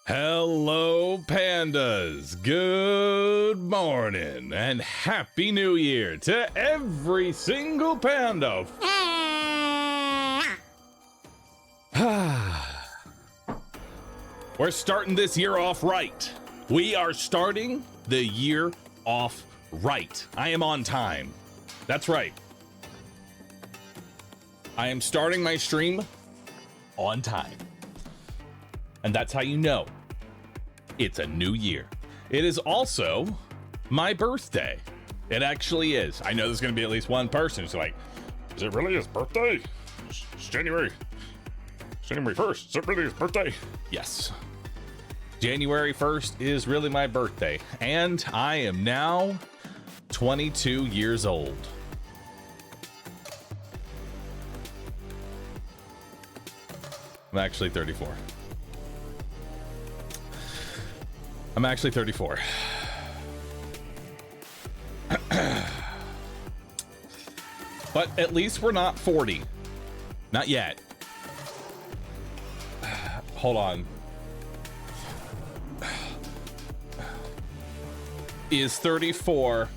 Hello, pandas. Good morning and happy new year to every single panda. We're starting this year off right. We are starting the year off right. I am on time. That's right. I am starting my stream on time. And that's how you know it's a new year. It is also my birthday. It actually is. I know there's going to be at least one person who's like, is it really his birthday? It's January 1st. Is it really his birthday? Yes. January 1st is really my birthday. And I am now 22 years old. I'm actually 34. I'm actually 34. But at least we're not 40. Not yet. Hold on. Is 34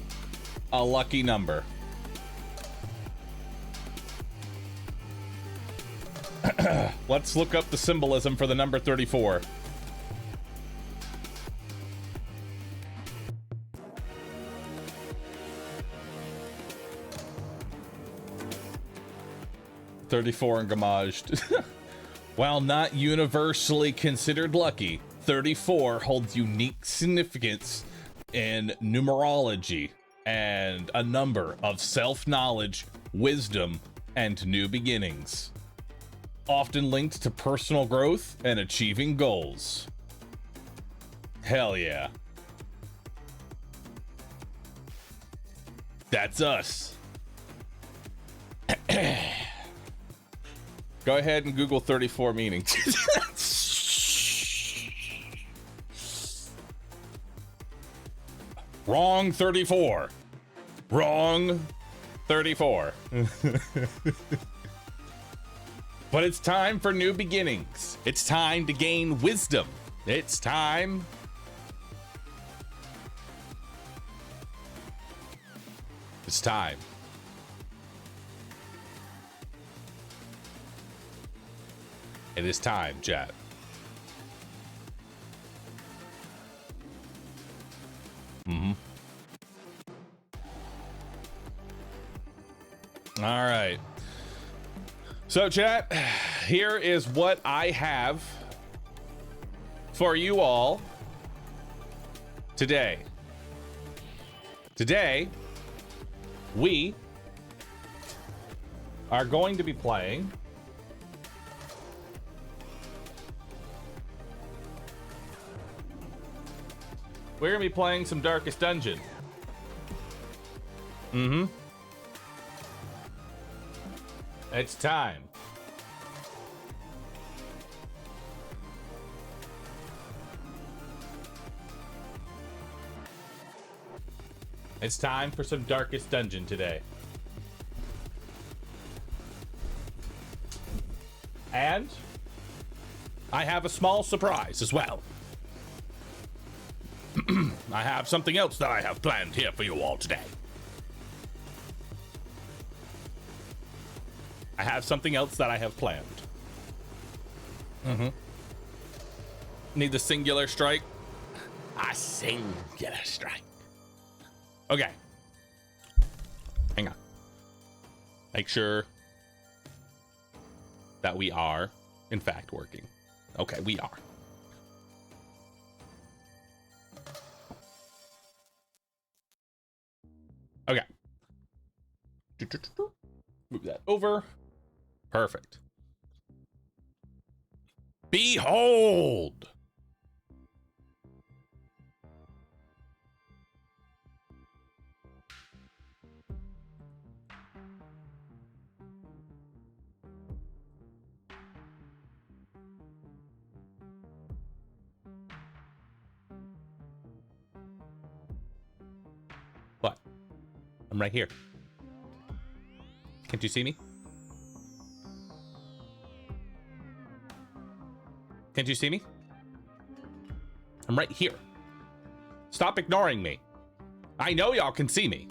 a lucky number? Let's look up the symbolism for the number 34. And gamaged. While not universally considered lucky, 34 holds unique significance in numerology and a number of self-knowledge, wisdom, and new beginnings, often linked to personal growth and achieving goals. Hell yeah. That's us. Go ahead and Google 34 meanings. Wrong 34. Wrong 34. But it's time for new beginnings. It's time to gain wisdom. It's time. It's time. It is time, chat. All right. So, chat, here is what I have for you all today. Today, we are going to be playing we're gonna be playing some Darkest Dungeon. It's time. It's time for some Darkest Dungeon today. And I have a small surprise as well. I have something else that I have planned here for you all today. I have something else that I have planned. Need the singular strike? A singular strike. Okay. Hang on. Make sure that we are, in fact, working. Okay, we are. Okay. Move that over. Perfect. Behold! What? I'm right here. Can't you see me? Can't you see me? I'm right here. Stop ignoring me. I know y'all can see me.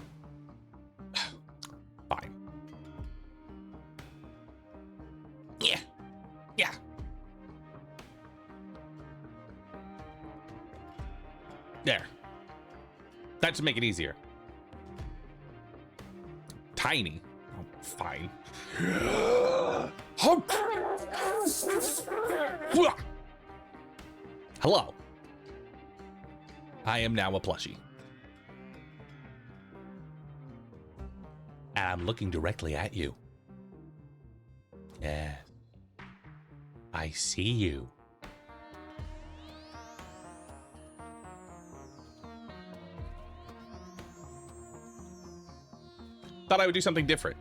Fine. Yeah. Yeah. There. That should make it easier. Tiny. Oh, fine. Hello. I am now a plushie. And I'm looking directly at you. Yes. I see you. Thought I would do something different,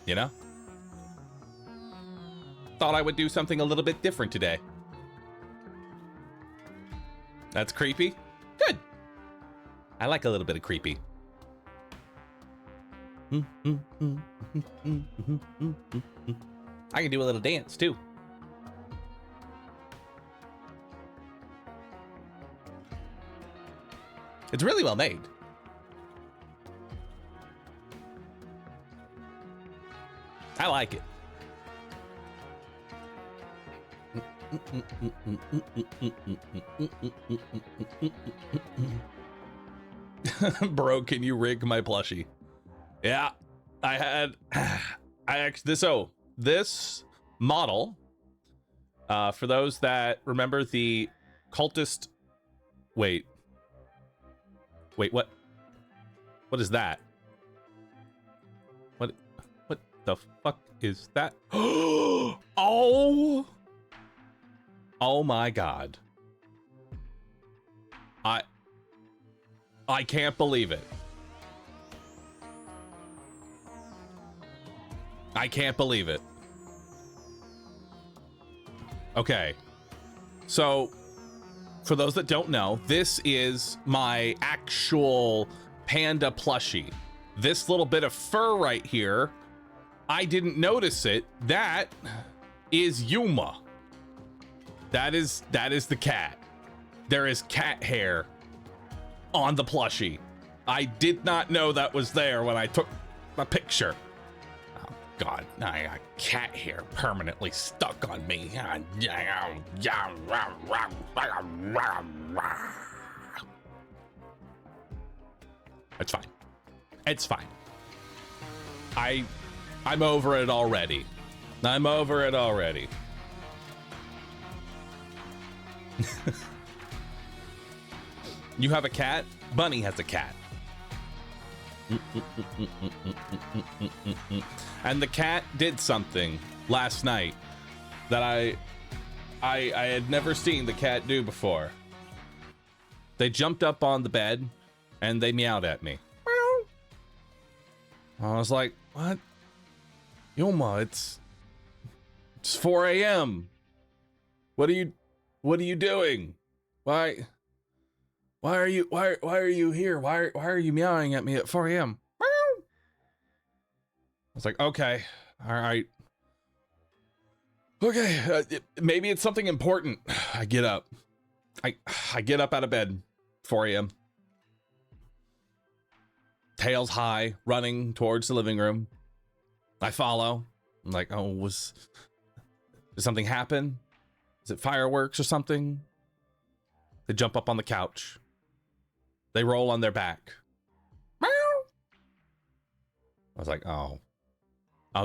you know? Thought I would do something a little bit different today. That's creepy? Good. I like a little bit of creepy. I can do a little dance too. It's really well made. I like it. Bro, can you rig my plushie? Yeah, I actually, this model, for those that remember the cultist, wait, what is that? What the fuck is that? Oh my God. I can't believe it. I can't believe it. Okay. So, for those that don't know, this is my actual panda plushie. This little bit of fur right here, I didn't notice it. That is Yuma. That is the cat. There is cat hair on the plushie. I did not know that was there when I took the picture. Oh God, I got cat hair permanently stuck on me. It's fine. It's fine. I'm over it already. I'm over it already. You have a cat? Bunny has a cat. And the cat did something last night that I had never seen the cat do before. They jumped up on the bed and they meowed at me. I was like, what? Yoma, it's 4 a.m. What are you doing? Why are you here? Why are you meowing at me at 4 a.m.? I was like, okay, all right. Okay, maybe it's something important. I get up. I get up out of bed, 4 a.m. Tails high, running towards the living room. I follow. I'm like, oh, did something happen? Is it fireworks or something? They jump up on the couch. They roll on their back. Meow. I was like, oh,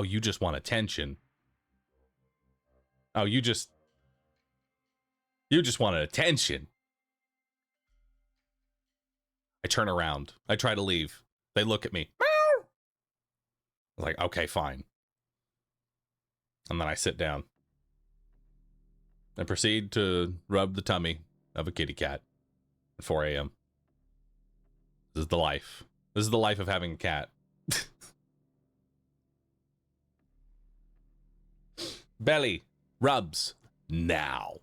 you just want attention. Oh, you just wanted attention. I turn around. I try to leave. They look at me. Meow. I was like, okay, fine. And then I sit down and proceed to rub the tummy of a kitty cat at 4 a.m. This is the life. This is the life of having a cat. Belly rubs now.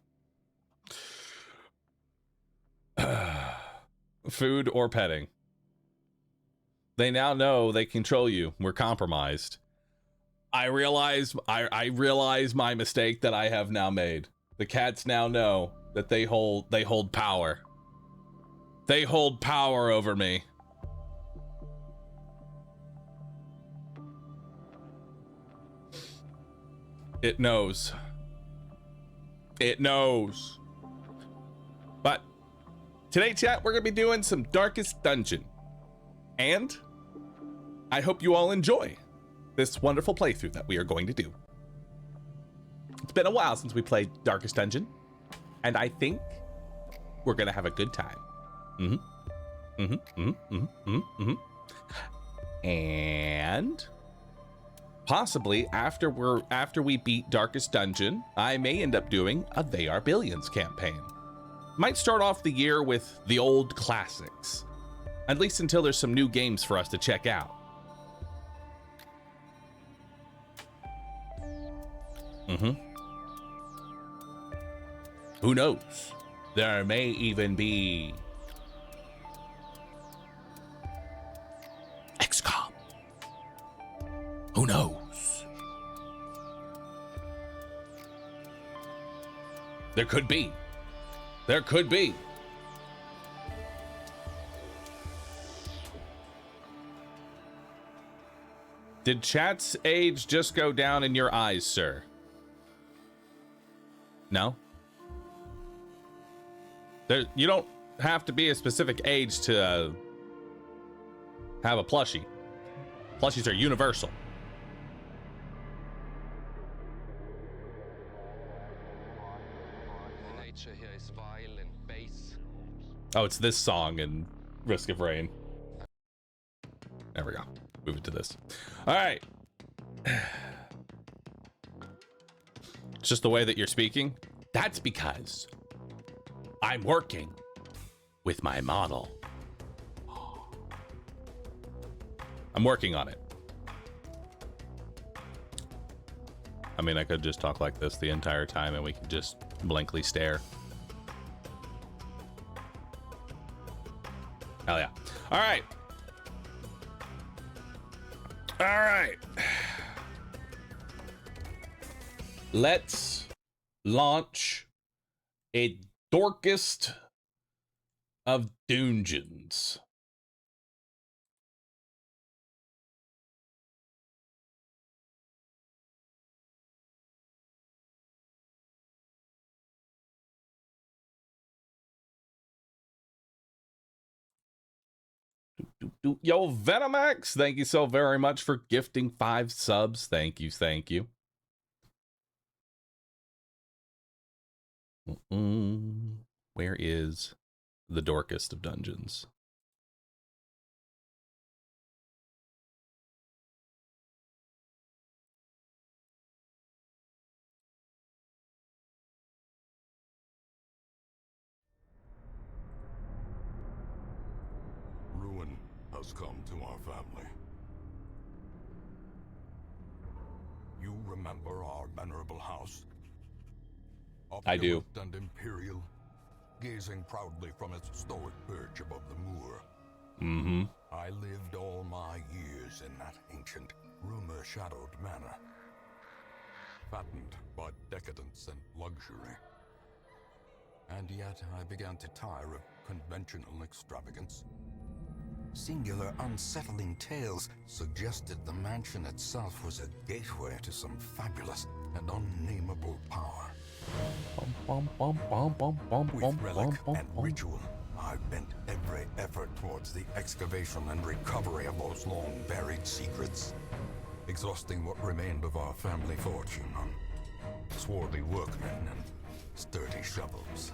Food or petting. They now know they control you. We're compromised. I realize my mistake that I have now made. The cats now know that they hold power. They hold power over me. It knows. It knows. But today, chat, we're going to be doing some Darkest Dungeon. And I hope you all enjoy this wonderful playthrough that we are going to do. It's been a while since we played Darkest Dungeon, and I think we're going to have a good time. And possibly after we beat Darkest Dungeon, I may end up doing a They Are Billions campaign. Might start off the year with the old classics, at least until there's some new games for us to check out. Who knows? There may even be XCOM. Who knows? There could be. There could be. Did chat's age just go down in your eyes, sir? No? You don't have to be a specific age to have a plushie. Plushies are universal. The nature here is vile and base. Oh, it's this song in Risk of Rain. There we go. Move it to this. All right. It's just the way that you're speaking. That's because I'm working with my model. I'm working on it. I mean, I could just talk like this the entire time and we could just blankly stare. Hell yeah. All right. All right. Let's launch a Darkest of Dungeons. Yo, Venomax, thank you so very much for gifting 5 subs. Thank you, thank you. Where is the Darkest of Dungeons? Ruin has come to our family. You remember our venerable house? I do. Opulent and imperial, gazing proudly from its stoic perch above the moor. I lived all my years in that ancient, rumor-shadowed manor, fattened by decadence and luxury. And yet I began to tire of conventional extravagance. Singular, unsettling tales suggested the mansion itself was a gateway to some fabulous and unnameable power. With relic and ritual, I bent every effort towards the excavation and recovery of those long-buried secrets, exhausting what remained of our family fortune on swarthy workmen and sturdy shovels.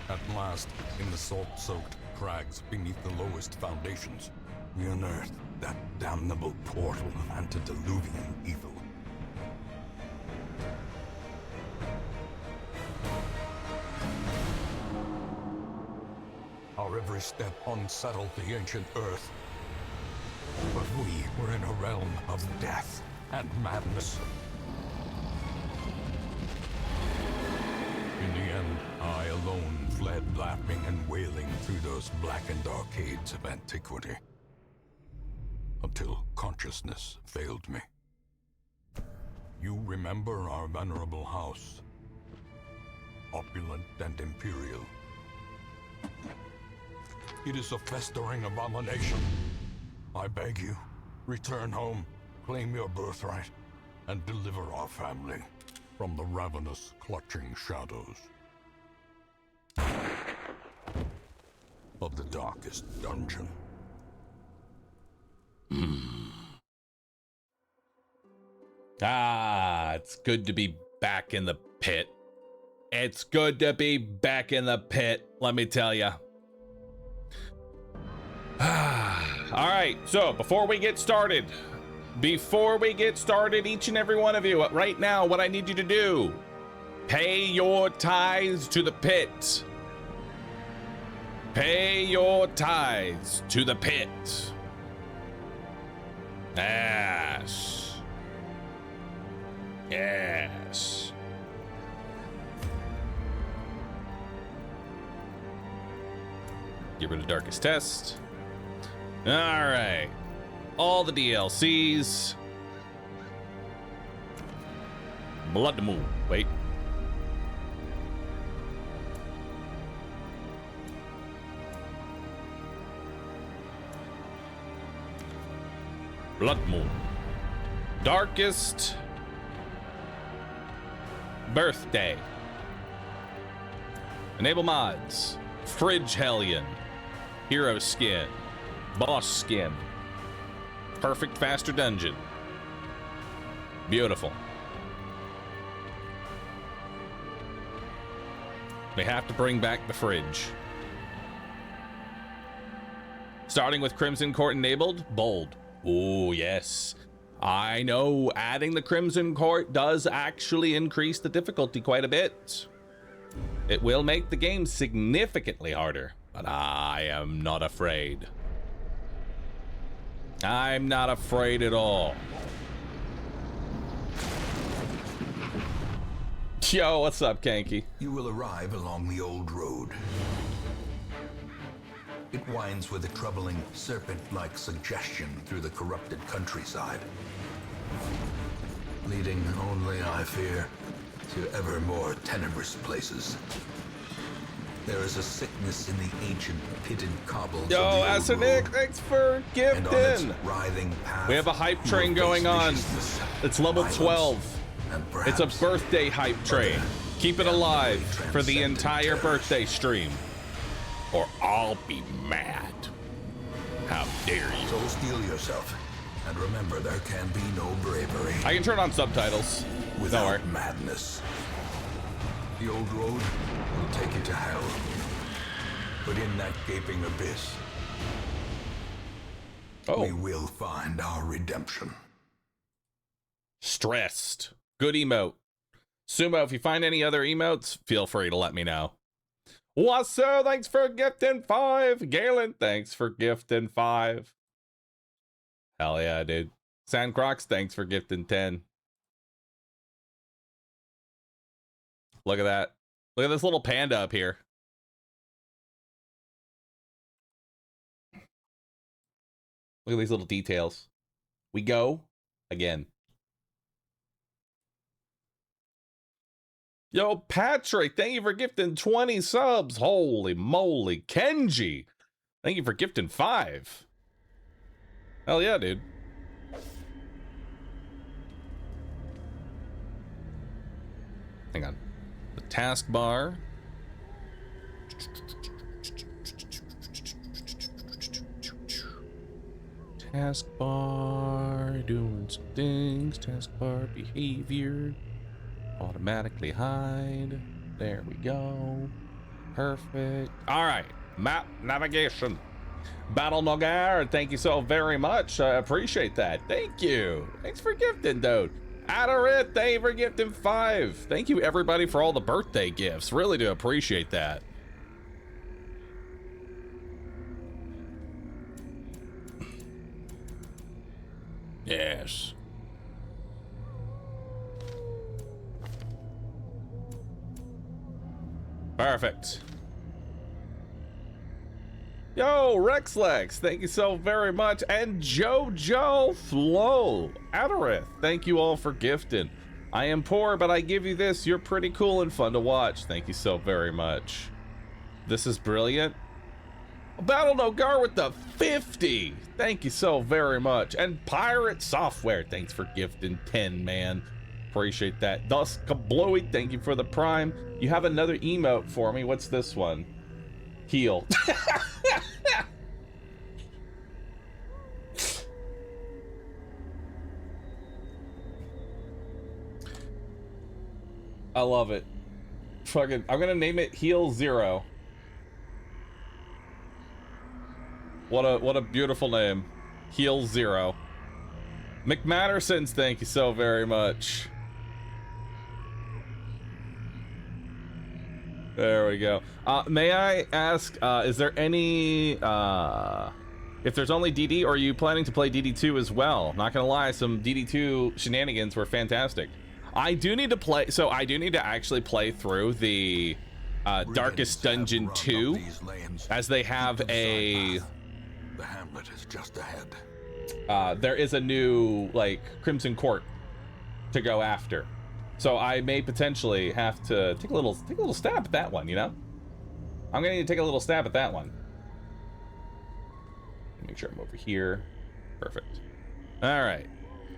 At last, in the salt-soaked crags beneath the lowest foundations, we unearthed that damnable portal antediluvian evil. Our every step unsettled the ancient earth. But we were in a realm of death and madness. In the end, I alone fled laughing and wailing through those blackened arcades of antiquity. Until consciousness failed me. You remember our venerable house. Opulent and imperial. It is a festering abomination. I beg you, return home, claim your birthright, and deliver our family from the ravenous, clutching shadows of the darkest dungeon. Ah, it's good to be back in the pit. It's good to be back in the pit, let me tell you. All right, so before we get started, each and every one of you, right now, what I need you to do, pay your tithes to the pit. Pay your tithes to the pit. Yes. Yes. Get rid of Darkest Test. All right. All the DLCs. Blood Moon. Wait. Blood Moon. Darkest Birthday. Enable mods. Fridge Hellion. Hero Skin. Boss Skin. Perfect Faster Dungeon. Beautiful. They have to bring back the fridge. Starting with Crimson Court enabled, bold. Oh, yes. I know adding the Crimson Court does actually increase the difficulty quite a bit. It will make the game significantly harder, but I am not afraid. I'm not afraid at all. Yo, what's up, Kanky? You will arrive along the old road. It winds with a troubling serpent-like suggestion through the corrupted countryside, leading only, I fear, to ever more tenebrous places. There is a sickness in the ancient pitted cobbles. Yo, of the old Nick, road, thanks for and on its gifting. writhing path, We have a hype you train will going face on. viciousness, It's level violence, 12. and It's a perhaps birthday hype train. Keep it alive for the entire birthday stream, or I'll be mad. How dare you? So steel yourself, and remember there can be no bravery I can turn on subtitles. Don't worry. without madness. The old road will take you to hell, but in that gaping abyss, we will find our redemption. Stressed. Good emote. Sumo, if you find any other emotes, feel free to let me know. Wasso, thanks for gifting 5. Galen, thanks for gifting 5. Hell yeah, dude. Sandcrocs, thanks for gifting 10. Look at that. Look at this little panda up here. Look at these little details. We go again. Yo, Patrick, thank you for gifting 20 subs. Holy moly. Kenji, thank you for gifting 5. Hell yeah, dude. Hang on. The taskbar. Taskbar, doing some things. Taskbar behavior. Automatically hide. There we go. Perfect. All right. Map navigation. Battle Nogar, thank you so very much. I appreciate that. Thank you. Thanks for gifting, dude. Adarit, thank you for gifting 5. Thank you, everybody, for all the birthday gifts. Really do appreciate that. Yes. Perfect. Yo, Rexlex, thank you so very much. And Jojo Flo, Adarith, thank you all for gifting. I am poor, but I give you this. You're pretty cool and fun to watch. Thank you so very much. This is brilliant. Battle No Gar with the 50. Thank you so very much. And Pirate Software, thanks for gifting 10, man. Appreciate that. Dusk Kablowy, thank you for the prime. You have another emote for me. What's this one? Heal. I love it. Fucking, I'm gonna name it Heal Zero. What a beautiful name. Heal Zero. McMattersons, thank you so very much. There we go. May I ask, is there any, if there's only DD, or are you planning to play DD2 as well? Not gonna lie, some DD2 shenanigans were fantastic. I do need to play, so I do need to actually play through the Darkest Dungeon 2, as they have a... The Hamlet is just ahead. There is a new, like, Crimson Court to go after. So I may potentially have to take a little stab at that one, you know? I'm gonna need to take a little stab at that one. Make sure I'm over here. Perfect. All right.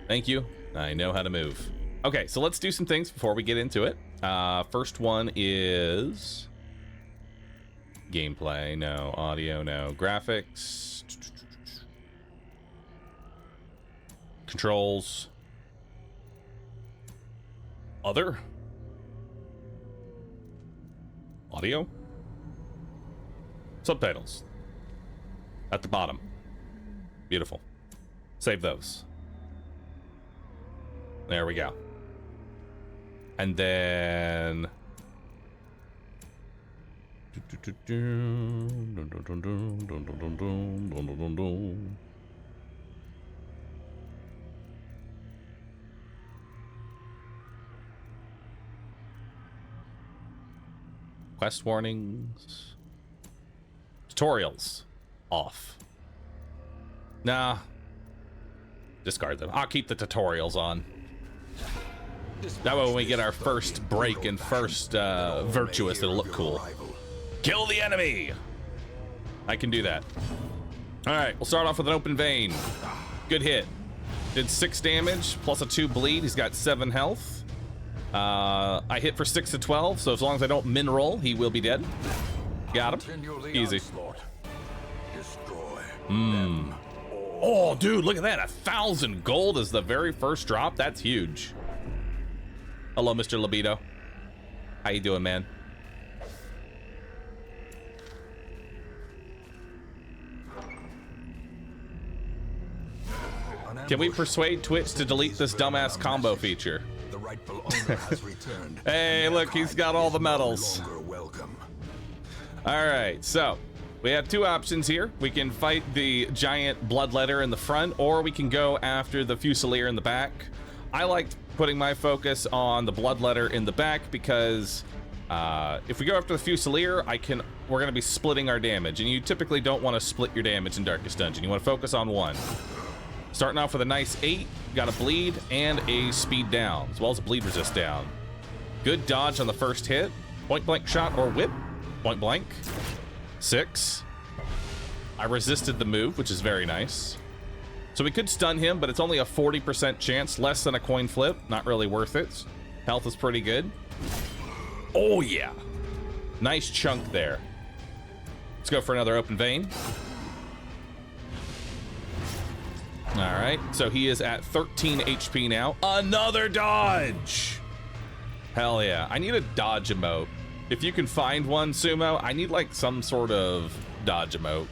Thank you. I know how to move. Okay, so let's do some things before we get into it. First one is gameplay. No. Audio, no. Graphics. Controls. Other. Audio. Subtitles. At the bottom. Beautiful. Save those. There we go. And then... Quest warnings. Tutorials. Off. Nah. Discard them. I'll keep the tutorials on. That way when we get our first break and first virtuous, it'll look cool. Kill the enemy! I can do that. Alright, we'll start off with an open vein. Good hit. Did 6 damage, plus a 2 bleed. He's got 7 health. I hit for 6 to 12, so as long as I don't min roll, he will be dead. Got him. Easy. Oh, dude, look at that. 1,000 gold is the very first drop. That's huge. Hello, Mr. Libido. How you doing, man? Can we persuade Twitch to delete this dumbass combo feature? The rightful owner has returned. Hey, look, he's got all the medals. All right, so we have 2 options here. We can fight the giant bloodletter in the front, or we can go after the Fusilier in the back. I liked putting my focus on the bloodletter in the back because if we go after the Fusilier, we're gonna be splitting our damage, and you typically don't want to split your damage in Darkest Dungeon. You want to focus on one. Starting off with a nice 8, got a bleed and a speed down, as well as a bleed resist down. Good dodge on the first hit. Point blank shot or whip. Point blank. 6. I resisted the move, which is very nice. So we could stun him, but it's only a 40% chance, less than a coin flip. Not really worth it. Health is pretty good. Oh yeah. Nice chunk there. Let's go for another open vein. All right, so he is at 13 HP now. Another dodge. Hell yeah. I need a dodge emote. If you can find one, Sumo, I need like some sort of dodge emote.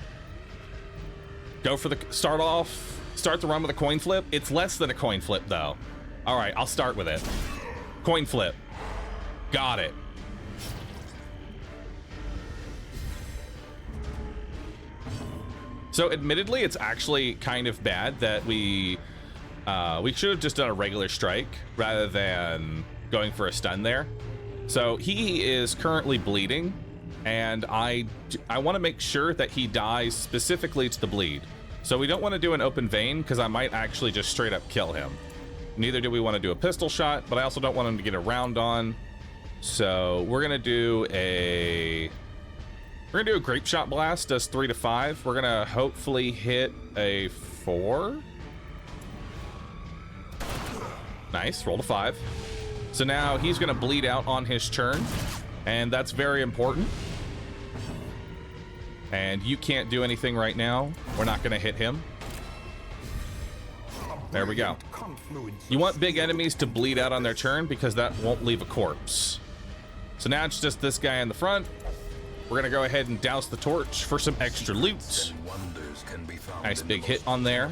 Go for the start the run with a coin flip. It's less than a coin flip though. All right, I'll start with it. Coin flip. Got it. So admittedly, it's actually kind of bad that we should have just done a regular strike rather than going for a stun there. So he is currently bleeding, and I want to make sure that he dies specifically to the bleed. So we don't want to do an open vein because I might actually just straight up kill him. Neither do we want to do a pistol shot, but I also don't want him to get a round on. So we're gonna do a We're gonna do a grape shot blast, does 3 to 5. We're gonna hopefully hit a 4. Nice, roll to 5. So now he's gonna bleed out on his turn, and that's very important. And you can't do anything right now. We're not gonna hit him. There we go. You want big enemies to bleed out on their turn because that won't leave a corpse. So now it's just this guy in the front. We're gonna go ahead and douse the torch for some extra loot. Nice big hit on there.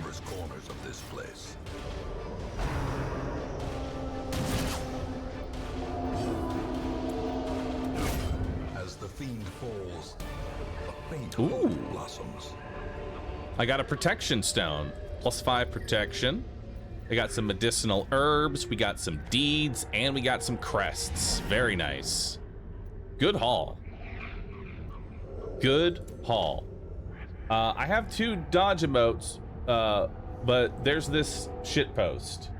As the fiend falls, a faint Ooh. hope blossoms. I got a protection stone, +5 protection. We got some medicinal herbs, we got some deeds, and we got some crests. Very nice. Good haul. Good haul. I have 2 dodge emotes, but there's this shit post.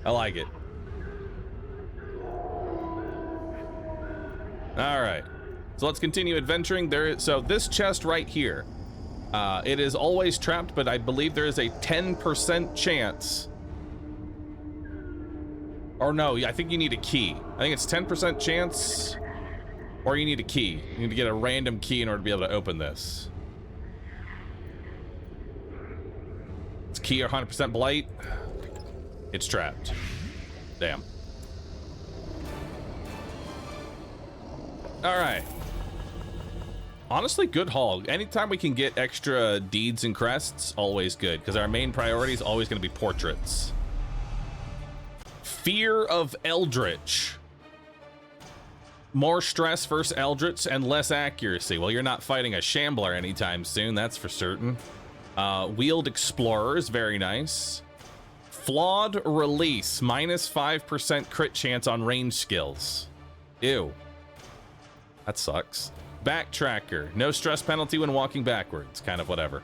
I like it. All right, so let's continue adventuring. So this chest right here, it is always trapped, but I believe there is a 10% chance. Or no, I think you need a key. I think it's 10% chance, or you need a key. You need to get a random key in order to be able to open this. It's key or 100% blight. It's trapped. Damn. All right. Honestly, good haul. Anytime we can get extra deeds and crests, always good, because our main priority is always going to be portraits. Fear of Eldritch. More stress versus Eldritch and less accuracy. Well, you're not fighting a Shambler anytime soon, that's for certain. Wheeled Explorers, very nice. Flawed Release, -5% crit chance on range skills. Ew. That sucks. Backtracker, no stress penalty when walking backwards. Kind of whatever.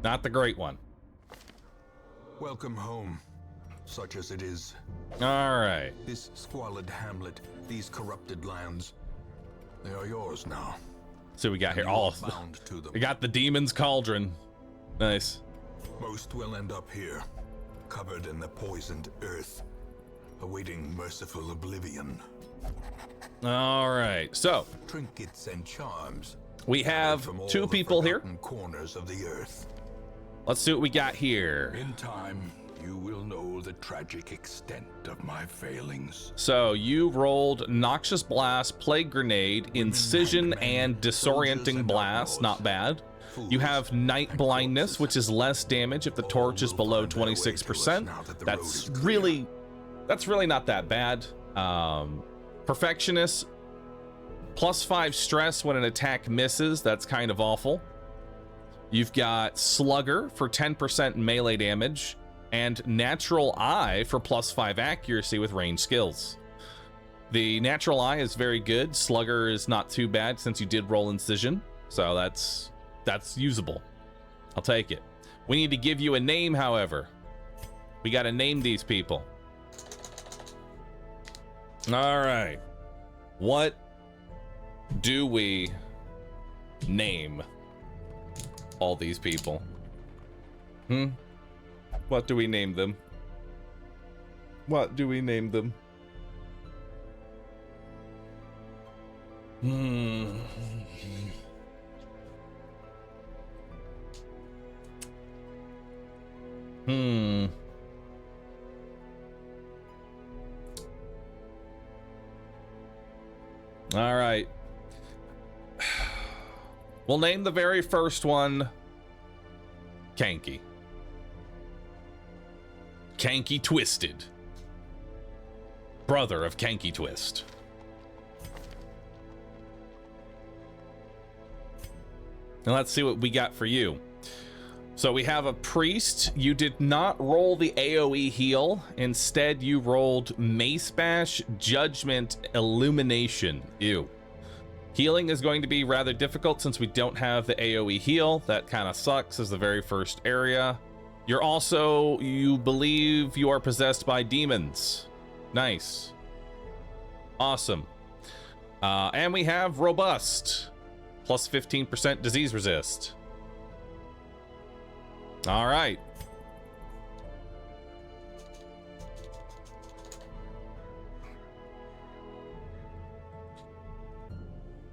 Not the great one. Welcome home, such as it is. All right. This squalid hamlet, these corrupted lands, they are yours now. So we got here all of them. We got the Demon's Cauldron. Nice. Most will end up here, covered in the poisoned earth, awaiting merciful oblivion. All right, so Trinkets and charms. we have from all 2 the people here. forgotten corners of the earth. Let's see what we got here. In time, you will know the tragic extent of my failings. So you rolled Noxious Blast, Plague Grenade, Incision, and Disorienting Blast. Not bad. You have Night Blindness, which is less damage if the torch is below 26%. That's really not that bad. Perfectionist, +5 stress when an attack misses. That's kind of awful. You've got Slugger for 10% melee damage, and Natural Eye for +5 accuracy with range skills. The Natural Eye is very good. Slugger is not too bad since you did roll Incision, so that's usable. I'll take it. We need to give you a name, however. We got to name these people. All right. What do we name all these people? What do we name them? What do we name them? All right. We'll name the very first one Kanky. Kanky Twisted. Brother of Kanky Twist. Now let's see what we got for you. So we have a priest. You did not roll the AoE heal. Instead, you rolled Mace Bash, Judgment, Illumination. Ew. Healing is going to be rather difficult since we don't have the AoE heal. That kind of sucks as the very first area. You're also, you believe you are possessed by demons. Nice. Awesome. And we have robust, plus 15% disease resist. All right.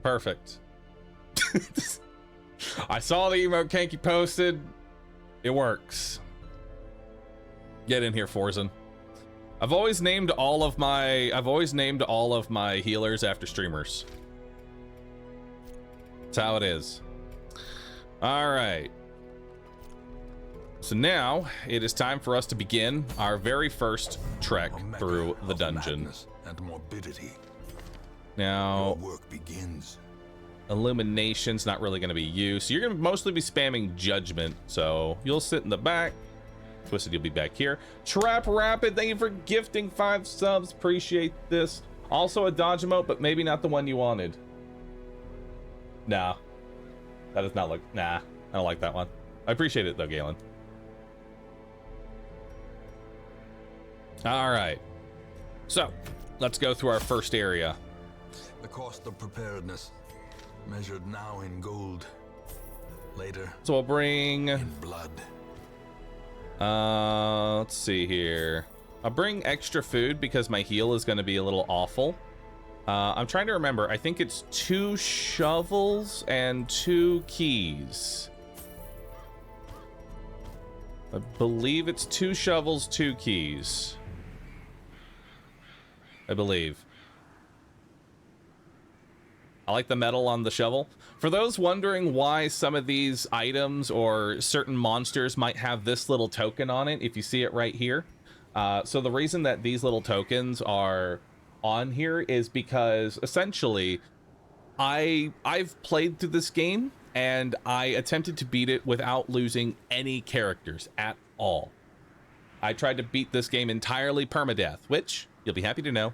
Perfect. I saw the emote Kanky posted. It works. Get in here, Forzen. I've always named all of my healers after streamers. That's how it is. All right. So now it is time for us to begin our very first trek through the dungeon. And morbidity. Now, Your work begins. illumination's not really going to be used. So you're going to mostly be spamming judgment. So you'll sit in the back. Twisted, you'll be back here. Trap Rapid, thank you for gifting 5 subs. Appreciate this. Also a dodge emote, but maybe not the one you wanted. Nah. That does not look... Nah. I don't like that one. I appreciate it, though, Galen. All right. So, let's go through our first area. The cost of preparedness, measured now in gold, later So we'll bring... in blood. Let's see here. I'll bring extra food because my heal is going to be a little awful. I'm trying to remember. I think it's 2 shovels and 2 keys. I believe it's 2 shovels, 2 keys. I believe. I like the metal on the shovel. For those wondering why some of these items or certain monsters might have this little token on it, if you see it right here. So the reason that these little tokens are on here is because essentially I've played through this game and I attempted to beat it without losing any characters at all. I tried to beat this game entirely permadeath, which you'll be happy to know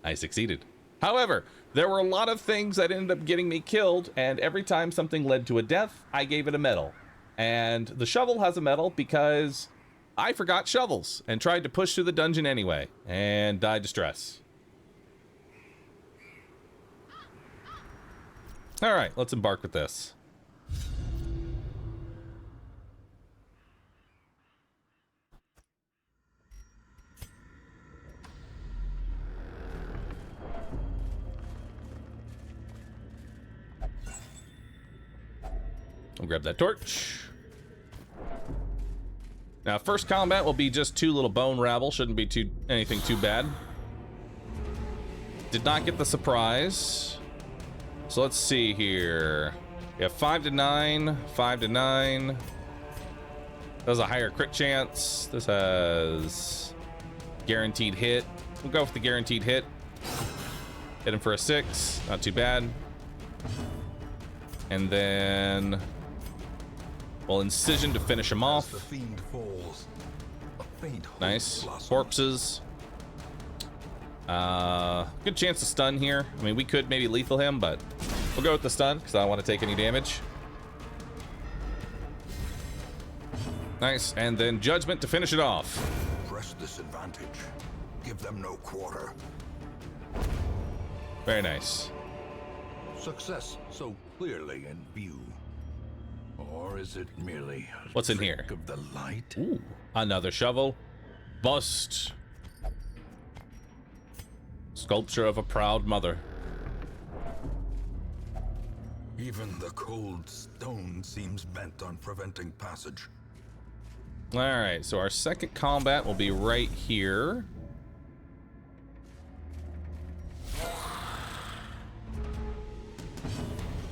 I succeeded. However, there were a lot of things that ended up getting me killed, and every time something led to a death, I gave it a medal. And the shovel has a medal because I forgot shovels and tried to push through the dungeon anyway, and died to stress. All right, let's embark with this. I'll grab that torch. Now, first combat will be just 2 little bone rabble. Shouldn't be anything too bad. Did not get the surprise. So let's see here. We have 5 to 9, 5 to 9. Does a higher crit chance. This has guaranteed hit. We'll go with the guaranteed hit. Hit him for a 6. Not too bad. And then we'll incision to finish him off. The fiend falls. A faint hope Nice. blossoms. Corpses. Good chance to stun here. I mean, we could maybe lethal him, but we'll go with the stun because I don't want to take any damage. Nice. And then judgment to finish it off. Press this advantage. Give them no quarter. Very nice. Success so clearly in view. Or is it merely a What's in trick here? of the light? Ooh, another shovel. Bust. Sculpture of a proud mother. Even the cold stone seems bent on preventing passage. All right, so our second combat will be right here.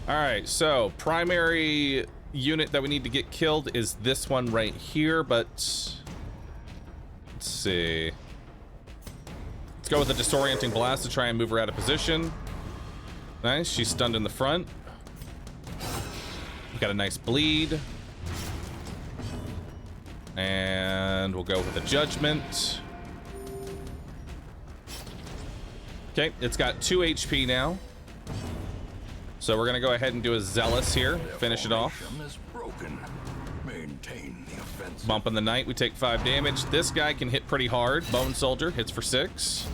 All right, so primary unit that we need to get killed is this one right here, but let's see. Let's go with the disorienting blast to try and move her out of position. Nice, she's stunned in the front. We've got a nice bleed. And we'll go with a judgment. Okay, it's got 2 HP now. So we're gonna go ahead and do a Zealous here, finish it off. Is broken. Maintain the offensive. Bump in the Knight, we take 5 damage. This guy can hit pretty hard. Bone Soldier hits for 6.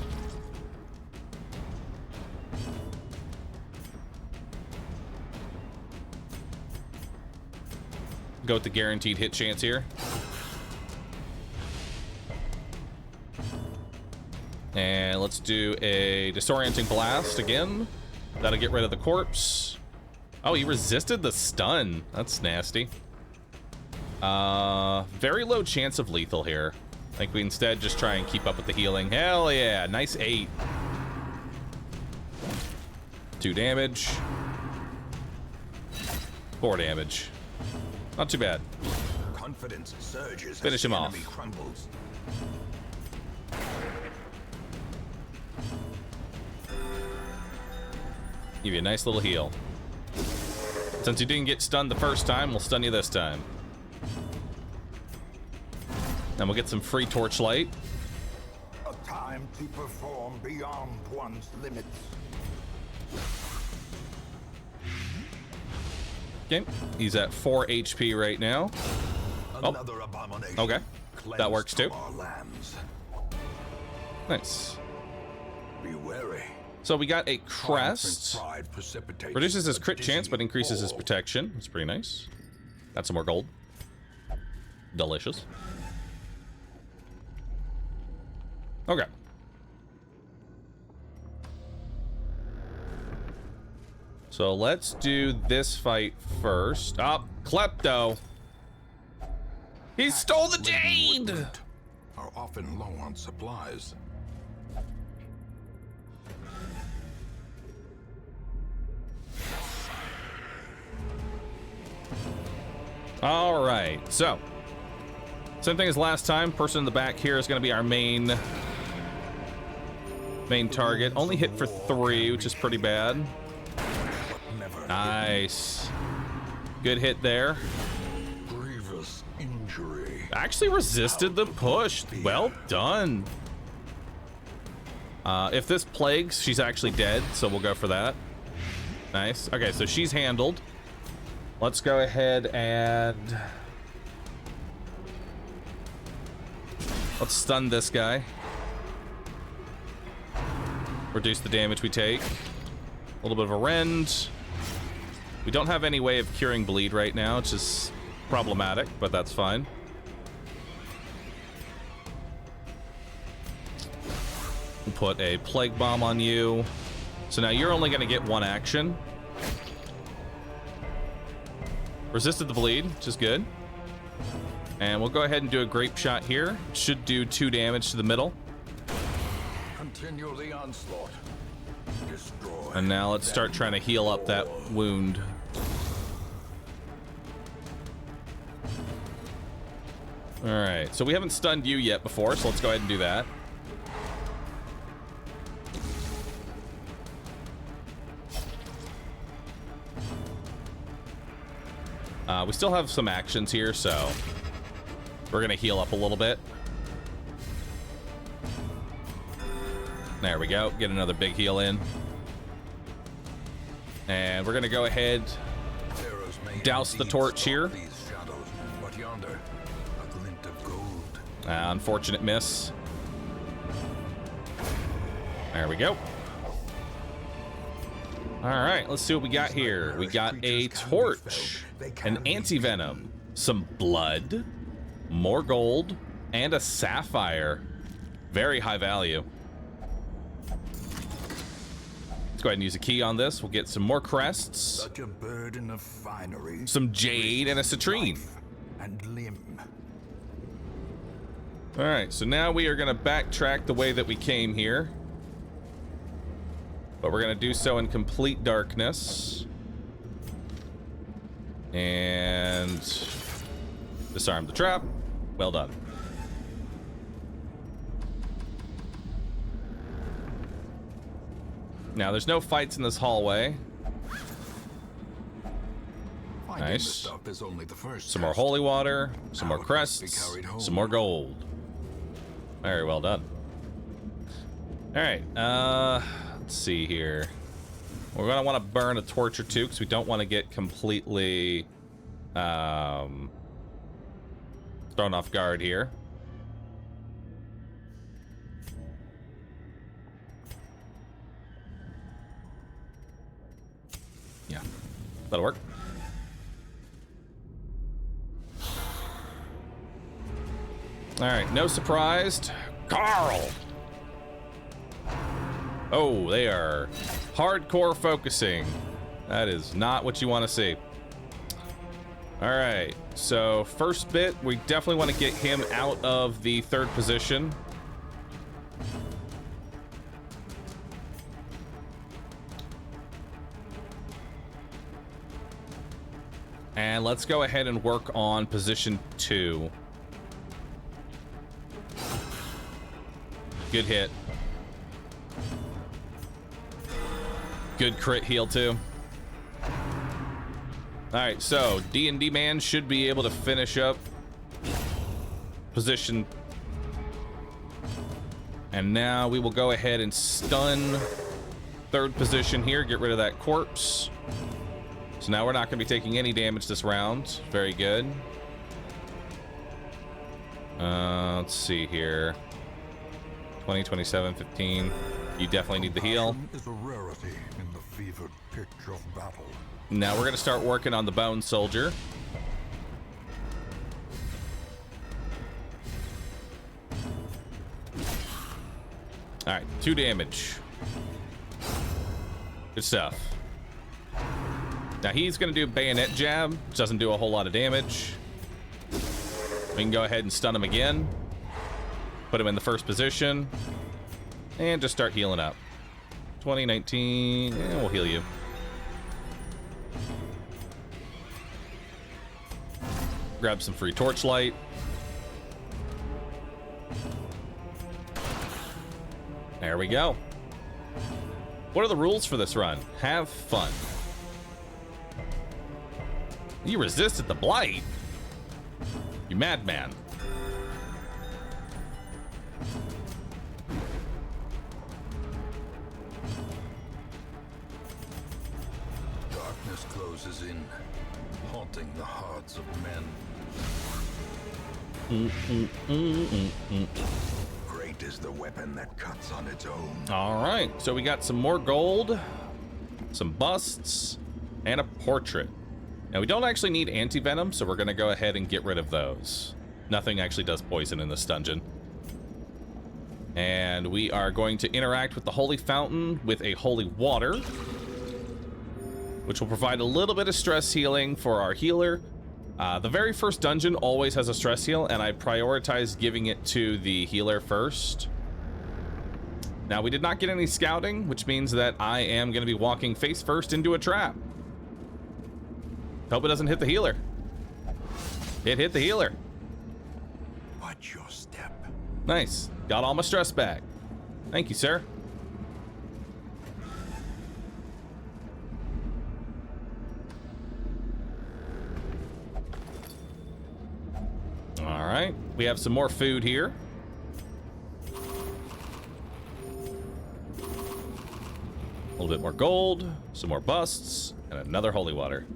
Go with the guaranteed hit chance here. And let's do a Disorienting Blast again. That'll get rid of the corpse. Oh, he resisted the stun. That's nasty. Very low chance of lethal here. I think we instead just try and keep up with the healing. Hell yeah, nice 8. 2 damage. 4 damage. Not too bad. Confidence surges. Finish him off. Crumbles. Give you a nice little heal. Since you didn't get stunned the first time, we'll stun you this time. And we'll get some free torchlight. A time to perform beyond one's limits. Okay, he's at 4 HP right now. Another abomination. Okay, that works too. Our lands. Nice. Be wary. So we got a crest. Pride precipitates Reduces his a crit chance, but dizzying increases his fall. protection. That's pretty nice. Got some more gold. Delicious. Okay. So let's do this fight first. Oh, Klepto. He stole the jade! Are often low on supplies. All right, so same thing as last time. Person in the back here is going to be our main target. Only hit for 3, which is pretty bad. Nice. Good hit there. Grievous injury. Actually resisted the push. Well done. If this plagues, she's actually dead, so we'll go for that. Nice. Okay, so she's handled. Let's go ahead and let's stun this guy. Reduce the damage we take. A little bit of a rend. We don't have any way of curing bleed right now, which is problematic, but that's fine. We'll put a plague bomb on you. So now you're only going to get 1 action. Resisted the bleed, which is good. And we'll go ahead and do a grape shot here. Should do 2 damage to the middle. Continue the onslaught. Destroy. And now let's start trying to heal up that wound. All right, so we haven't stunned you yet before, so let's go ahead and do that. We still have some actions here, so we're gonna heal up a little bit. There we go, get another big heal in. And we're gonna go ahead, douse the torch here. These shadows, but yonder, a glint of gold. Unfortunate miss. There we go. All right, let's see what we got here. We got a torch, an anti-venom, some blood, more gold, and a sapphire. Very high value. Let's go ahead and use a key on this. We'll get some more crests, Such a burden of finery. some jade, and a citrine. And limb. All right, so now we are gonna backtrack the way that we came here. But we're gonna do so in complete darkness. And disarm the trap. Well done. Now there's no fights in this hallway. Finding Nice. the stuff is only the first Some more test. holy water, some more Now it must be crests, carried home. some more gold. Very well done. All right, let's see here. We're gonna want to burn a torch or two because we don't want to get completely thrown off guard here. Yeah, that'll work. All right, no surprised. Carl! Oh, they are hardcore focusing. That is not what you want to see. All right, so first bit, we definitely want to get him out of the third position. And let's go ahead and work on position 2. Good hit. Good crit heal too. All right, so D&D man should be able to finish up position. And now we will go ahead and stun third position here. Get rid of that corpse. So now we're not going to be taking any damage this round. Very good. Let's see here. 20, 27, 15. You definitely need the heal. Is a rarity in the fevered pitch of battle. Now we're going to start working on the bone soldier. All right, 2 damage. Good stuff. Now he's going to do bayonet jab, which doesn't do a whole lot of damage. We can go ahead and stun him again. Put him in the first position. And just start healing up. 2019, and we'll heal you. Grab some free torchlight. There we go. What are the rules for this run? Have fun. You resisted the blight? You madman. Darkness closes in, haunting the hearts of men. Great is the weapon that cuts on its own. All right, so we got some more gold, some busts, and a portrait. Now we don't actually need anti-venom, so we're gonna go ahead and get rid of those. Nothing actually does poison in this dungeon. And we are going to interact with the holy fountain with a holy water, which will provide a little bit of stress healing for our healer. The very first dungeon always has a stress heal, and I prioritize giving it to the healer first. Now, we did not get any scouting, which means that I am going to be walking face first into a trap. Hope it doesn't hit the healer. It hit the healer. Watch your step. Nice. Got all my stress back. Thank you, sir. All right, we have some more food here. A little bit more gold, some more busts, and another holy water.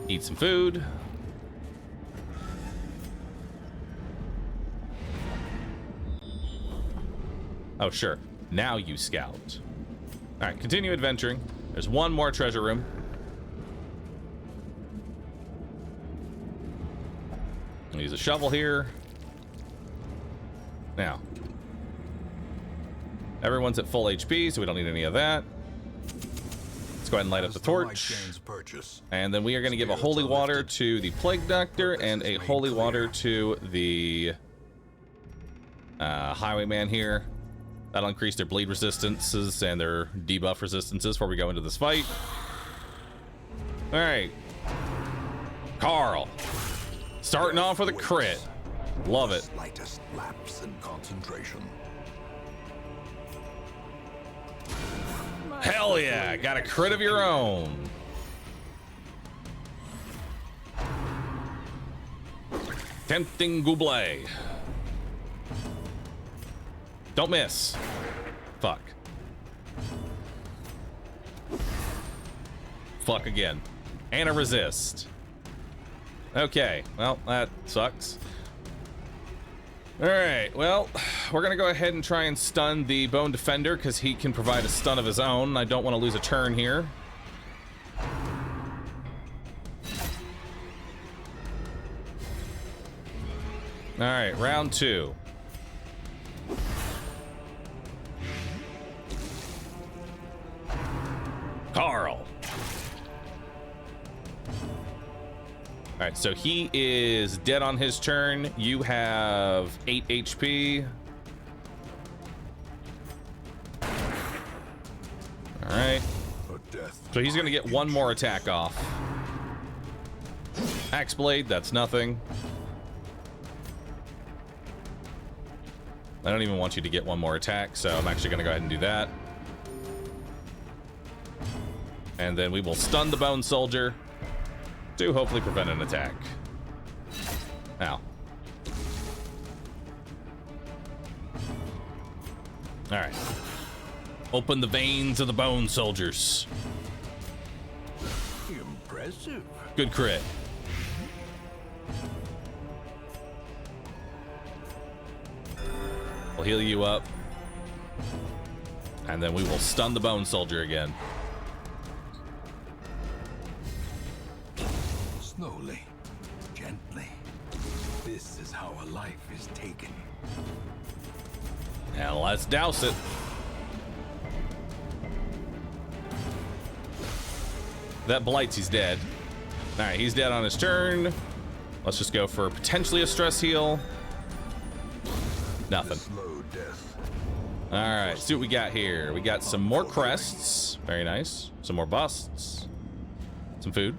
Eat some food. Oh, sure. Now you scout. All right, continue adventuring. There's one more treasure room. I'll use a shovel here. Now, everyone's at full HP, so we don't need any of that. Let's go ahead and light up the torch. And then we are going to give a holy water to the plague doctor and a holy water to the highwayman here. That'll increase their bleed resistances and their debuff resistances before we go into this fight. All right, Carl, starting off with a crit. Love it. Slightest lapse in concentration. Hell yeah, got a crit of your own. Tempting Goublé. Don't miss. Fuck. Fuck again. And a resist. Okay, well, that sucks. Alright, well, we're gonna go ahead and try and stun the Bone Defender because he can provide a stun of his own. I don't want to lose a turn here. Alright, round 2. Carl. All right, so he is dead on his turn. You have 8 HP. All right. So he's gonna get one more attack off. Axe Blade, that's nothing. I don't even want you to get one more attack, so I'm actually gonna go ahead and do that. And then we will stun the Bone Soldier to hopefully prevent an attack. Ow. All right. Open the veins of the Bone Soldiers. Impressive. Good crit. We'll heal you up. And then we will stun the Bone Soldier again. Slowly, gently. This is how a life is taken. Now let's douse it. That blights, he's dead. All right, he's dead on his turn. Let's just go for potentially a stress heal. Nothing. Slow death. All right, see what we got here. We got some more crests. Very nice. Some more busts. Some food.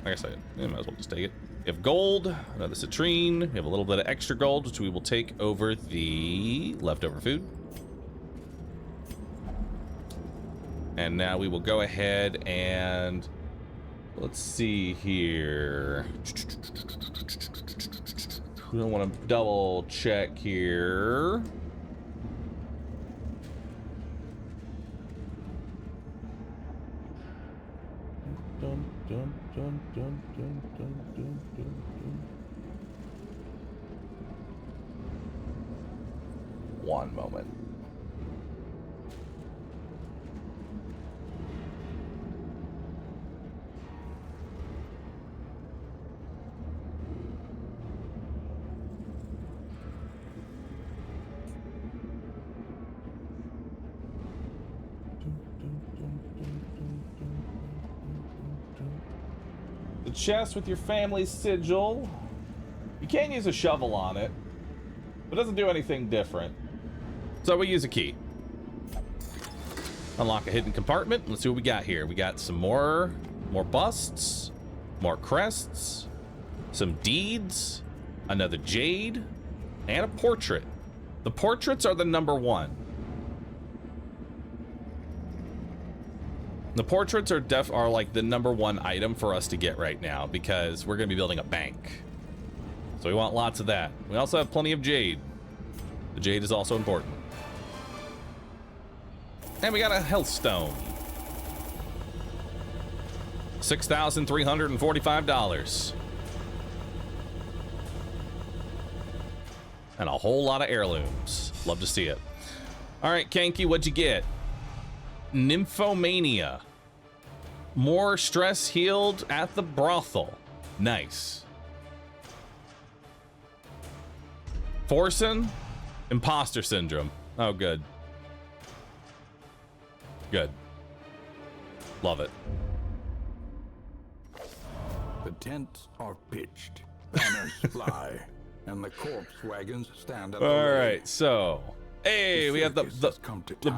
Like I said, might as well just take it. We have gold, another citrine. We have a little bit of extra gold, which we will take over the leftover food. And now we will go ahead and let's see here. We don't want to double check here. Dun, dun, dun, dun, dun, dun, dun, dun, dun. One moment. The chest with your family's sigil. You can use a shovel on it, but it doesn't do anything different. So we use a key. Unlock a hidden compartment. Let's see what we got here. We got some more busts, more crests, some deeds, another jade, and a portrait. The portraits are the #1. The portraits are like the #1 item for us to get right now because we're going to be building a bank. So we want lots of that. We also have plenty of jade. The jade is also important. And we got a health stone. $6,345. And a whole lot of heirlooms. Love to see it. All right, Kanky, what'd you get? Nymphomania. More stress healed at the brothel. Nice. Forsen. Imposter syndrome. Oh, good. Good. Love it. The tents are pitched, banners fly, and the corpse wagons stand at the All ready. right, so hey, we have the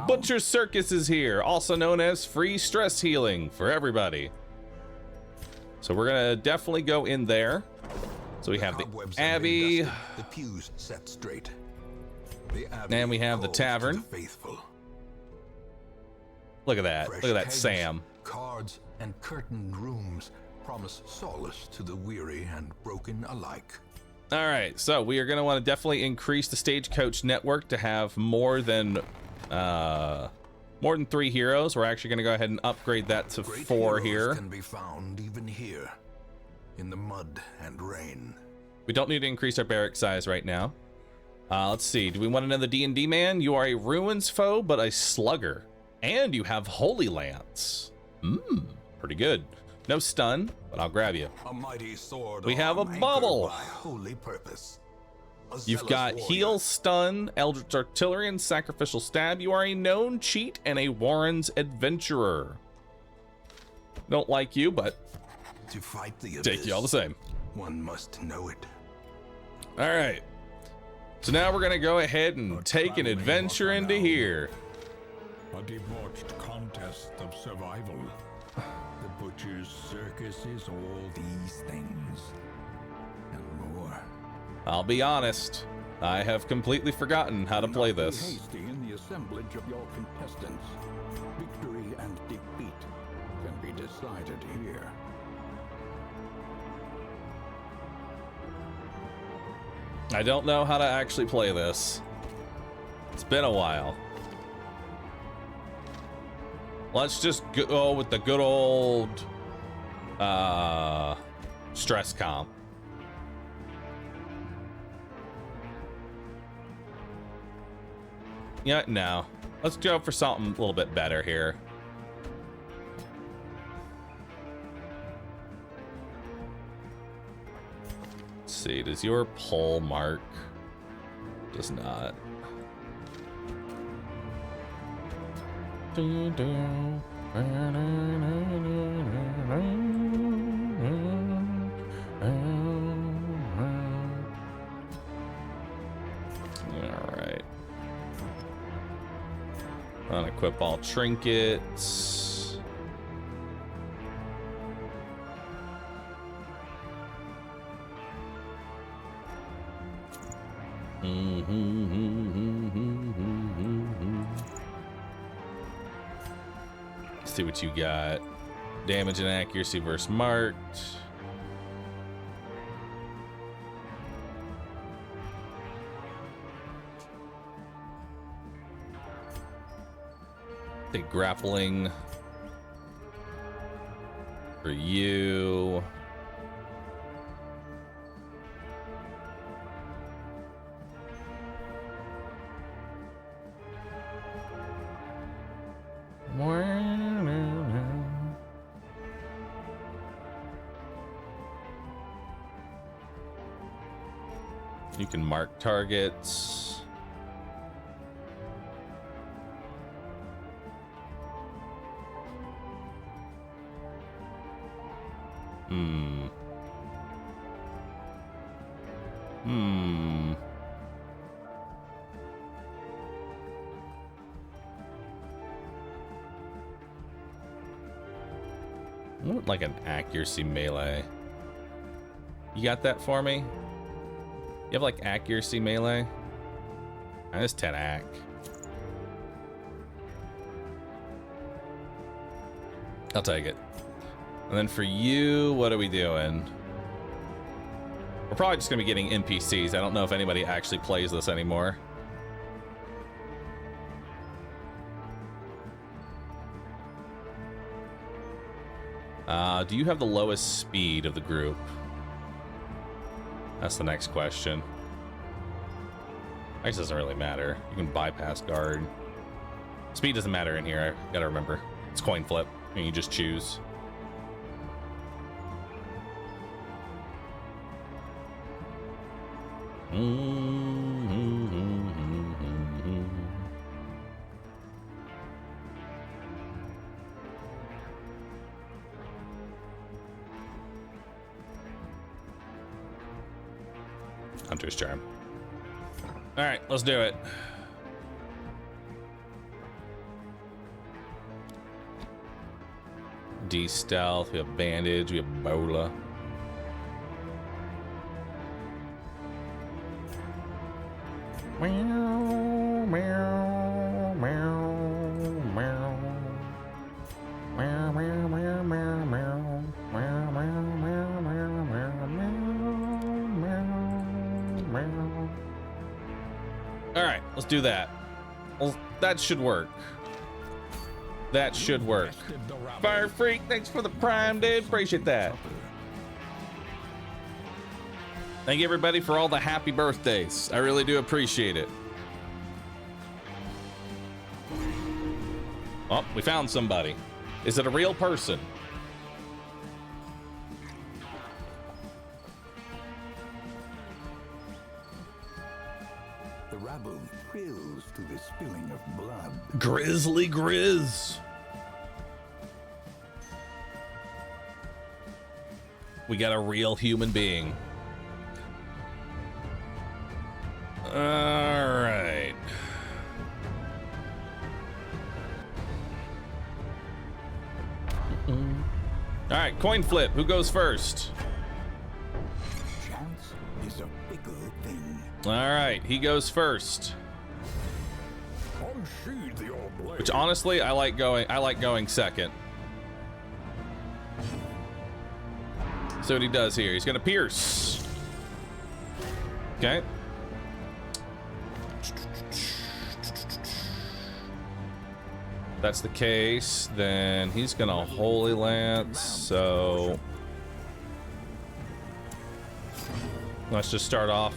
Butcher Circus is here, also known as free stress healing for everybody. So we're gonna definitely go in there. So we have the Abbey, the pews set straight. The Abbey and we have the calls to tavern. the faithful. Look at that. Fresh Look at that kegs, Sam. Cards and curtained rooms promise solace to the weary and broken alike. All right, so we are going to want to definitely increase the stagecoach network to have more than 3 heroes. We're actually going to go ahead and upgrade that to Great 4 heroes here. can be found even here, in the mud and rain. We don't need to increase our barrack size right now. Let's see. Do we want another D&D man? You are a ruins foe, but a slugger, and you have Holy Lance. Pretty good. No stun, but I'll grab you. A mighty sword. We have a arm bubble. anchored by holy purpose. A You've zealous got warrior. heal, stun, Eldritch Artillery, and Sacrificial Stab. You are a known cheat and a Warren's Adventurer. Don't like you, but To fight the take abyss, you all the same. one must know it. All right. So now we're going to go ahead and A take an traveling adventure into bacchanal. here. A debauched contest of survival. The butcher's circus is all these things and more. I'll be honest. I have completely forgotten how to Do play not be this. hasty in the assemblage of your contestants. Victory and defeat can be decided here. I don't know how to actually play this. It's been a while. Let's just go with the good old stress comp. Yeah, no. Let's go for something a little bit better here. Let's see, does your pole mark? Does not. Alright. Unequip all trinkets. Let's see what you got. Damage and accuracy versus marked. The grappling for you. You can mark targets. I want like an accuracy melee. You got that for me? You have like accuracy melee? That's 10 ac. I'll take it. And then for you, what are we doing? We're probably just gonna be getting NPCs. I don't know if anybody actually plays this anymore. Do you have the lowest speed of the group? That's the next question. I guess it doesn't really matter. You can bypass guard. Speed doesn't matter in here. I gotta remember. It's coin flip. And you just choose. Hunter's charm. All right, let's do it. D stealth, we have bandage, we have bola. All right, let's do that. Well, that should work. That should work. Fire Freak, thanks for the prime, dude. Appreciate that. Thank you, everybody, for all the happy birthdays. I really do appreciate it. Oh, we found somebody. Is it a real person? The rabble thrills to the spilling of blood. Grizzly Grizz. We got a real human being. All right. All right, coin flip. Who goes first? Chance is a bigger thing. All right, he goes first. Unsheathe the old blade. Which honestly, I like going second. So what he does here, he's gonna pierce. Okay. That's the case, then he's gonna Holy Lance, so let's just start off.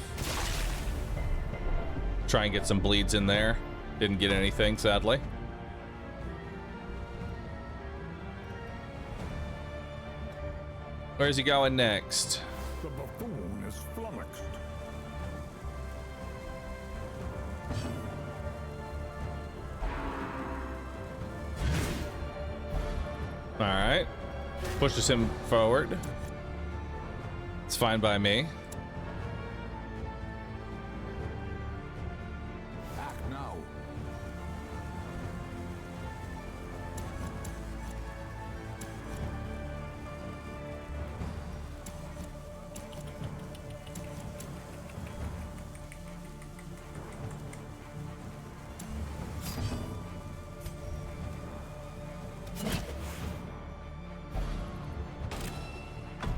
Try and get some bleeds in there. Didn't get anything, sadly. Where's he going next? The buffoon is flummoxed. All right. Pushes him forward. It's fine by me. Act now.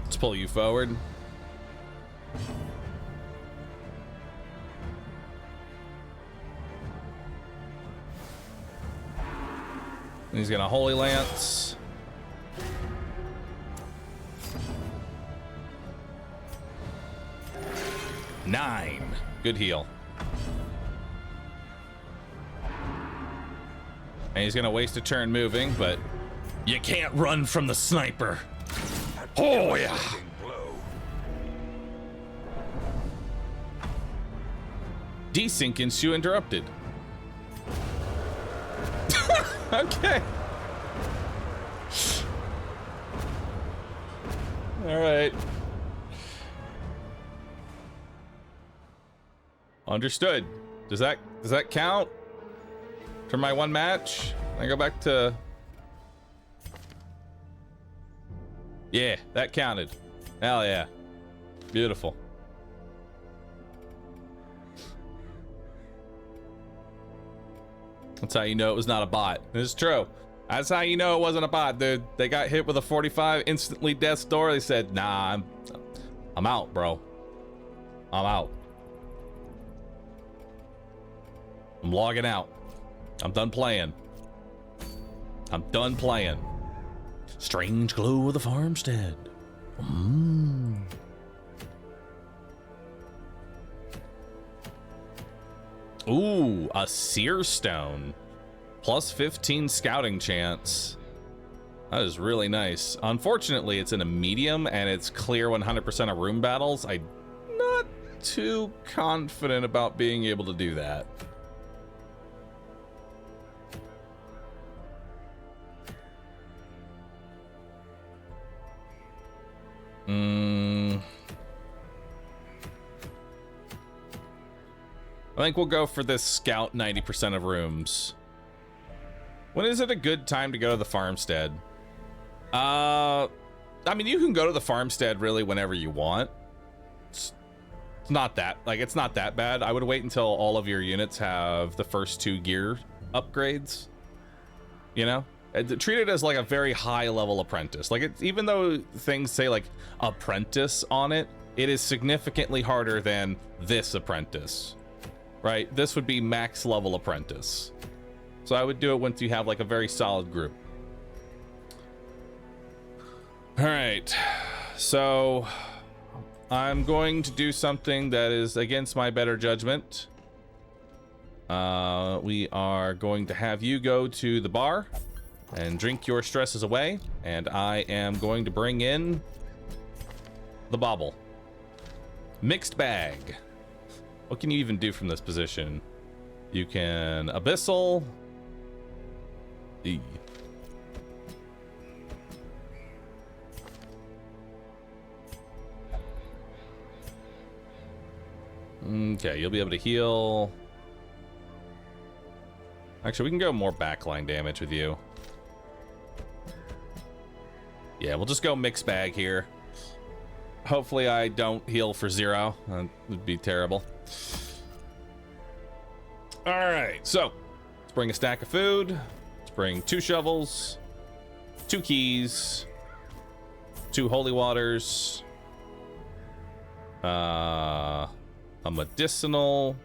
Let's pull you forward. And he's gonna Holy Lance. Nine. Good heal. And he's gonna waste a turn moving, but you can't run from the sniper. Oh yeah. Desync issue interrupted. Okay. All right. Understood. Does that count for my one match? I go back to. Yeah, that counted. Hell yeah. Beautiful. That's how you know it was not a bot. It's true. That's how you know it wasn't a bot, dude. They got hit with a 45, instantly death's door. They said, nah, I'm out, bro. I'm out. I'm logging out. I'm done playing. I'm done playing. Strange glow of the farmstead. Ooh, a seer stone. Plus 15 scouting chance. That is really nice. Unfortunately, it's in a medium and it's clear 100% of room battles. I'm not too confident about being able to do that. I think we'll go for this scout 90% of rooms. When is it a good time to go to the farmstead? I mean, you can go to the farmstead really whenever you want. It's not that, like, it's not that bad. I would wait until all of your units have the first 2 gear upgrades. You know? Treat it as like a very high level apprentice. Like, it's, even though things say like apprentice on it, it is significantly harder than this apprentice. right? This would be max level apprentice. So I would do it once you have like a very solid group. All right, so I'm going to do something that is against my better judgment. We are going to have you go to the bar and drink your stresses away, and I am going to bring in the bauble. Mixed bag. What can you even do from this position? You can abyssal. E. Okay, you'll be able to heal. Actually, we can go more backline damage with you. Yeah, we'll just go mixed bag here. Hopefully I don't heal for 0. That would be terrible. All right, so let's bring a stack of food. Let's bring 2 shovels, 2 keys, 2 holy waters, a medicinal,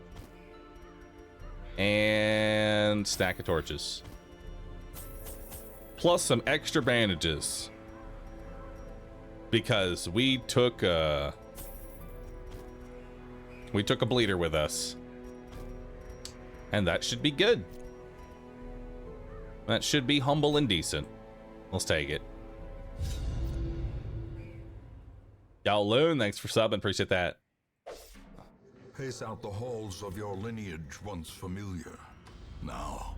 and stack of torches. Plus some extra bandages. Because we took a bleeder with us. And that should be good. That should be humble and decent. Let's take it. Y'all Loon, thanks for subbing. Appreciate that. Pace out the halls of your lineage once familiar, now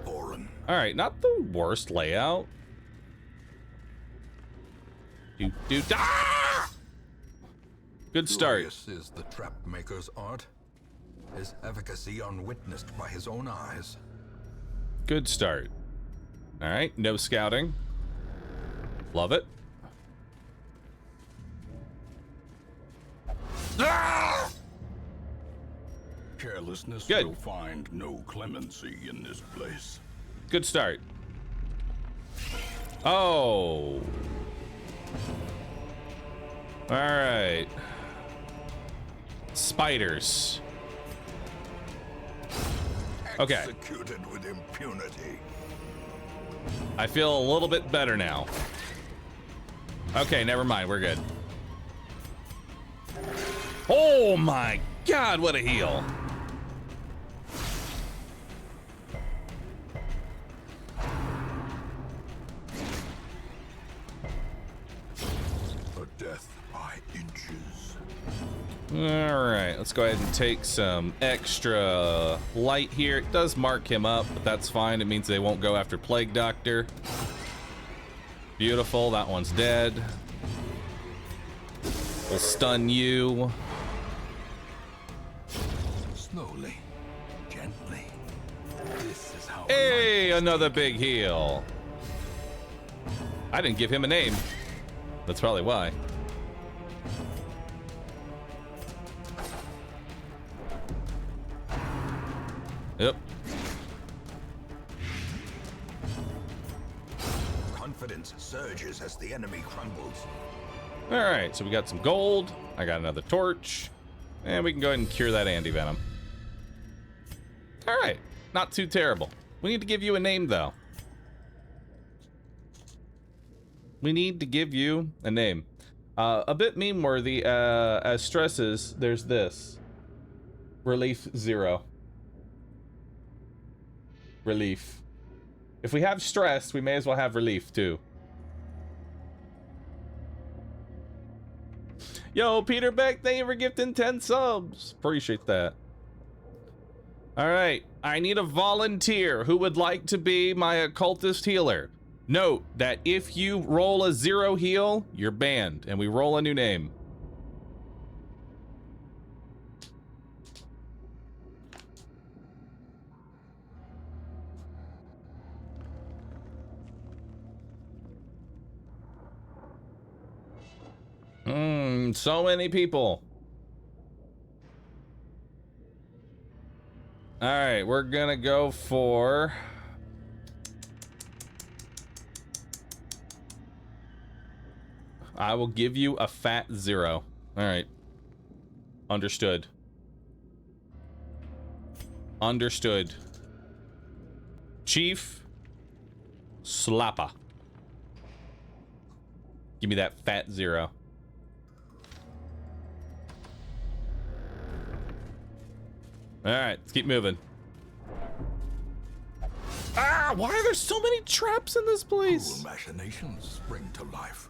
foreign. All right, not the worst layout. Ah! Good start. Curious is the trap maker's art, his efficacy unwitnessed by his own eyes. Good start. All right, no scouting. Love it. Ah! Carelessness Good. will find no clemency in this place. Good start. Oh. All right. Spiders. Okay. Executed with impunity. I feel a little bit better now. Okay, never mind. We're good. Oh my God, what a heal. A death by inches. All right, let's go ahead and take some extra light here. It does mark him up, but that's fine. It means they won't go after Plague Doctor. Beautiful, that one's dead. We'll stun you. Slowly, gently. This is how. Hey, another big heal. I didn't give him a name. That's probably why. Yep. Confidence surges as the enemy crumbles. All right, so we got some gold. I got another torch. And we can go ahead and cure that anti-venom. All right, not too terrible. We need to give you a name, though. We need to give you a name. A bit meme-worthy as stresses, there's this. Relief 0. Relief. If we have stress, we may as well have relief, too. Yo, Peter Beck, thank you for gifting 10 subs. Appreciate that. All right, I need a volunteer who would like to be my occultist healer. Note that if you roll a 0 heal, you're banned, and we roll a new name. So many people. All right, we're gonna go for... I will give you a fat 0. All right. Understood. Understood. Chief Slapper. Give me that fat 0. All right, let's keep moving. Ah, why are there so many traps in this place? Cruel machinations spring to life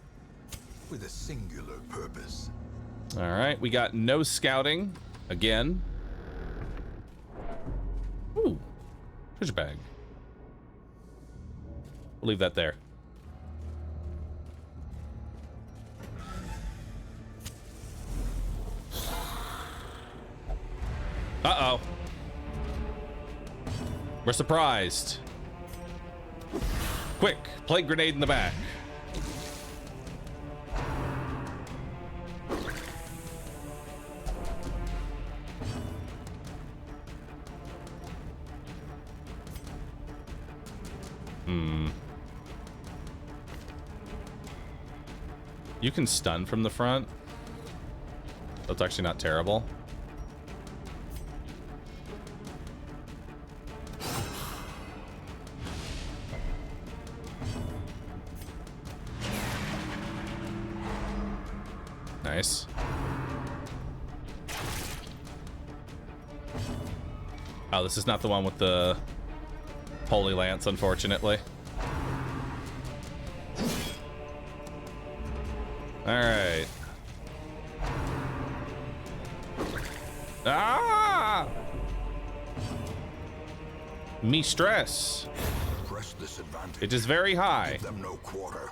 with a singular purpose. All right, we got no scouting again. Ooh, treasure bag. We'll leave that there. Uh-oh. We're surprised. Quick, plague grenade in the back. You can stun from the front. That's actually not terrible. Nice. Oh, this is not the one with the Holy Lance, unfortunately. All right. Ah! Me stress. Press this advantage. It is very high. Give them no quarter.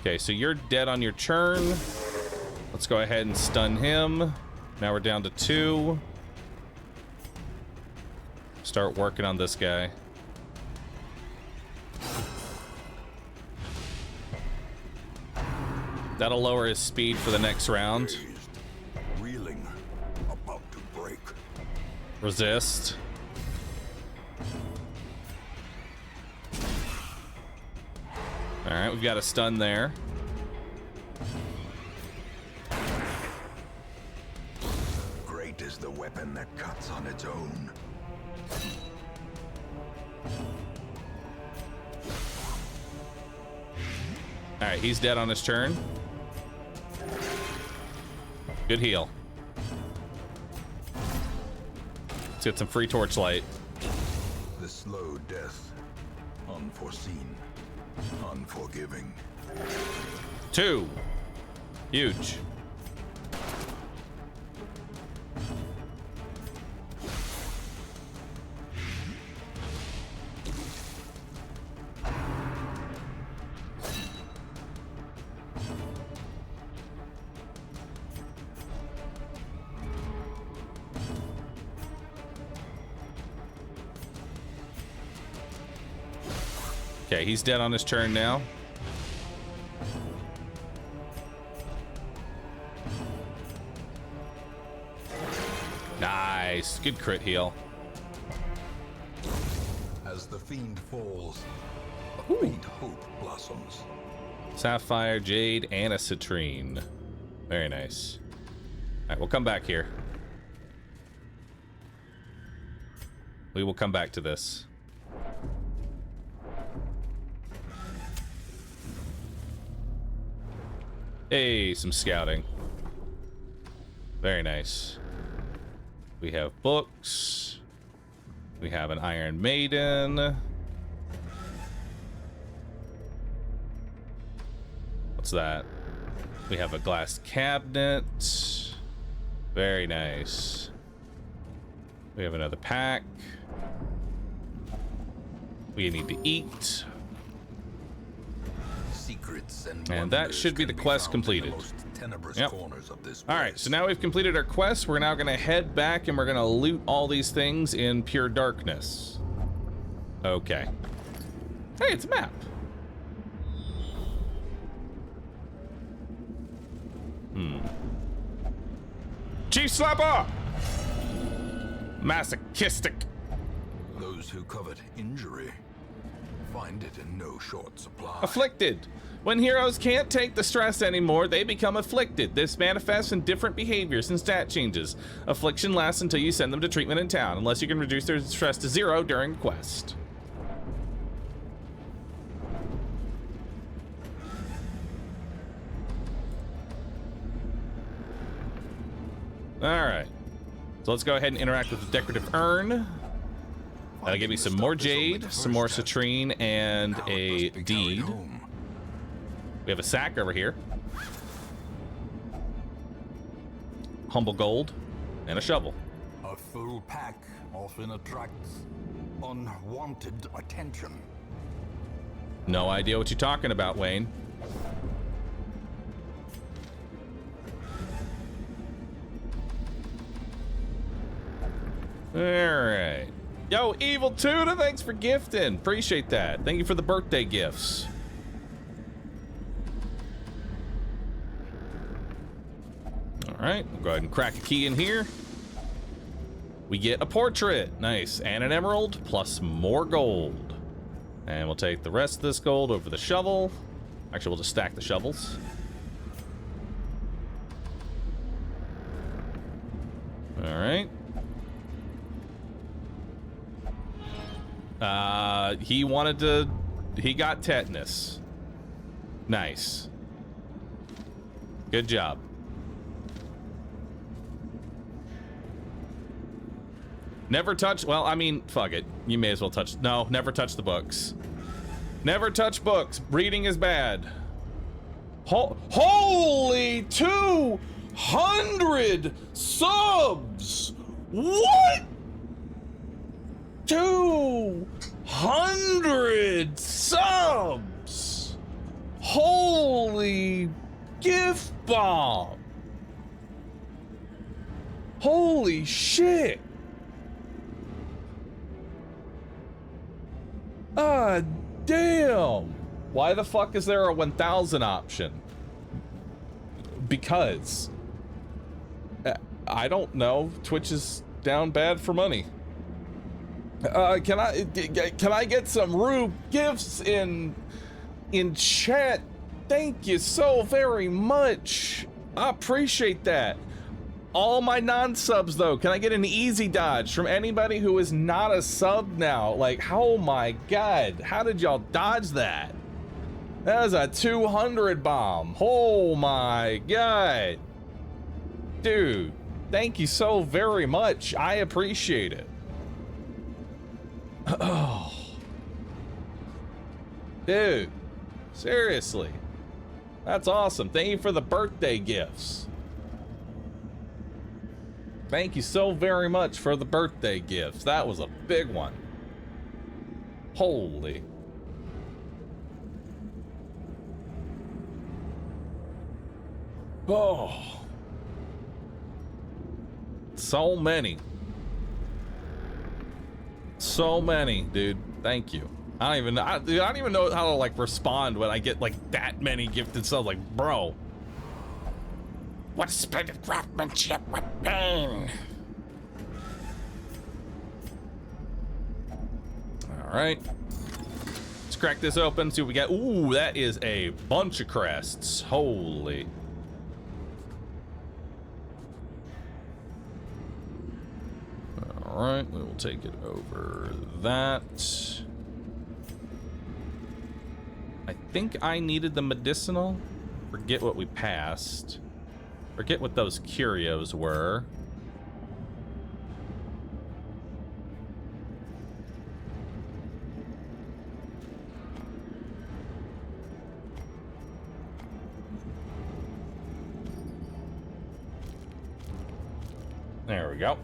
Okay, so you're dead on your turn. Let's go ahead and stun him. Now we're down to 2. Start working on this guy. That'll lower his speed for the next round. Dazed, reeling, about to break. Resist. All right, we've got a stun there. Great is the weapon that cuts on its own. All right, he's dead on his turn. Good heal. Let's get some free torchlight. The slow death, unforeseen, unforgiving. 2. Huge. Okay, he's dead on his turn now. Nice. Good crit heal. As the fiend falls, a faint hope blossoms. Sapphire, Jade, and a Citrine. Very nice. All right, we'll come back here. We will come back to this. Hey, some scouting. Very nice. We have books. We have an Iron Maiden. What's that? We have a glass cabinet. Very nice. We have another pack. We need to eat. Secrets And that should be the quest completed. Yep. All right, so now we've completed our quest. We're now going to head back and we're going to loot all these things in pure darkness. Okay. Hey, it's a map. Chief Slapper! Masochistic. Those who covet injury find it in no short supply. Afflicted. When heroes can't take the stress anymore, they become afflicted. This manifests in different behaviors and stat changes. Affliction lasts until you send them to treatment in town, unless you can reduce their stress to 0 during quest. Alright. So let's go ahead and interact with the decorative urn. That'll give me some more jade, some more citrine, and a deed. We have a sack over here. Humble gold, and a shovel. A full pack often attracts unwanted attention. No idea what you're talking about, Wayne. Alright. Yo, Evil Tuna, thanks for gifting. Appreciate that. Thank you for the birthday gifts. Alright, we'll go ahead and crack a key in here. We get a portrait. Nice. And an emerald plus more gold. And we'll take the rest of this gold over the shovel. Actually, we'll just stack the shovels. Alright. He got tetanus. Nice. Good job. Never touch, well, I mean, fuck it. You may as well touch, no, never touch the books. Never touch books. Reading is bad. Holy 200 subs! What? 200 subs! Holy gift bomb! Holy shit! Ah, damn! Why the fuck is there a 1000 option? Because I don't know. Twitch is down bad for money. Can I get some Rube gifts in chat? Thank you so very much. I appreciate that. All my non-subs though, can I get an easy dodge from anybody who is not a sub now? Like, oh my god, how did y'all dodge that? That was a 200 bomb. Oh my god. Dude, thank you so very much. I appreciate it. Oh. Dude, seriously. That's awesome. Thank you for the birthday gifts. Thank you so very much for the birthday gifts. That was a big one. Holy. Oh. So many. So many, dude. Thank you. I don't even know how to like respond when I get like that many gifted subs. Like, bro. What a splendid craftsmanship, what pain! Alright. Let's crack this open, see what we got. Ooh, that is a bunch of crests. Holy. Alright, we will take it over that. I think I needed the medicinal. Forget what we passed. Forget what those curios were. There we go.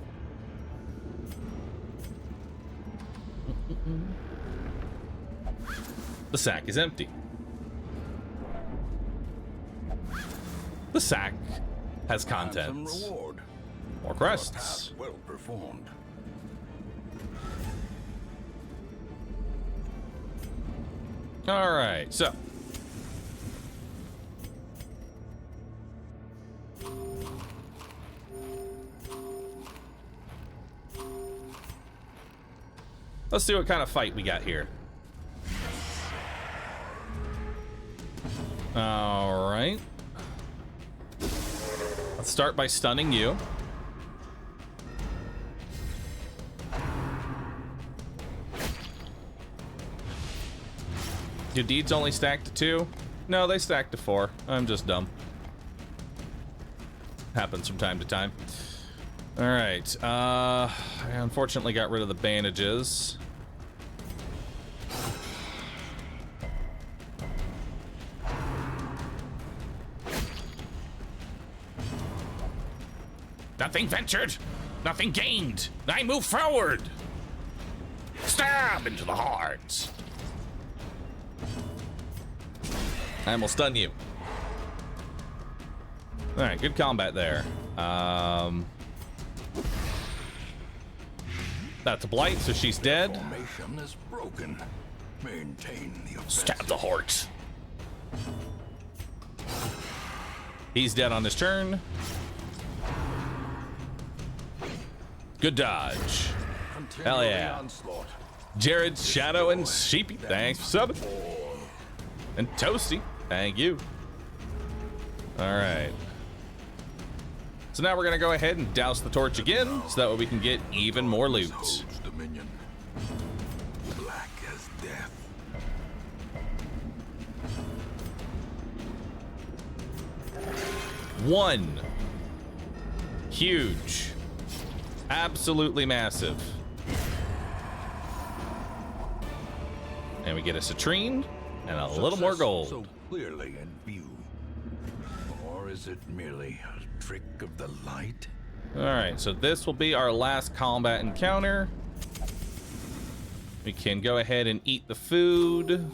The sack is empty. The sack has contents. Reward. More crests. Well performed. All right, so. Let's see what kind of fight we got here. All right. Let's start by stunning you. Do deeds only stack to 2? No, they stack to 4. I'm just dumb. Happens from time to time. All right. I unfortunately got rid of the bandages. Nothing ventured, nothing gained. I move forward. Stab into the heart. And we'll stun you. All right, good combat there. That's a blight, so she's dead. Formation is broken. Maintain the Stab the heart. He's dead on his turn. Good dodge. Hell yeah. Jared, Shadow, and Sheepy, thanks for subbing. And Toasty, thank you. All right. So now we're gonna go ahead and douse the torch again, so that way we can get even more loot. Dominion. Black as death. One. Huge. Absolutely massive. And we get a citrine and a little more gold. So clearly in view. Or is it merely a trick of the light? All right, so this will be our last combat encounter. We can go ahead and eat the food.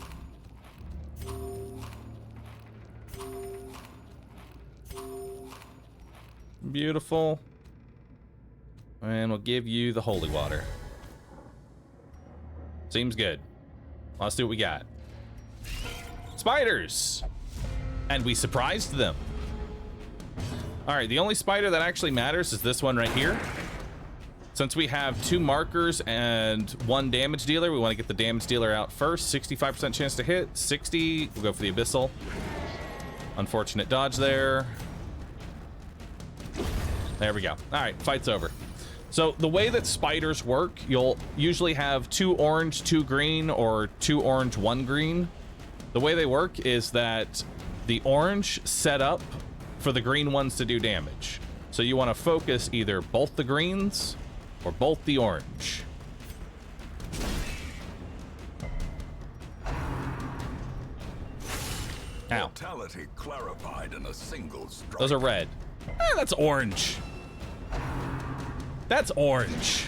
Beautiful. And we'll give you the holy water. Seems good. Let's see what we got. Spiders! And we surprised them. All right, the only spider that actually matters is this one right here. Since we have 2 markers and 1 damage dealer, we want to get the damage dealer out first. 65% chance to hit, 60. We'll go for the abyssal. Unfortunate dodge there. There we go. All right, fight's over. So the way that spiders work, you'll usually have 2 orange, 2 green, or 2 orange, 1 green. The way they work is that the orange set up for the green ones to do damage. So you want to focus either both the greens or both the orange. Ow. Mortality clarified in a single strike. Those are red. That's orange. That's orange.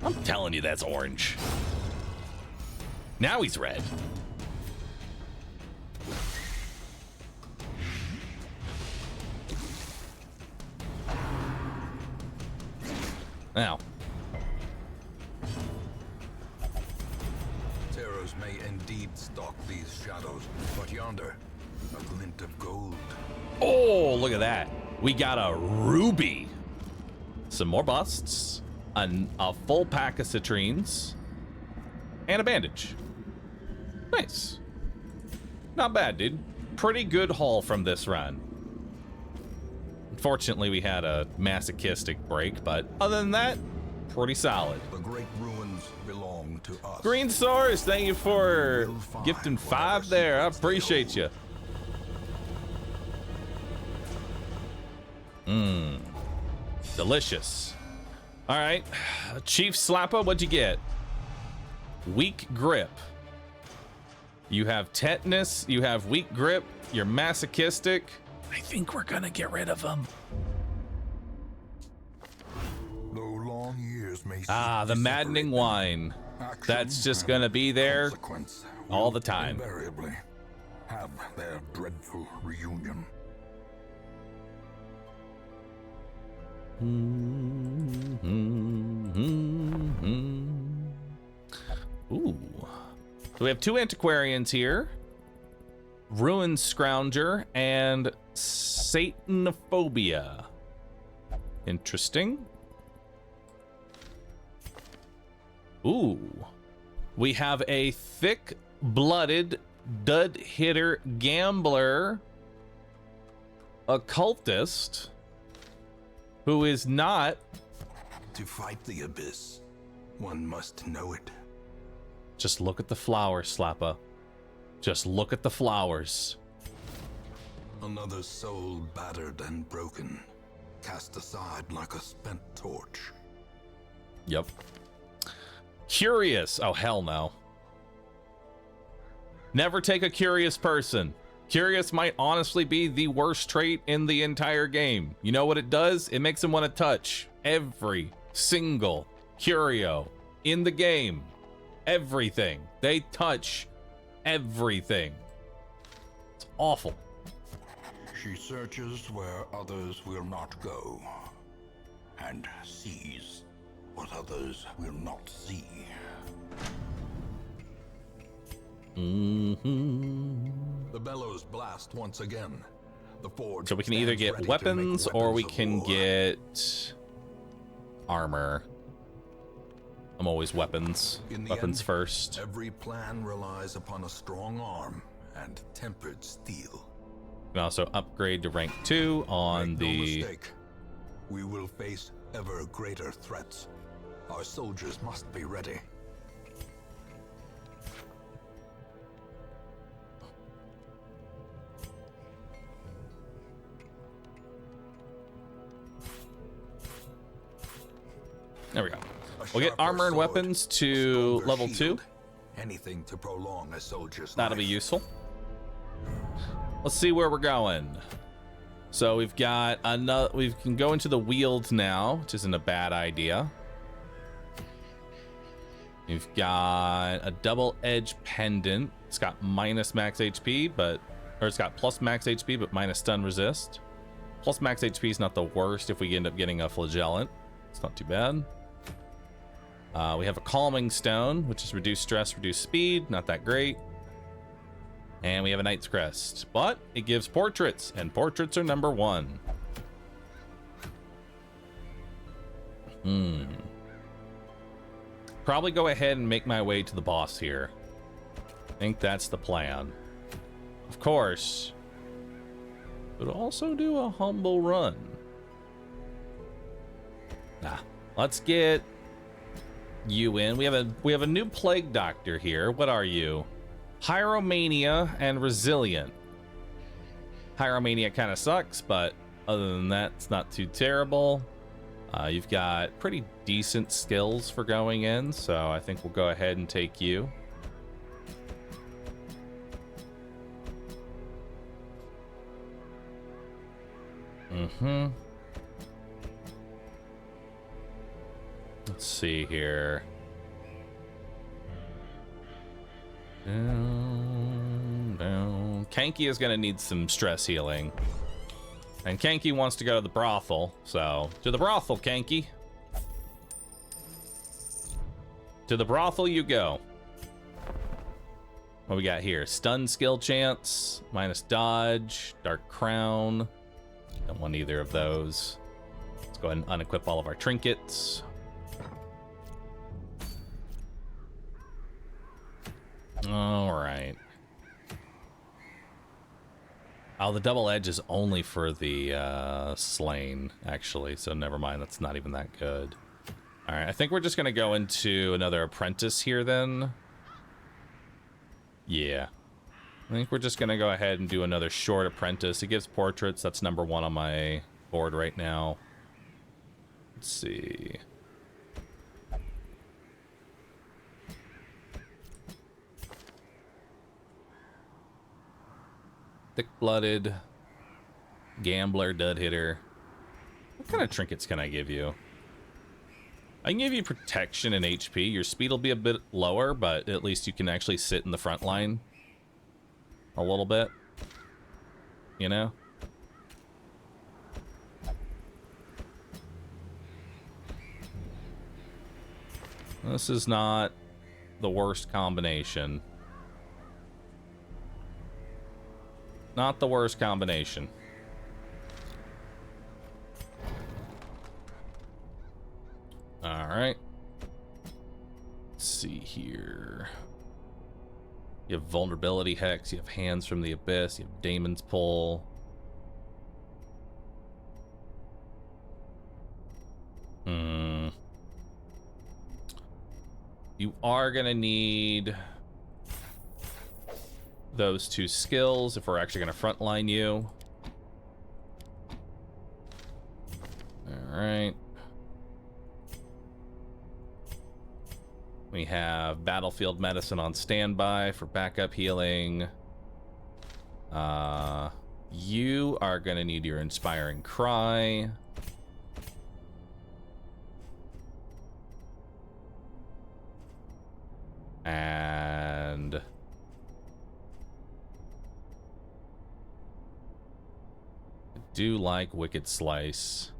I'm telling you, that's orange. Now he's red. Now. Terrors may indeed stalk these shadows, but yonder, a glint of gold. Oh, look at that. We got a ruby. Some more busts. A full pack of citrines. And a bandage. Nice. Not bad, dude. Pretty good haul from this run. Unfortunately, we had a masochistic break, but other than that, pretty solid. The great ruins belong to us. Green Source, thank you for gifting 5 there. I appreciate you. Mmm. Delicious. All right. Chief Slappa, what'd you get? Weak grip. You have tetanus, you have weak grip, you're masochistic. I think we're gonna get rid of him. Though long years may The maddening wine. That's just gonna be there all the time. Invariably have their dreadful reunion. Ooh. So we have 2 antiquarians here. Ruin Scrounger and Satanophobia. Interesting. Ooh. We have a thick-blooded dud hitter, gambler, occultist, who is not. To fight the abyss, one must know it. Just look at the flowers, Slappa. Just look at the flowers. Another soul battered and broken, cast aside like a spent torch. Yep. Curious. Oh, hell no. Never take a curious person. Curious might honestly be the worst trait in the entire game. You know what it does? It makes them want to touch every single curio in the game. Everything. They touch everything. It's awful. She searches where others will not go, and sees what others will not see. The bellows blast once again. The forge So we can either stands get ready to weapons make or we weapons of can war. get armor. I'm always weapons. In the Weapons end, first. Every plan relies upon a strong arm and tempered steel. We can also upgrade to rank 2 on Make no the... mistake, we will face ever greater threats. Our soldiers must be ready. There we go. A We'll get sharper armor and sword, weapons a to stronger level 2. shield, anything to prolong a soldier's That'll be life. useful. Let's see where we're going. So we've got another. We can go into the wield now, which isn't a bad idea. We've got a double edge pendant. It's got minus max HP, or it's got plus max HP, but minus stun resist. Plus max HP is not the worst if we end up getting a flagellant. It's not too bad. We have a calming stone, which is reduced stress, reduced speed. Not that great. And we have a Knight's Crest, but it gives portraits, and portraits are number 1. Probably go ahead and make my way to the boss here. I think that's the plan. Of course, but also do a humble run. Nah, let's get you in. We have a new plague doctor here. What are you? Hieromania and Resilient. Hieromania kind of sucks, but other than that, it's not too terrible. You've got pretty decent skills for going in, so I think we'll go ahead and take you. Let's see here. Down. Kanky is gonna need some stress healing. And Kanky wants to go to the brothel, so to the brothel, Kanky. To the brothel you go. What we got here? Stun skill chance, minus dodge, dark crown. Don't want either of those. Let's go ahead and unequip all of our trinkets. All right. Oh, the double edge is only for the slain, actually, so never mind. That's not even that good. All right, I think we're just going to go into another apprentice here then. Yeah. I think we're just going to go ahead and do another short apprentice. It gives portraits. That's number 1 on my board right now. Let's see. Thick-blooded, gambler, dud hitter. What kind of trinkets can I give you? I can give you protection and HP. Your speed will be a bit lower, but at least you can actually sit in the front line a little bit. You know? This is not the worst combination. Not the worst combination. All right. Let's see here. You have Vulnerability Hex, you have Hands from the Abyss, you have Daemon's Pull. You are gonna need those 2 skills if we're actually gonna frontline you. Alright. We have Battlefield Medicine on standby for backup healing. You are gonna need your Inspiring Cry. And I do like Wicked Slice.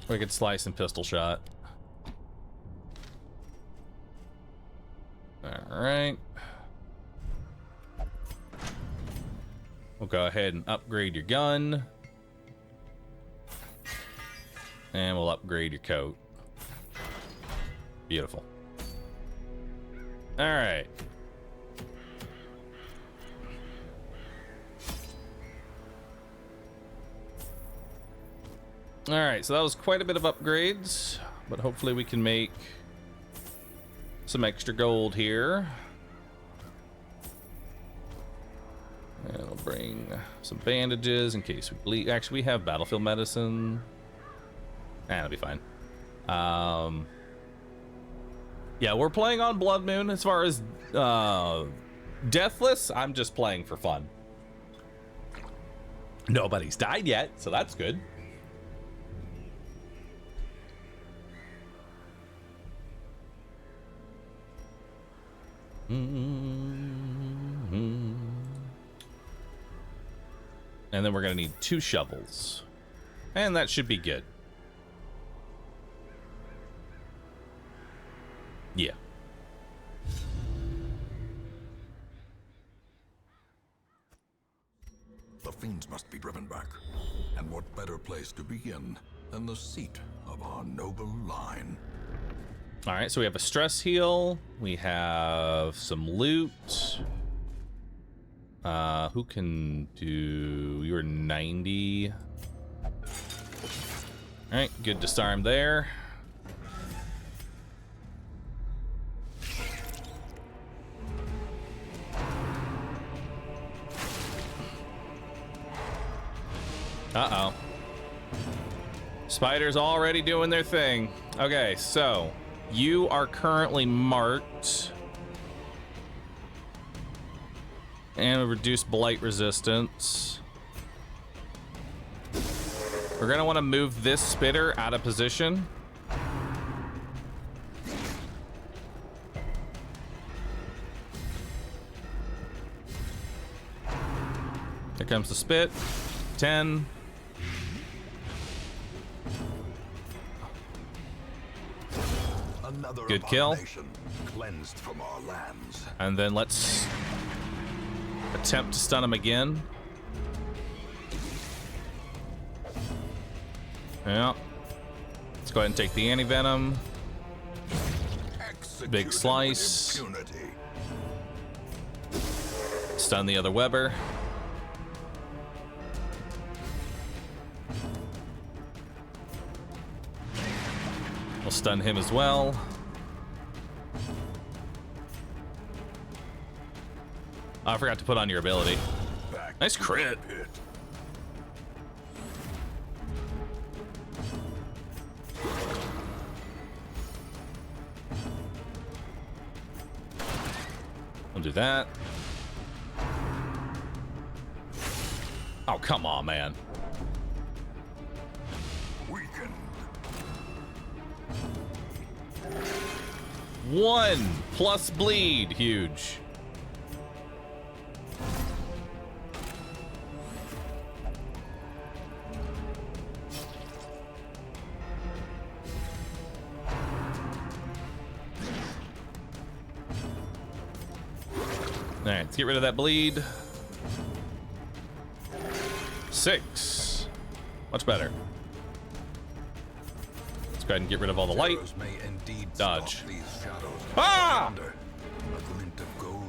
Wicked Slice and Pistol Shot. Alright. We'll go ahead and upgrade your gun. And we'll upgrade your coat. Beautiful. Alright. Alright, so that was quite a bit of upgrades, but hopefully we can make some extra gold here. And I'll bring some bandages in case we bleed. Actually, we have Battlefield Medicine. That'll be fine. Yeah, we're playing on Blood Moon. As far as Deathless, I'm just playing for fun. Nobody's died yet, so that's good. And then we're gonna need 2 shovels. And that should be good. Yeah. The fiends must be driven back. And what better place to begin than the seat of our noble line? All right, so we have a stress heal. We have some loot. Who can do... You're 90. All right, good disarm there. Uh-oh. Spiders already doing their thing. Okay, so you are currently marked. And reduce blight resistance. We're gonna want to move this spitter out of position. Here comes the spit. 10. Another Good kill. Cleansed from our lands. And then let's attempt to stun him again. Yeah. Let's go ahead and take the anti-venom. Big slice. Stun the other Weber. We'll stun him as well. Oh, I forgot to put on your ability. Nice crit. We'll do that. Oh, come on, man. Weakened. 1 plus bleed. Huge. Alright, let's get rid of that bleed. 6. Much better. Let's go ahead and get rid of all the light. Heroes may indeed Dodge. stalk these shadows Ah! under a glint of gold.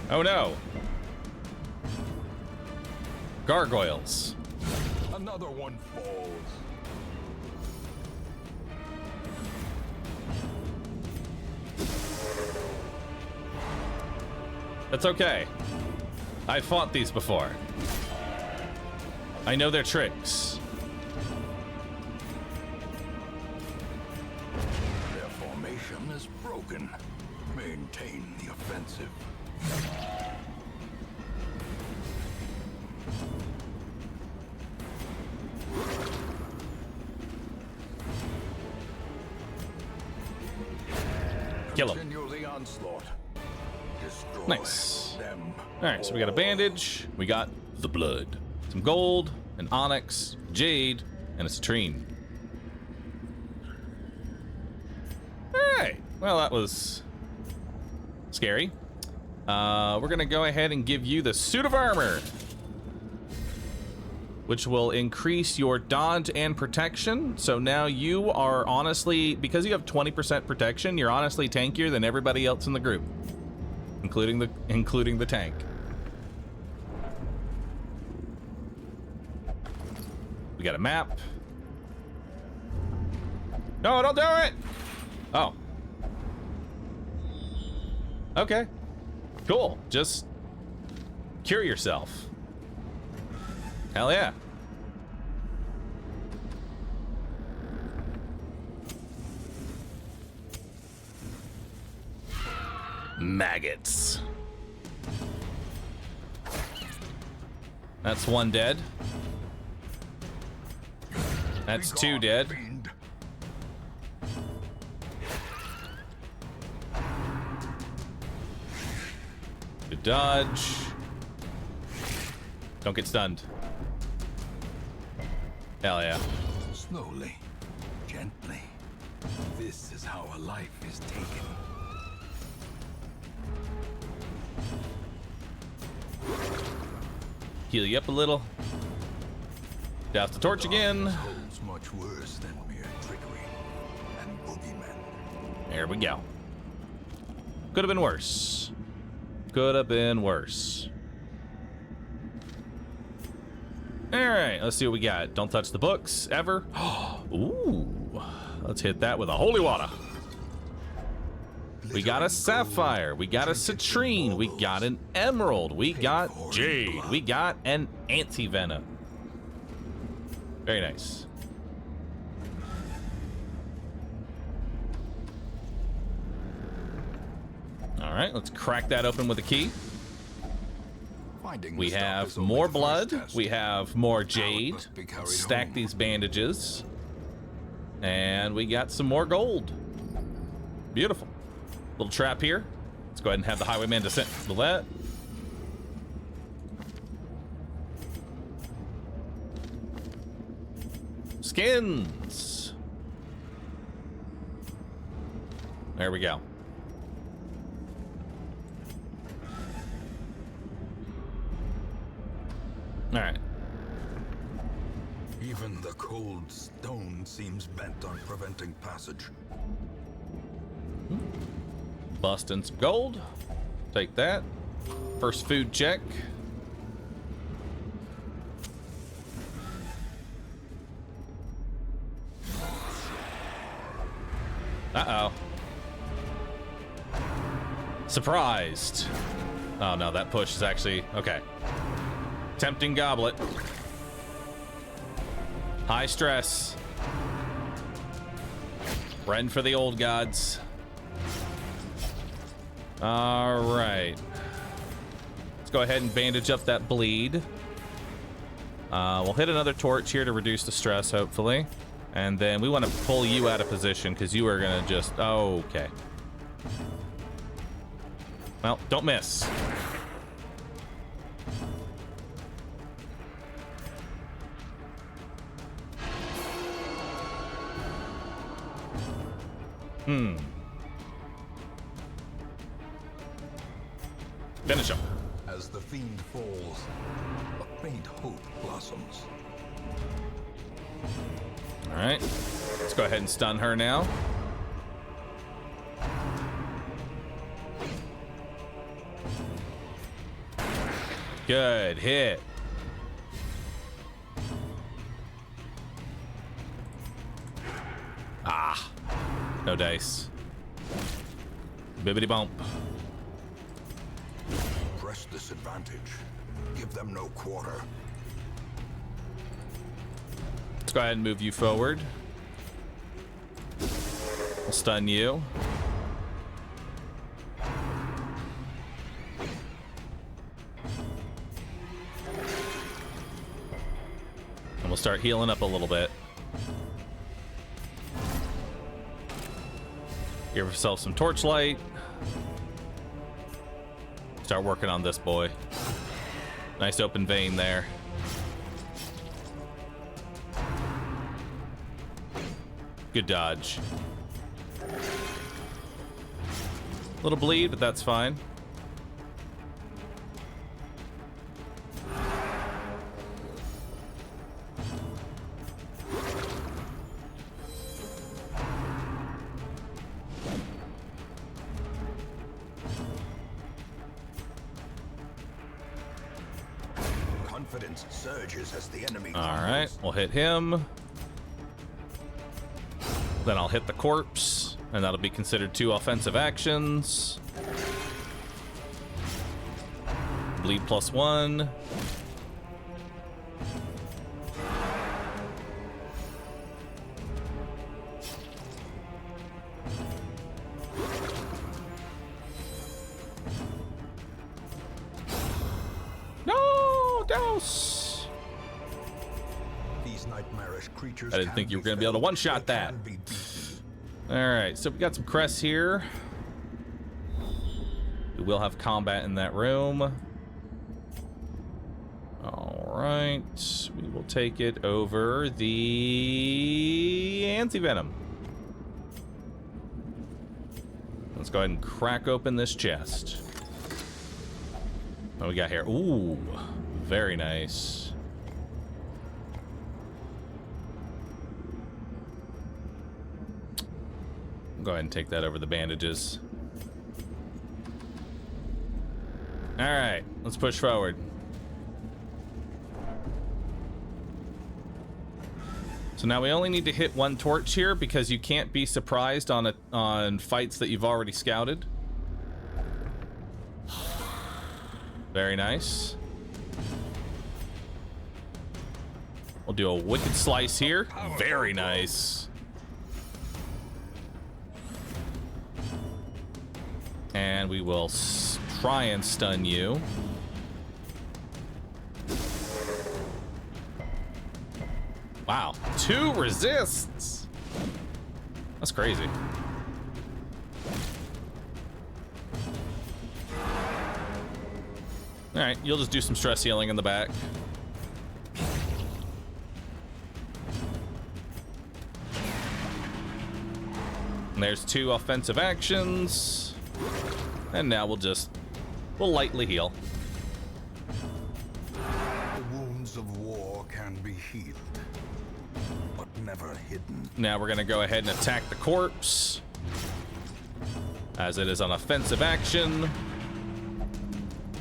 Oh no. Gargoyles. Another one falls. That's okay. I fought these before. I know their tricks. Their formation is broken. Maintain the offensive. Kill him. Continue the onslaught. Destroy Nice. them. All right, so we got a bandage. We got the blood. Some gold, an onyx, jade, and a citrine. All right. Well, that was scary. We're gonna go ahead and give you the suit of armor, which will increase your dodge and protection. So now you are honestly, because you have 20% protection, you're honestly tankier than everybody else in the group, including the tank. We got a map. No, don't do it! Oh. Okay. Cool. Just cure yourself. Hell yeah. Maggots. That's one dead. That's two dead. Fiend. Good dodge. Don't get stunned. Hell yeah. Slowly, gently. This is how a life is taken. Heal you up a little. Douse the torch again. Darkness holds much worse than mere trickery and boogeymen. There we go. Could have been worse. Could have been worse. All right, let's see what we got. Don't touch the books ever. Ooh, let's hit that with a holy water. We got a sapphire. We got a citrine. We got an emerald. We got jade. We got an anti-venom. Very nice. All right, let's crack that open with a key. Finding We the stuff have is only more the first blood. test. We have more jade. must be carried Stack home. these bandages. And we got some more gold. Beautiful. Little trap here. Let's go ahead and have the highwayman descend to that. Skins. There we go. All right. Even the cold stone seems bent on preventing passage. Busting some gold. Take that. First food check. Uh-oh. Surprised. Oh no, that push is actually okay. Tempting goblet. High stress. Run for the old gods. All right. Let's go ahead and bandage up that bleed. We'll hit another torch here to reduce the stress, hopefully. And then we want to pull you out of position because you are going to just... Oh, okay. Well, don't miss. Finish him. As As the fiend falls, a faint hope blossoms. All right, let's go ahead and stun her now. Good hit. Ah, no dice. Bibbity bump. Press this advantage. Give them no quarter. Let's go ahead and move you forward. I'll stun you. And we'll start healing up a little bit. Give yourself some torchlight. Start working on this boy. Nice open vein there. Good dodge. Little bleed, but that's fine. Confidence surges as the enemy. All right, we'll hit him. Then I'll hit the corpse, and that'll be considered 2 offensive actions. Bleed +1. No, douse. These nightmarish creatures. I didn't think you were going to be able to one-shot that. All right, so we got some crests here. We will have combat in that room. All right, we will take it over the anti-venom. Let's go ahead and crack open this chest. What do we got here? Ooh, very nice. Go ahead and take that over the bandages. All right, let's push forward. So now we only need to hit 1 torch here because you can't be surprised on fights that you've already scouted. Very nice. We'll do a wicked slice here. Very nice. And we will try and stun you. Wow, 2 resists. That's crazy. All right, you'll just do some stress healing in the back. And there's 2 offensive actions. And now we'll lightly heal. The wounds of war can be healed, but never hidden. Now we're gonna go ahead and attack the corpse, as it is an offensive action.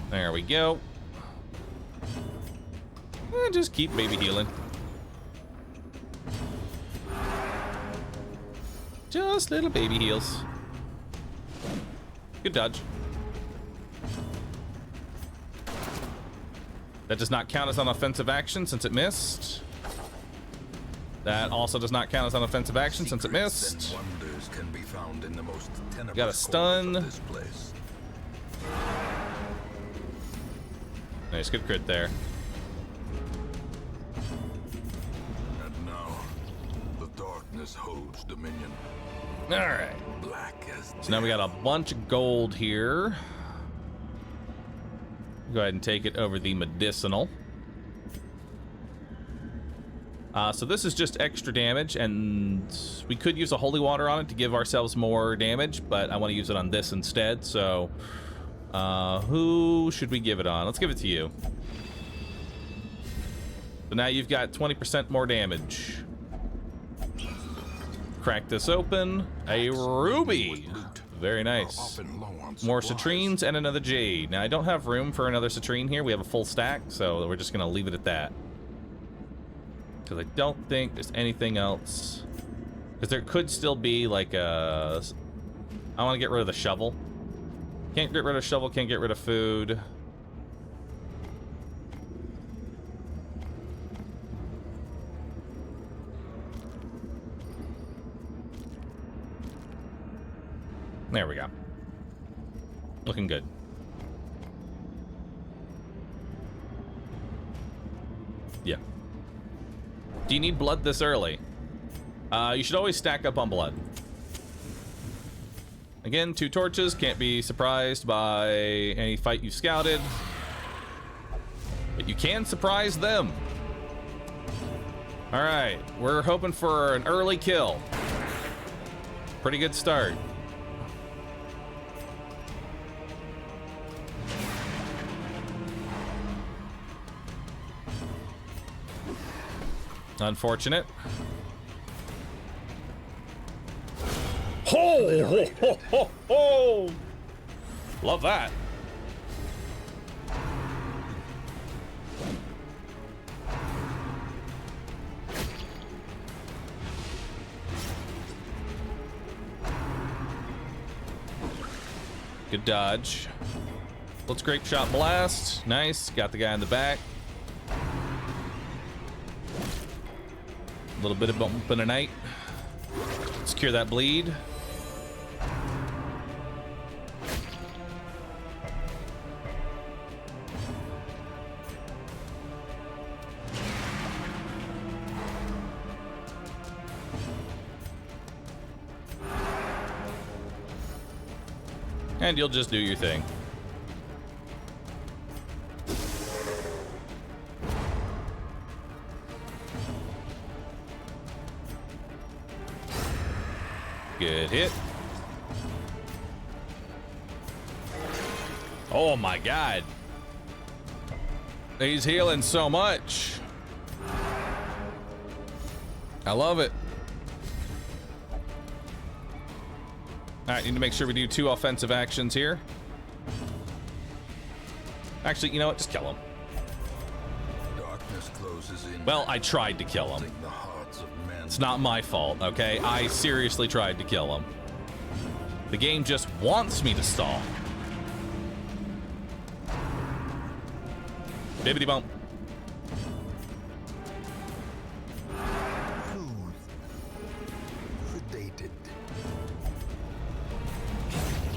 There we go. And just keep baby healing. Just little baby heals. Good dodge. That does not count as an offensive action since it missed. That also does not count as an offensive action since it missed. Wonders can be found in the most tenebrous Got a stun. corners of this place. Nice, good crit there. And now, the darkness holds dominion. All right. Black as So now we got a bunch of gold here. Go ahead and take it over the medicinal. So this is just extra damage, and we could use a holy water on it to give ourselves more damage, but I want to use it on this instead. So Who should we give it on? Let's give it to you. So now you've got 20% more damage. Crack this open. A ruby. Very nice. More citrines and another jade. Now I don't have room for another citrine here. We have a full stack, so we're just gonna leave it at that. Because I don't think there's anything else. Because there could still be like a... I want to get rid of the shovel. Can't get rid of shovel, can't get rid of food. There we go. Looking good. Yeah. Do you need blood this early? You should always stack up on blood. Again, 2 torches. Can't be surprised by any fight you scouted. But you can surprise them. Alright, we're hoping for an early kill. Pretty good start. Unfortunate. Ho, ho, ho, ho, ho. Love that. Good dodge. Let's grape shot blast. Nice. Got the guy in the back. A little bit of bump in a night. Secure that bleed. And you'll just do your thing. Good hit. Oh my God. He's healing so much. I love it. All right, need to make sure we do 2 offensive actions here. Actually, you know what? Just kill him. Darkness closes in. Well, I tried to kill him. It's not my fault, okay? I seriously tried to kill him. The game just wants me to stall. Bibbidi bump.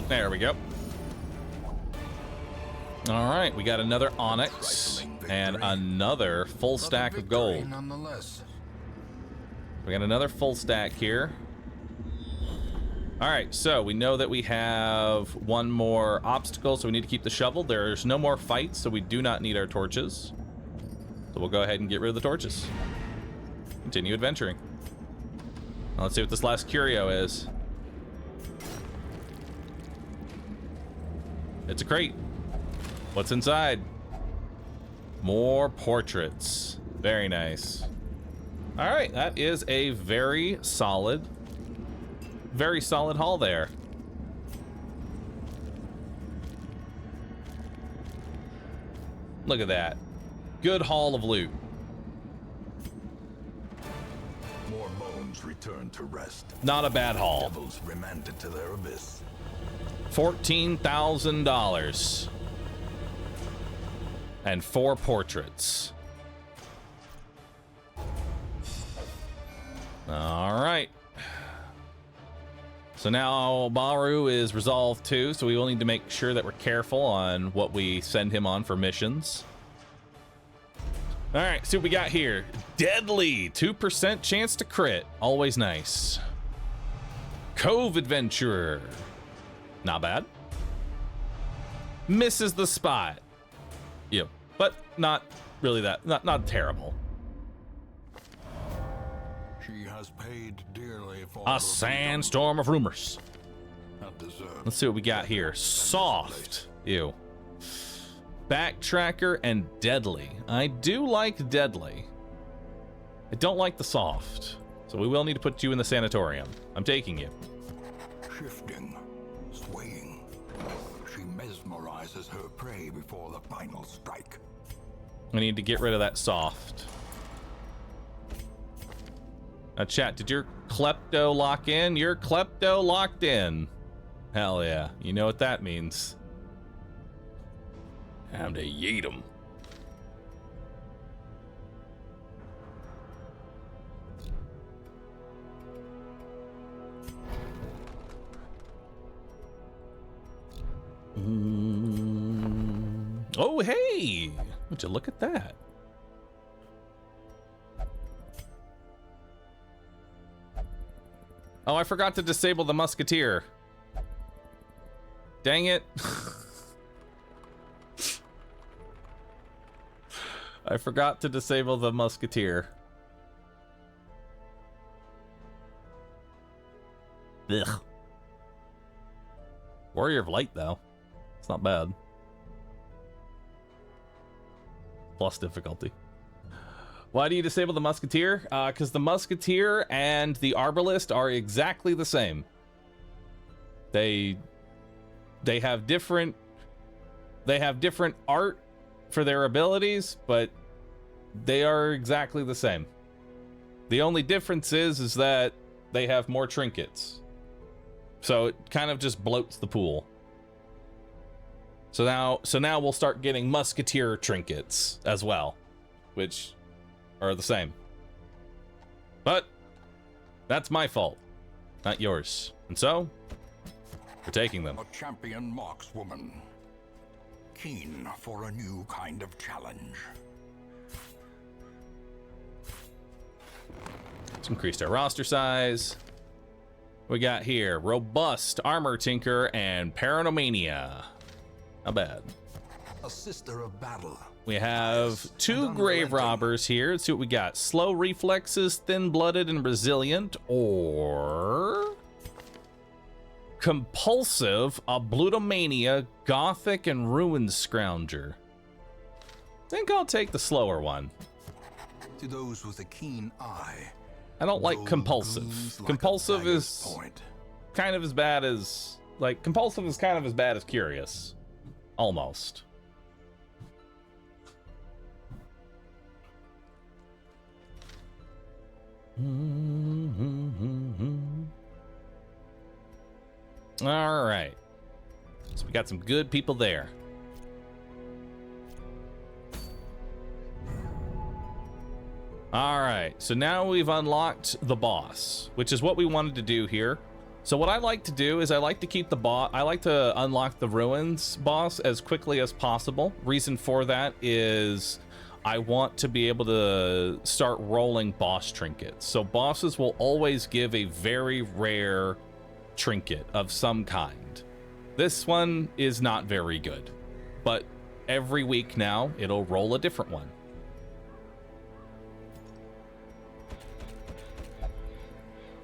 There we go. All right, we got another onyx and another full stack of gold. We got another full stack here. All right, so we know that we have 1 more obstacle, so we need to keep the shovel. There's no more fights, so we do not need our torches. So we'll go ahead and get rid of the torches. Continue adventuring. Now let's see what this last curio is. It's a crate. What's inside? More portraits. Very nice. All right, that is a very solid haul there. Look at that. Good haul of loot. More bones returned to rest. Not a bad haul. Devils remanded to their abyss. $14,000. And 4 portraits. All right. So now Bahroo is resolved too, so we will need to make sure that we're careful on what we send him on for missions. All right, see what we got here. Deadly, 2% chance to crit. Always nice. Cove Adventurer. Not bad. Misses the spot. Yep, but not really that, not terrible. She has paid dearly for A sandstorm of rumors. Not deserved. Let's see what we got here. Soft. Ew. Backtracker and deadly. I do like deadly. I don't like the soft. So we will need to put you in the sanatorium. I'm taking you. Shifting, swaying. She mesmerizes her prey before the final strike. I need to get rid of that soft. Now, chat, did your klepto lock in? Your klepto locked in. Hell yeah. You know what that means. Time to yeet 'em. Oh, hey! Would you look at that? Oh, I forgot to disable the musketeer. Dang it. I forgot to disable the musketeer. Ugh. Warrior of Light, though. It's not bad. Plus difficulty. Why do you disable the musketeer? Because the musketeer and the arbalist are exactly the same. They have different art for their abilities, but they are exactly the same. The only difference is that they have more trinkets. So it kind of just bloats the pool. So now we'll start getting musketeer trinkets as well, which are the same. But that's my fault, not yours. And so we're taking them. A champion markswoman, keen for a new kind of challenge. Let's increase our roster size. We got here robust armor tinker and paranomania. Not bad. A sister of battle. We have two grave robbers here. Let's see what we got. Slow reflexes, thin-blooded and resilient, or compulsive, ablutomania, gothic and ruined scrounger. I think I'll take the slower one. To those with a keen eye. I don't like compulsive. Compulsive is kind of as bad as, like, compulsive is kind of as bad as curious. Almost. All right. So we got some good people there. All right, so now we've unlocked the boss, which is what we wanted to do here. So what I like to do is I like to keep the boss, I like to unlock the ruins boss as quickly as possible. Reason for that is I want to be able to start rolling boss trinkets. So bosses will always give a very rare trinket of some kind. This one is not very good, but every week now it'll roll a different one.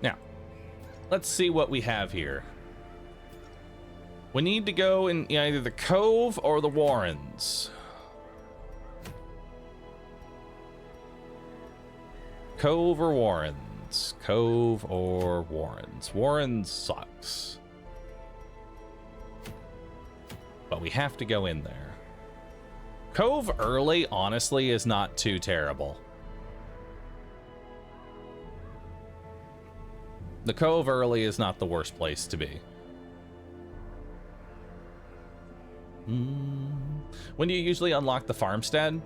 Now, let's see what we have here. We need to go in either the Cove or the Warrens. Cove or Warrens? Cove or Warrens? Warrens sucks. But we have to go in there. Cove early, honestly, is not too terrible. The Cove early is not the worst place to be. When do you usually unlock the farmstead?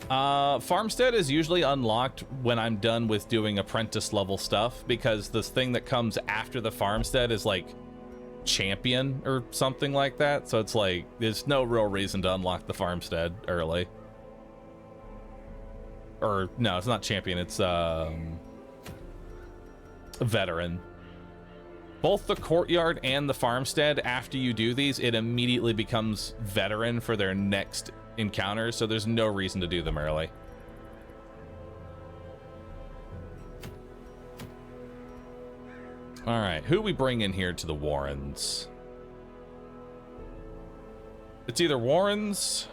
Farmstead is usually unlocked when I'm done with doing apprentice level stuff, because this thing that comes after the farmstead is like champion or something like that. So it's like, there's no real reason to unlock the farmstead early. Or no, it's not champion, it's veteran. Both the courtyard and the farmstead, after you do these, it immediately becomes veteran for their next encounters, so there's no reason to do them early. All right, who we bring in here to the Warrens? It's either Warrens.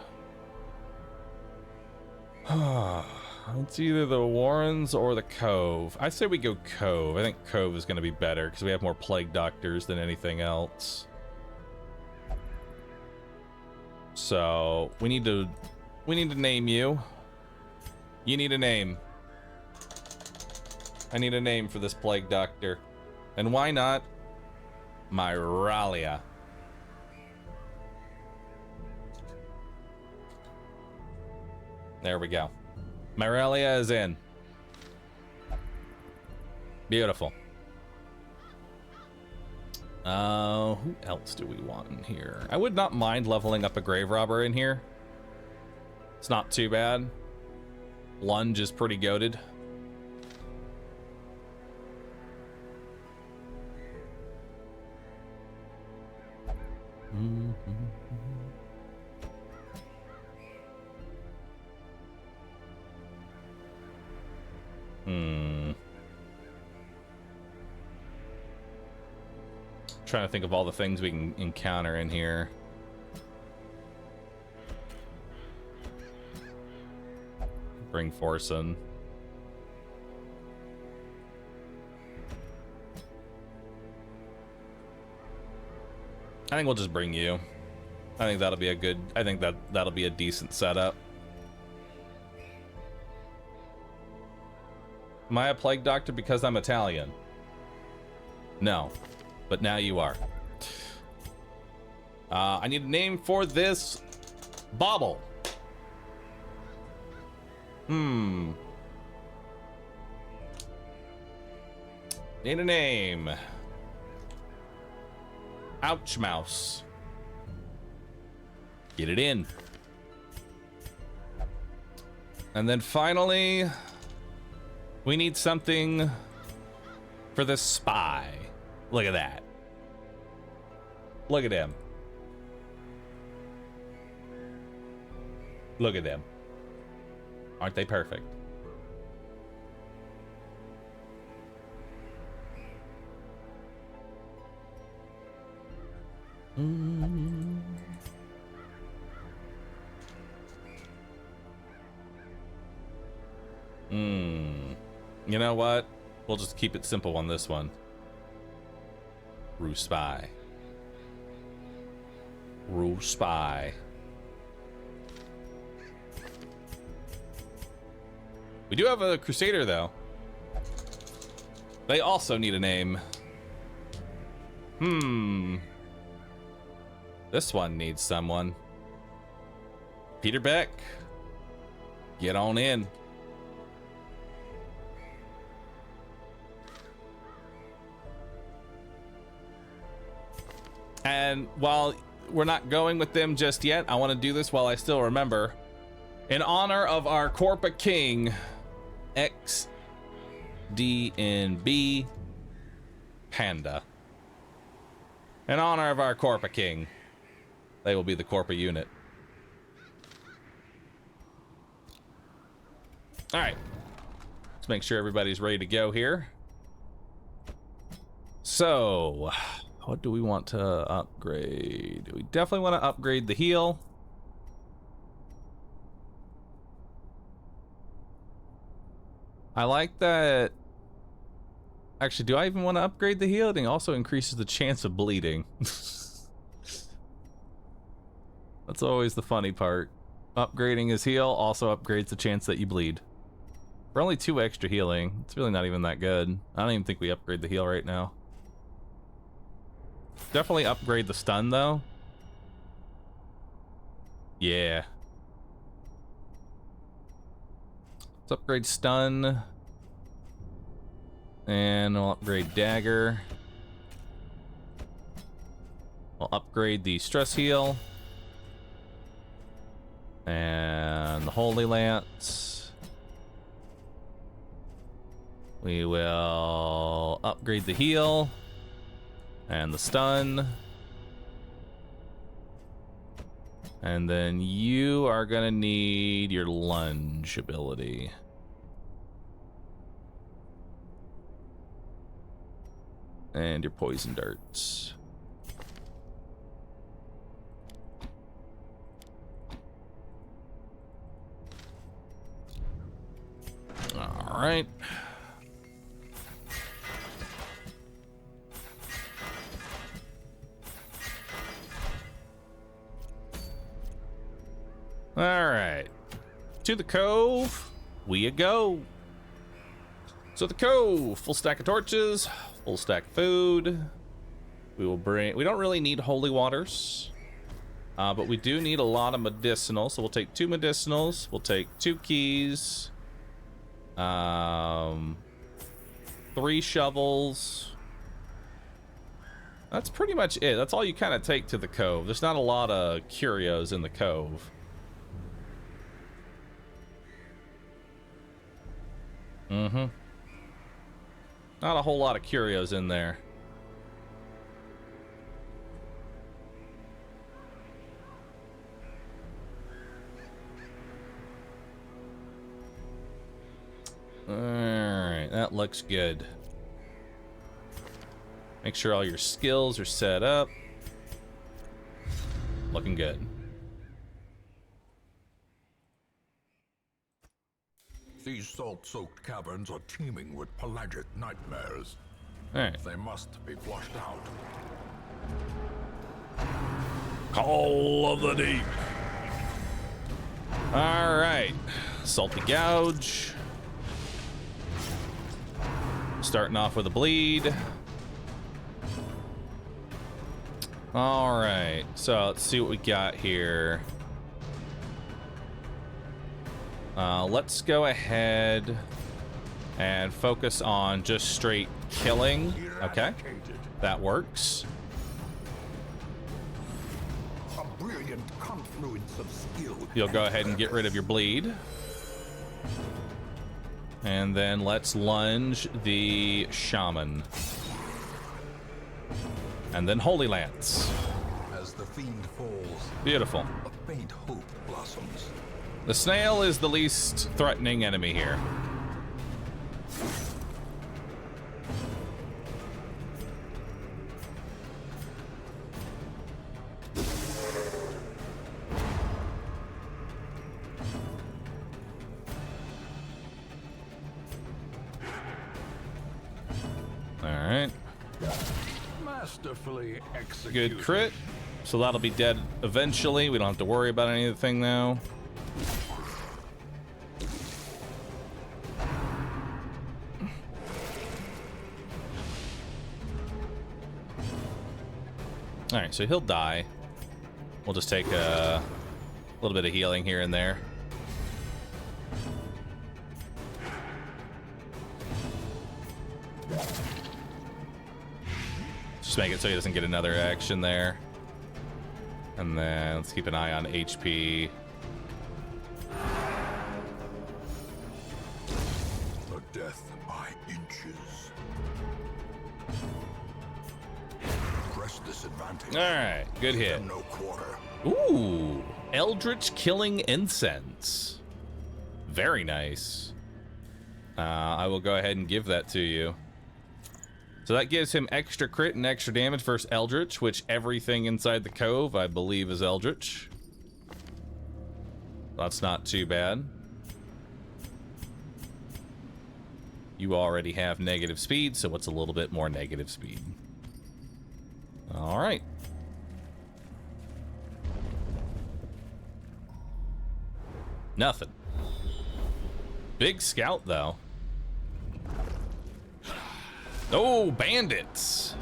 It's either the Warrens or the Cove. I say we go Cove. I think Cove is going to be better because we have more plague doctors than anything else. So we need to name you. You need a name. I need a name for this plague doctor. And why not Myralia? There we go. Myralia is in. Beautiful. Who else do we want in here? I would not mind leveling up a grave robber in here. It's not too bad. Lunge is pretty goated. Trying to think of all the things we can encounter in here. Bring force in. I think we'll just bring you. I think that'll be a good. I think that'll be a decent setup. Am I a plague doctor because I'm Italian? No, but now you are. I need a name for this bauble. Need a name. Ouch mouse. Get it in. And then finally, we need something for the spy. Look at that. Look at him. Look at them. Aren't they perfect? You know what? We'll just keep it simple on this one. Rue Spy. Rue Spy. We do have a Crusader, though. They also need a name. This one needs someone. Peter Beck. Get on in. And while we're not going with them just yet, I want to do this while I still remember. In honor of our Corpa King, XDNB Panda. In honor of our Corpa King, they will be the Corpa unit. All right. Let's make sure everybody's ready to go here. So, what do we want to upgrade? We definitely want to upgrade the heal. I like that. Actually, do I even want to upgrade the heal? It also increases the chance of bleeding. That's always the funny part. Upgrading his heal also upgrades the chance that you bleed. For only 2 extra healing, it's really not even that good. I don't even think we upgrade the heal right now. Definitely upgrade the stun, though. Yeah. Let's upgrade stun. And we'll upgrade dagger. We'll upgrade the stress heal. And the holy lance. We will upgrade the heal. And the stun. And then you are gonna need your lunge ability. And your poison darts. right. All right. To the cove we go. So the cove, full stack of torches, full stack of food. We don't really need holy waters, but we do need a lot of medicinal. So we'll take 2 medicinals. We'll take 2 keys, 3 shovels. That's pretty much it. That's all you kind of take to the cove. There's not a lot of curios in the cove. Mm-hmm. Not a whole lot of curios in there. Alright, that looks good. Make sure all your skills are set up. Looking good. These salt-soaked caverns are teeming with pelagic nightmares. Alright. They must be flushed out. Call of the deep. Alright. Salty gouge. Starting off with a bleed. Alright. So let's see what we got here. Let's go ahead and focus on just straight killing. Okay, that works. A brilliant confluence of skill. You'll go ahead and get rid of your bleed. And then let's lunge the shaman. And then Holy Lance. As the fiend falls, Beautiful. a faint hope blossoms. The snail is the least threatening enemy here. Alright. Masterfully executed. Good crit. So that'll be dead eventually. We don't have to worry about anything now. Alright, so he'll die. We'll just take a little bit of healing here and there. Just make it so he doesn't get another action there. And then let's keep an eye on HP. The death by inches. Press disadvantage. Alright, good hit. No quarter. Ooh, Eldritch Killing Incense. Very nice. I will go ahead and give that to you. So that gives him extra crit and extra damage versus Eldritch, which everything inside the cove, I believe, is Eldritch. That's not too bad. You already have negative speed, so what's a little bit more negative speed? All right. Nothing. Big scout, though. Oh, bandits.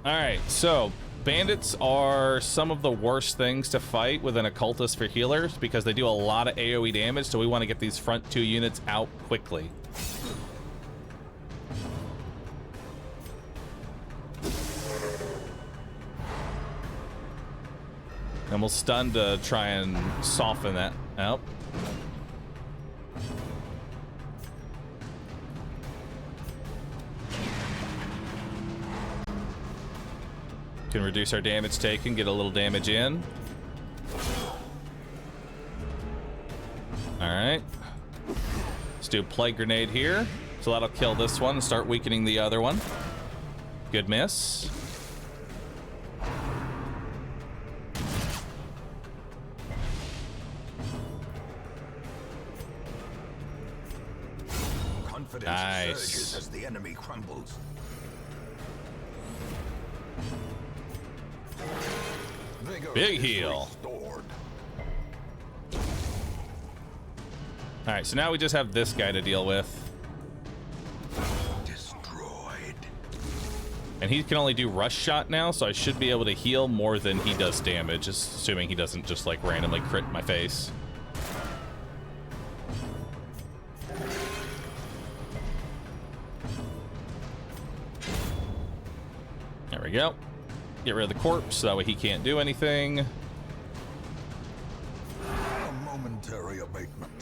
All right, so bandits are some of the worst things to fight with an occultist for healers because they do a lot of AoE damage, so we want to get these front 2 units out quickly. And we'll stun to try and soften that out. Can reduce our damage taken, get a little damage in. Alright. Let's do a plague grenade here. So that'll kill this one and start weakening the other one. Good miss. surges Nice. as the enemy crumbles. Vigor Big is heal. restored. All right, so now we just have this guy to deal with. Destroyed. And he can only do rush shot now, so I should be able to heal more than he does damage, assuming he doesn't just like randomly crit my face. There we go. Get rid of the corpse, so that way he can't do anything. A momentary abatement.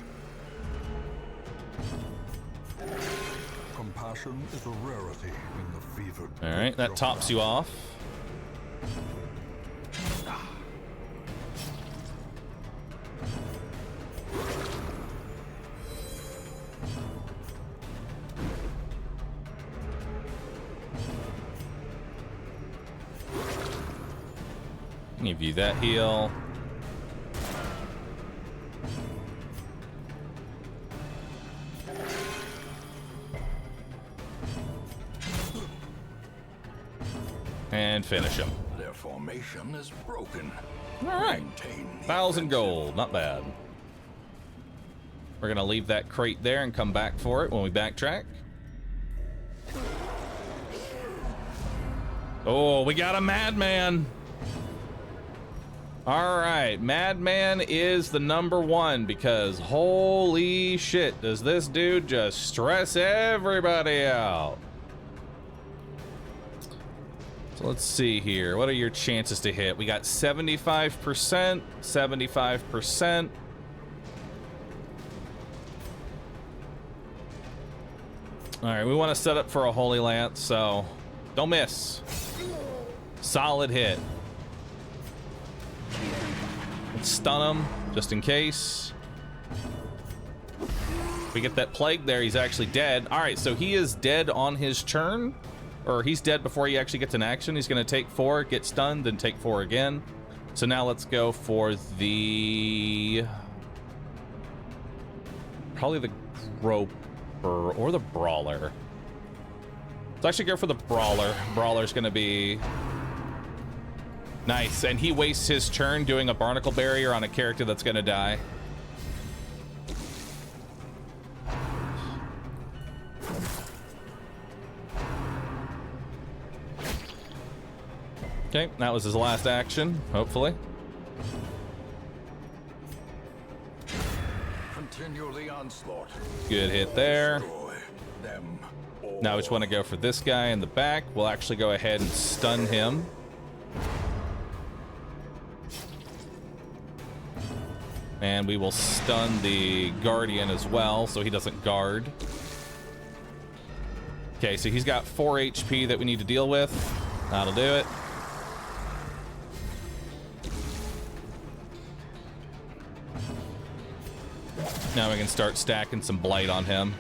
Compassion is a rarity in the fevered. All right, that tops you off. Give you that heal. And finish him. Their formation is broken. All right. Maintain the 1,000 offensive. gold, not bad. We're gonna leave that crate there and come back for it when we backtrack. Oh, we got a madman. All right, madman is the #1 because holy shit, does this dude just stress everybody out. So let's see here. What are your chances to hit? We got 75%, 75%. All right, we want to set up for a Holy Lance, so don't miss. Solid hit. Let's stun him, just in case. If we get that plague there, he's actually dead. All right, so he is dead on his turn. Or he's dead before he actually gets an action. He's going to take 4, get stunned, then take 4 again. So now let's go for the... probably the Groper or the Brawler. Let's actually go for the Brawler. Brawler's going to be... nice, and he wastes his turn doing a barnacle barrier on a character that's going to die. Okay, that was his last action, hopefully. Continue the onslaught. Good hit there. Destroy them all. Now we just want to go for this guy in the back. We'll actually go ahead and stun him. And we will stun the Guardian as well, so he doesn't guard. Okay, so he's got 4 HP that we need to deal with. That'll do it. Now we can start stacking some blight on him.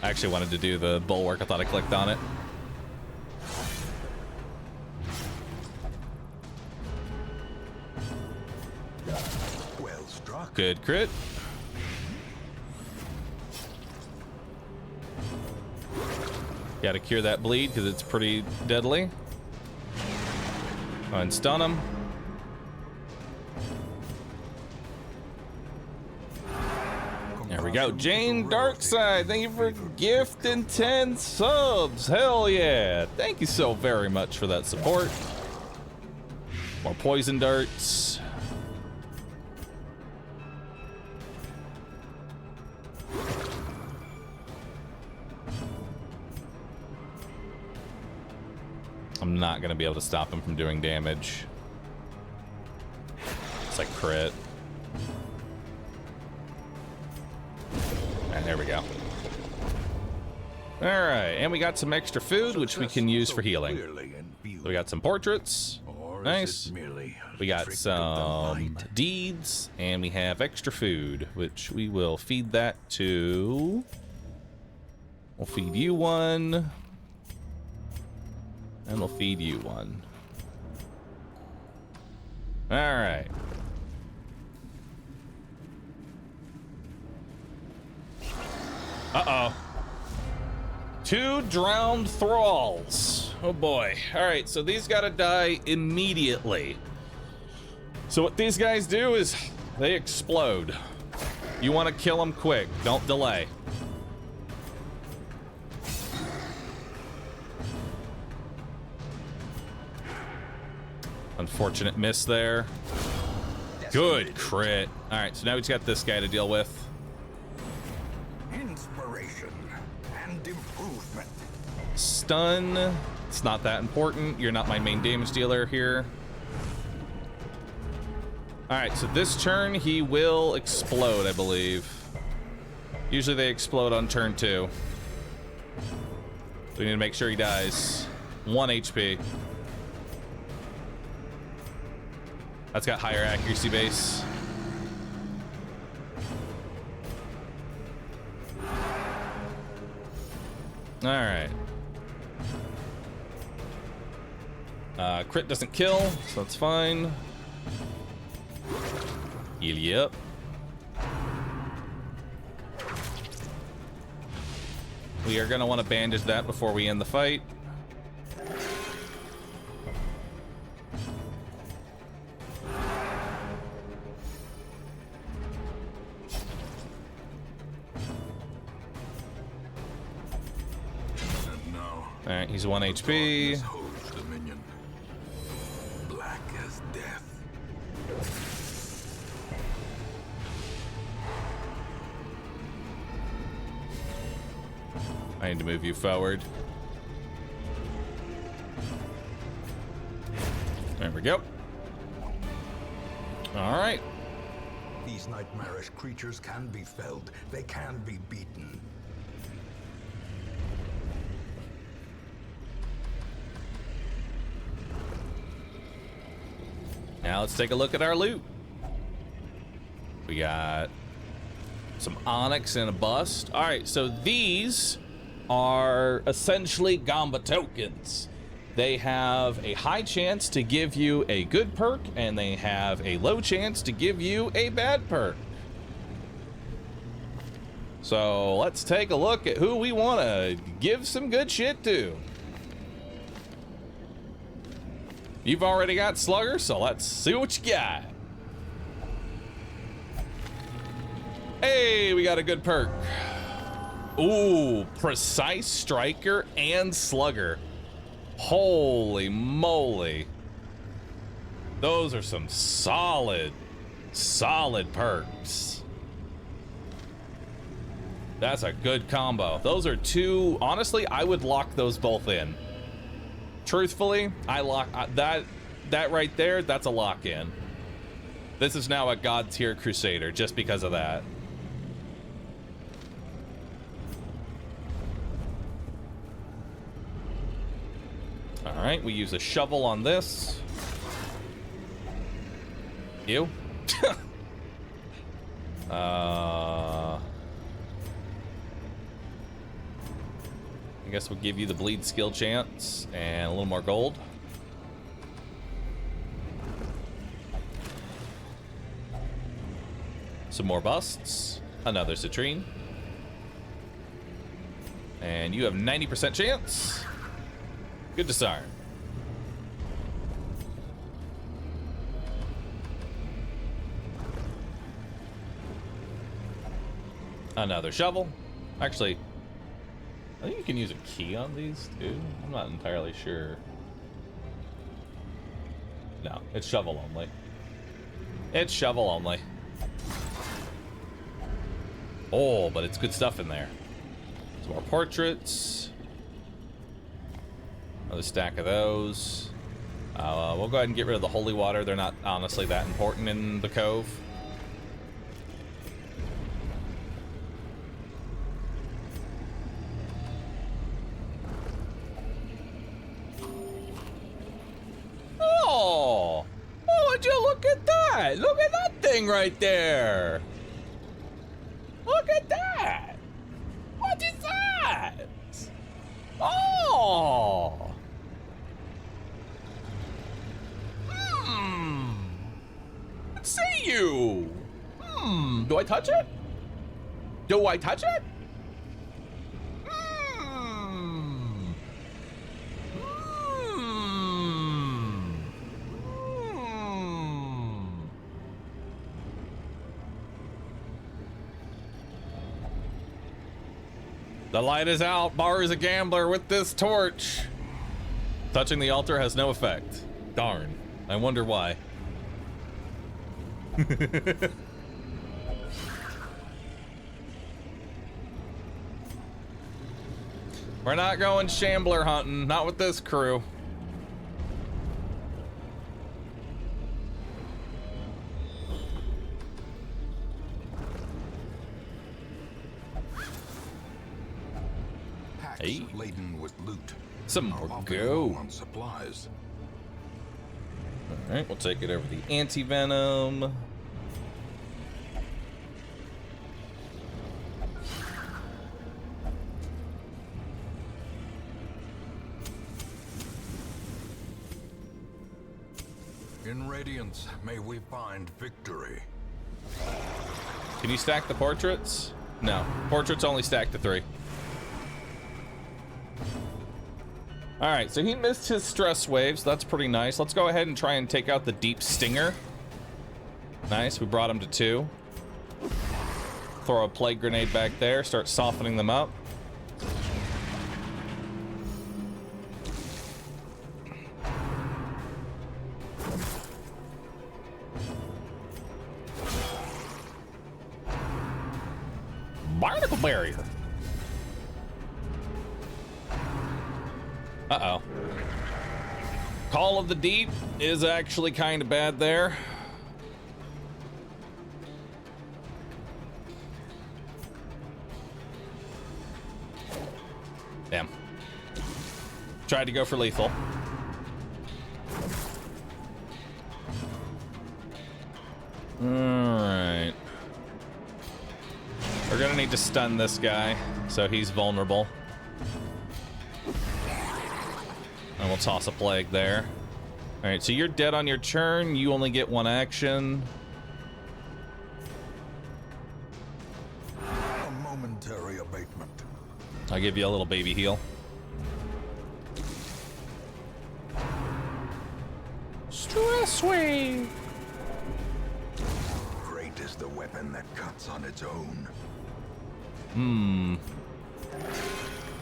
I actually wanted to do the bulwark. I thought I clicked on it. Well struck. Good crit. Got to cure that bleed because it's pretty deadly. And stun him. There we go. Jane Darkside, thank you for gifting 10 subs. Hell yeah. Thank you so very much for that support. More poison darts. I'm not going to be able to stop him from doing damage. It's like crit. And there we go. All right, and we got some extra food, which we can use for healing. So we got some portraits. Nice. We got some deeds, and we have extra food, which we will feed that to We'll feed you one. And we'll feed you one. All right. Uh-oh. 2 drowned thralls. Oh boy. All right, so these gotta die immediately. So what these guys do is they explode. You want to kill them quick. Don't delay. Unfortunate miss there. Good crit. All right, so now we just got this guy to deal with. Inspiration and improvement. Stun. It's not that important. You're not my main damage dealer here. All right, so this turn he will explode, I believe. Usually they explode on turn 2. We need to make sure he dies. 1 HP. That's got higher accuracy base. All right. Crit doesn't kill, so that's fine. Heal you up. We are gonna want to bandage that before we end the fight. All right, he's 1 HP. Black as death. I need to move you forward. There we go. All right. These nightmarish creatures can be felled. They can be beaten. Now let's take a look at our loot. We got some onyx and a bust. All right, so these are essentially Gamba tokens. They have a high chance to give you a good perk, and they have a low chance to give you a bad perk. So let's take a look at who we want to give some good shit to. You've already got Slugger, so let's see what you got. Hey, we got a good perk. Ooh, Precise Striker and Slugger. Holy moly. Those are some solid perks. That's a good combo. Those are two, honestly, I would lock those both in. Truthfully, I lock that right there, that's a lock in. This is now a God tier Crusader just because of that. All right, we use a shovel on this. You? I guess we'll give you the bleed skill chance and a little more gold. Some more busts. Another citrine. And you have 90% chance. Good disarm. Another shovel. Actually, I think you can use a key on these too. I'm not entirely sure. No, it's shovel only. It's shovel only. Oh, but it's good stuff in there. Some more portraits. Another stack of those. We'll go ahead and get rid of the holy water. They're not honestly that important in the cove. Oh, would you look at that? Look at that thing right there. Look at that. What is that? Oh. What say you? Do I touch it? Do I touch it? The light is out. Bahroo is a gambler with this torch. Touching the altar has no effect. Darn. I wonder why. We're not going shambler hunting. Not with this crew. Hey. Laden with loot. Some Are more often go. low on supplies. All right, we'll take it over the anti-venom. In Radiance, may we find victory. Can you stack the portraits? No, portraits only stack to 3. All right, so he missed his stress waves. That's pretty nice. Let's go ahead and try and take out the deep stinger. Nice, we brought him to 2. Throw a plague grenade back there, start softening them up. Barnacle barrier. Uh-oh. Call of the Deep is actually kind of bad there. Damn. Tried to go for lethal. Alright. We're gonna need to stun this guy, so he's vulnerable. And we'll toss a plague there. All right, so you're dead on your turn. You only get 1 action. A momentary abatement. I'll give you a little baby heal. Stress wave. Great is the weapon that cuts on its own.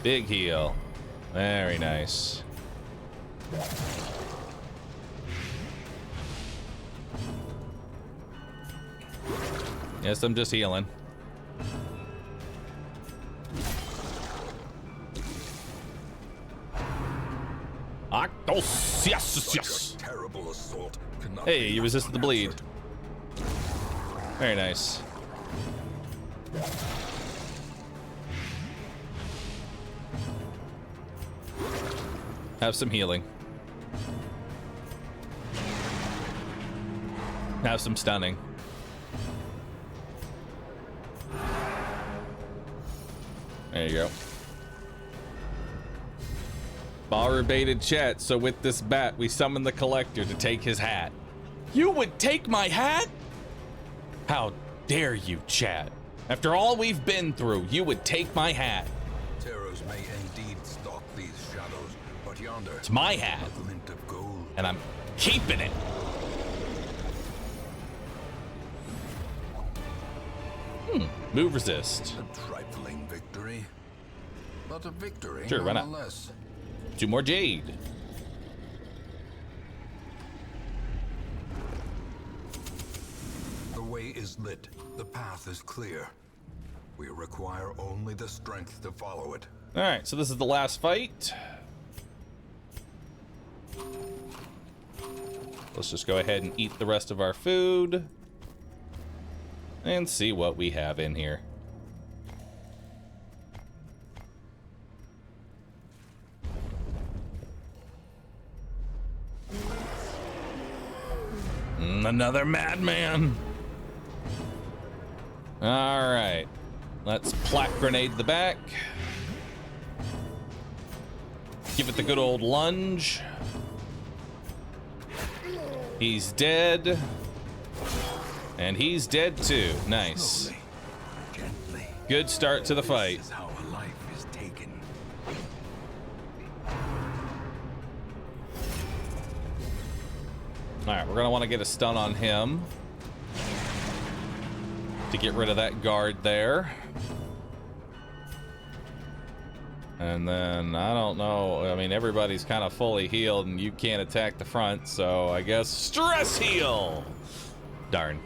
Big heal. Very nice. Yes, I'm just healing. Yes, yes, yes. Terrible assault cannot Hey, be you resisted the bleed. unanswered. Very nice. Have some healing. Have some stunning. There you go. Bahroo baited chat, so with this bat, we summon the collector to take his hat. You would take my hat? How dare you, chat? After all we've been through, you would take my hat. Terrors may indeed stalk these shadows, but yonder It's my hat, a glint of gold. and I'm keeping it. Move resist. A trifling victory, but a victory Sure, why not? nonetheless. 2 more jade. The way is lit. The path is clear. We require only the strength to follow it. All right, so this is the last fight. Let's just go ahead and eat the rest of our food and see what we have in here. Another madman. All right, let's plaque grenade the back. Give it the good old lunge. He's dead. And he's dead too. Nice. Slowly, gently. Good start to the fight. This is how a life is taken. Alright, we're gonna want to get a stun on him to get rid of that guard there. And then, I don't know, I mean, everybody's kind of fully healed and you can't attack the front, so I guess stress heal! Darn.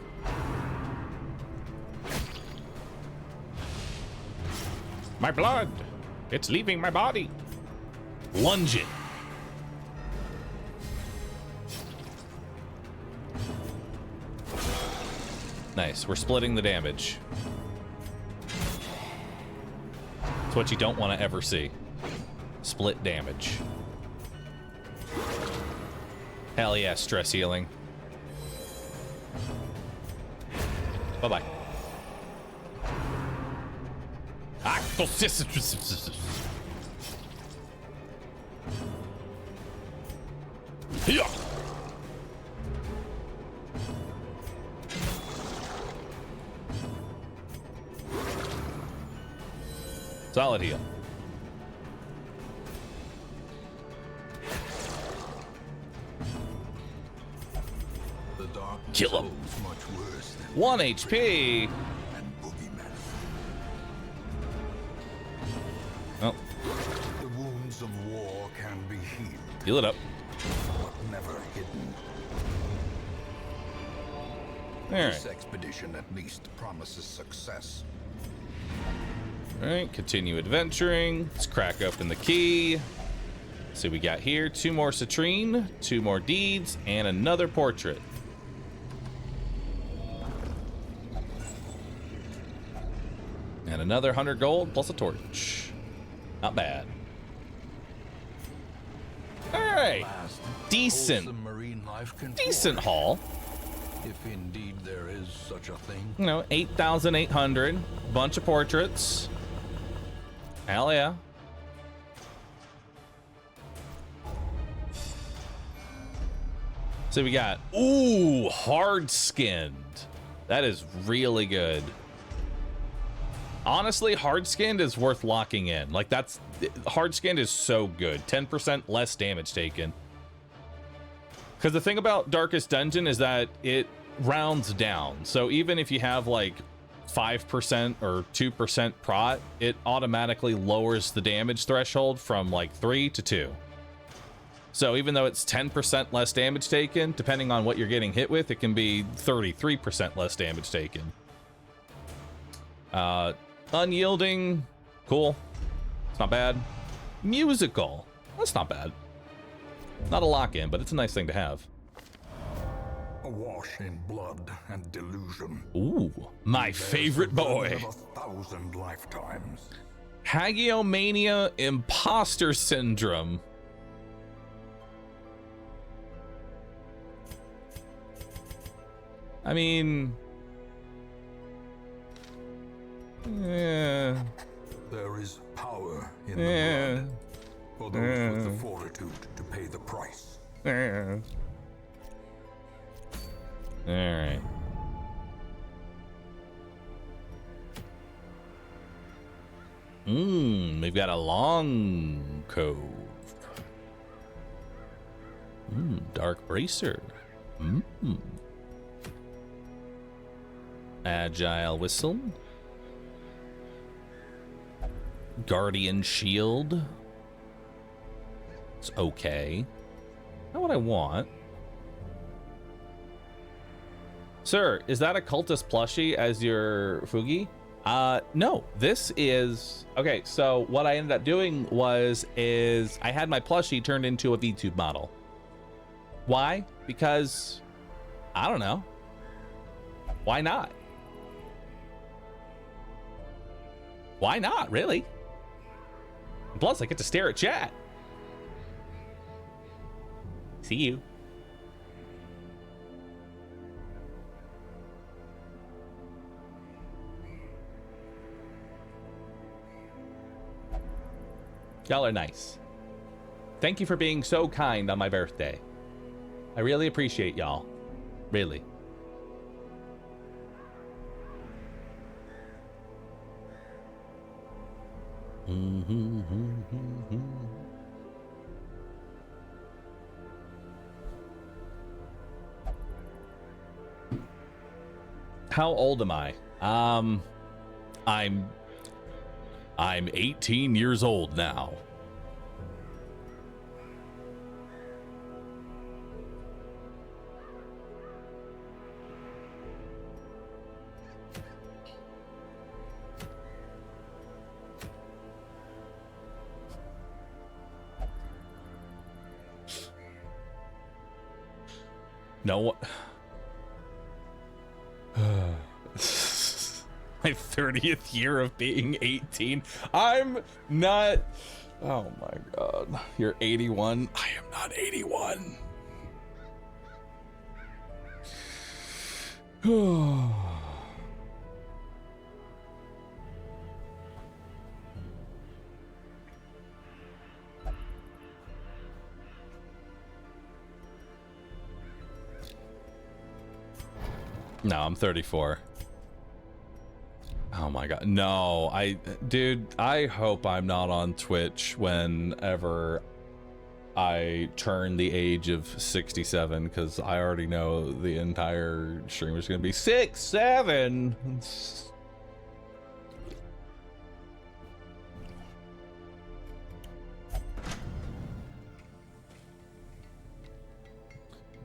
My blood! It's leaving my body! Lunge it! Nice, we're splitting the damage. It's what you don't want to ever see. Split damage. Hell yeah, stress healing. Bye-bye. Yeah. Solid heal. The dark Kill him. is much worse than 1 HP. and boogeymen. Oh, The wounds of war can be healed, heal it up. but never hidden. This Alright. expedition at least promises success. Alright, continue adventuring. Let's crack open the key. So we got here 2 more citrine, 2 more deeds, and another portrait. And another 100 gold plus a torch. Not bad. Alright. Decent. Wholesome marine life can Decent flourish, haul. if indeed there is such a thing. You know, 8,800. Bunch of portraits. Hell yeah. So we got, ooh, hard skinned. That is really good. Honestly, hard skinned is worth locking in. Like, that's, hard skinned is so good. 10% less damage taken. Because the thing about Darkest Dungeon is that it rounds down. So even if you have like 5% or 2% prot, it automatically lowers the damage threshold from like 3 to 2. So even though it's 10% less damage taken, depending on what you're getting hit with, it can be 33% less damage taken. Unyielding, cool. It's not bad. Musical, that's not bad. Not a lock-in, but it's a nice thing to have. Awash in blood and delusion. Ooh, my There's favorite the boy. burden of 1,000 lifetimes. Hagiomania Imposter Syndrome. I mean... yeah. There is power in the Yeah. blood for those with the fortitude to pay the price. Yeah. Alright. We've got a long cove. Dark bracer. Agile whistle. Guardian shield. It's okay. Not what I want. Sir, is that a cultist plushie as your Fugi? No, this is... Okay, so what I ended up doing is I had my plushie turned into a VTube model. Why? Because, I don't know. Why not? Why not, really? Plus, I get to stare at chat. See you. Y'all are nice. Thank you for being so kind on my birthday. I really appreciate y'all. Really. How old am I? I'm 18 years old now. No. My 30th year of being 18. I'm not. Oh my god. You're 81. I am not 81. No, I'm 34. Oh my god. No, dude, I hope I'm not on Twitch whenever I turn the age of 67, because I already know the entire stream is going to be 6, 7.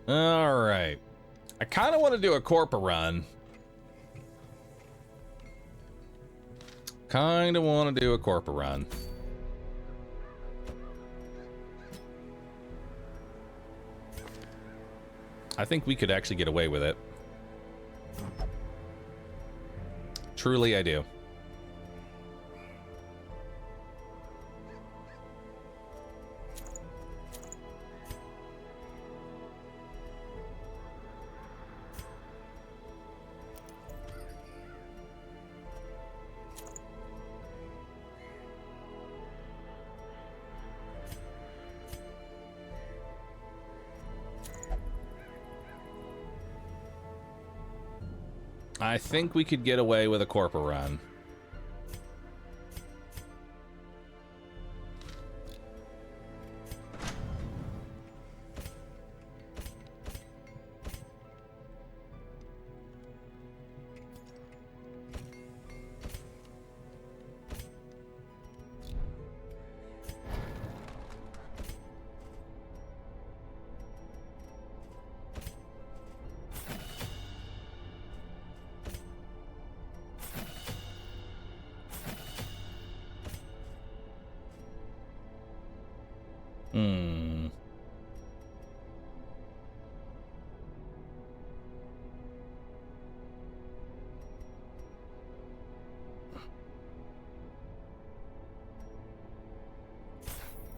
All right. I kind of want to do a corporate run. Kind of want to do a corporate run. I think we could actually get away with it. Truly, I do. I think we could get away with a corporate run.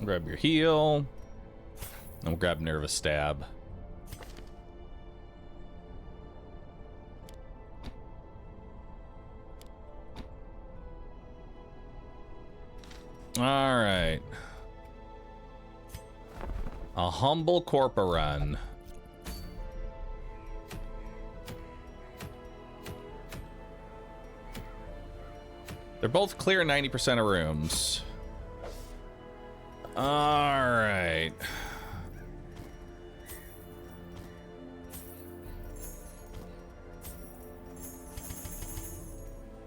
Grab your heal. And we'll grab Nervous Stab. All right. A humble corporate run. They're both clear 90% of rooms. All right.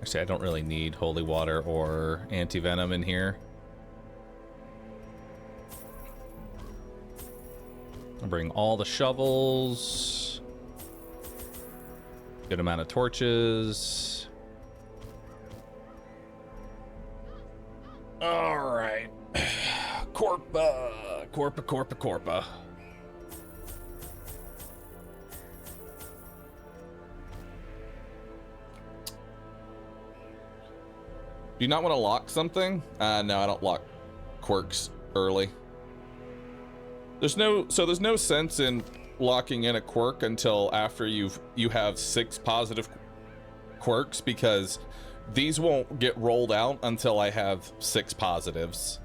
Actually, I don't really need holy water or anti-venom in here. I'll bring all the shovels. Good amount of torches. All right. Corpa. Do you not want to lock something? No, I don't lock quirks early. There's no sense in locking in a quirk until after you have 6 positive quirks, because these won't get rolled out until I have 6 positives.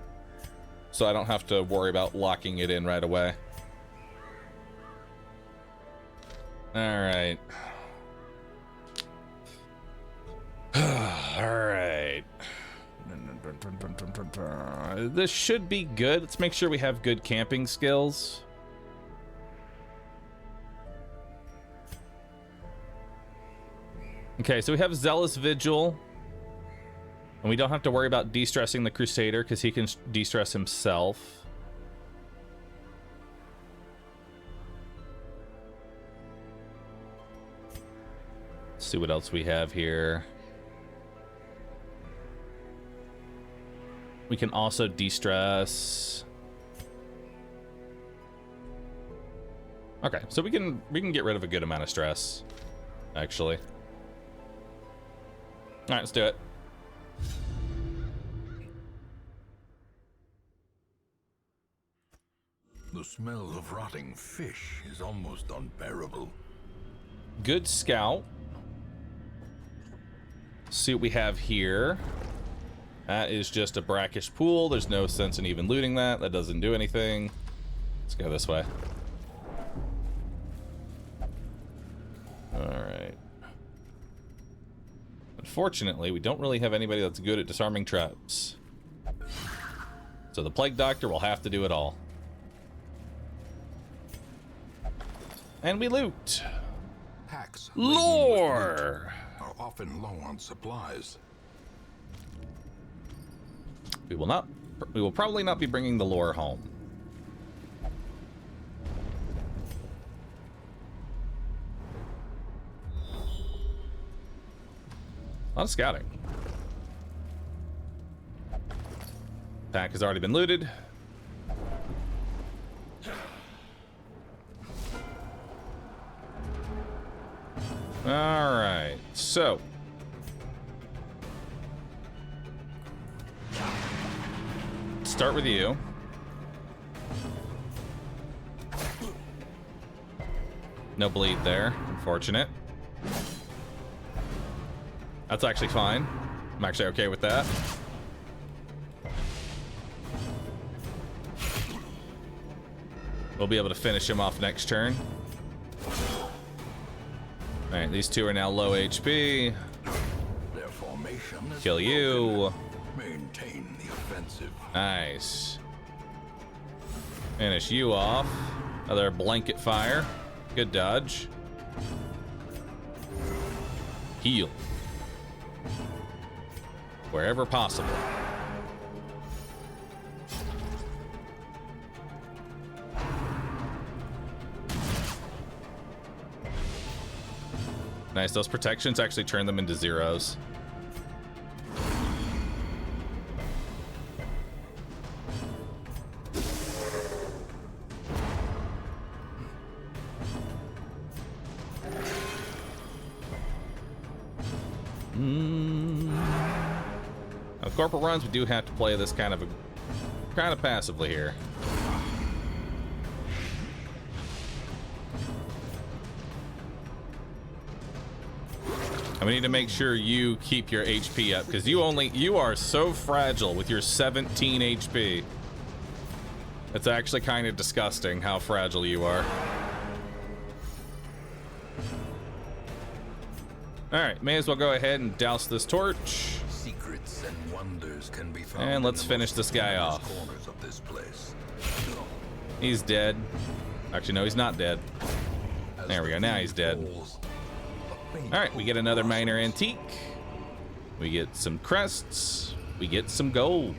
so I don't have to worry about locking it in right away. All right. All right. This should be good. Let's make sure we have good camping skills. Okay, so we have Zealous Vigil. And we don't have to worry about de-stressing the Crusader because he can de-stress himself. Let's see what else we have here. We can also de-stress. Okay, so we can get rid of a good amount of stress, actually. All right, let's do it. The smell of rotting fish is almost unbearable. Good scout. See what we have here. That is just a brackish pool. There's no sense in even looting that. That doesn't do anything. Let's go this way. Alright. Unfortunately, we don't really have anybody that's good at disarming traps. So the Plague Doctor will have to do it all. And we loot. Packs Lore! are often low on supplies. We will probably not be bringing the lore home. A lot of scouting. Pack has already been looted. All right, so start with you. No bleed there, unfortunate. That's actually fine. I'm actually okay with that. We'll be able to finish him off next turn. Alright, these two are now low HP. Their formation is Kill you. maintain the offensive. Nice. Finish you off. Another blanket fire. Good dodge. Heal. Wherever possible. Nice, those protections actually turn them into zeros. Now, corporal runs, we do have to play this kind of passively here. And we need to make sure you keep your HP up because you are so fragile with your 17 HP. It's actually kind of disgusting how fragile you are. All right, may as well go ahead and douse this torch. Secrets and wonders can be found. And let's finish this guy off. Corners of this place. He's dead. Actually, no, he's not dead. There we go, now he's dead. All right, we get another minor antique. We get some crests. We get some gold.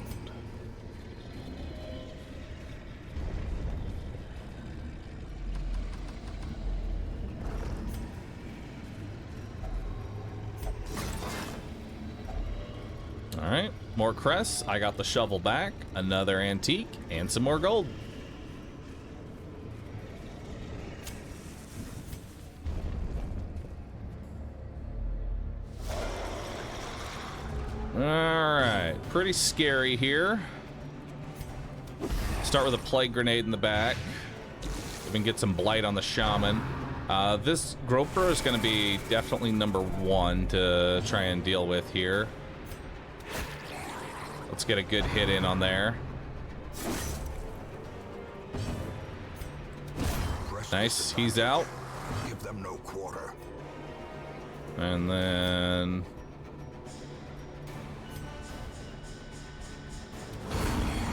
All right, more crests. I got the shovel back, another antique, and some more gold. All right, pretty scary here. Start with a plague grenade in the back. We can get some blight on the shaman. This groper is going to be definitely number one to try and deal with here. Let's get a good hit in on there. Nice, he's out. Give them no quarter. And then...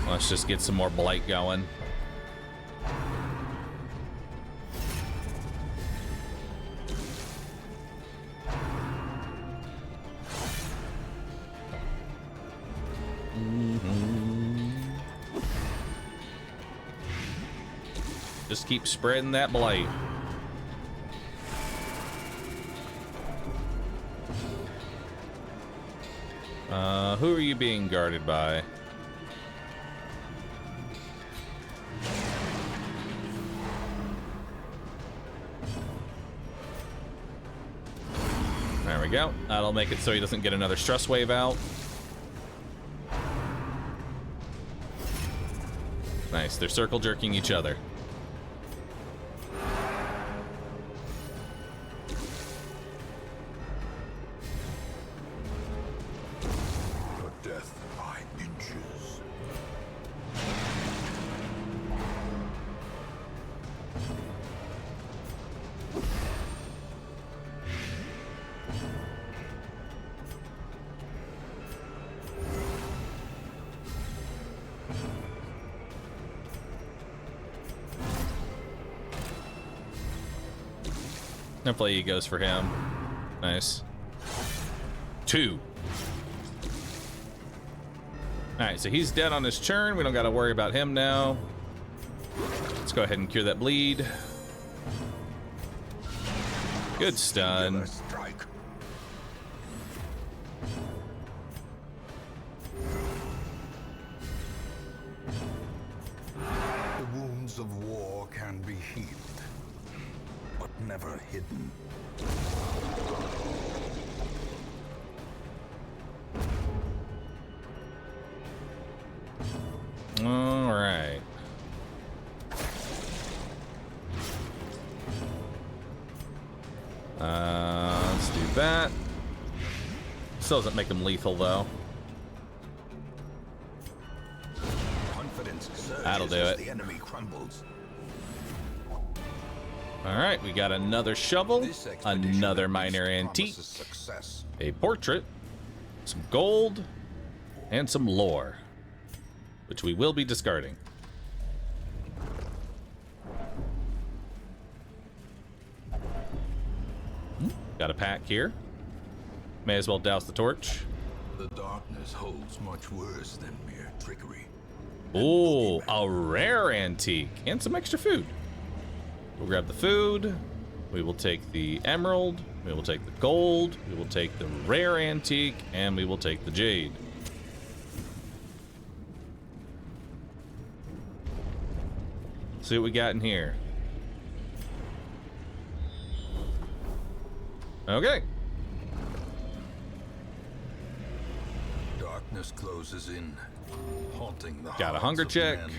let's just get some more blight going. Just keep spreading that blight. Who are you being guarded by? There we go. That'll make it so he doesn't get another stress wave out. Nice, they're circle jerking each other. Hopefully he goes for him. Nice. 2. Alright, so he's dead on his turn. We don't got to worry about him now. Let's go ahead and cure that bleed. Good stun. The wounds of war can be healed, but never hidden. All right. Let's do that. Still doesn't make him lethal though. Confidence That'll do it. the enemy crumbles. All right, we got another shovel, another minor antique, Success. a portrait, some gold, and some lore, which we will be discarding. Got a pack here. May as well douse the torch. The darkness holds much worse than mere trickery. Ooh, a rare antique and some extra food. We'll grab the food. We will take the emerald. We will take the gold. We will take the rare antique, and we will take the jade. See what we got in here. Okay. Darkness closes in, haunting the Got a hearts hunger of check. men.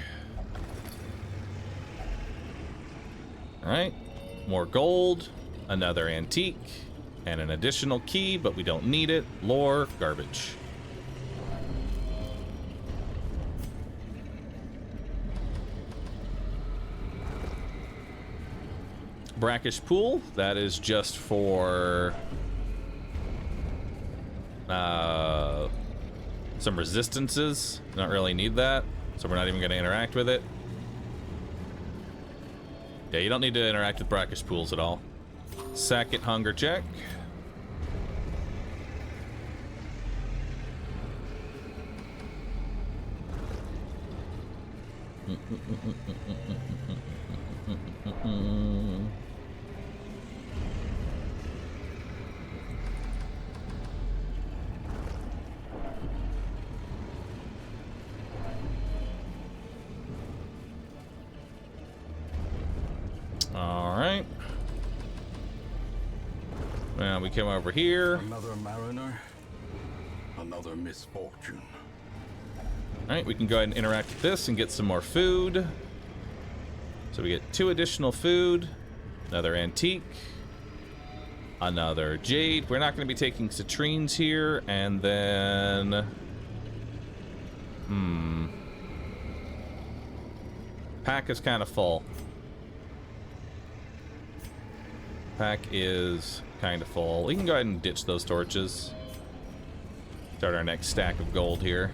All right. More gold, another antique, and an additional key, but we don't need it. Lore, garbage. Brackish pool, that is just for some resistances. Don't really need that, so we're not even going to interact with it. Yeah, you don't need to interact with brackish pools at all. Second hunger check. All right. Now we come over here. Another mariner, another misfortune. All right, we can go ahead and interact with this and get some more food. So we get 2 additional food, another antique, another jade. We're not going to be taking citrines here, and then pack is kind of full. Pack is kind of full. We can go ahead and ditch those torches. Start our next stack of gold here.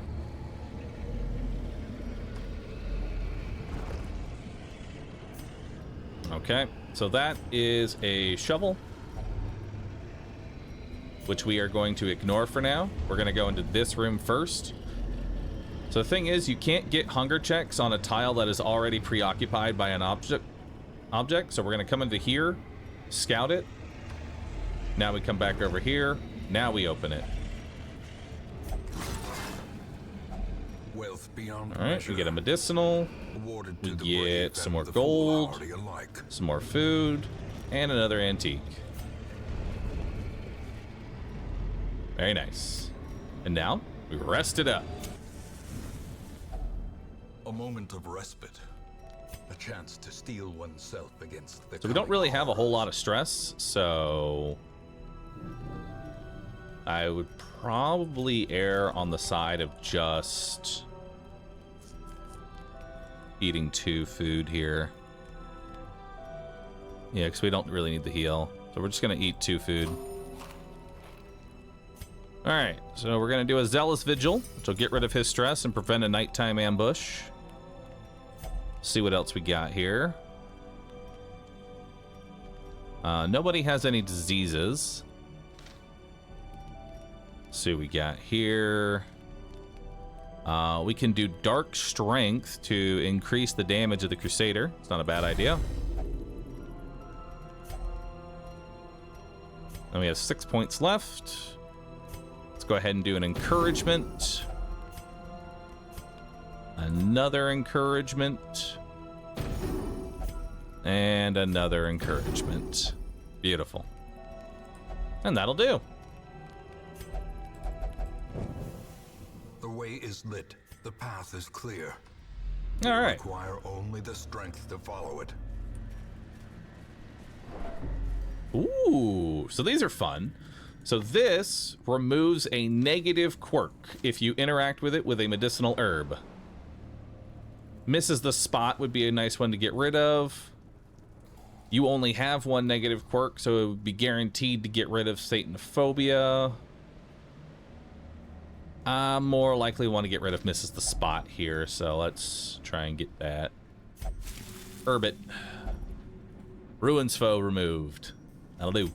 Okay, so that is a shovel, which we are going to ignore for now. We're going to go into this room first. So the thing is, you can't get hunger checks on a tile that is already preoccupied by an object. So we're going to come into here, scout it. Now we come back over here. Now we open it. Wealth beyond All right, we get a medicinal. We get some more gold, some more food, and another antique. Very nice. And now we rest it up. A moment of respite. A chance to steel oneself against the So we don't really have a whole lot of stress, so I would probably err on the side of just eating 2 food here. Yeah, because we don't really need the heal. So we're just going to eat 2 food. Alright, so we're going to do a Zealous Vigil, which will get rid of his stress and prevent a nighttime ambush. See what else we got here. Nobody has any diseases. Let's see what we got here. We can do Dark Strength to increase the damage of the Crusader. It's not a bad idea. And we have 6 points left. Let's go ahead and do an encouragement. Another encouragement. And another encouragement. Beautiful. And that'll do. The way is lit. The path is clear. All right. Require only the strength to follow it. Ooh, so these are fun. So this removes a negative quirk if you interact with it with a medicinal herb. Misses the spot would be a nice one to get rid of. You only have 1 negative quirk, so it would be guaranteed to get rid of Satanophobia. I more likely want to get rid of Misses the Spot here, so let's try and get that. Herb it. Ruins foe removed. That'll do.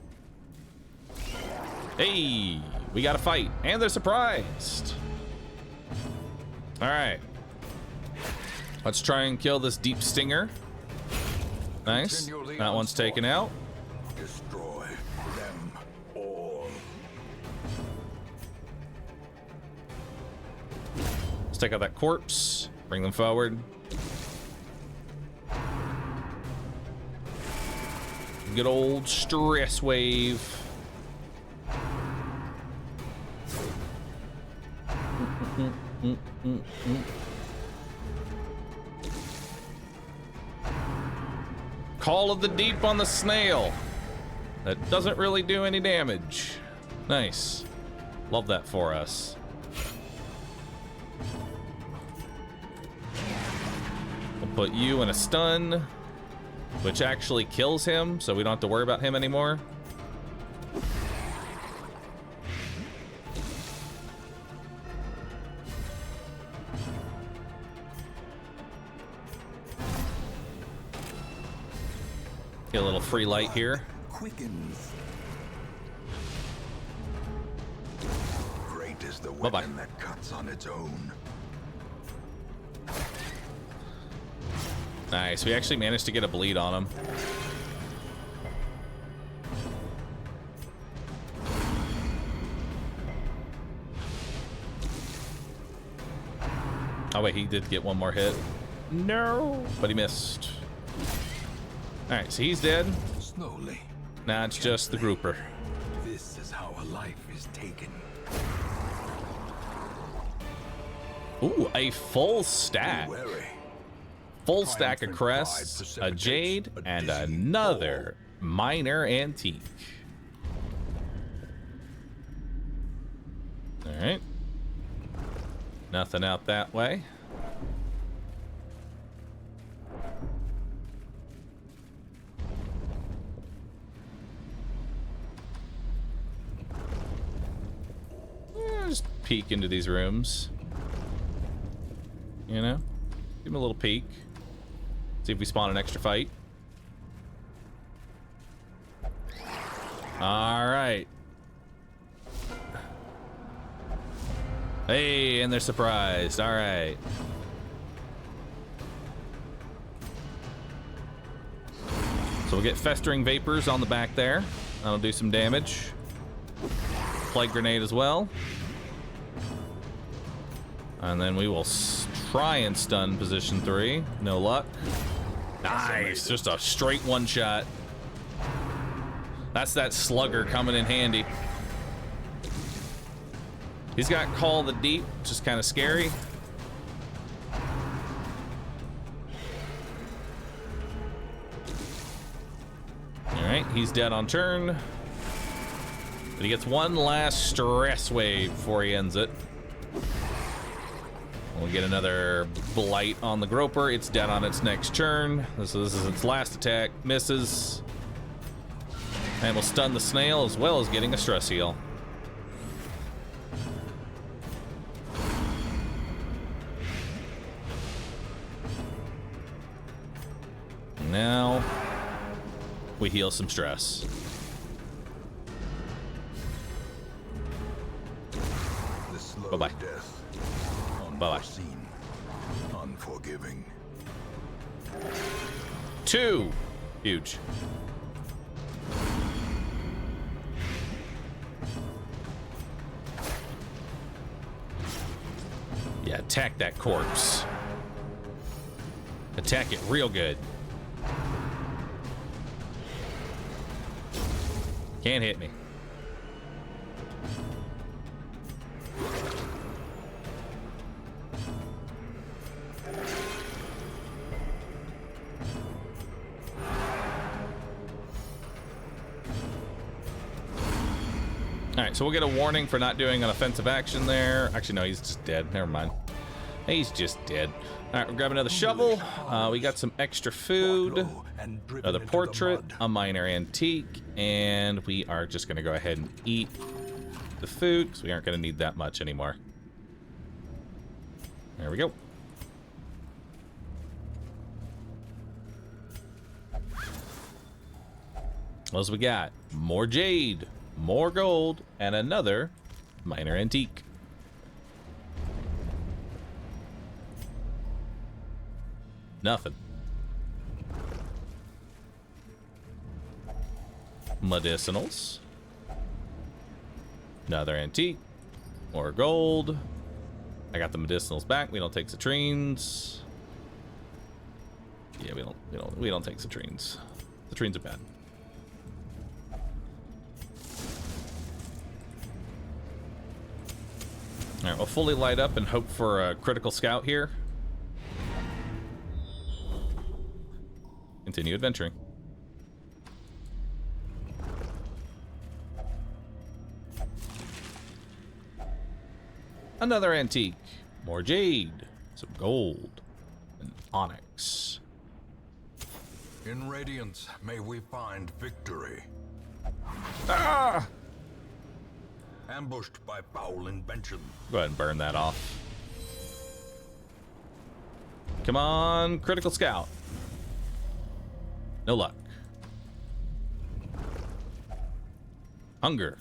Hey, we got a fight, and they're surprised. All right. Let's try and kill this deep stinger. Nice. That one's taken out. Destroy them all. Let's take out that corpse. Bring them forward. Good old stress wave. Call of the Deep on the snail. That doesn't really do any damage. Nice. Love that for us. We'll put you in a stun, which actually kills him, so we don't have to worry about him anymore. Get a little free light here. Quickens. Great is the Bye-bye. weapon that cuts on its own. Nice. We actually managed to get a bleed on him. Oh wait, he did get one more hit. No, but he missed. All right, so he's dead. Slowly. Now it's just the grouper. This is how a life is taken. Ooh, a full stack. Wary. Full stack of crests, a jade, and another minor antique. All right. Nothing out that way. peek into these rooms. You know? Give him a little peek. See if we spawn an extra fight. Alright. Hey, and they're surprised. Alright. So we'll get festering vapors on the back there. That'll do some damage. Plague grenade as well. And then we will try and stun position 3. No luck. Nice. Just a straight one shot. That's that slugger coming in handy. He's got Call of the Deep, which is kind of scary. Alright, he's dead on turn. But he gets one last stress wave before he ends it. We'll get another blight on the Groper. It's dead on its next turn. So this is its last attack. Misses. And we'll stun the snail as well as getting a stress heal. Now we heal some stress. Bye-bye. Bye-bye. Unforgiving. 2. Huge. Yeah, attack that corpse. Attack it real good. Can't hit me. Alright, so we'll get a warning for not doing an offensive action there. Actually, no, he's just dead. Never mind. He's just dead. Alright, we'll grab another shovel. We got some extra food. Another portrait, a minor antique, and we are just going to go ahead and eat the food because we aren't going to need that much anymore. There we go. What else we got? More jade, more gold, and another minor antique. Nothing. Medicinals. Another antique. More gold. I got the medicinals back. We don't take citrines. Yeah, we don't take citrines. Citrines are bad. All right, we'll fully light up and hope for a critical scout here. Continue adventuring. Another antique. More jade. Some gold. And onyx. In Radiance, may we find victory. Ah! Ambushed by foul invention. Go ahead and burn that off. Come on, critical scout. No luck. Hunger.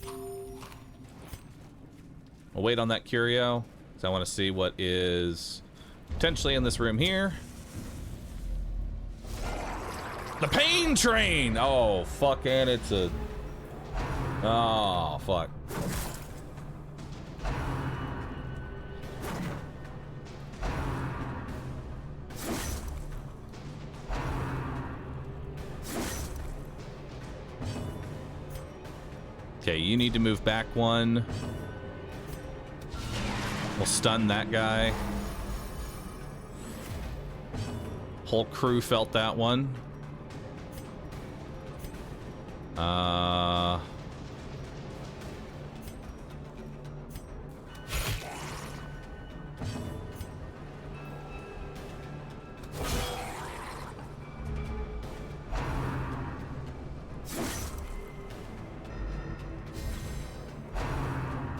I'll wait on that curio, because I want to see what is potentially in this room here. The pain train! Oh, fuck, and it's a... Oh, fuck. Okay, you need to move back one. We'll stun that guy. Whole crew felt that one.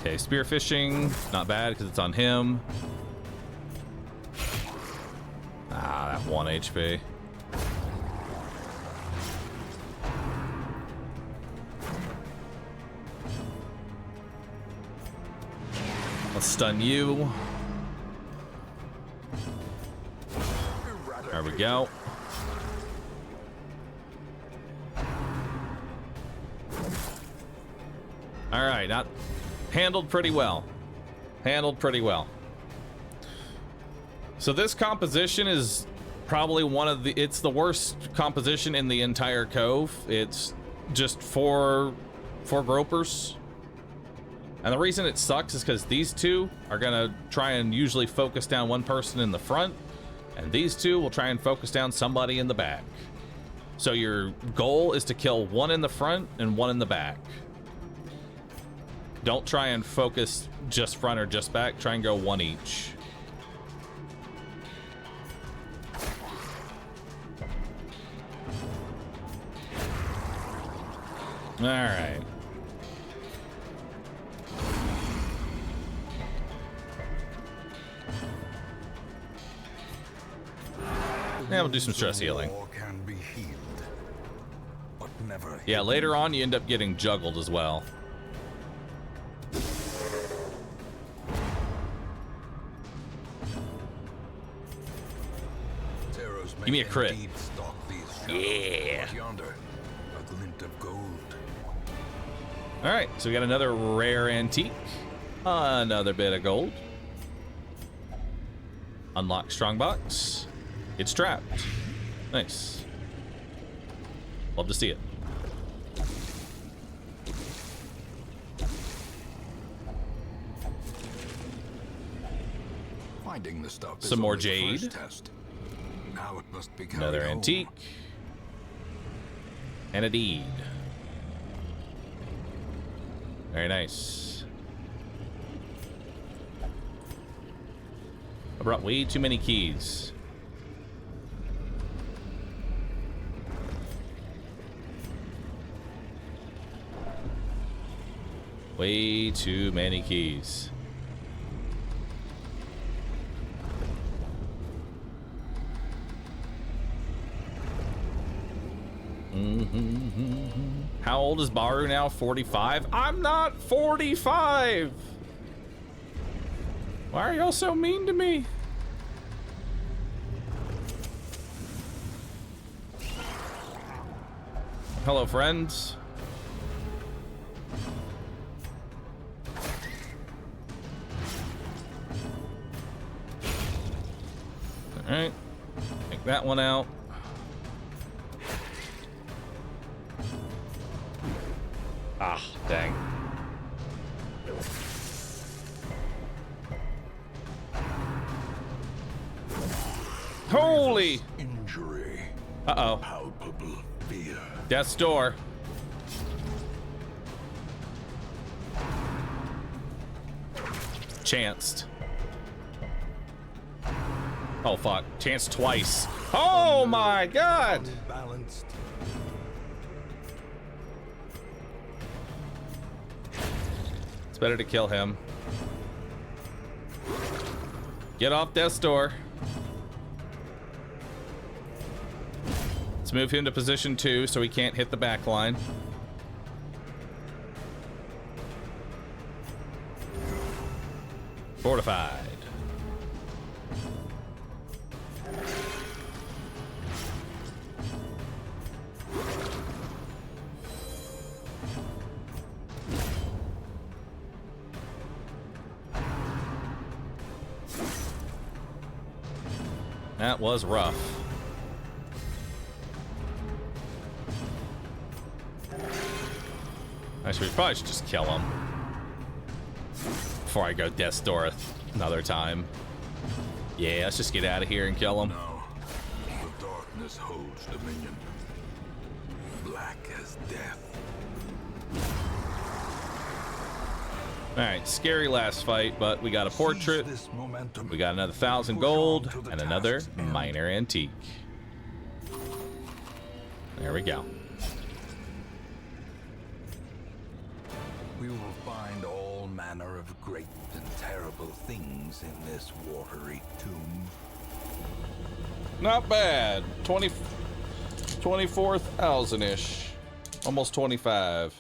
Okay, spearfishing, not bad because it's on him. Ah, that 1 HP. Let's stun you. There we go. All right, not handled pretty well. Handled pretty well. So this composition is probably it's the worst composition in the entire cove. It's just four gropers. And the reason it sucks is because these two are gonna try and usually focus down one person in the front, and these two will try and focus down somebody in the back. So your goal is to kill one in the front and one in the back. Don't try and focus just front or just back. Try and go one each. All right. Yeah, we'll do some stress healing. Can be healed, but never Yeah, later on you end up getting juggled as well. Give me a crit. Yeah. Yonder, a glint of gold. All right, so we got another rare antique. Another bit of gold. Unlock strongbox. It's trapped. Nice. Love to see it. Finding the stuff is Some more only the jade. first test. Now it must be carried Another home. antique. And a deed. Very nice. I brought way too many keys. Way too many keys. How old is Bahroo now? 45? I'm not 45! Why are y'all so mean to me? Hello, friends. Alright. Take that one out. Ah, dang. Holy! Injury. Uh-oh. Palpable fear. Death's door. Chanced. Oh, fuck. Chanced twice. Oh, my God! Balanced. It's better to kill him. Get off death's door. Let's move him to position 2 so he can't hit the back line. Fortified. That was rough. Actually, we probably should just kill him before I go death's door another time. Yeah, let's just get out of here and kill him. Now, the darkness holds dominion. Black as death. All right, scary last fight, but we got a portrait. Seize this momentum. We got another 1,000 gold and another minor antique. There we go. We will find all manner of great and terrible things in this watery tomb. Not bad. 24,000-ish. Almost 25.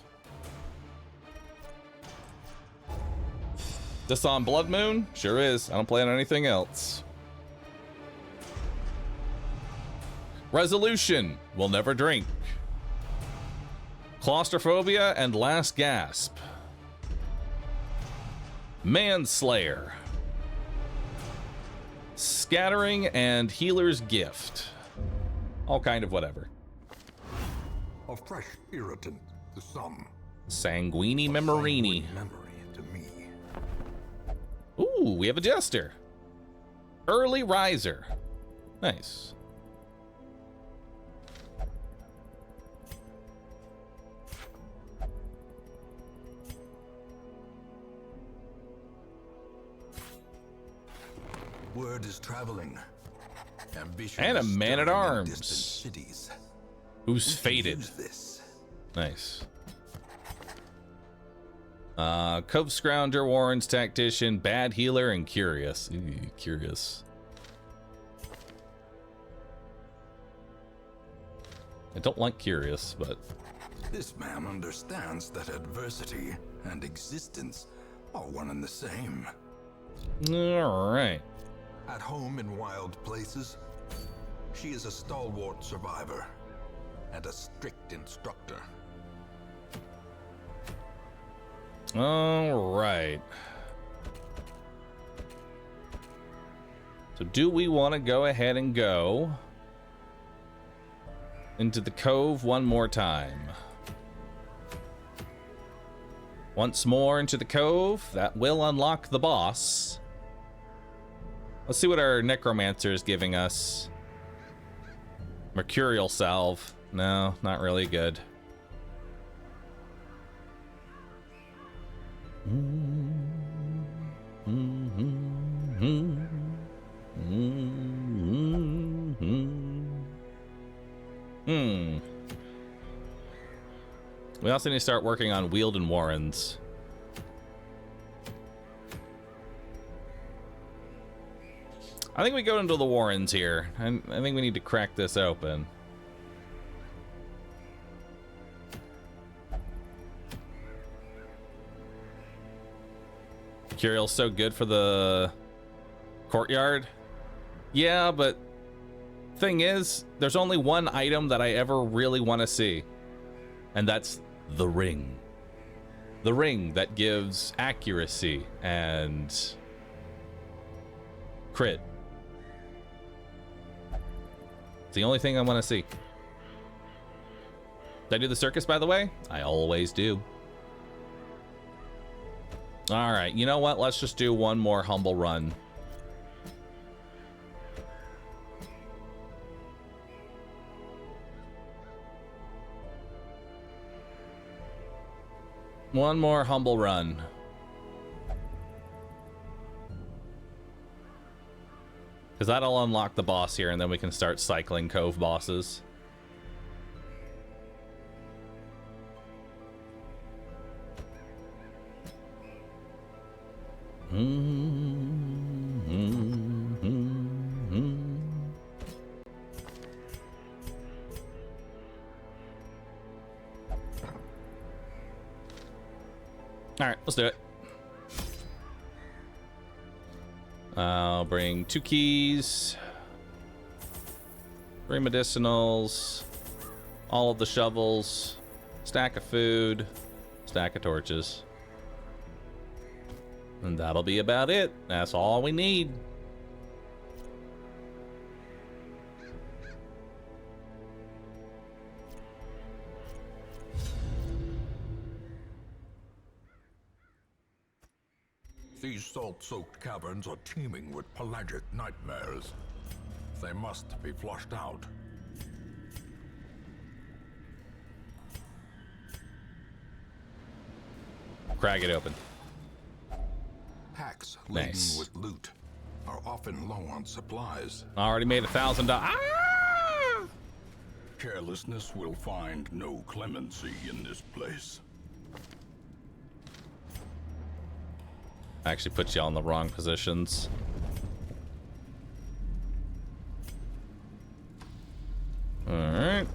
This on Blood Moon? Sure is. I don't play on anything else. Resolution. Will never drink. Claustrophobia and Last Gasp. Manslayer. Scattering and Healer's Gift. All kind of whatever. A fresh irritant to some. Sanguini Memorini. Memory to me. Ooh, we have a Jester. Early Riser. Nice. Word is traveling. Ambition And a is man-at-arms. stirring in distant cities. Who's We can fated? use this. Nice. Cove Scrounger, Warren's Tactician, Bad Healer, and Curious. Ooh, Curious. I don't like Curious, but... This man understands that adversity and existence are one and the same. Alright. At home in wild places, she is a stalwart survivor and a strict instructor. Alright. So do we want to go ahead and go into the cove one more time? Once more into the cove. That will unlock the boss. Let's see what our necromancer is giving us. Mercurial salve. No, not really good. We also need to start working on Wield and Warrens. I think we go into the Warrens here. I think we need to crack this open. Curial's so good for the courtyard. Yeah, but thing is, there's only one item that I ever really want to see, and that's the ring. The ring that gives accuracy and crit. It's the only thing I want to see. Did I do the circus, by the way? I always do. All right, you know what? Let's just do one more humble run. One more humble run. Because that'll unlock the boss here, and then we can start cycling cove bosses. All right, let's do it. I'll bring 2 keys, 3 medicinals, all of the shovels, stack of food, stack of torches. And that'll be about it. That's all we need. These salt-soaked caverns are teeming with pelagic nightmares. They must be flushed out. Crack it open. Packs laden Nice. with loot are often low on supplies. Already made $1,000. Ah! Carelessness will find no clemency in this place. Actually put you all in the wrong positions. Alright.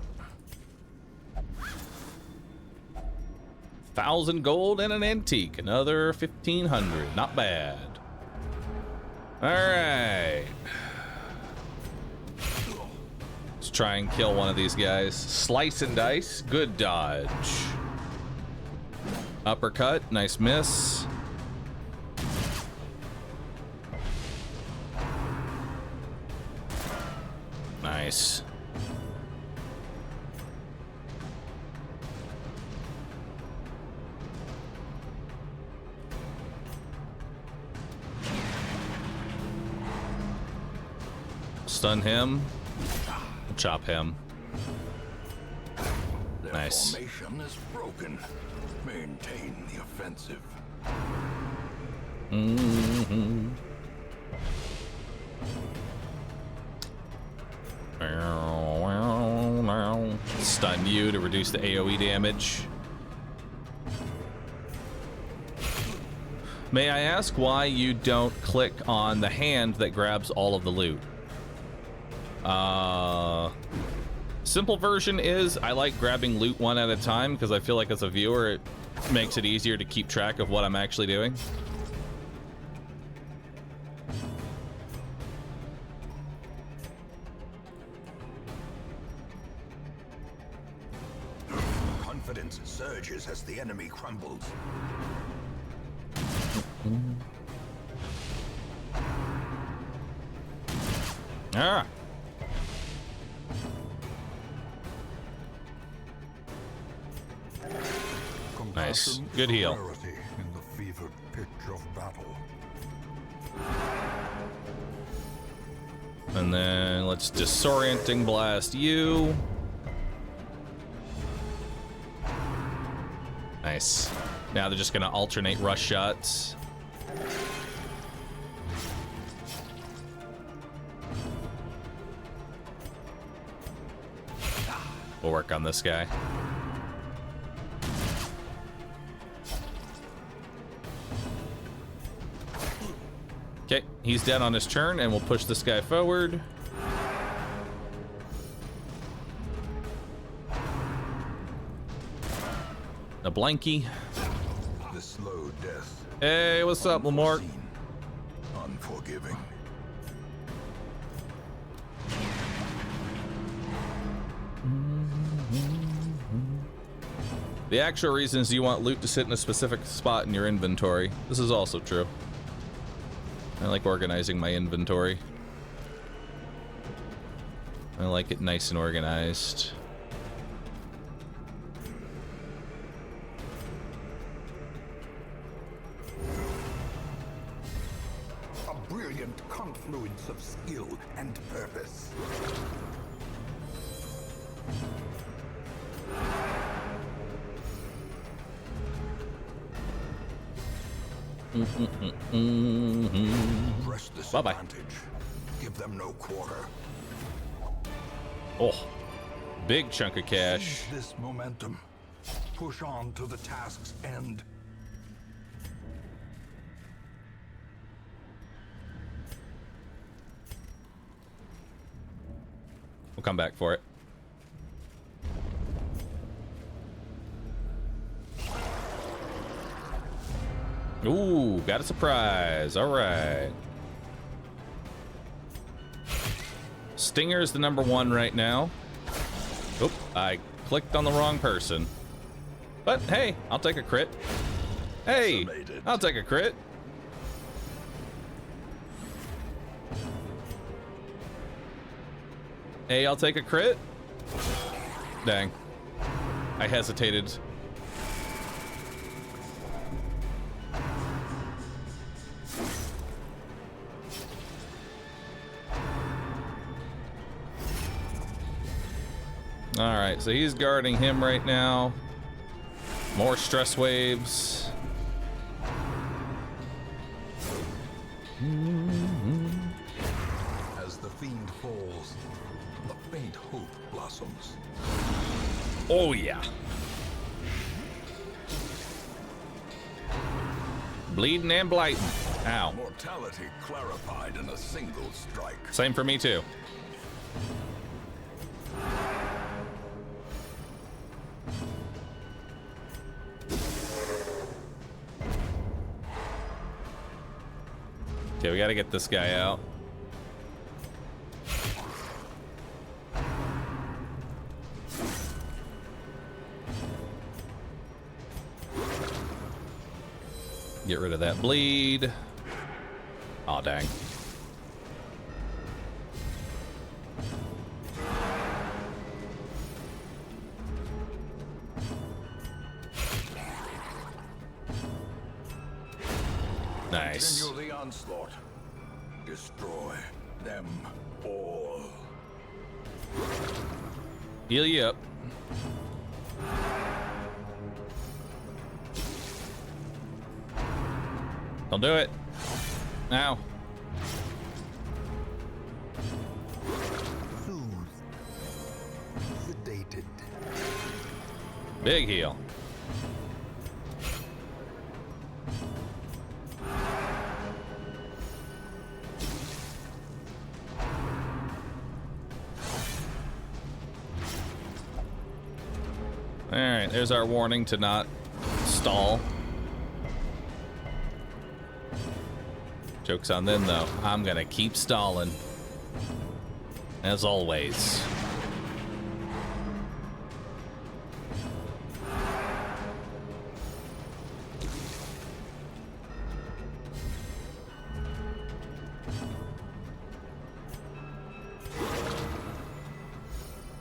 1,000 gold and an antique. Another 1,500. Not bad. Alright. Let's try and kill one of these guys. Slice and dice. Good dodge. Uppercut. Nice miss. Nice. Stun him. Chop him. Their Nice. formation is broken. Maintain the offensive. Stun you to reduce the AoE damage. May I ask why you don't click on the hand that grabs all of the loot? Simple version is I like grabbing loot one at a time because I feel like as a viewer it makes it easier to keep track of what I'm actually doing. Confidence surges as the enemy crumbles. Ah. Nice. Compassion, Good heal. severity in the fevered pitch of battle. And then let's disorienting blast you. Nice. Now they're just gonna alternate rush shots. We'll work on this guy. Okay, he's dead on his turn, and we'll push this guy forward. A blankie. The slow death. Hey, what's up, Lamort? Unseen, unforgiving. The actual reason is you want loot to sit in a specific spot in your inventory. This is also true. I like organizing my inventory. I like it nice and organized. A brilliant confluence of skill and purpose. Press this Bye-bye. advantage. Give them no quarter. Oh, big chunk of cash. Seize this momentum. Push on to the task's end. We'll come back for it. Ooh, got a surprise. All right. Stinger's the #1 right now. Oop, I clicked on the wrong person. But hey, I'll take a crit. Hey, I'll take a crit. Hey, I'll take a crit. Dang. I hesitated. All right, so he's guarding him right now. More stress waves. As the fiend falls, a faint hope blossoms. Oh yeah. Bleeding and blighting. Ow. Mortality clarified in a single strike. Same for me too. Okay, we gotta get this guy out. Get rid of that bleed. Aw, dang. Nice. Continue the onslaught. Destroy them all. Heal you up. Don't do it. Now. Soothed. Sedated. Big heal. All right, there's our warning to not stall. Joke's on them, though. I'm gonna keep stalling. As always.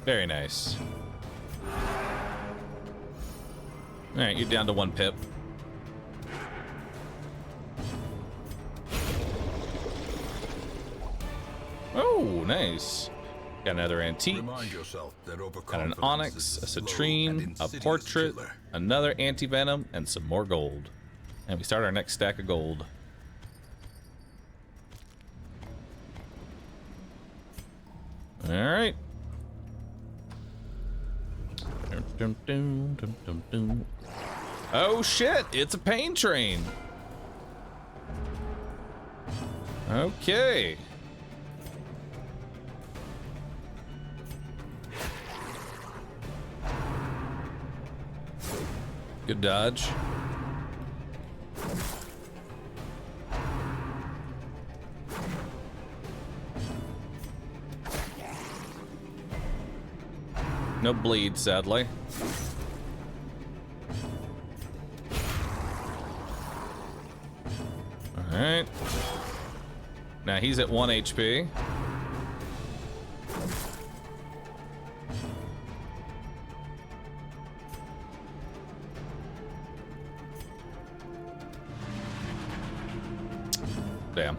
Very nice. Alright, you're down to 1 pip. Oh, nice. Got another antique. Remind yourself that Got an onyx, a citrine, a portrait, another anti-venom, and some more gold. And we start our next stack of gold. Alright. Oh shit, it's a pain train. Okay. Good dodge. No bleed, sadly. Alright. Now he's at 1 HP. Damn.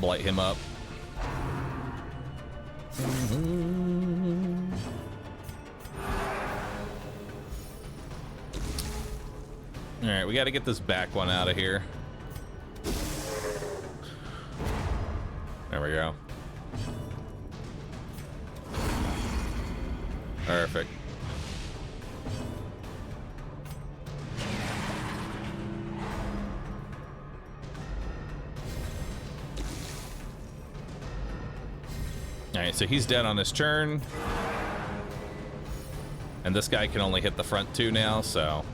Blight him up. All right, we got to get this back one out of here. There we go. Perfect. All right, so he's dead on his turn. And this guy can only hit the front 2 now, so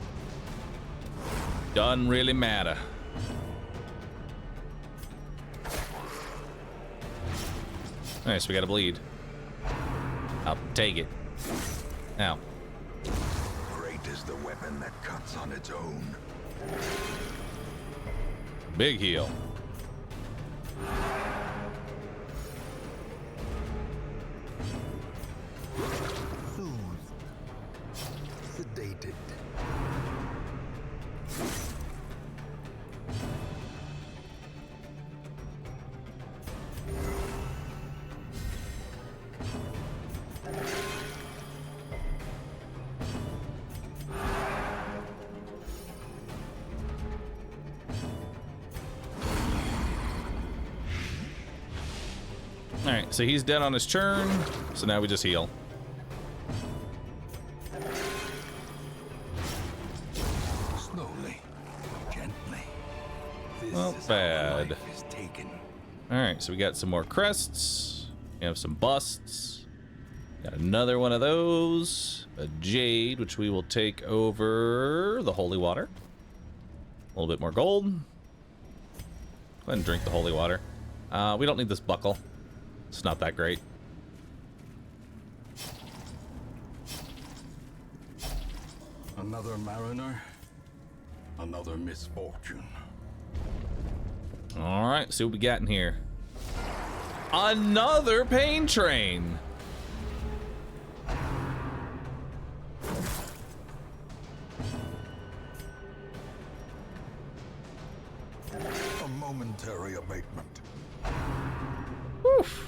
doesn't really matter. All right, so we got to bleed. I'll take it. Now. Great is the weapon that cuts on its own. Big heal. Soothed. Sedated. All right, so he's dead on his turn. So now we just heal. Slowly, gently. Not bad. All right, so we got some more crests. We have some busts. Got another one of those. A jade, which we will take over the holy water. A little bit more gold. Go ahead and drink the holy water. We don't need this buckle. It's not that great. Another mariner, another misfortune. All right, see what we got in here. Another pain train. A momentary abatement. Oof.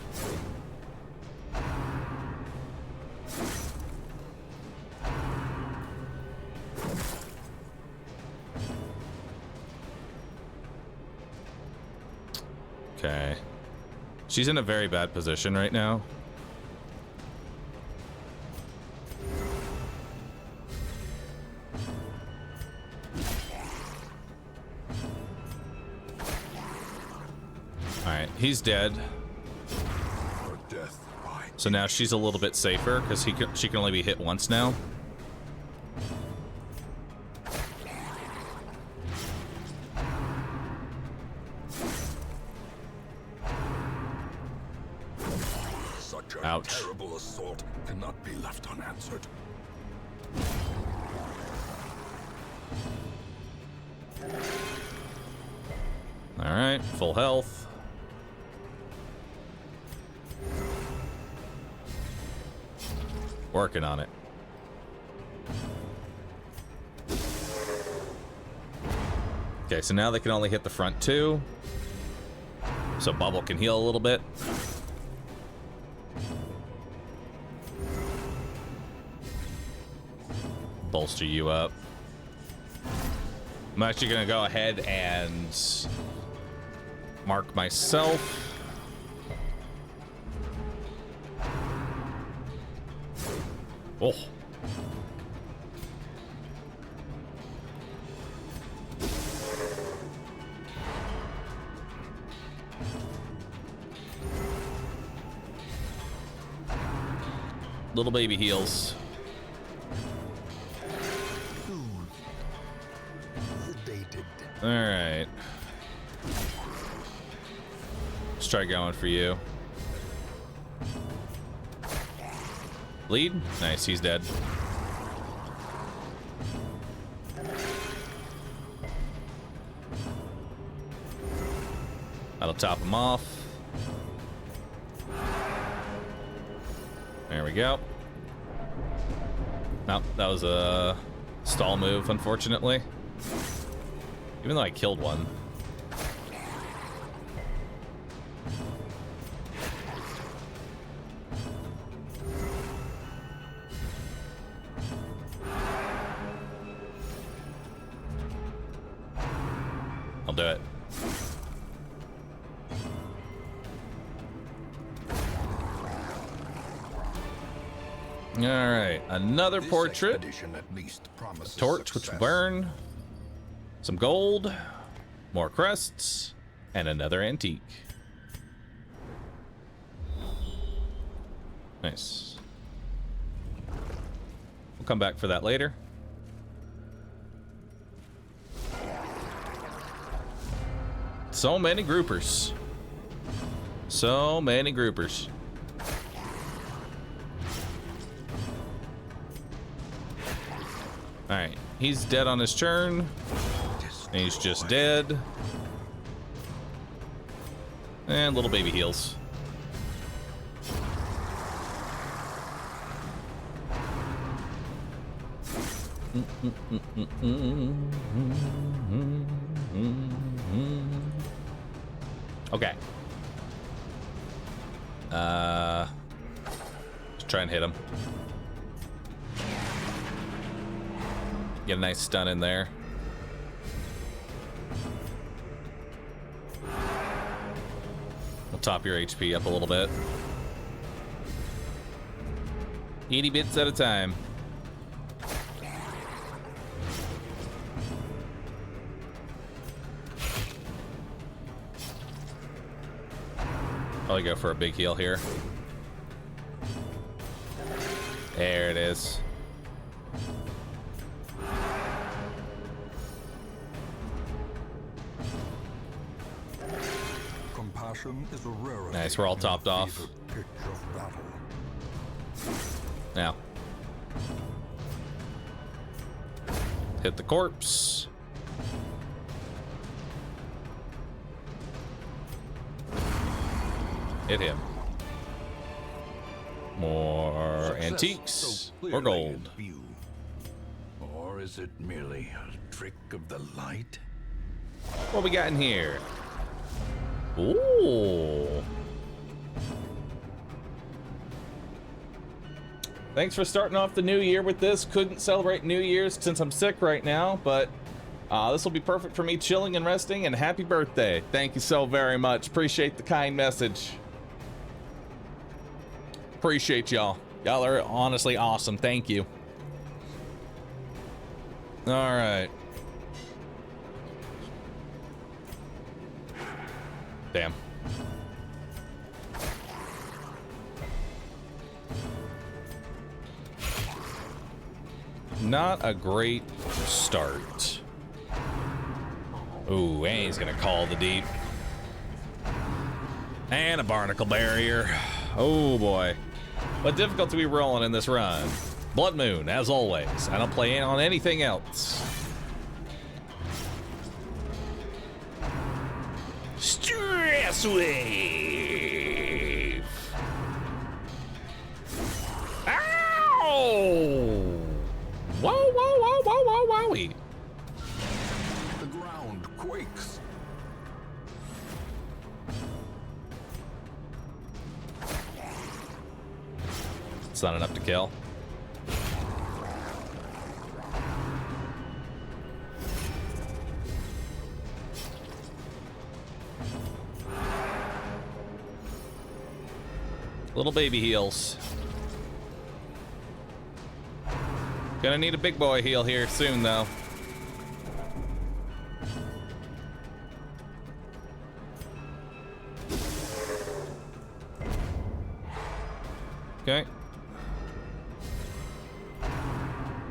Okay. She's in a very bad position right now. Alright, he's dead. So now she's a little bit safer because she can only be hit once now. Such a Ouch. terrible assault cannot be left unanswered. All right, full health. Working on it. Okay, so now they can only hit the front two. So Bubble can heal a little bit. Bolster you up. I'm actually gonna go ahead and mark myself. Oh. Little baby heals. All right. Let's try going for you. Bleed? Nice, he's dead. That'll top him off. There we go. Nope, that was a stall move, unfortunately. Even though I killed one. I'll do it. All right, another portrait. A torch, which will burn. Some gold, more crests, and another antique. Nice. We'll come back for that later. So many groupers. So many groupers. All right, he's dead on his turn. He's just dead. And little baby heals. Okay. Let's try and hit him. Get a nice stun in there. top your HP up a little bit. 80 bits at a time. Probably go for a big heal here. There it is. Compassion is a rarity. Nice, we're all topped off. Fevered pitch of battle. Now. Hit the corpse. Hit him. More Success antiques so or clearly gold. in view. Or is it merely a trick of the light? What we got in here? Ooh. Thanks for starting off the new year with this. Couldn't celebrate New Year's since I'm sick right now, but this will be perfect for me chilling and resting, and happy birthday. Thank you so very much. Appreciate the kind message. Appreciate y'all. Y'all are honestly awesome. Thank you. All right. Damn. Not a great start. Ooh, and he's gonna call the deep. And a barnacle barrier. Oh boy. What difficulty we rolling in this run? Blood Moon, as always. I don't play on anything else. Stress wave. Ow! Whoa, whoa, whoa, whoa, whoa, wowie. The ground quakes. It's not enough to kill. Little baby heals. Gonna need a big boy heal here soon, though. Okay.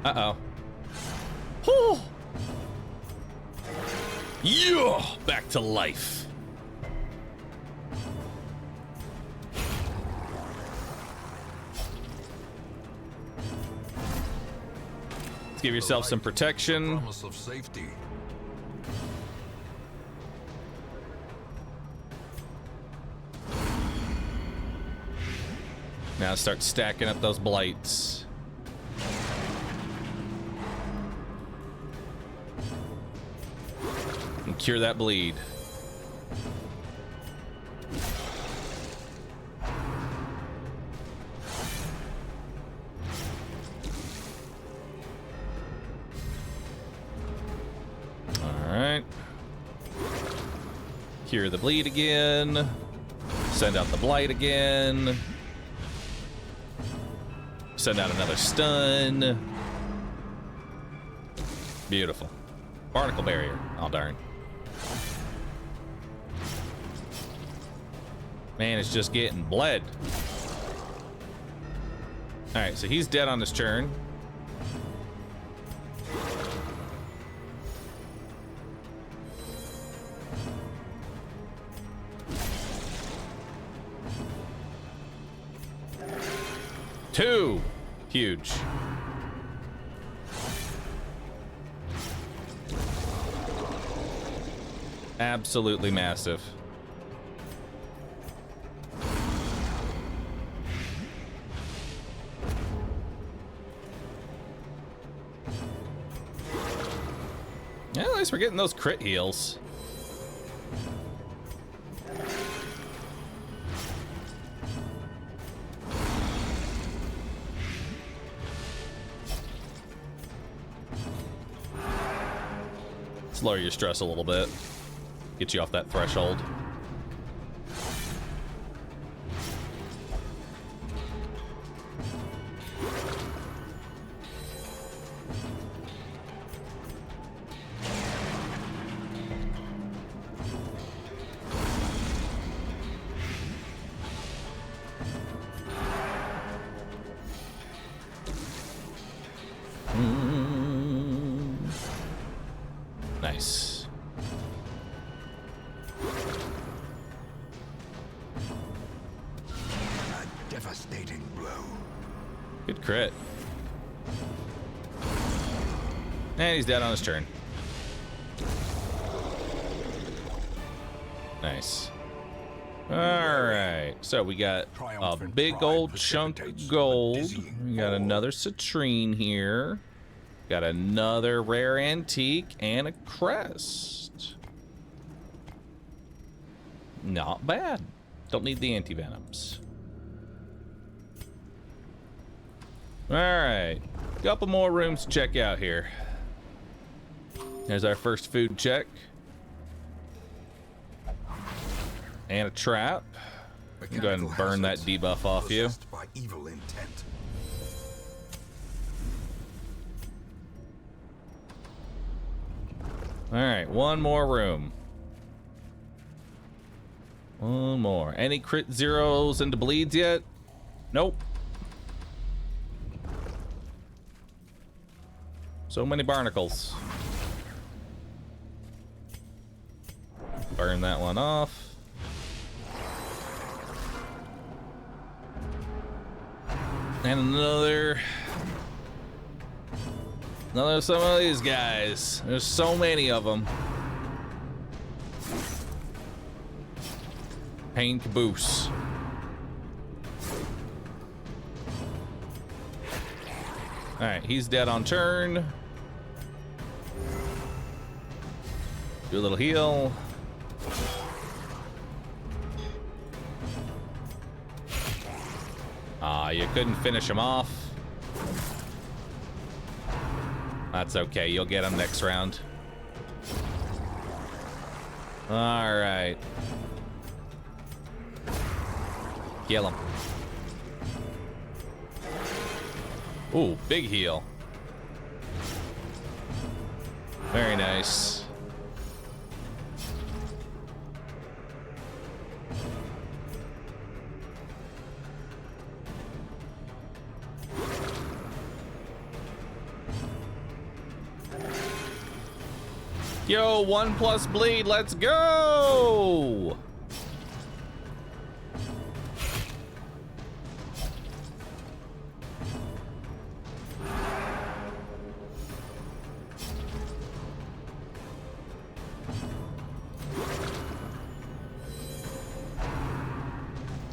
Uh-oh. Oh! Yeah! Back to life. Give yourself some protection. Promise of safety. Now start stacking up those blights. And cure that bleed. Alright. Cure the bleed again. Send out the blight again. Send out another stun. Beautiful. Barnacle barrier. Oh, darn. Man, it's just getting bled. Alright, so he's dead on his turn. Two. Huge. Absolutely massive. Yeah, at least we're getting those crit heals. Lower your stress a little bit. Get you off that threshold. Nice. A devastating blow. Good crit. And he's dead on his turn. Nice. Alright, so we got a big old chunk of gold. We got another citrine here. Got another rare antique and a crest. Not bad. Don't need the anti-venoms. Alright, couple more rooms to check out here. There's our first food check. And a trap. Go ahead and burn that debuff off you. By evil intent. All right, one more room. One more. Any crit zeros into bleeds yet? Nope. So many barnacles. Burn that one off. And another some of these guys. There's so many of them. Pain caboose. All right, he's dead on turn. Do a little heal. You couldn't finish him off. That's okay, you'll get him next round. All right. Kill him. Ooh, big heal. Very nice. Yo, 1+ bleed, let's go!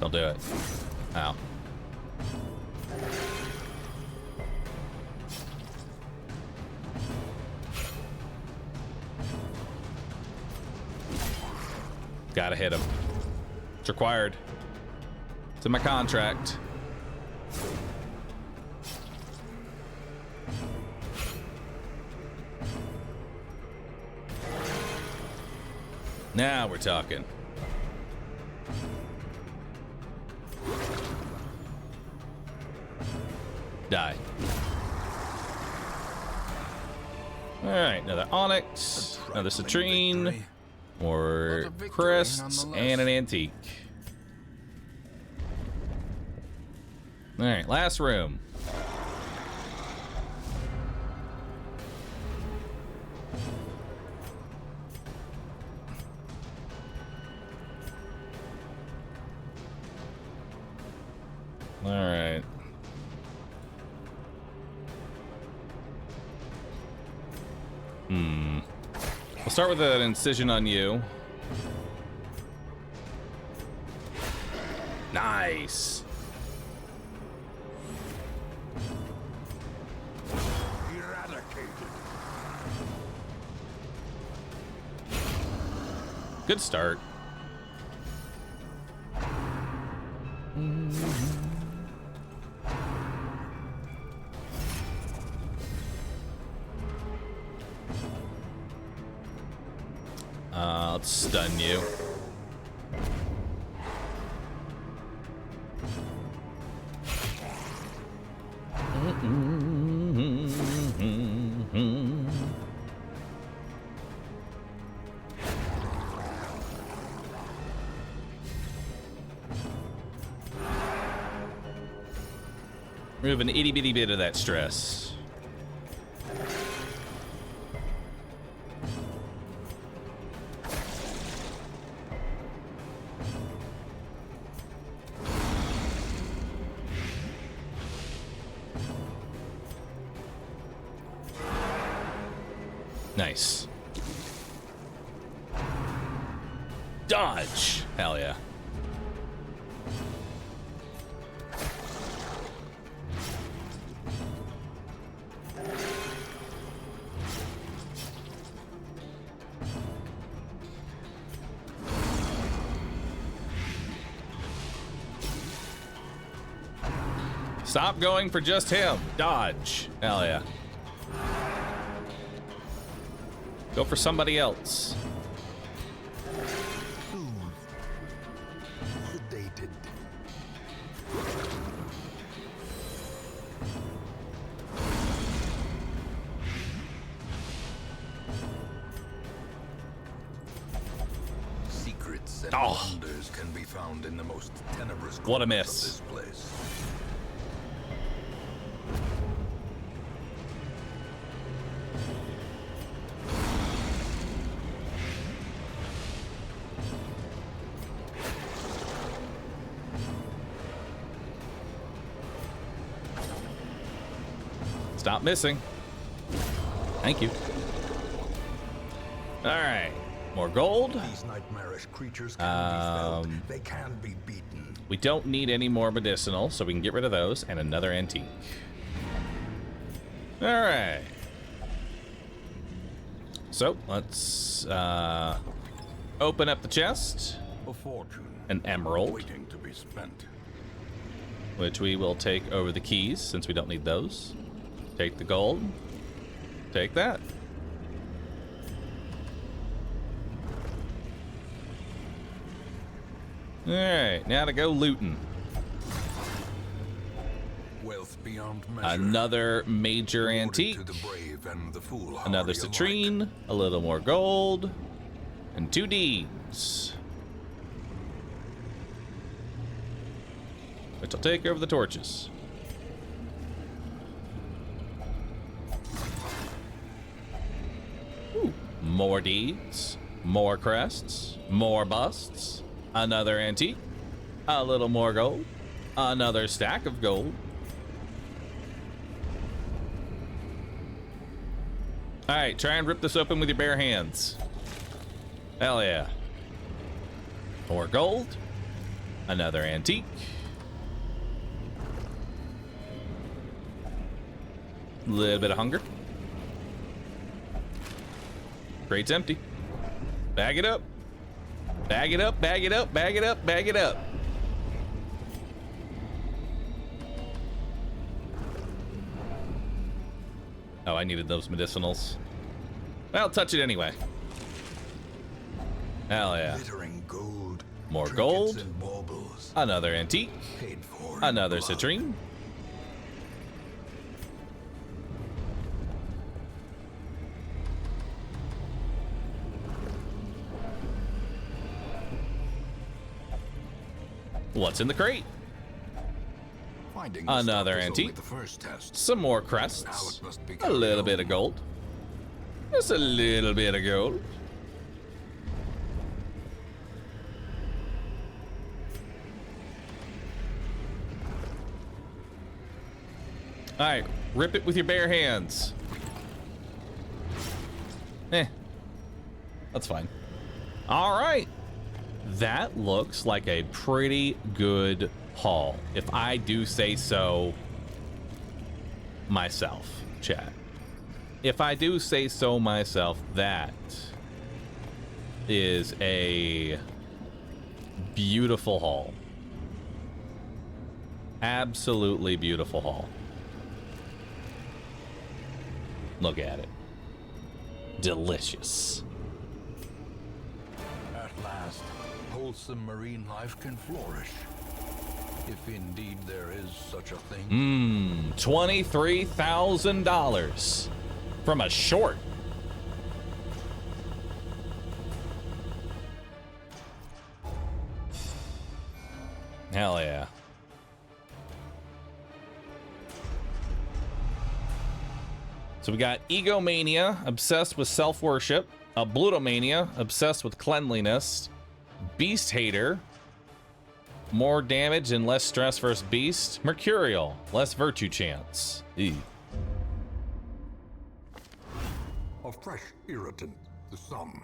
Don't do it. Ow. Gotta hit him. It's required. It's in my contract. Now we're talking. Die. All right, another onyx, another citrine. More crests and an antique. All right, last room. All right. We'll start with an incision on you. Nice. Eradicated. Good start. Let's stun you. Remove an itty bitty bit of that stress. Nice. Dodge. Hell yeah. Stop going for just him. Dodge. Hell yeah. Go for somebody else. Sedated. Secrets and wonders can be found in the most tenebrous What a corners miss. of this place. Stop missing. Thank you. All right. More gold. These nightmarish creatures can be felled. They can be beaten. We don't need any more medicinal, so we can get rid of those and another antique. All right. So let's open up the chest. A fortune. An emerald, Waiting to be spent. which we will take over the keys since we don't need those. Take the gold. Take that. All right, now to go looting. Wealth beyond measure. Another major Awarded antique. to the brave and the foolhardy Another alike. citrine, a little more gold, and 2 deeds. Which will take over the torches. Ooh, more deeds, more crests, more busts, another antique, a little more gold, another stack of gold. All right, try and rip this open with your bare hands. Hell yeah. More gold, another antique. A little bit of hunger. Crate's empty. Bag it up. Bag it up, bag it up, bag it up, bag it up. Oh, I needed those medicinals. I'll touch it anyway. Hell yeah. Glittering gold. More trinkets gold. and baubles. Another antique. Paid for in Another blood. citrine. What's in the crate? Finding the Another stock is only antique. the first test. Some more Now crests. it must be A carried little bit on. of gold. Just a little bit of gold. All right, rip it with your bare hands. That's fine. All right. That looks like a pretty good haul, if I do say so myself, chat. If I do say so myself, that is a beautiful haul. Absolutely beautiful haul. Look at it. Delicious. At last, wholesome marine life can flourish. If indeed there is such a thing. $23,000 from a short. Hell yeah. So we got egomania, obsessed with self-worship, a blutomania, obsessed with cleanliness, beast hater, more damage and less stress versus beast, mercurial, less virtue chance. Ew. A A fresh irritant to some.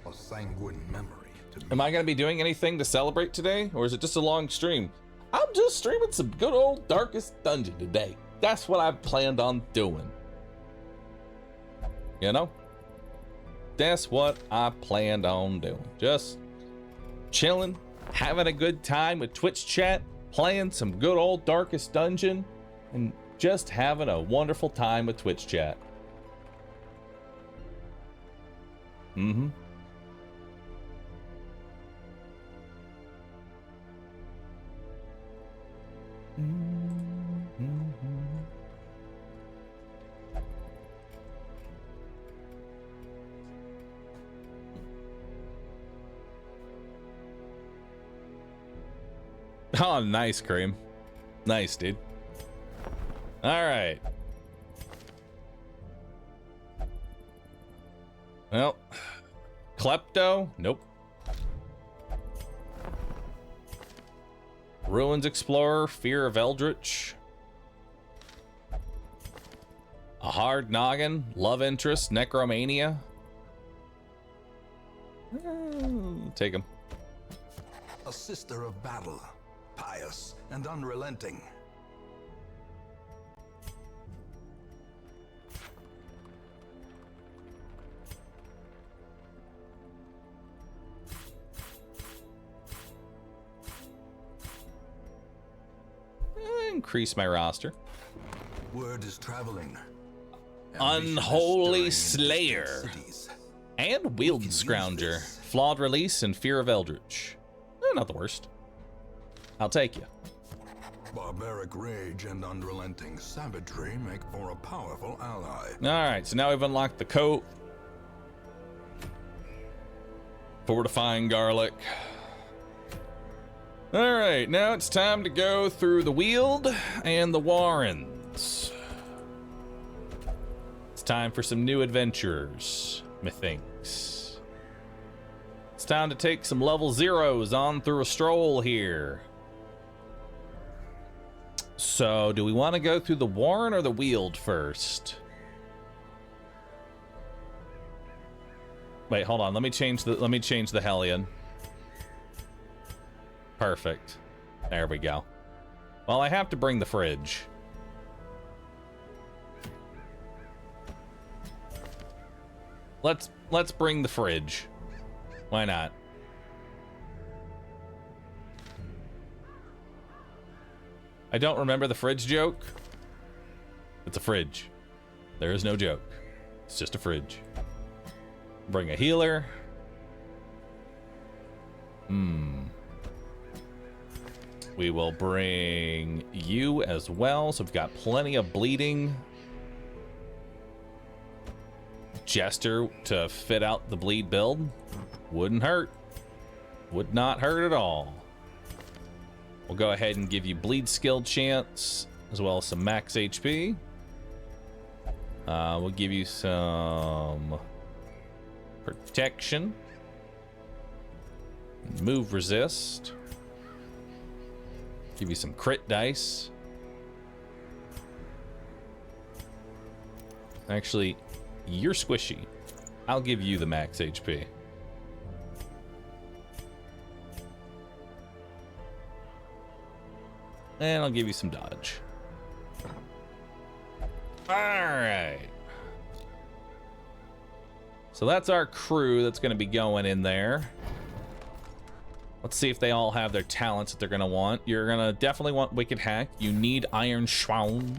A sanguine memory to me. Am I going to be doing anything to celebrate today, or is it just a long stream? I'm just streaming some good old Darkest Dungeon today. That's what I planned on doing. You know? That's what I planned on doing. Just chilling, having a good time with Twitch chat, playing some good old Darkest Dungeon, and just having a wonderful time with Twitch chat. Mm-hmm. Oh, nice, Cream. Nice, dude. All right. Well, Klepto? Nope. Ruins Explorer, Fear of Eldritch. A Hard Noggin, Love Interest, Necromania. Take him. A sister of battle, pious and unrelenting. Increase my roster. Word is traveling. Unholy Slayer. And Wield Scrounger. Flawed Release and Fear of Eldritch. Not the worst. I'll take you. Barbaric rage and unrelenting savagery make for a powerful ally. Alright, so now we've unlocked the coat. Fortifying Garlic. Alright, now it's time to go through the Weald and the Warrens. It's time for some new adventures, methinks. It's time to take some level zeros on through a stroll here. So, do we want to go through the Warren or the Weald first? Wait, hold on. Let me change the Hellion. Perfect. There we go. Well, I have to bring the fridge. Let's bring the fridge. Why not? I don't remember the fridge joke. It's a fridge. There is no joke. It's just a fridge. Bring a healer. We will bring you as well, so we've got plenty of bleeding. Jester to fit out the bleed build. Wouldn't hurt. Would not hurt at all. We'll go ahead and give you bleed skill chance, as well as some max HP. We'll give you some protection. Move resist. Give you some crit dice. Actually, you're squishy. I'll give you the max HP. And I'll give you some dodge. Alright. So that's our crew that's going to be going in there. Let's see if they all have their talents that they're going to want. You're going to definitely want Wicked Hack. You need Iron Schwaun.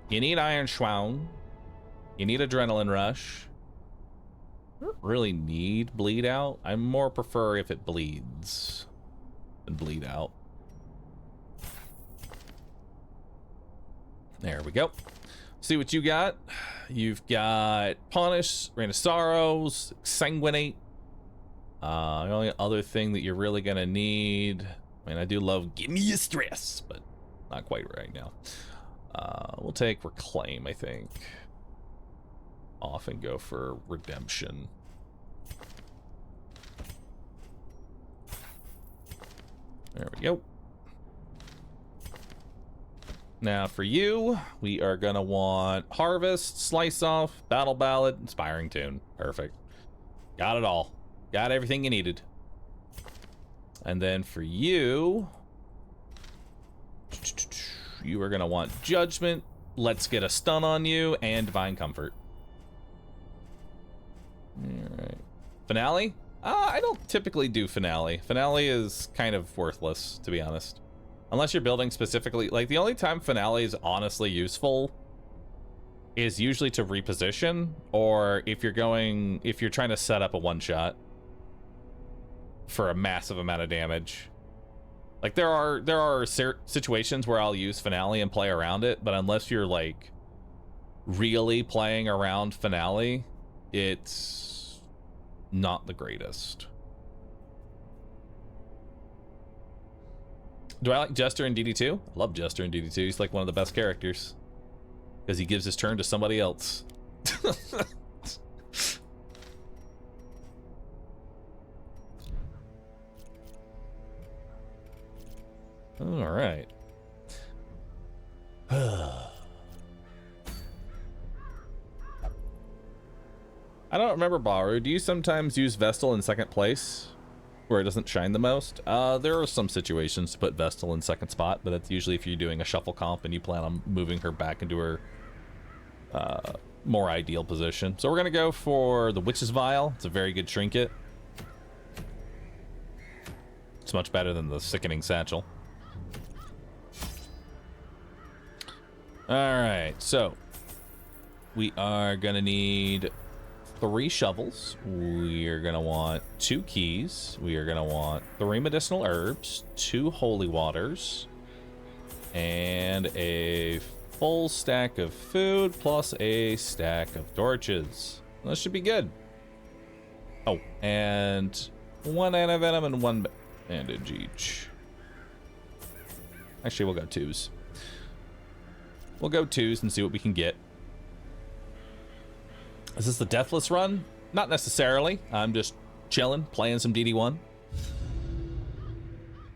You need Iron Schwaun. You need Adrenaline Rush. I don't really need Bleed Out. I more prefer if it bleeds than Bleed Out. There we go. See what you got. You've got Punish, Rain of Sorrows, Sanguinate. The only other thing that you're really gonna need, I mean, I do love Give Me a Stress, but not quite right now. We'll take Reclaim, I think. Off and go for Redemption. There we go. Now for you, we are gonna want Harvest, Slice Off, Battle Ballad, Inspiring Tune. Perfect. Got it all. Got everything you needed. And then for you, you are gonna want Judgment, Let's Get a Stun on You, and Divine Comfort. Alright. Finale? I don't typically do Finale. Finale is kind of worthless, to be honest. Unless you're building specifically, like the only time Finale is honestly useful is usually to reposition, or if you're trying to set up a one-shot for a massive amount of damage. Like there are situations where I'll use Finale and play around it, but unless you're like really playing around Finale, it's not the greatest. Do I like Jester in DD2? I love Jester in DD2. He's like one of the best characters because he gives his turn to somebody else. All right. I don't remember, Bahroo. Do you sometimes use Vestal in second place where it doesn't shine the most? There are some situations to put Vestal in second spot, but that's usually if you're doing a shuffle comp and you plan on moving her back into her more ideal position. So we're going to go for the Witch's Vial. It's a very good trinket. It's much better than the Sickening Satchel. Alright, so we are going to need 3 shovels. We are going to want 2 keys. We are going to want 3 medicinal herbs, 2 holy waters, and a full stack of food plus a stack of torches. That should be good. Oh, and 1 antivenom and 1 bandage each. Actually, we'll go 2s. We'll go 2s and see what we can get. Is this the Deathless run? Not necessarily. I'm just chilling, playing some DD1.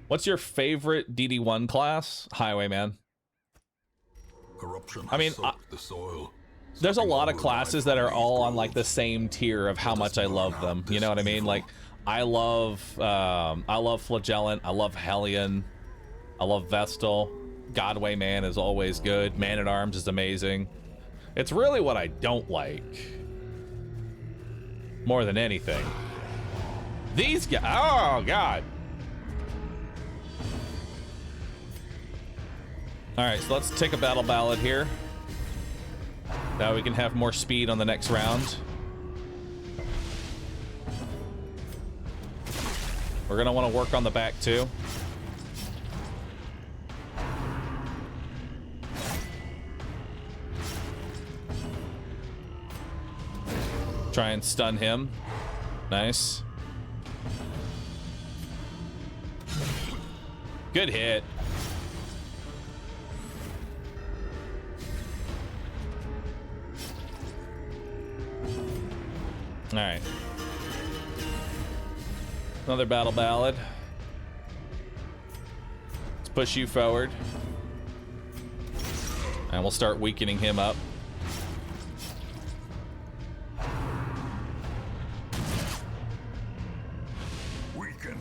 What's your favorite DD1 class? Highwayman. Corruption I mean, soaked the soil. There's a lot of classes that are all on like the same tier of how much I love them. You know what I mean? Like, I love Flagellant. I love Hellion. I love Vestal. Godway Man is always good. Man at Arms is amazing. It's really what I don't like more than anything. These guys. Oh God. All right, so let's take a battle ballad here. Now we can have more speed on the next round. We're gonna want to work on the back too. Try and stun him. Nice. Good hit. All right. Another battle ballad. Let's push you forward. And we'll start weakening him up. Weakened.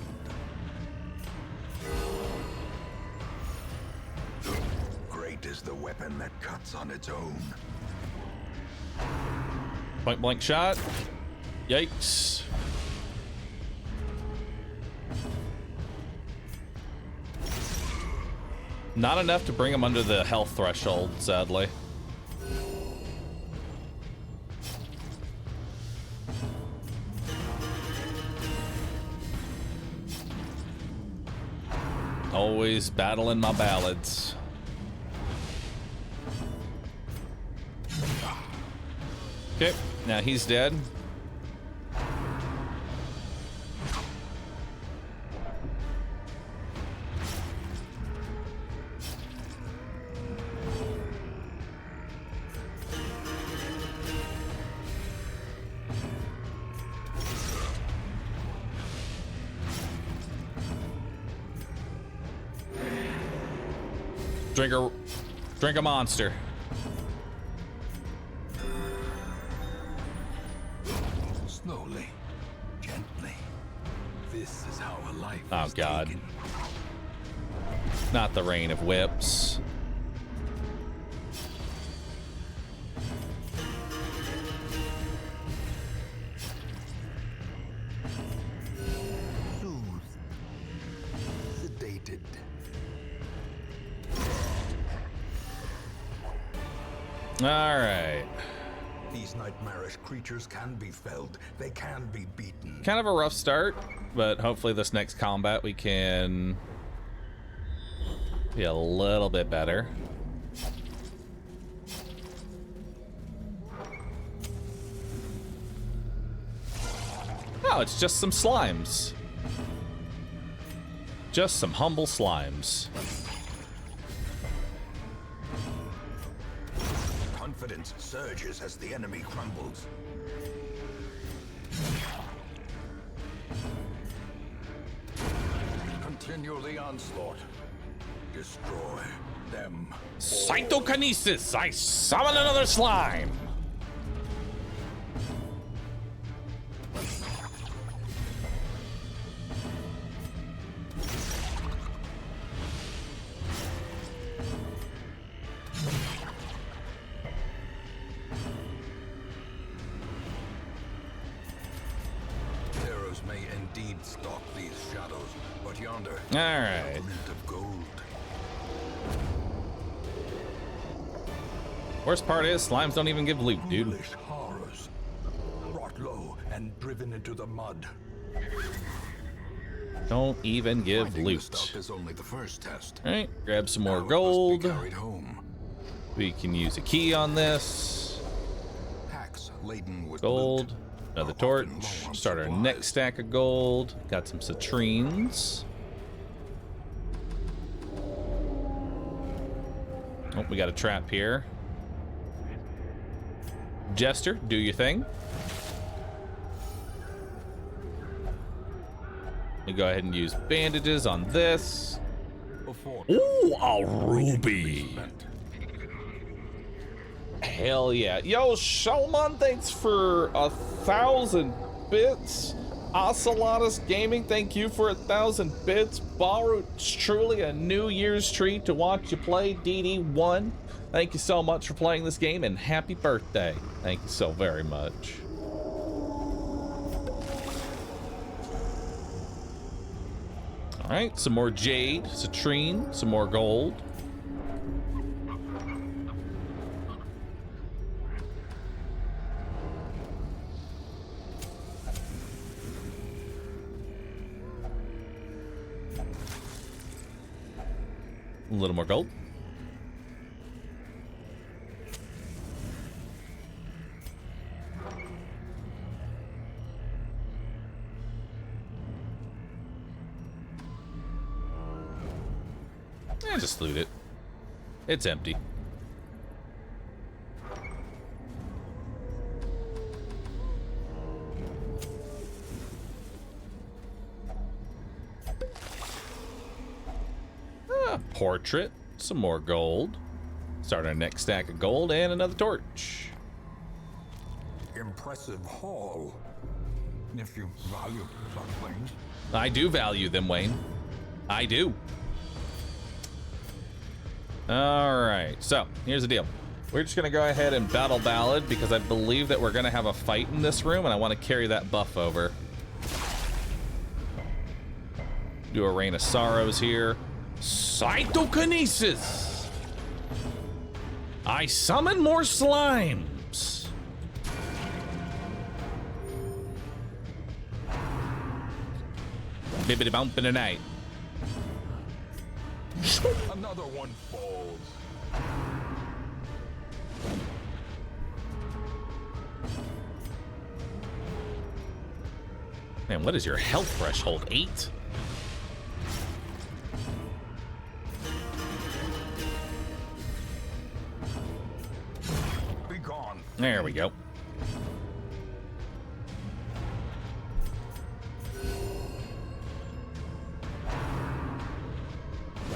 Great is the weapon that cuts on its own. Point blank shot. Yikes. Not enough to bring him under the health threshold, sadly. Always battling my ballads. Okay, now he's dead. Drink a monster. Slowly, gently. This is how a life Oh, is God. taken. Not the rain of whips. Soothed. Sedated. All right. These nightmarish creatures can be felled. They can be beaten. Kind of a rough start, but hopefully this next combat we can be a little bit better. Oh, it's just some slimes. Just some humble slimes. Confidence surges as the enemy crumbles. Continue the onslaught. Destroy them. Cytokinesis! I summon another slime! Terrors may indeed stalk these shadows, but yonder, All right. a glint of gold. Worst part is, slimes don't even give loot, dude. Foolish horrors, brought low and driven into the mud. Don't even give Finding the loot. stuff is only the first test. All right, grab some more Now it must gold. be carried home. We can use a key on this. Packs laden with Gold. loot Another are often torch. low on Start our supplies. next stack of gold. Got some citrines. Oh, we got a trap here. Jester, do your thing. We go ahead and use bandages on this. Ooh, a ruby. Hell yeah. Yo, Shulman, thanks for 1,000 bits. Ocelotus Gaming, thank you for 1,000 bits. Bahroo, it's truly a New Year's treat to watch you play DD1. Thank you so much for playing this game, and happy birthday. Thank you so very much. All right, some more jade, citrine, some more gold. A little more gold. Just loot it. It's empty. Portrait, some more gold. Start our next stack of gold and another torch. Impressive haul. If you value such things. I do value them, Wayne. I do. All right, so here's the deal. We're just gonna go ahead and battle ballad because I believe that we're gonna have a fight in this room and I want to carry that buff over. Do a Rain of Sorrows here. Cytokinesis! I summon more slimes! Bibbidi bump in the night. Another one falls. Man, what is your health threshold? 8? Be gone. There we go.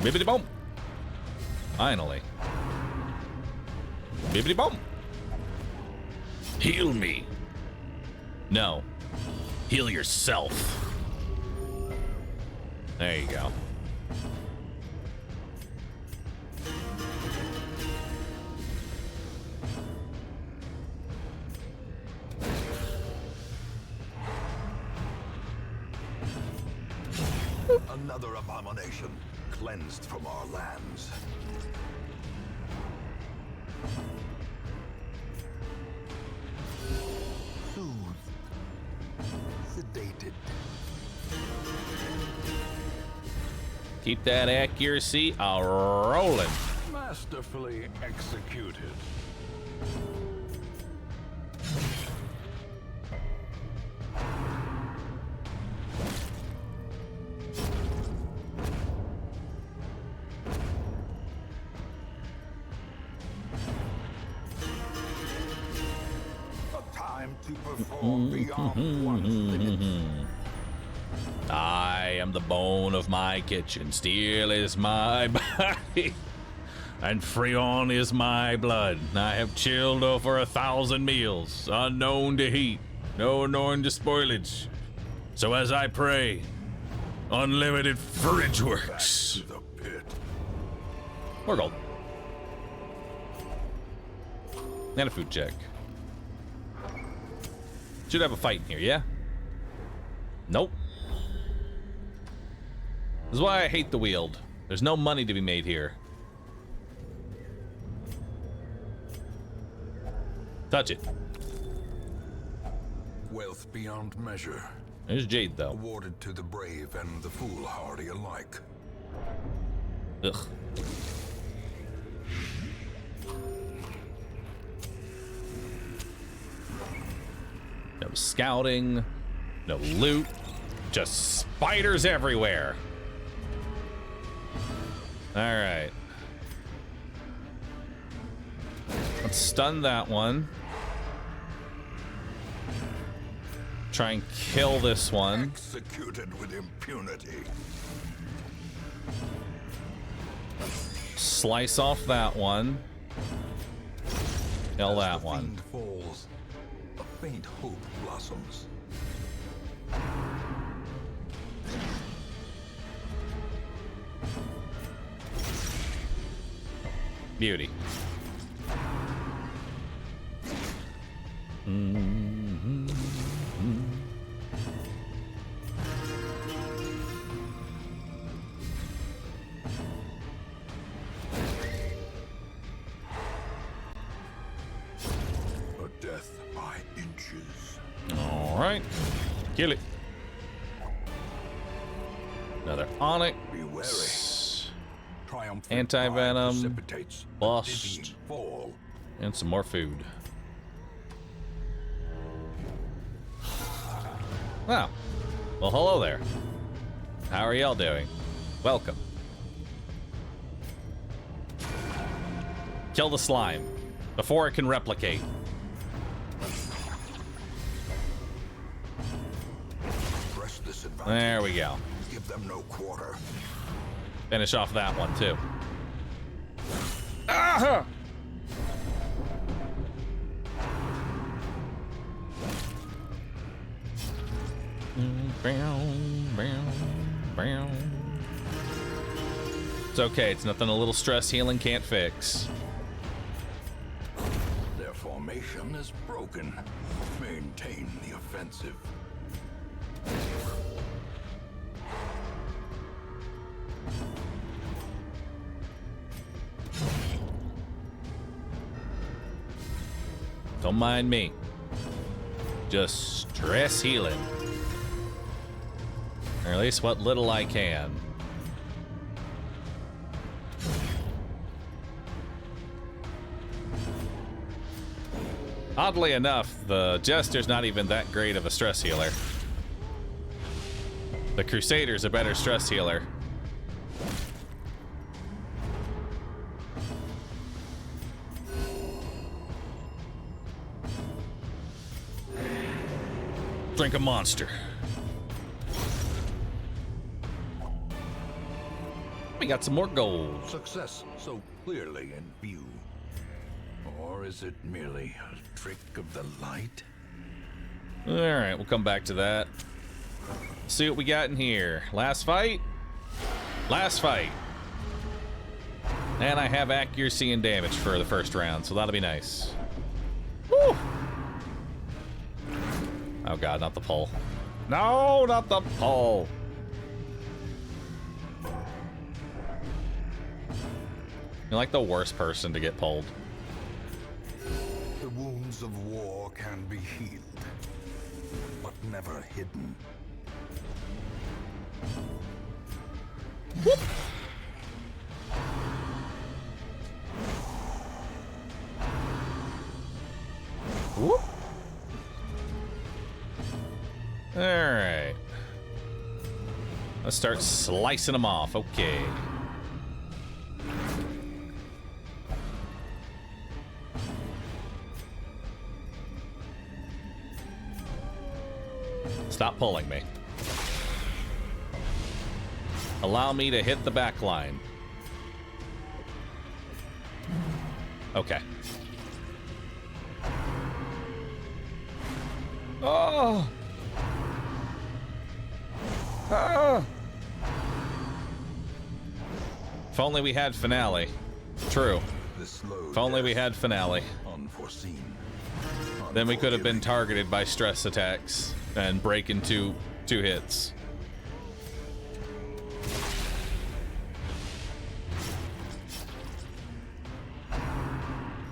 Bibbidi bump. Finally. Bibbidi boom. Heal me. No. Heal yourself. There you go. Another abomination cleansed from our lands. Soothed. Sedated. Keep that accuracy rolling. Masterfully executed. A time to perform beyond one's limits. I am the bone of my kitchen. Steel is my body. And Freon is my blood. I have chilled over 1,000 meals, unknown to heat, no known to spoilage. So as I pray, unlimited fridge works. To the pit. More gold. And a food check. Should have a fight in here, yeah? Nope. This is why I hate the Weald. There's no money to be made here. Touch it. Wealth beyond measure. There's Jade, though. Awarded to the brave and the foolhardy alike. Ugh. No scouting. No loot. Just spiders everywhere. Alright. Let's stun that one. Try and kill this one. Executed with impunity. Slice off that one. Kill that As the one. fiend falls, a faint hope blossoms. Beauty. A death by inches. All right. Kill it. Another Onyx. Be wary. Triumphant Anti-venom, pride precipitates a bust. dizzying fall. And some more food. Wow. Well, hello there. How are y'all doing? Welcome. Kill the slime before it can replicate. Press this advantage. There we go. Give them no quarter. Finish off that one, too. Ah! It's okay. It's nothing a little stress healing can't fix. Their formation is broken. Maintain the offensive. Don't mind me. Just stress healing. Or at least what little I can. Oddly enough, the Jester's not even that great of a stress healer. The Crusader's a better stress healer. Drink a monster. We got some more gold. Success so clearly in view. Or is it merely a trick of the light? All right, we'll come back to that. See what we got in here. Last fight. Last fight. And I have accuracy and damage for the first round, so that'll be nice. Woo! Oh god, not the pole. No, not the pole. You're like the worst person to get pulled. The wounds of war can be healed, but never hidden. Whoop. Whoop. All right. Let's start slicing them off. Okay. Stop pulling me. Allow me to hit the back line. Okay. Oh! Ah! If only we had finale. True. If only we had finale. Unforeseen. Then we could have been targeted by stress attacks and break into 2 hits.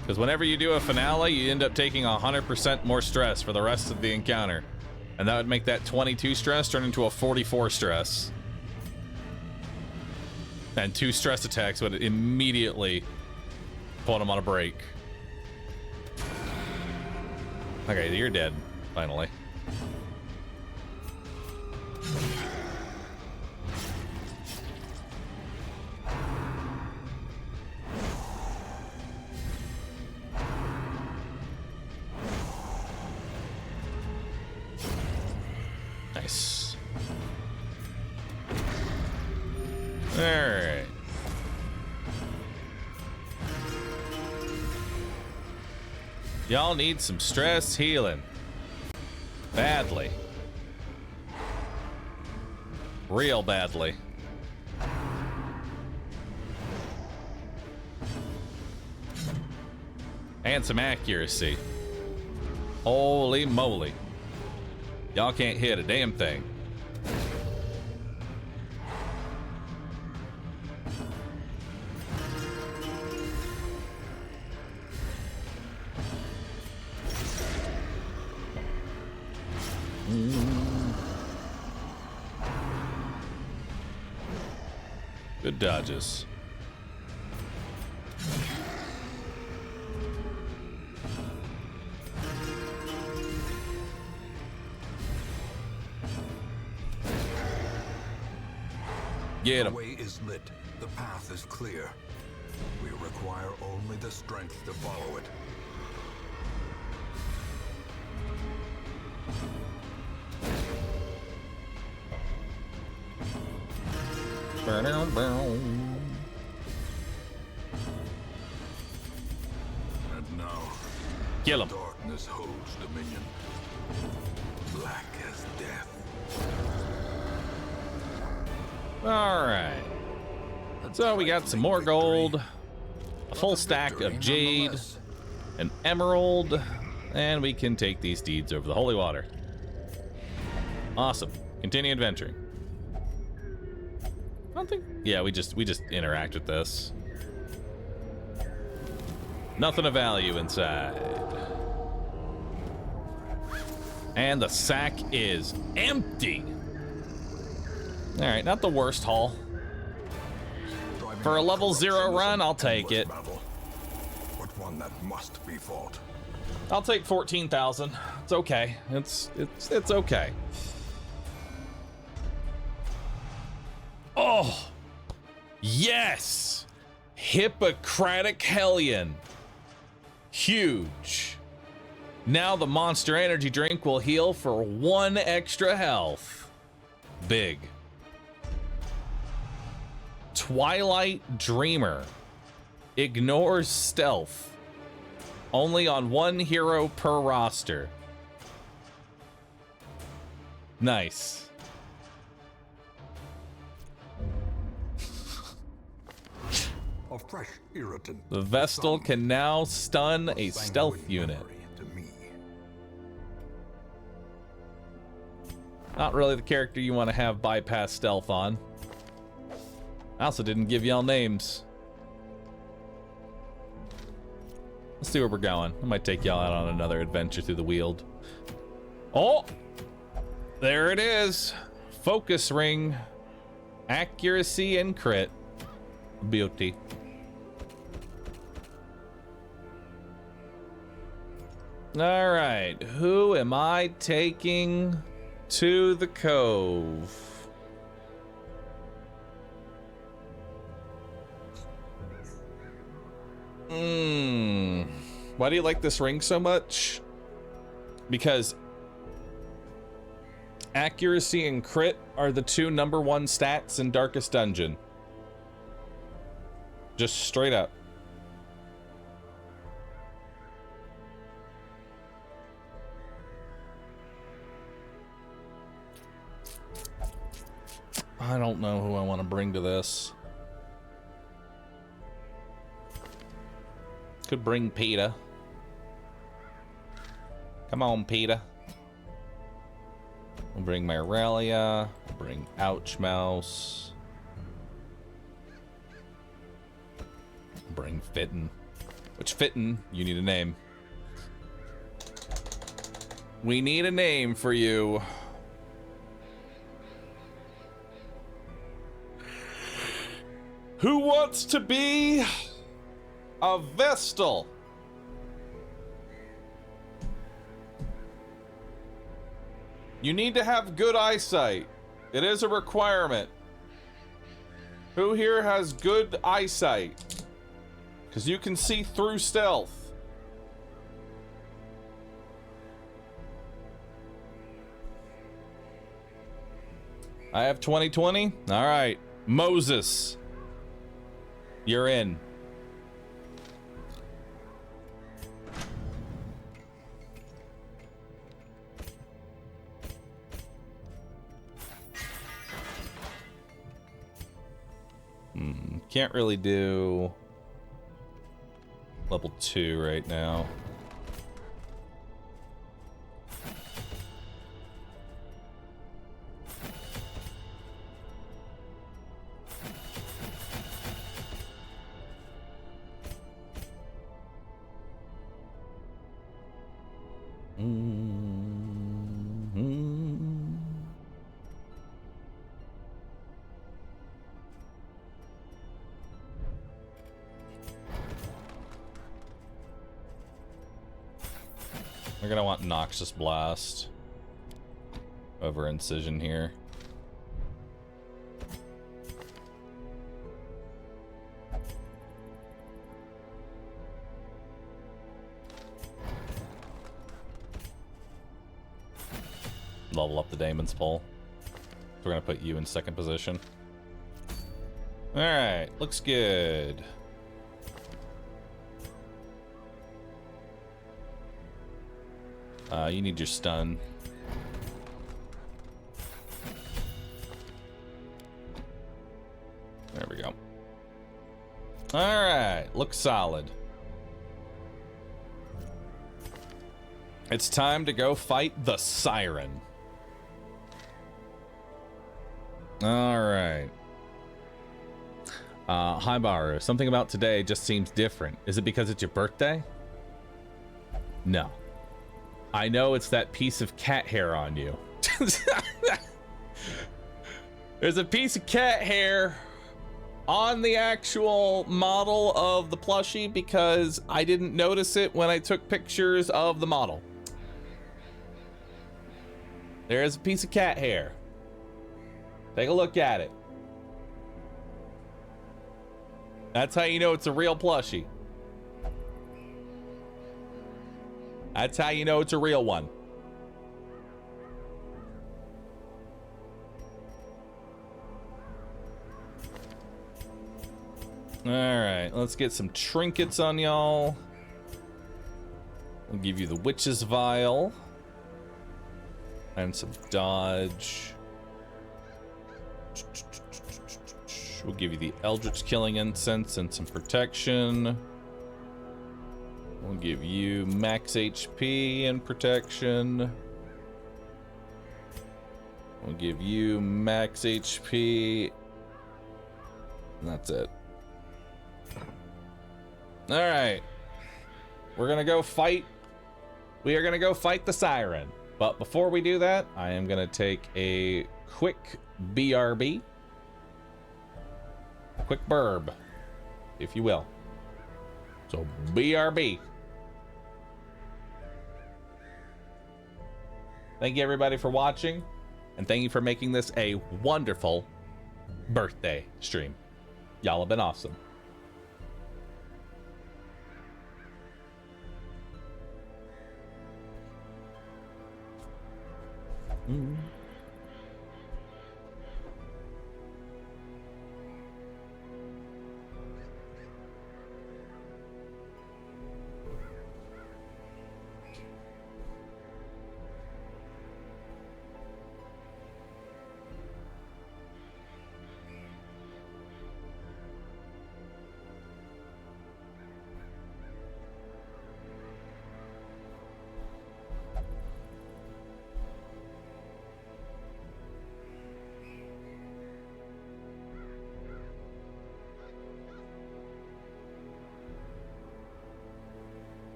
Because whenever you do a finale, you end up taking 100% more stress for the rest of the encounter. And that would make that 22 stress turn into a 44 stress. And 2 stress attacks would immediately put him on a break. Okay, you're dead, finally. Nice. All right. Y'all need some stress healing. Badly. Real badly. And some accuracy. Holy moly. Y'all can't hit a damn thing. Good dodges. Get The him. way is lit. The path is clear. We require only the strength to follow it. And now, Kill him. darkness holds dominion. Black as death. All right. So we got some more gold, a full stack of jade, an emerald, and we can take these deeds over the holy water. Awesome. Continue adventuring. I don't think. Yeah, we just interact with this. Nothing of value inside. And the sack is empty. All right, not the worst haul. For a level 0 run, I'll take it. Battle, but one that must be fought. I'll take 14,000. It's okay. It's okay. Oh, yes! Hippocratic Hellion. Huge. Now the Monster Energy drink will heal for 1 extra health. Big. Twilight Dreamer. Ignores stealth. Only on one hero per roster. Nice. A fresh irritant. The Vestal can now stun a stealth Sanguine unit. memory to me. Not really the character you want to have bypass stealth on. I also didn't give y'all names. Let's see where we're going. I might take y'all out on another adventure through the Weald. Oh! There it is. Focus ring. Accuracy and crit. Beauty. All right. Who am I taking to the cove? Why do you like this ring so much? Because accuracy and crit are the two #1 stats in Darkest Dungeon. Just straight up. I don't know who I want to bring to this. Could bring Peter. Come on, Peter. We'll bring Myrelia. Bring Ouchmouse. Bring Fitton. Which Fitton? You need a name. We need a name for you. Who wants to be a Vestal? You need to have good eyesight. It is a requirement. Who here has good eyesight? Because you can see through stealth. I have 20/20. All right. Moses. You're in. Can't really do level 2 right now. We're gonna want Noxious Blast over Incision here. Level up the Daemon's Pull. So we're gonna put you in second position. Alright, looks good. You need your stun. There we go. Alright, looks solid. It's time to go fight the Siren. Alright. Hi, Bahroo. Something about today just seems different. Is it because it's your birthday? No. I know it's that piece of cat hair on you. There's a piece of cat hair on the actual model of the plushie because I didn't notice it when I took pictures of the model. There's a piece of cat hair. Take a look at it. That's how you know it's a real plushie. That's how you know it's a real one. All right, let's get some trinkets on y'all. We'll give you the Witch's Vial. And some dodge. We'll give you the Eldritch Killing Incense and some protection. We'll give you max HP and protection. We'll give you max HP. And that's it. Alright. We're gonna go fight. We are gonna go fight the Siren. But before we do that, I am gonna take a quick BRB. Quick burb, if you will. So BRB. Thank you everybody for watching, and thank you for making this a wonderful birthday stream. Y'all have been awesome.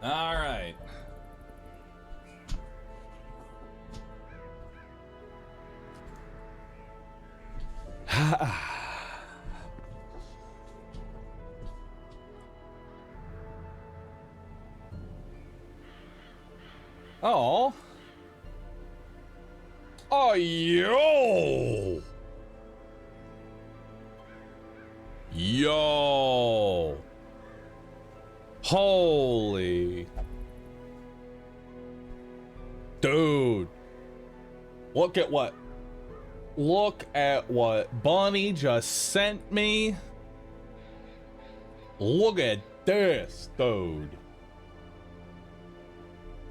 All right. Oh. Oh, yo. Yo. Holy. Dude. Look at what Bunny just sent me. Look at this, dude.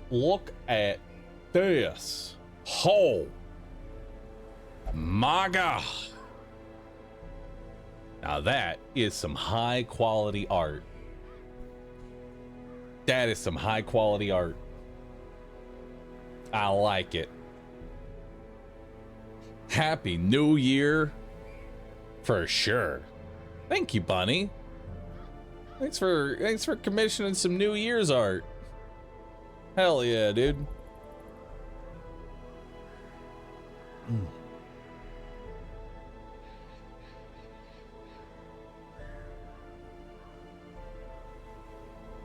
Look at this. Oh my God. Now that is some high quality art. That is some high quality art. I like it. Happy New Year for sure. Thank you, Bunny. Thanks for commissioning some New Year's art. Hell yeah, dude.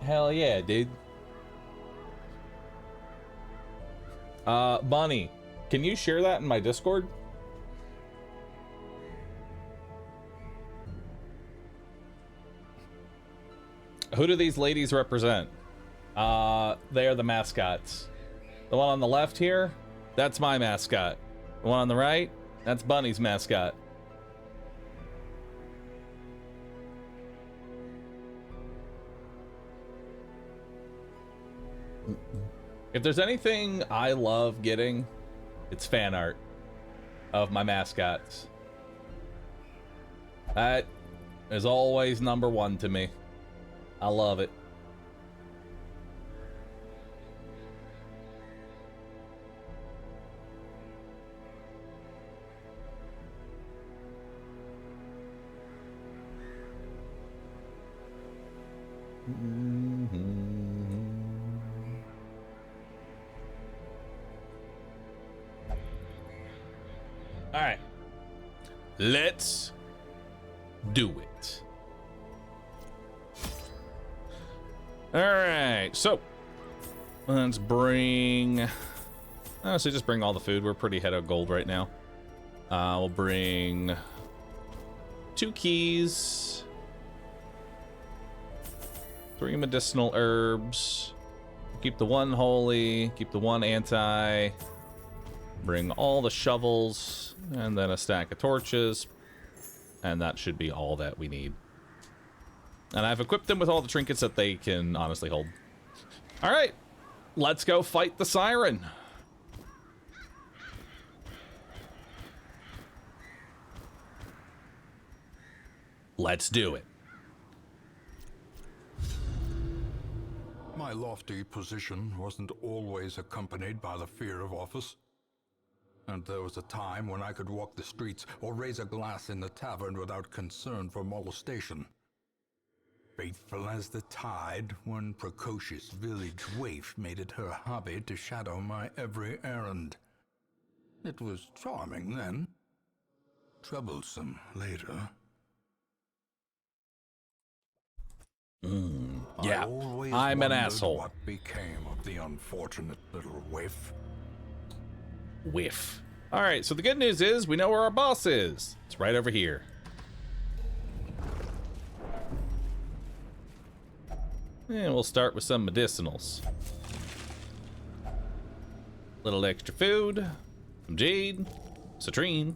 Hell yeah, dude. Bunny, can you share that in my Discord? Who do these ladies represent? They are the mascots. The one on the left here, that's my mascot. The one on the right, that's Bunny's mascot. If there's anything I love getting, it's fan art of my mascots. That is always number one to me. I love it. All right, let's do it. All right, so let's bring, honestly, just bring all the food. We're pretty head of gold right now. We'll bring 2 keys, 3 medicinal herbs, keep the 1 holy, keep the 1 anti, bring all the shovels, and then a stack of torches, and that should be all that we need. And I've equipped them with all the trinkets that they can honestly hold. All right, let's go fight the siren. Let's do it. My lofty position wasn't always accompanied by the fear of office. And there was a time when I could walk the streets or raise a glass in the tavern without concern for molestation. Faithful as the tide, one precocious village waif made it her hobby to shadow my every errand. It was charming then, troublesome later. Yeah, I always I'm an wondered asshole. What became of the unfortunate little waif? Whiff. All right, so the good news is we know where our boss is. It's right over here. And we'll start with some medicinals. Little extra food, some jade, citrine,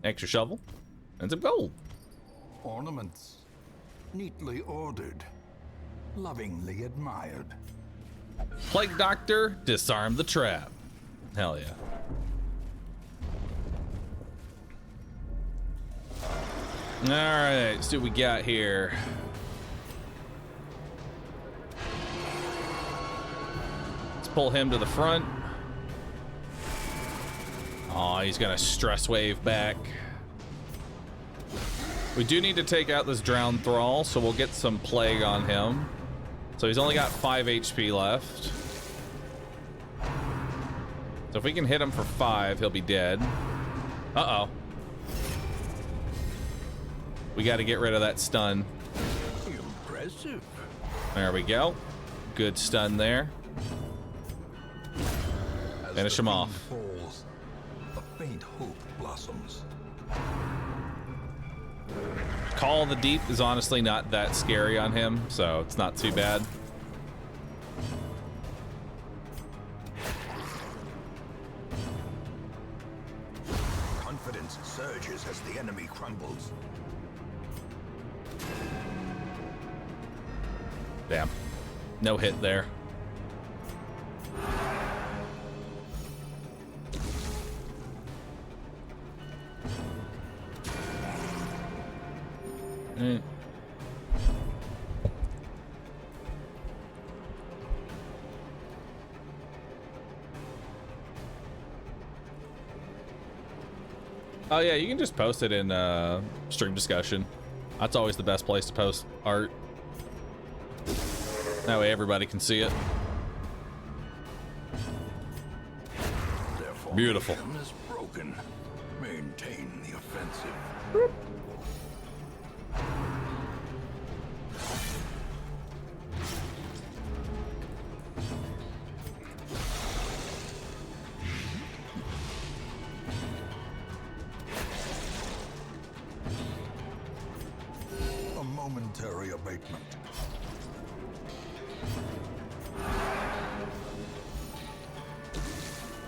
extra shovel, and some gold. Ornaments, neatly ordered, lovingly admired. Plague Doctor, disarm the trap. Hell yeah. All right, let's see what we got here. Let's pull him to the front. Oh, he's gonna stress wave back. We do need to take out this drowned thrall, so we'll get some plague on him. So he's only got 5 HP left. So if we can hit him for 5, he'll be dead. Uh-oh. We got to get rid of that stun. Impressive. There we go. Good stun there. As Finish the him fiend off. falls, a faint hope blossoms. Call of the Deep is honestly not that scary on him, so it's not too bad. Confidence surges as the enemy crumbles. Damn. No hit there. Mm. Oh yeah, you can just post it in stream discussion. That's always the best place to post art. That way everybody can see it. Their Beautiful. formation is broken. Maintain the offensive. A momentary abatement.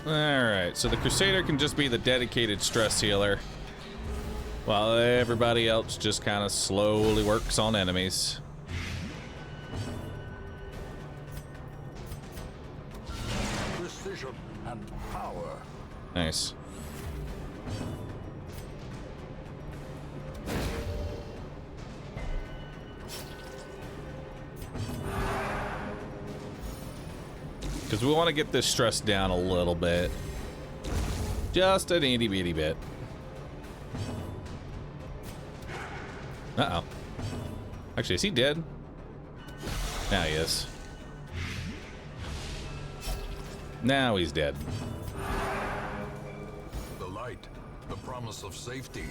Alright, so the Crusader can just be the dedicated stress healer, while everybody else just kind of slowly works on enemies. Precision and power. Nice. Because we want to get this stress down a little bit. Just an itty bitty bit. Uh-oh. Actually, is he dead? Now he is. Now he's dead. The light, the promise of safety.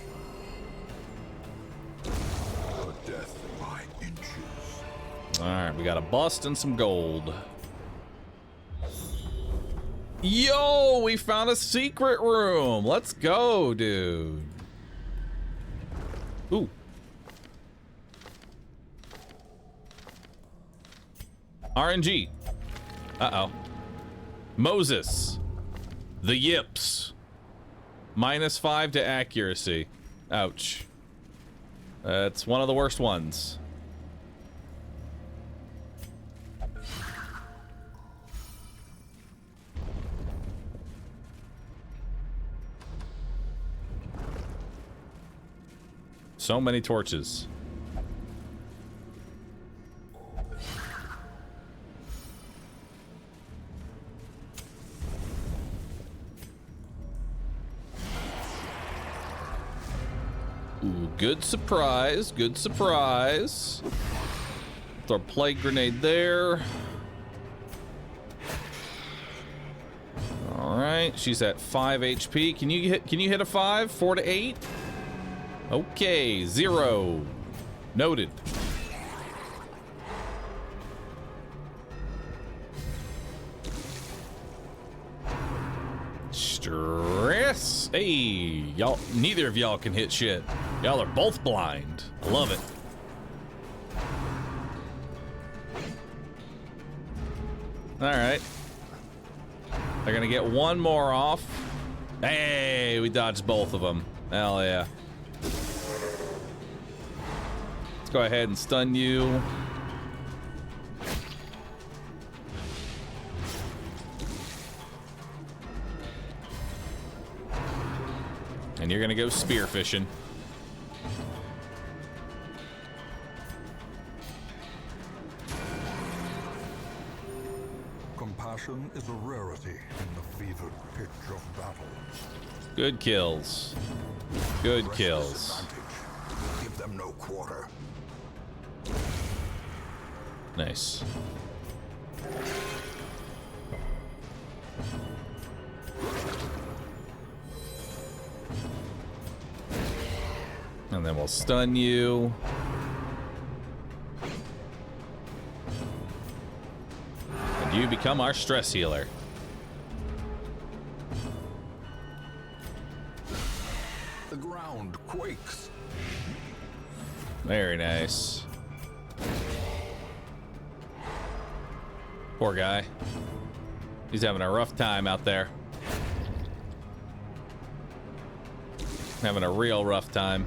A death by inches. Alright, we got a bust and some gold. Yo, we found a secret room. Let's go, dude. Ooh. RNG. Uh-oh. Moses. The yips. -5 to accuracy. Ouch. That's one of the worst ones. So many torches. Ooh, good surprise, good surprise. Throw a plague grenade there. All right, she's at 5 HP. Can you hit a 5? 4 to 8? Okay, 0. Noted. Stress. Hey, y'all, neither of y'all can hit shit. Y'all are both blind. I love it. All right. They're gonna get one more off. Hey, we dodged both of them. Hell yeah. Let's go ahead and stun you. And you're gonna go spear fishing. Compassion is a rarity in the fevered pitch of battle. Good kills. Good Press kills. this advantage. Give them no quarter. Nice. And then we'll I'll stun you. And you become our stress healer. The ground quakes. Very nice. Poor guy. He's having a rough time out there. Having a real rough time.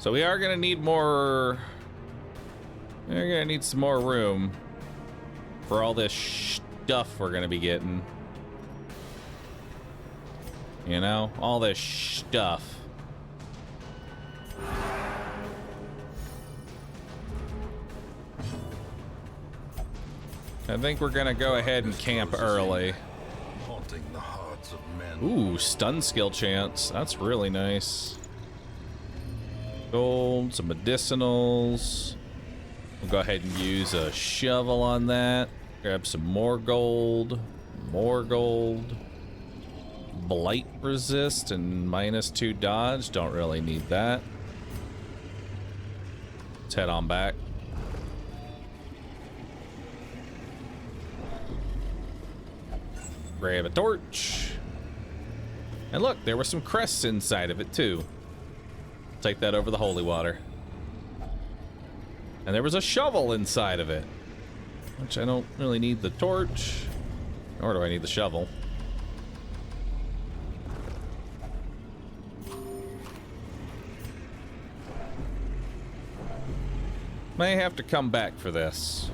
So we are gonna need more. We're gonna need some more room for all this stuff we're gonna be getting. You know, all this stuff. I think we're gonna go ahead and camp early. Haunting the hearts of men. Ooh, stun skill chance. That's really nice. Gold, some medicinals. We'll go ahead and use a shovel on that. Grab some more gold. More gold. Blight resist and -2 dodge. Don't really need that. Let's head on back. Grab a torch. And look, there were some crests inside of it too. Take that over the holy water. And there was a shovel inside of it, which I don't really need the torch, nor do I need the shovel. May have to come back for this.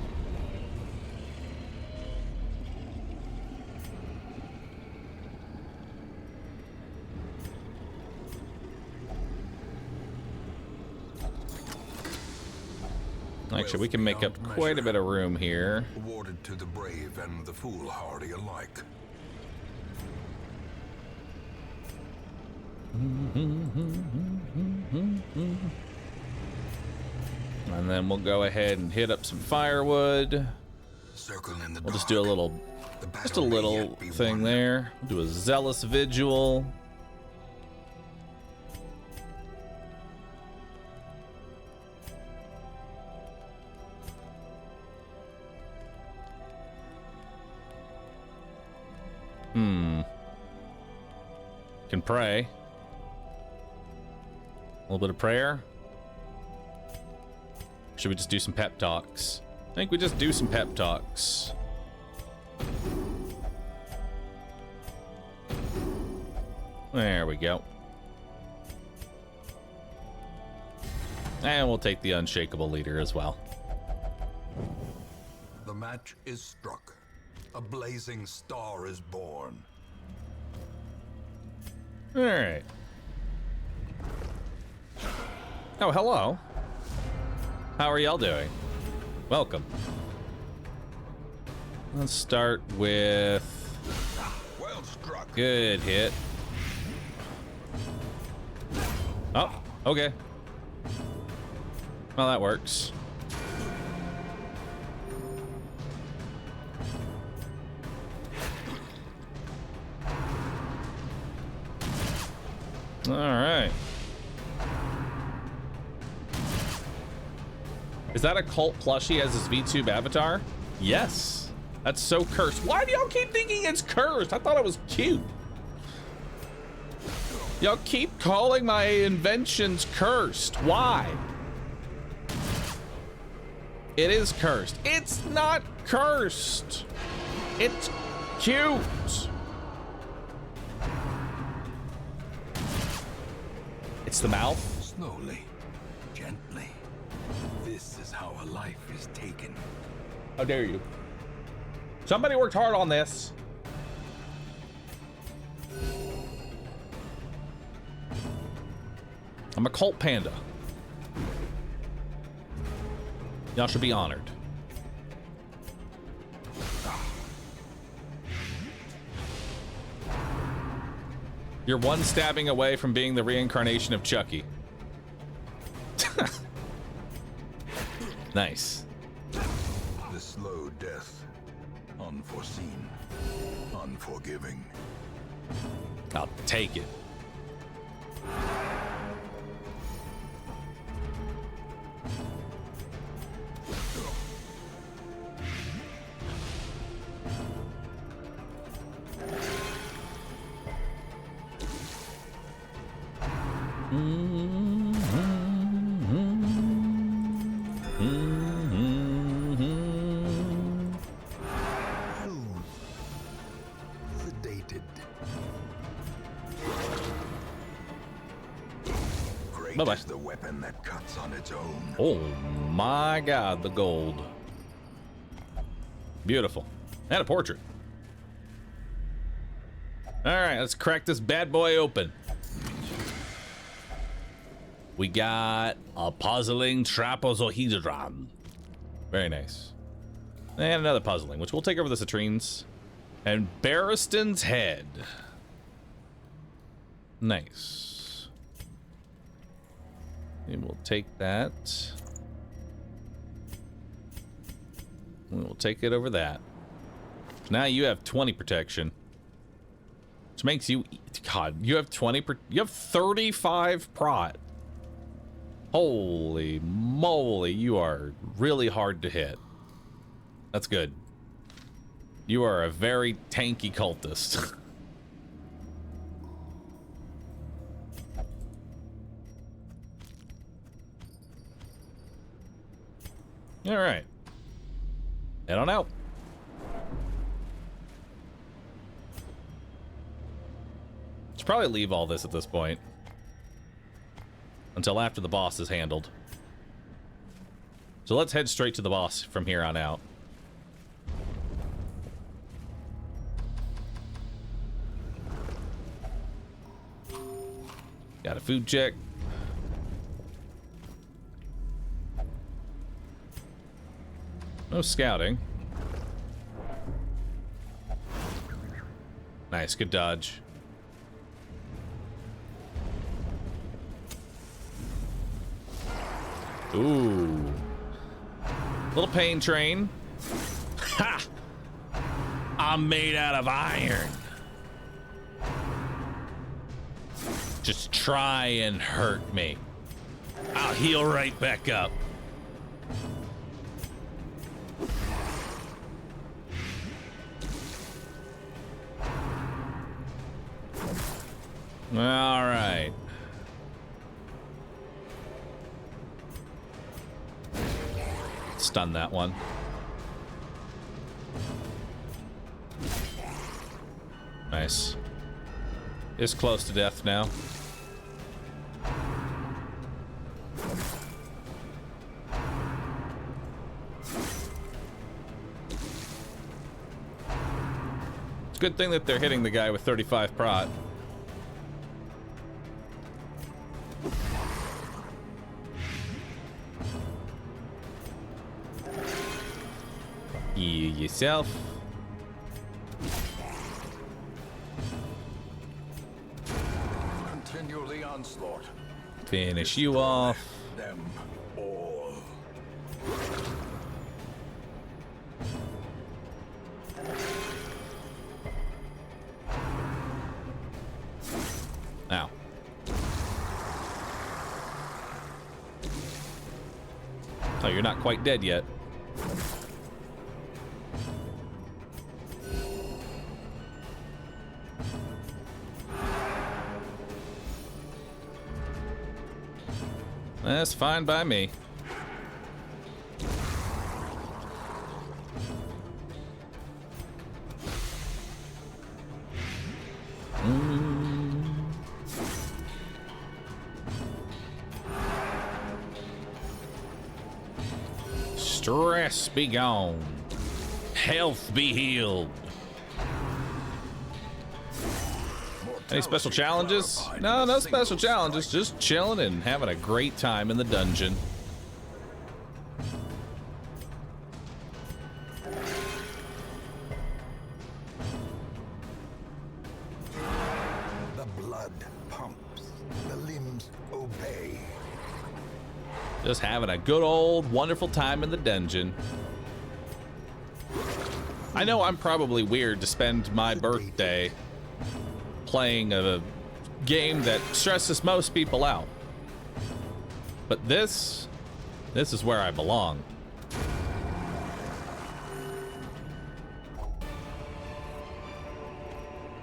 Actually, we can make up quite a bit of room here. Awarded to the brave and the foolhardy alike. And then we'll go ahead and hit up some firewood. Circle in the We'll just do a little, thing there. We'll do a zealous vigil. Can pray. A little bit of prayer. Should we just do some pep talks? I think we just do some pep talks. There we go. And we'll take the unshakable leader as well. The match is struck. A blazing star is born. All right. Oh, hello. How are y'all doing? Welcome. Let's start with... Well struck. Good hit. Oh, okay. Well, that works. All right. Is that a cult plushie as his VTube avatar? Yes. That's so cursed. Why do y'all keep thinking it's cursed? I thought it was cute. Y'all keep calling my inventions cursed. Why? It is cursed. It's not cursed. It's cute. It's the mouth. Slowly, gently. This is how a life is taken. How dare you? Somebody worked hard on this. I'm a cult panda. Y'all should be honored. You're one stabbing away from being the reincarnation of Chucky. Nice. The slow death. Unforeseen. Unforgiving. I'll take it. Sedated. Great Bye-bye. is the weapon that cuts on its own. Oh my god, the gold. Beautiful. And a portrait. Alright, let's crack this bad boy open. We got a puzzling trapezohedron. Very nice. And another puzzling, which we'll take over the citrines. And Barristan's head. Nice. And we'll take that. We will take it over that. Now you have 20 protection. Which makes you... God, you have 20... You have 35 prot. Holy moly, you are really hard to hit. That's good. You are a very tanky cultist. Alright. Head on out. Should probably leave all this at this point. Until after the boss is handled. So let's head straight to the boss from here on out. Got a food check. No scouting. Nice, good dodge. Ooh. Little pain train. Ha! I'm made out of iron. Just try and hurt me. I'll heal right back up. All right. Stun that one. Nice. It's close to death now. It's a good thing that they're hitting the guy with 35 prot. You yourself. Continue the onslaught. Finish you off. Them all. Ow. Oh, you're not quite dead yet. That's fine by me. Stress be gone. Health be healed. Any special challenges? No, no special challenges. Just chilling and having a great time in the dungeon. The blood pumps, the limbs obey. Just having a good old wonderful time in the dungeon. I know I'm probably weird to spend my birthday playing a game that stresses most people out. But this is where I belong.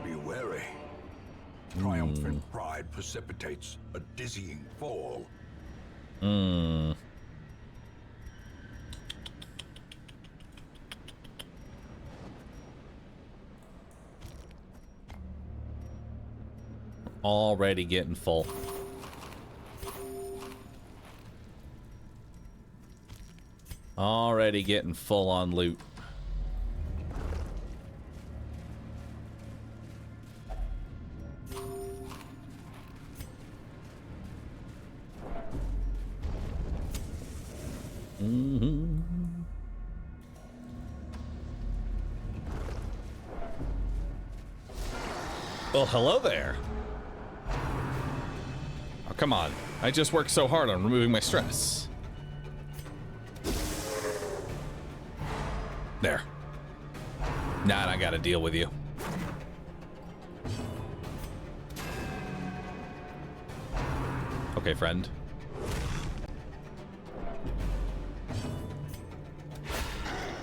Be wary. Triumphant pride precipitates a dizzying fall. Already getting full. Already getting full on loot. Well, hello there. Oh, come on. I just worked so hard on removing my stress. There. Now I gotta deal with you. Okay, friend.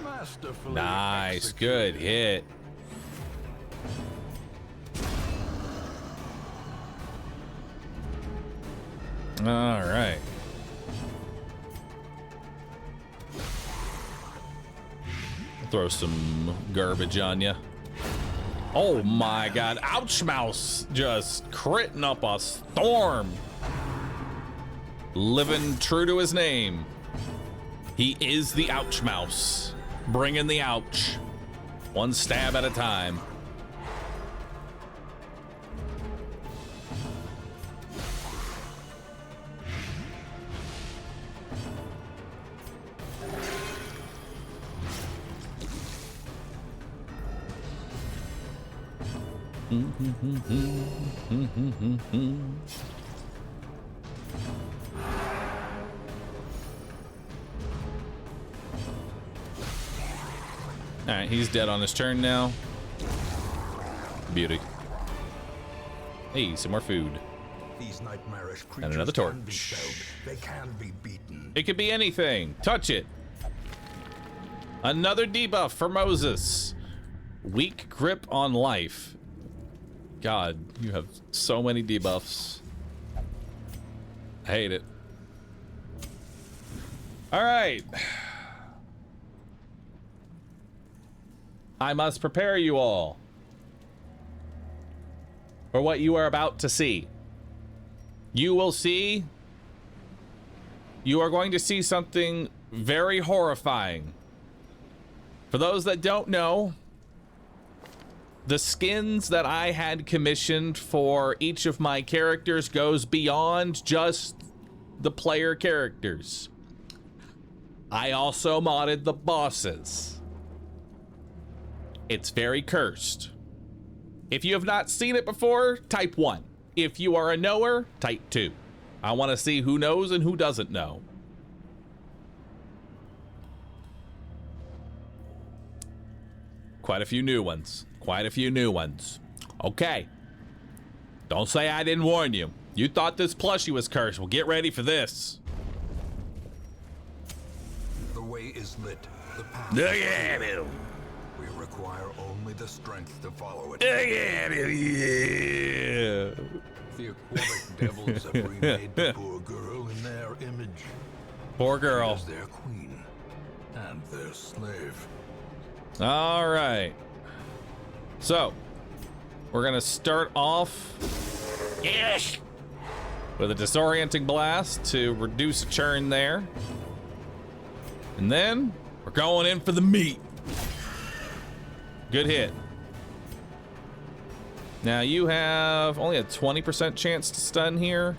Masterfully Nice, good hit. All right. Throw some garbage on you. Oh my god. Ouch Mouse just critting up a storm. Living true to his name. He is the Ouch Mouse. Bringing the ouch. One stab at a time. All right, he's dead on his turn now. Beauty. Hey, some more food. These nightmarish creatures And another can be torch. felled. They can be beaten. It could be anything. Touch it. Another debuff for Moses. Weak grip on life. God, you have so many debuffs. I hate it. All right. I must prepare you all for what you are about to see. You will see. You are going to see something very horrifying. For those that don't know, the skins that I had commissioned for each of my characters goes beyond just the player characters. I also modded the bosses. It's very cursed. If you have not seen it before, type 1. If you are a knower, type 2. I want to see who knows and who doesn't know. Quite a few new ones. Quite a few new ones. Okay. Don't say I didn't warn you. You thought this plushie was cursed. Well, get ready for this. The way is lit. The path Look is at clear. him. We require only the strength to follow it. Look at him. Yeah. The aquatic devils have remade the poor girl in their image. Poor girl. As their queen and their slave. All right. So, we're going to start off with a disorienting blast to reduce a churn there. And then we're going in for the meat. Good hit. Now you have only a 20% chance to stun here.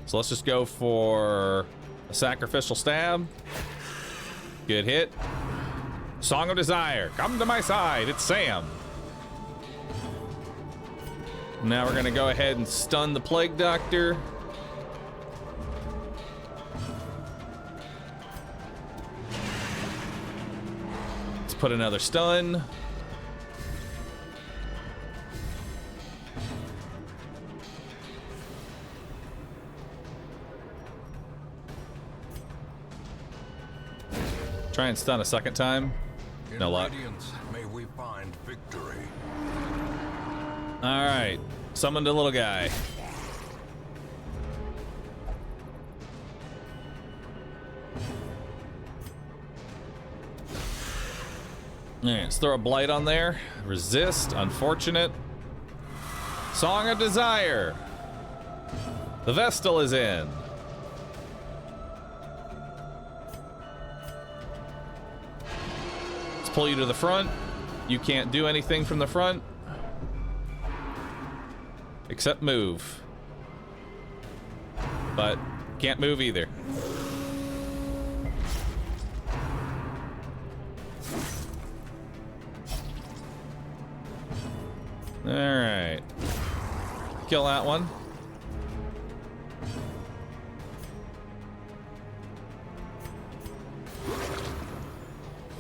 So let's just go for a sacrificial stab. Good hit. Song of Desire, come to my side, it's Sam. Now we're gonna go ahead and stun the Plague Doctor. Let's put another stun. Try and stun a second time. In No luck. radiance, may we find victory. All right, summoned a little guy. Alright, let's throw a blight on there. Resist, unfortunate. Song of Desire. The Vestal is in. Let's pull you to the front. You can't do anything from the front. Except move. But can't move either. Alright. Kill that one.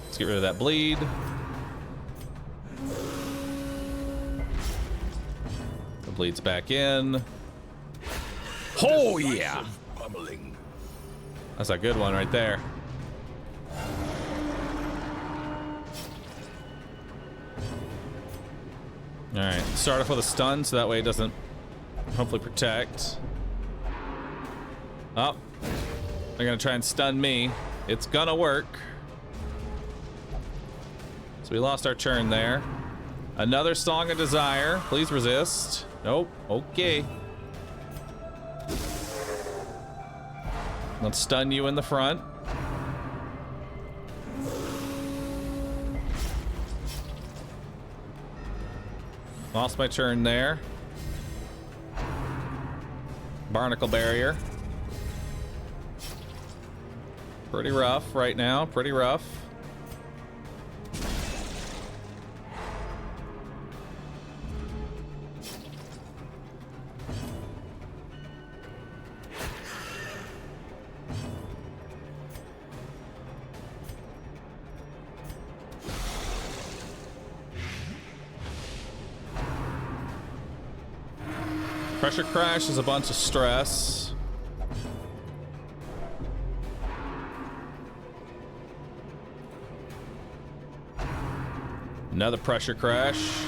Let's get rid of that bleed. The bleed's back in. Oh yeah! Pummeling. That's a good one right there. Alright, start off with a stun so that way it doesn't hopefully protect. Oh, they're gonna try and stun me. It's gonna work. So we lost our turn there. Another Song of Desire. Please resist. Nope. Okay. Let's stun you in the front. Lost my turn there. Barnacle Barrier. Pretty rough right now. Pretty rough. Pressure Crash is a bunch of stress. Another Pressure Crash.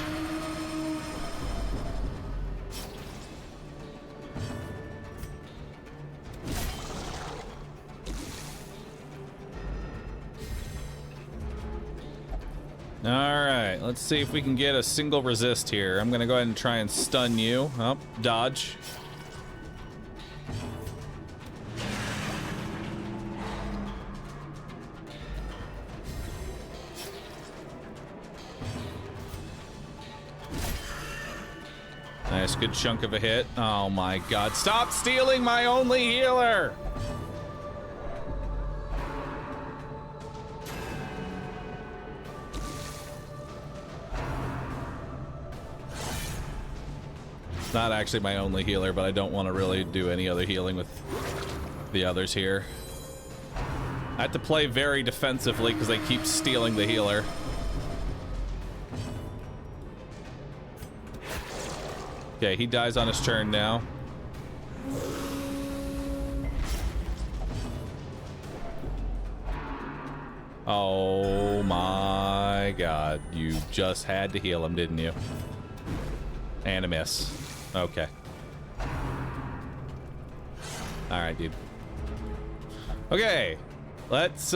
Alright, let's see if we can get a single resist here. I'm gonna go ahead and try and stun you. Oh, dodge. Nice, good chunk of a hit. Oh my god, stop stealing my only healer! Not actually my only healer, but I don't want to really do any other healing with the others here. I have to play very defensively because they keep stealing the healer. Okay, he dies on his turn now. Oh my god, you just had to heal him, didn't you? And a miss. Okay. Alright, dude. Okay. Let's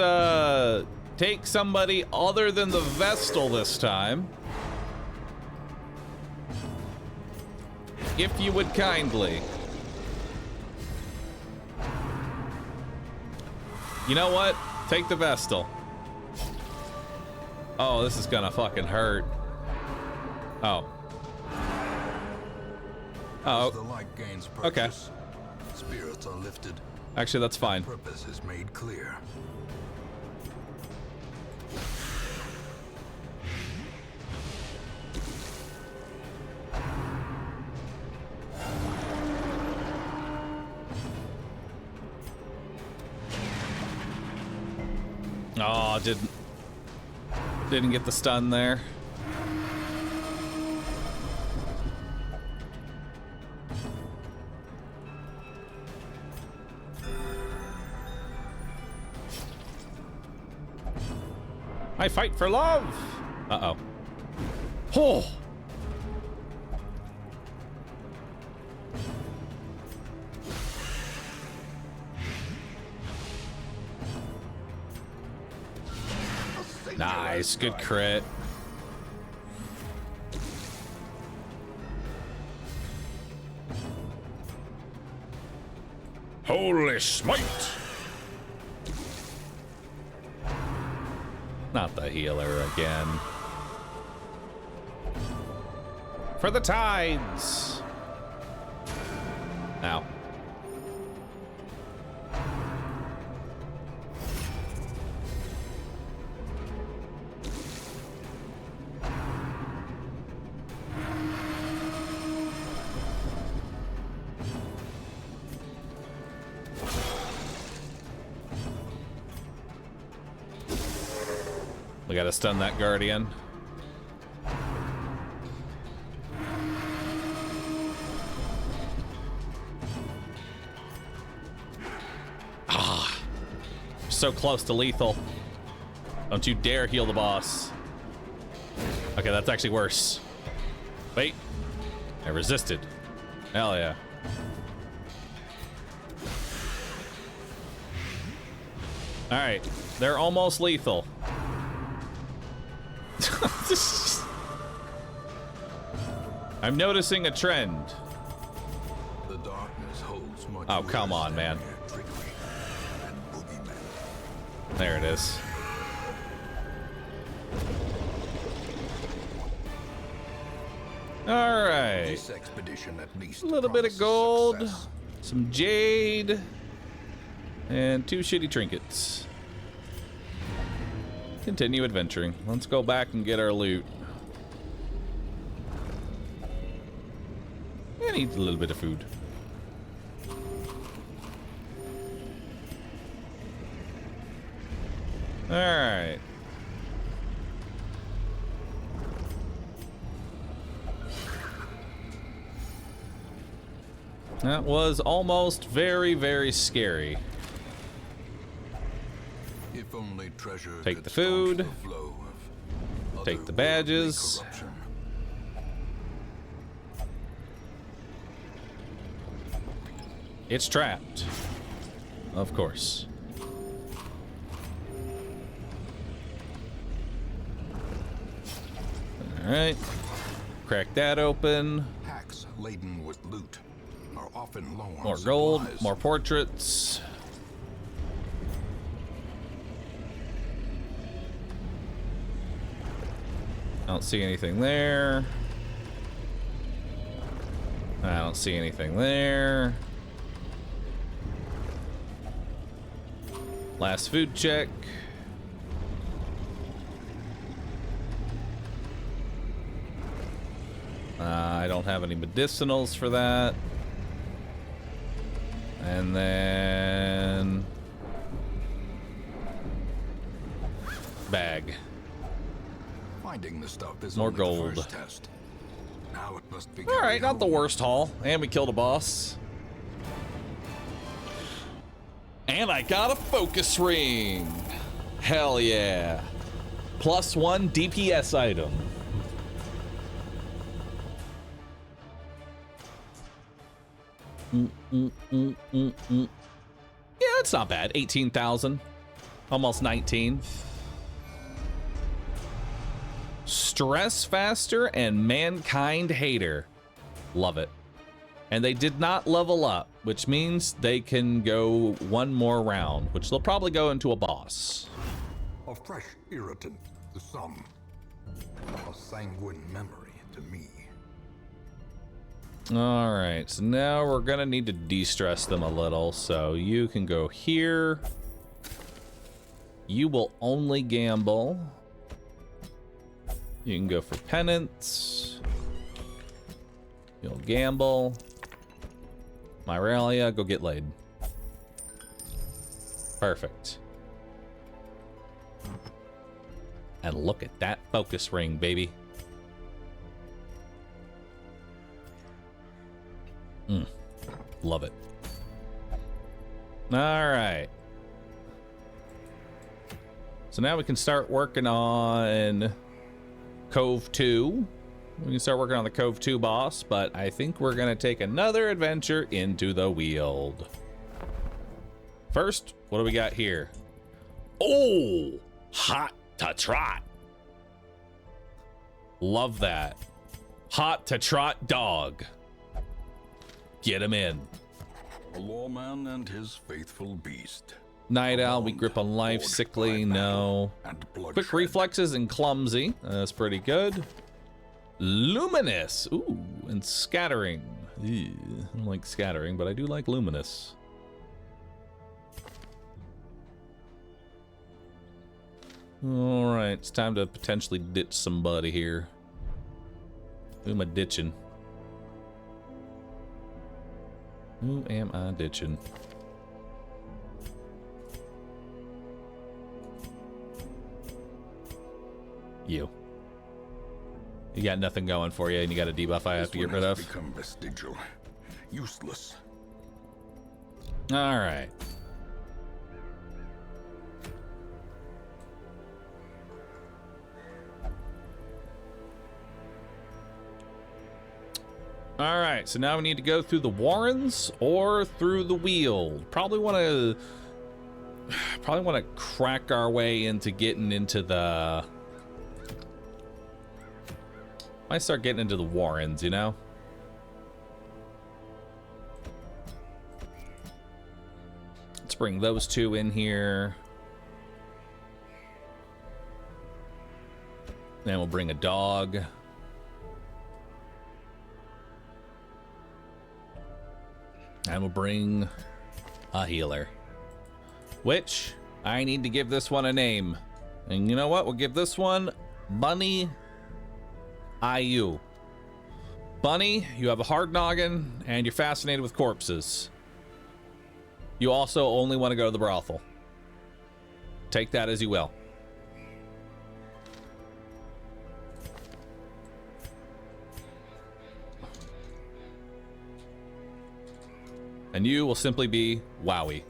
take somebody other than the Vestal this time. If you would kindly. You know what? Take the Vestal. Oh, this is gonna fucking hurt. Oh. Oh, The light gains okay. purpose. Spirits are lifted. Actually, that's fine. Purpose is made clear. Oh, didn't get the stun there. I fight for love. Uh-oh. Oh. Nice, good crit. Holy smite! Not the healer again. For the tides! Ow. We gotta stun that guardian. Ah, so close to lethal. Don't you dare heal the boss. Okay, that's actually worse. Wait, I resisted. Hell yeah. All right, they're almost lethal. I'm noticing a trend. The darkness holds much. Oh, come on, man. There it is. All right. This expedition at least A little bit of promises gold, success. some jade, and 2 shitty trinkets. Continue adventuring. Let's go back and get our loot. I need a little bit of food. All right. That was almost very, very scary. If only treasure Take could the staunch food. the flow of Take the otherworldly badges. corruption. It's trapped. Of course. All right. Crack that open. Packs laden with loot are often low on More gold, supplies. more portraits. I don't see anything there. I don't see anything there. Last food check. I don't have any medicinals for that. And then bag. Finding the stuff is More only gold. the first test. Now it must be All right, carried not the home. worst haul. And we killed a boss. And I got a focus ring. Hell yeah. +1 DPS item. Yeah, it's not bad. 18,000. Almost 19. Stress Faster and Mankind Hater. Love it. And they did not level up, which means they can go one more round, which they'll probably go into a boss. A fresh irritant to some. A sanguine memory to me. All right, so now we're gonna need to de-stress them a little. So you can go here. You will only gamble. You can go for penance. You'll gamble. Myralia, go get laid. Perfect. And look at that focus ring, baby. Love it. All right. So now we can start working on Cove 2. We can start working on the Cove 2 boss, but I think we're going to take another adventure into the Weald. First, what do we got here? Oh, hot to trot. Love that. Hot to trot dog. Get him in. A lawman and his faithful beast. Night owl, weak grip on life, sickly, no. Quick reflexes and clumsy. That's pretty good. Luminous. Ooh, and scattering. Ew, I don't like scattering, but I do like luminous. All right, it's time to potentially ditch somebody here. Who am I ditching? Who am I ditching? You. You got nothing going for you, and you got a debuff I have to get rid of. Become vestigial, useless. All right. All right, so now we need to go through the Warrens or through the Wheel. Probably want to crack our way into getting into the. Might start getting into the Warrens, you know? Let's bring those two in here. Then we'll bring a dog. And we'll bring a healer. Which, I need to give this one a name. And you know what? We'll give this one Bunny IU. Bunny, you have a hard noggin, and you're fascinated with corpses. You also only want to go to the brothel. Take that as you will. And you will simply be Wowie.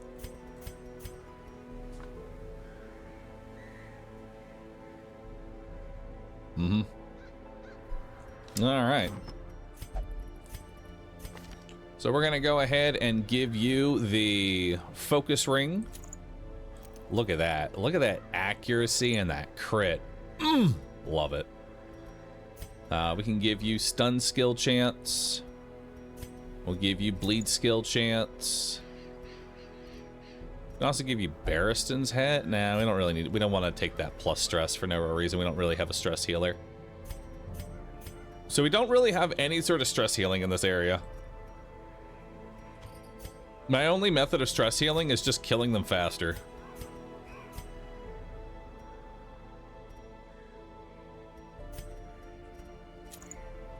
Mm-hmm. All right. So we're gonna go ahead and give you the focus ring. Look at that. Look at that accuracy and that crit. Love it. We can give you stun skill chance. We'll give you bleed skill chance. We can also give you Barristan's head. Nah, we don't really need. We don't want to take that plus stress for no reason. We don't really have a stress healer. So we don't really have any sort of stress healing in this area. My only method of stress healing is just killing them faster.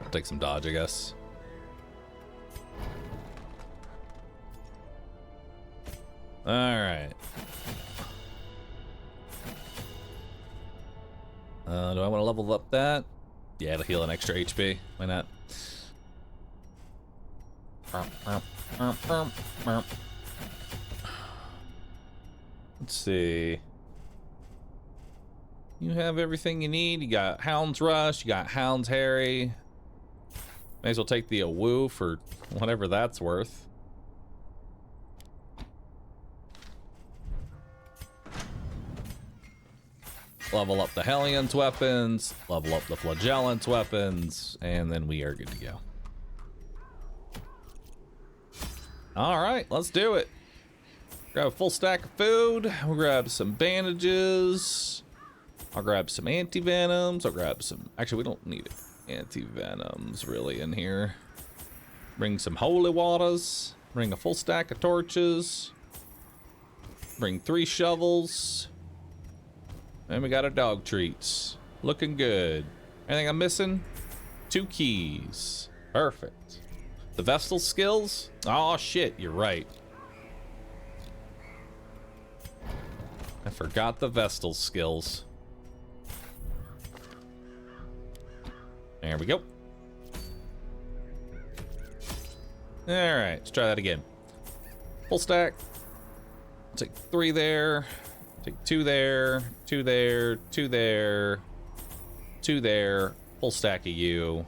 I'll take some dodge, I guess. All right. Do I want to level up that? Yeah, it'll heal an extra HP. Why not? Let's see. You have everything you need. You got Hound's Rush. You got Hound's Harry. May as well take the Awoo for whatever that's worth. Level up the Hellions weapons, level up the Flagellant's weapons, and then we are good to go. All right, let's do it. Grab a full stack of food. We'll grab some bandages. I'll grab some anti-venoms. I'll grab some... Actually, we don't need anti-venoms really in here. Bring some holy waters. Bring a full stack of torches. Bring 3 shovels. And we got our dog treats. Looking good. Anything I'm missing? 2 keys. Perfect. The Vestal skills? Oh shit, you're right. I forgot the Vestal skills. There we go. Alright, let's try that again. Full stack. Take 3 there. Take 2 there, 2 there, 2 there, 2 there, full stack of you.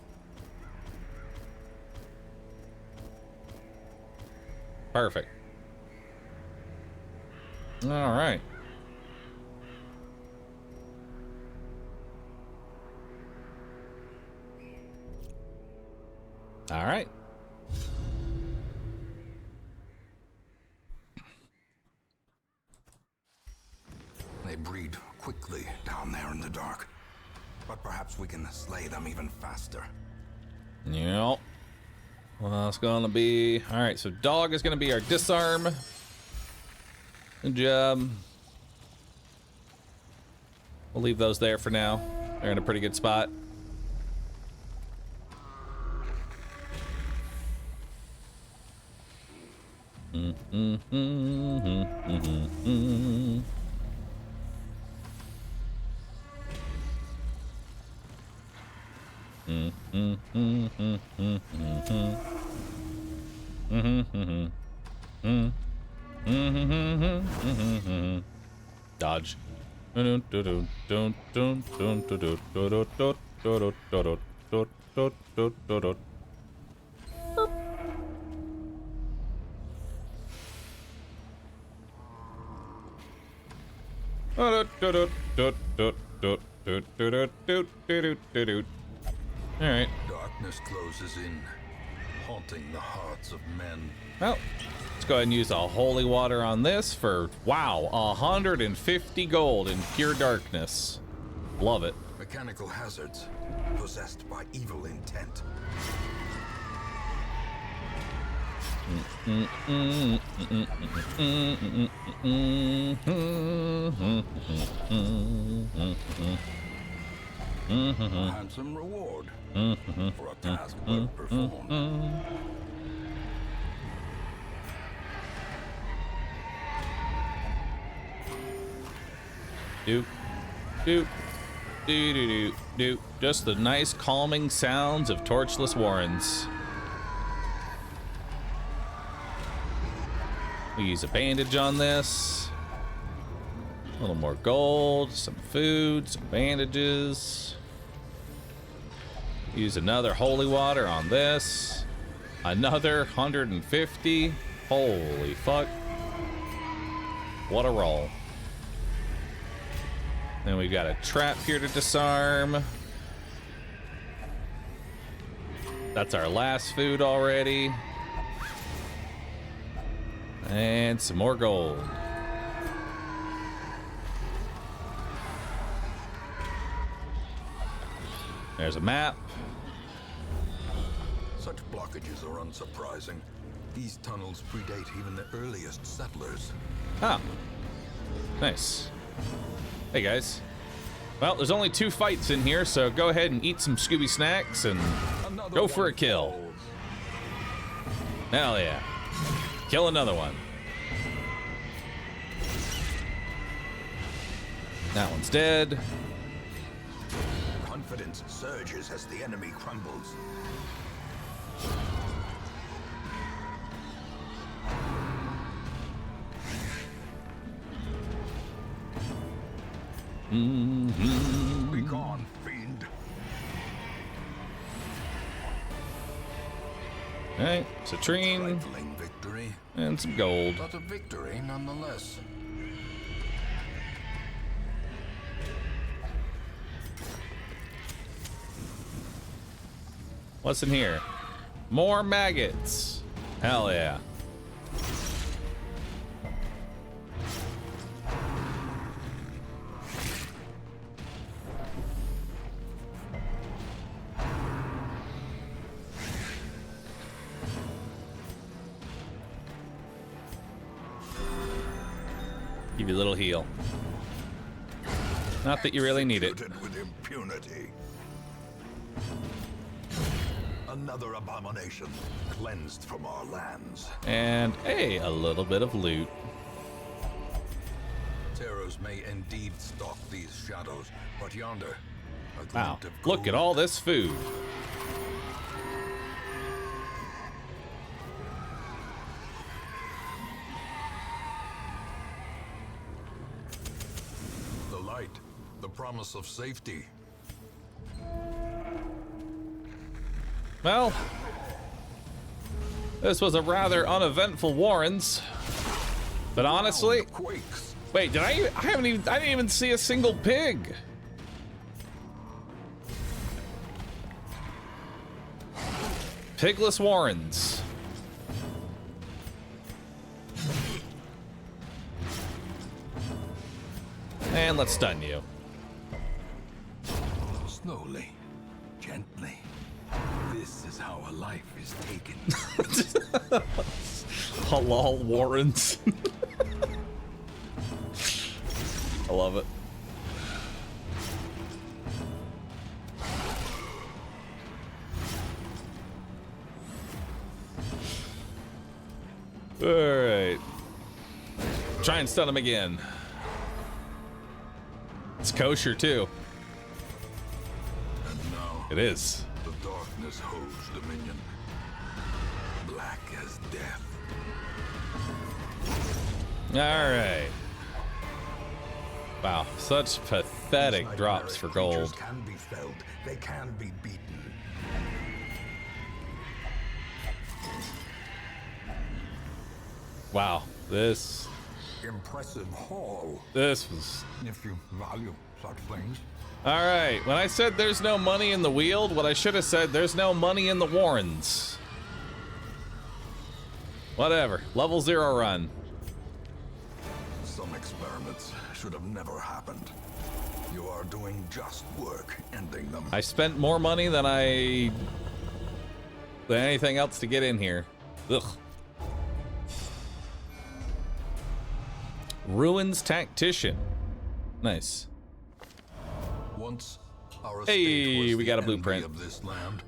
Perfect. All right. All right. They breed quickly down there in the dark. But perhaps we can slay them even faster. Yep. Well, it's gonna be... All right, so dog is gonna be our disarm. Good job. We'll leave those there for now. They're in a pretty good spot. Dodge. All right. Darkness closes in, haunting the hearts of men. Well, let's go ahead and use a holy water on this for, wow, 150 gold in pure darkness. Love it. Mechanical hazards, possessed by evil intent. A handsome reward for a task well performed. Doop, doop, doo doo doo doo. Just the nice calming sounds of torchless warrens. We use a bandage on this. A little more gold, some food, some bandages. Use another holy water on this. Another 150. Holy fuck. What a roll. Then we've got a trap here to disarm. That's our last food already. And some more gold. There's a map. Such blockages are unsurprising. These tunnels predate even the earliest settlers. Ah. Nice. Hey guys. Well, there's only 2 fights in here, so go ahead and eat some Scooby snacks and go for a kill. Hell yeah. Kill another one. That one's dead. Confidence surges as the enemy crumbles. Be gone, fiend. Alright, citrine Trifling victory, and some gold. but a victory nonetheless. What's in here? More maggots. Hell yeah. Give you a little heal. Not that you really need it. Executed with impunity. Another abomination cleansed from our lands. And hey, a little bit of loot. Terrors may indeed stalk these shadows, but yonder, a glint Wow, of look at gold. all this food. The light, the promise of safety. Well, this was a rather uneventful Warrens. But honestly, Quakes. wait, I didn't even see a single pig. Pigless Warrens. And let's stun you. Slowly, gently. This is how a life is taken. Halal Warrens. I love it. All right. Try and stun him again. It's kosher too. And now It is. the darkness holds dominion. Black as death. All right. Wow, such pathetic These drops for nightmaric gold. creatures can be felt. They can be beaten. Wow, this Impressive haul, was if you value such things. all right. When I said there's no money in the Weald, what I should have said, there's no money in the Warrens. Whatever. Level 0 run. Some experiments should have never happened. You are doing just work, ending them. I spent more money than anything else to get in here. Ugh. Ruins Tactician. Nice. Once our Hey, estate was we the got a envy blueprint. of this land.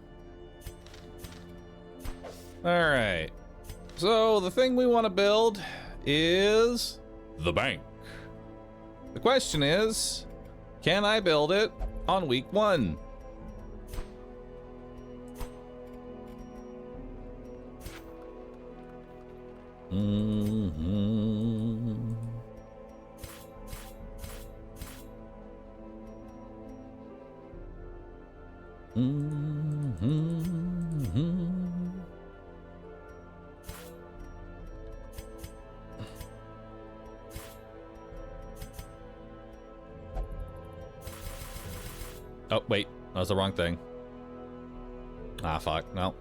All right. So the thing we want to build is the bank. The question is, can I build it on week 1? Oh, wait. That was the wrong thing. Ah, fuck. No.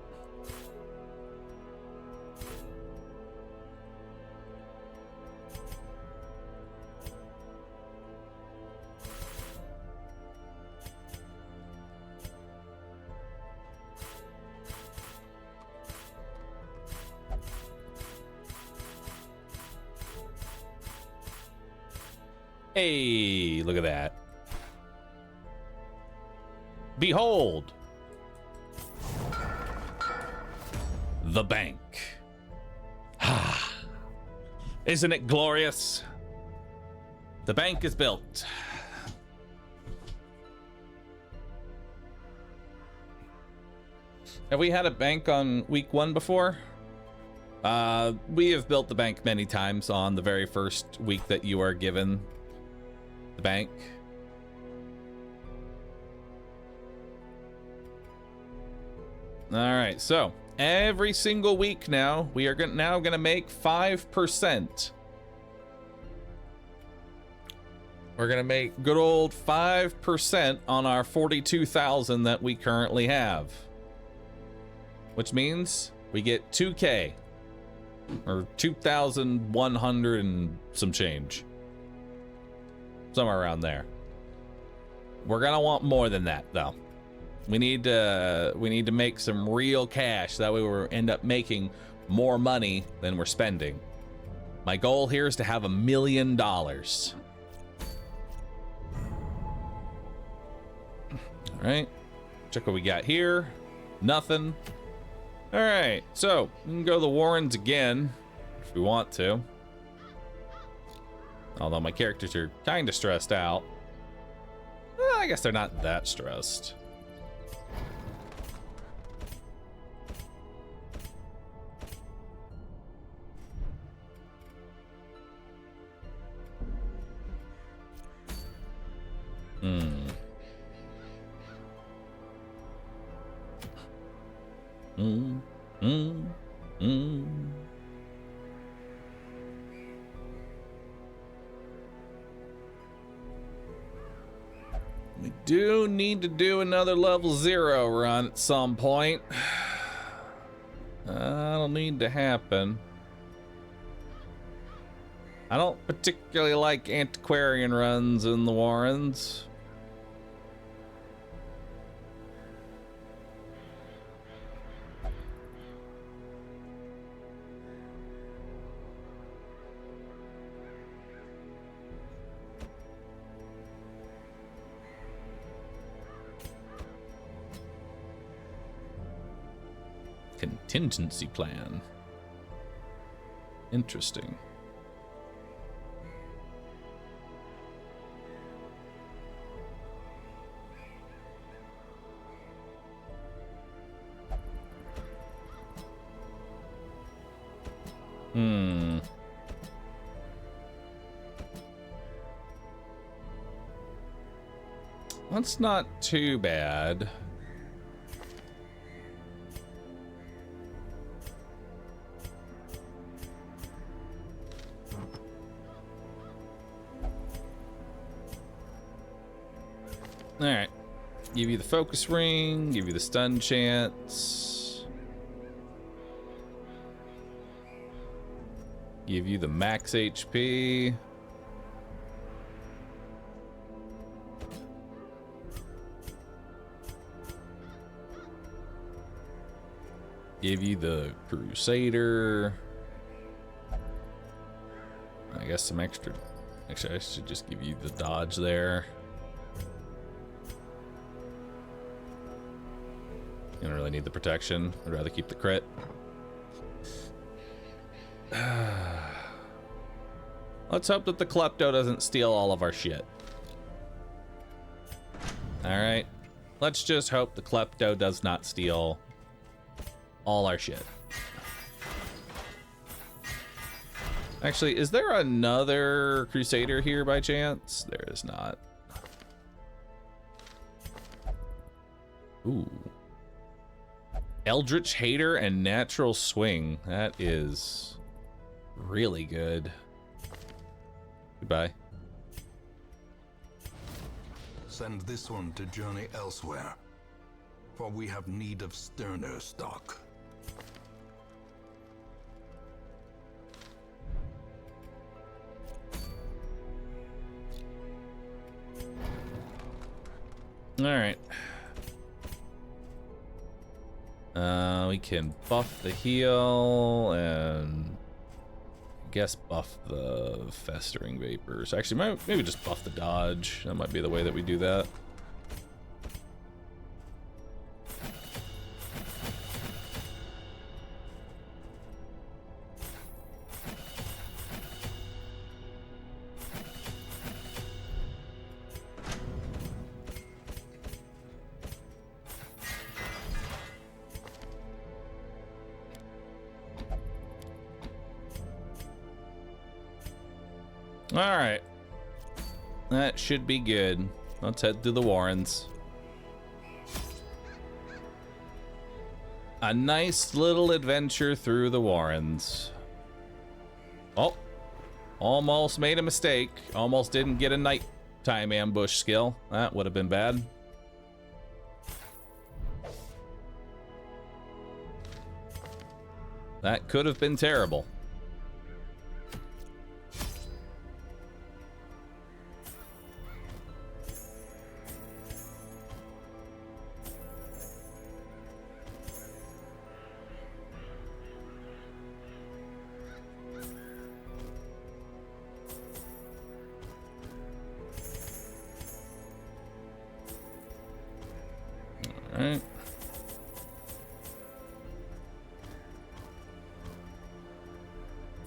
Hey, look at that. Behold, the bank. Isn't it glorious? The bank is built. Have we had a bank on week 1 before? We have built the bank many times on the very first week that you are given the bank. All right, so every single week now, we are now going to make 5%. We're going to make good old 5% on our 42,000 that we currently have. Which means we get 2K. Or 2,100 and some change. Somewhere around there. We're going to want more than that, though. We need to make some real cash. That way we'll end up making more money than we're spending. My goal here is to have $1 million. All right. Check what we got here. Nothing. All right. So we can go to the Warrens again if we want to. Although my characters are kind of stressed out. I guess they're not that stressed. We do need to do another level 0 run at some point. That'll need to happen. I don't particularly like antiquarian runs in the Warrens. Contingency plan. Interesting. That's not too bad. Alright. Give you the focus ring, give you the stun chance. Give you the max HP. Give you the Crusader. I guess some extra. Actually, I should just give you the dodge there. You don't really need the protection. I'd rather keep the crit. Let's hope that the Klepto doesn't steal all of our shit. Alright. Let's just hope the Klepto does not steal all our shit. Actually, is there another Crusader here by chance? There is not. Ooh. Eldritch Hater and Natural Swing. That is really good. Goodbye. Send this one to journey elsewhere, for we have need of sterner stock. All right. We can buff the heal and I guess buff the festering vapors. Actually, maybe just buff the dodge. That might be the way that we do that. All right, that should be good. Let's head to the Warrens. A nice little adventure through the Warrens. Oh, almost made a mistake. Almost didn't get a nighttime ambush skill. That would have been bad. That could have been terrible. Alright.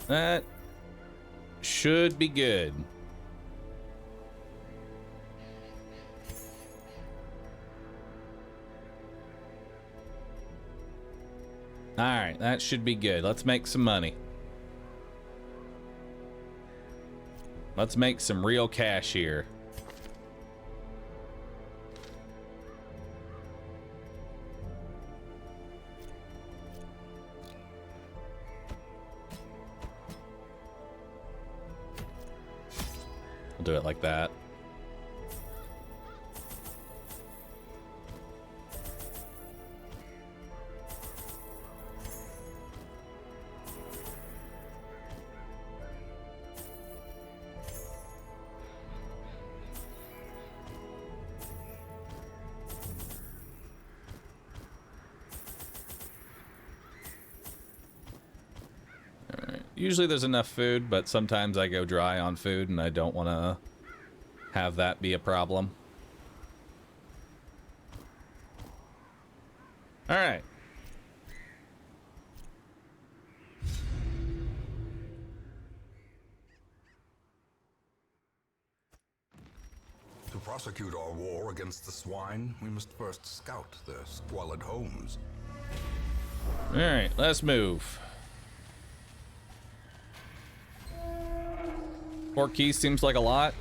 That should be good. Alright, that should be good. Let's make some money. Let's make some real cash here. We'll do it like that. Usually there's enough food, but sometimes I go dry on food, and I don't want to have that be a problem. All right. To prosecute our war against the swine, we must first scout their squalid homes. All right, let's move. 4 keys seems like a lot.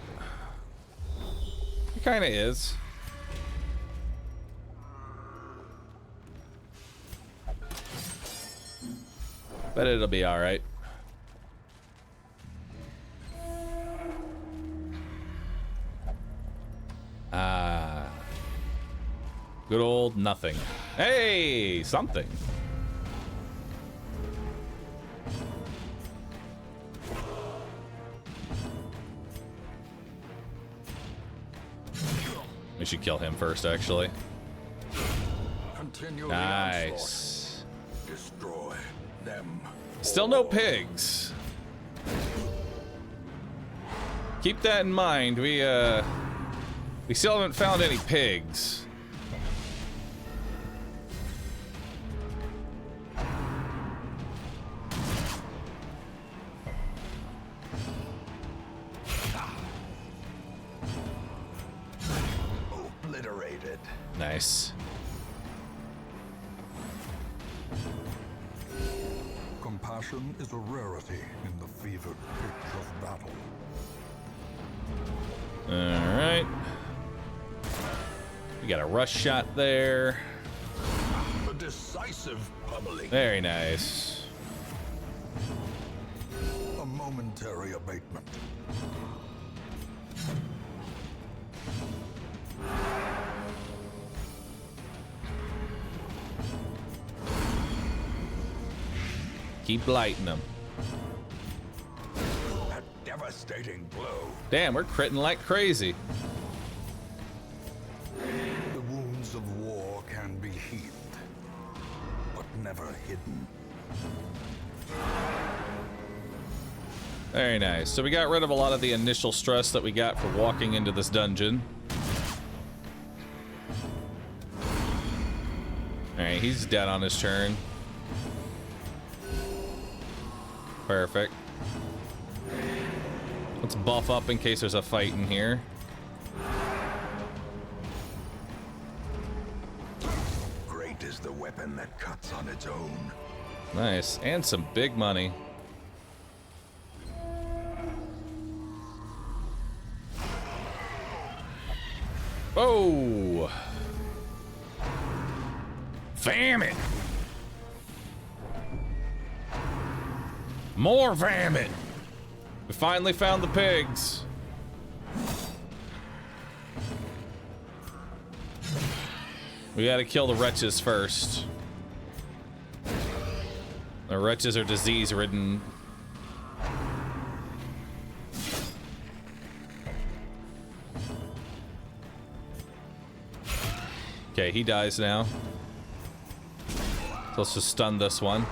It kind of is. But it'll be all right. Good old nothing. Hey, something. We should kill him first, actually. Continue the Nice. onslaught. Destroy them. Still no pigs. Keep that in mind. We still haven't found any pigs. Obliterated. Nice. Compassion is a rarity in the fevered pitch of battle. All right. We got a rush shot there. A decisive pummeling. Very nice. A momentary abatement. Keep lighting them. A devastating blow. Damn, we're critting like crazy. The wounds of war can be healed, but never hidden. Very nice. So we got rid of a lot of the initial stress that we got for walking into this dungeon. Alright, he's dead on his turn. Perfect. Let's buff up in case there's a fight in here. Great is the weapon that cuts on its own. Nice. And some big money. Oh! Vomit! More vomit! We finally found the pigs. We gotta kill the wretches first. The wretches are disease-ridden. Okay, he dies now. So let's just stun this one.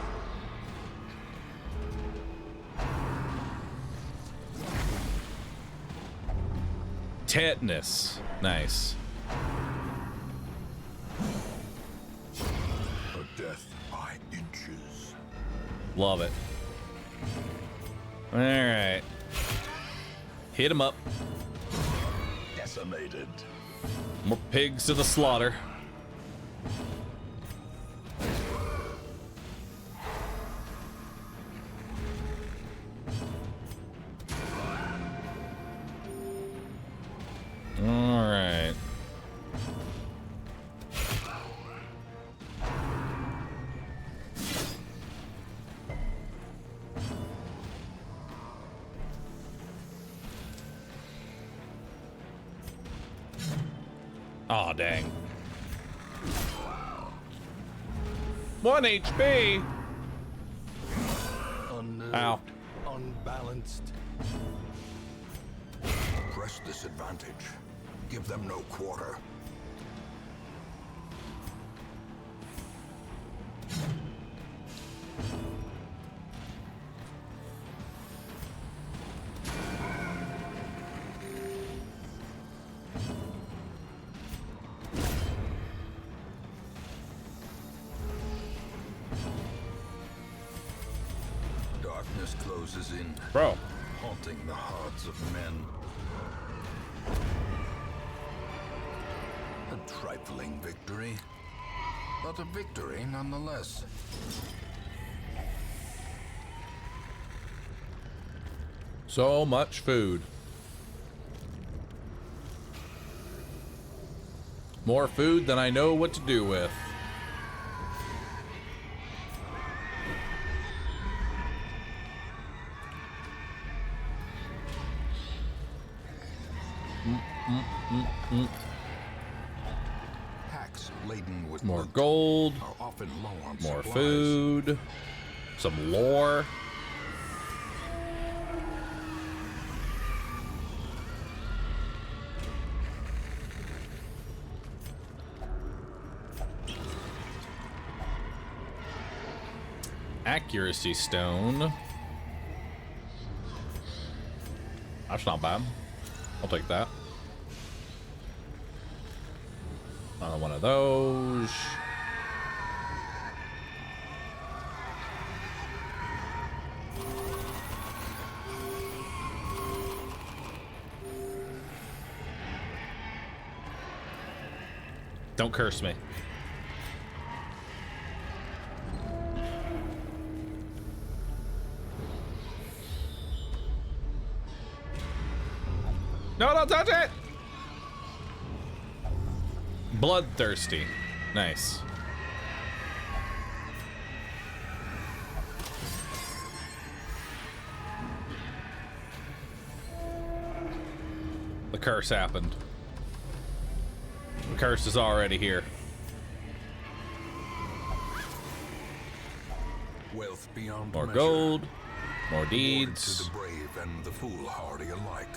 Tetanus. Nice. A death by inches. Love it. Alright. Hit him up. Decimated. More pigs to the slaughter. Alright. Aw, dang. 1 HP! Unnerved, Ow. unbalanced. Press this advantage. Give them no quarter. closes in, Bro. haunting the hearts of men. A trifling victory, but a victory nonetheless. So much food. More food than I know what to do with. Packs laden with More loot gold. are often low on More supplies. food. Some lore. Accuracy stone. That's not bad. I'll take that. Another one of those. Don't curse me. No, don't touch it! Bloodthirsty. Nice. The curse happened. The curse is already here. Wealth beyond More measure, gold, more rewarded deeds. to the brave and the foolhardy alike.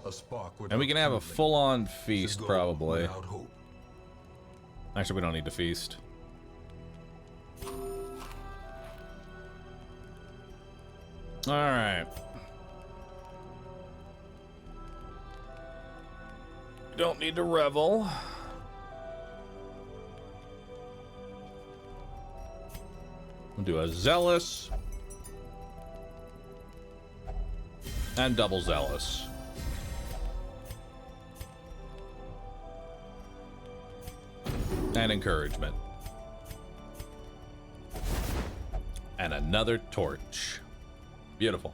A spark And we can have a without full-on kindling feast, is a goal probably. without hope. Actually, we don't need to feast. All right. Don't need to revel. We'll do a zealous and double zealous. And encouragement. And another torch. Beautiful.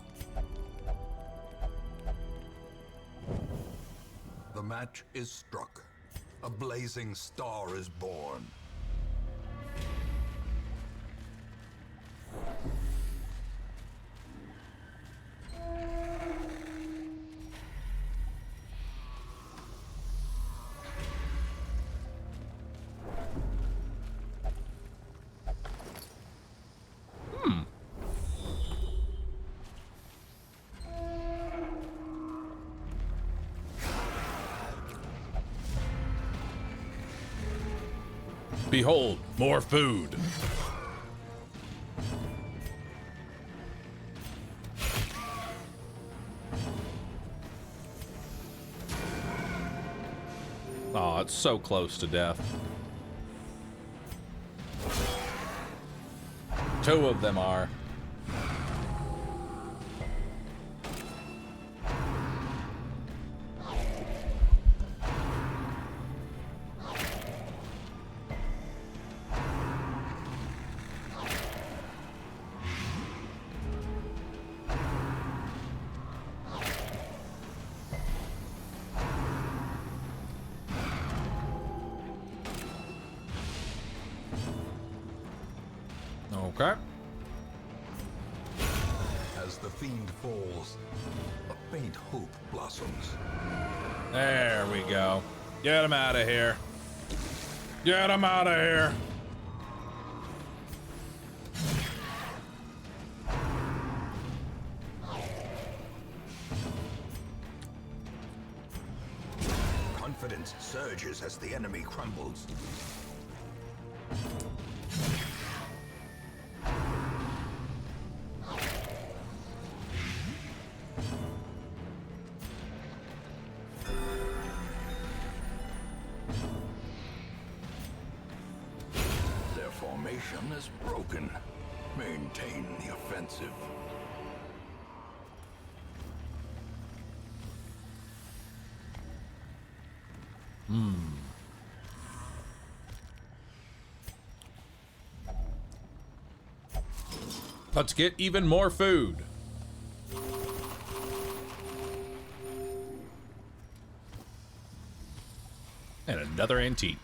The match is struck. A blazing star is born. Behold, more food. Oh, it's so close to death. Two of them are. Okay. As the fiend falls, a faint hope blossoms. There we go. Get him out of here. Get him out of here. Confidence surges as the enemy crumbles. Formation is broken. Maintain the offensive. Let's get even more food. And another antique.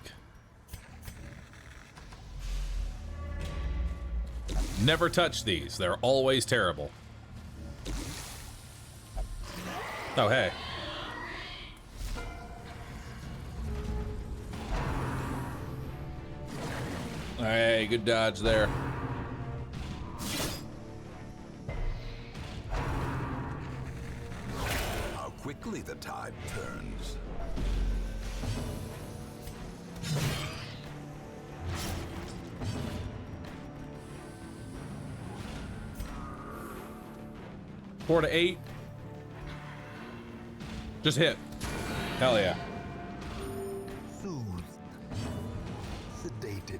Never touch these. They're always terrible. Oh, hey. Hey, good dodge there. How quickly the tide turns. Four to 8. Just hit. Hell yeah. Soothed. Sedated.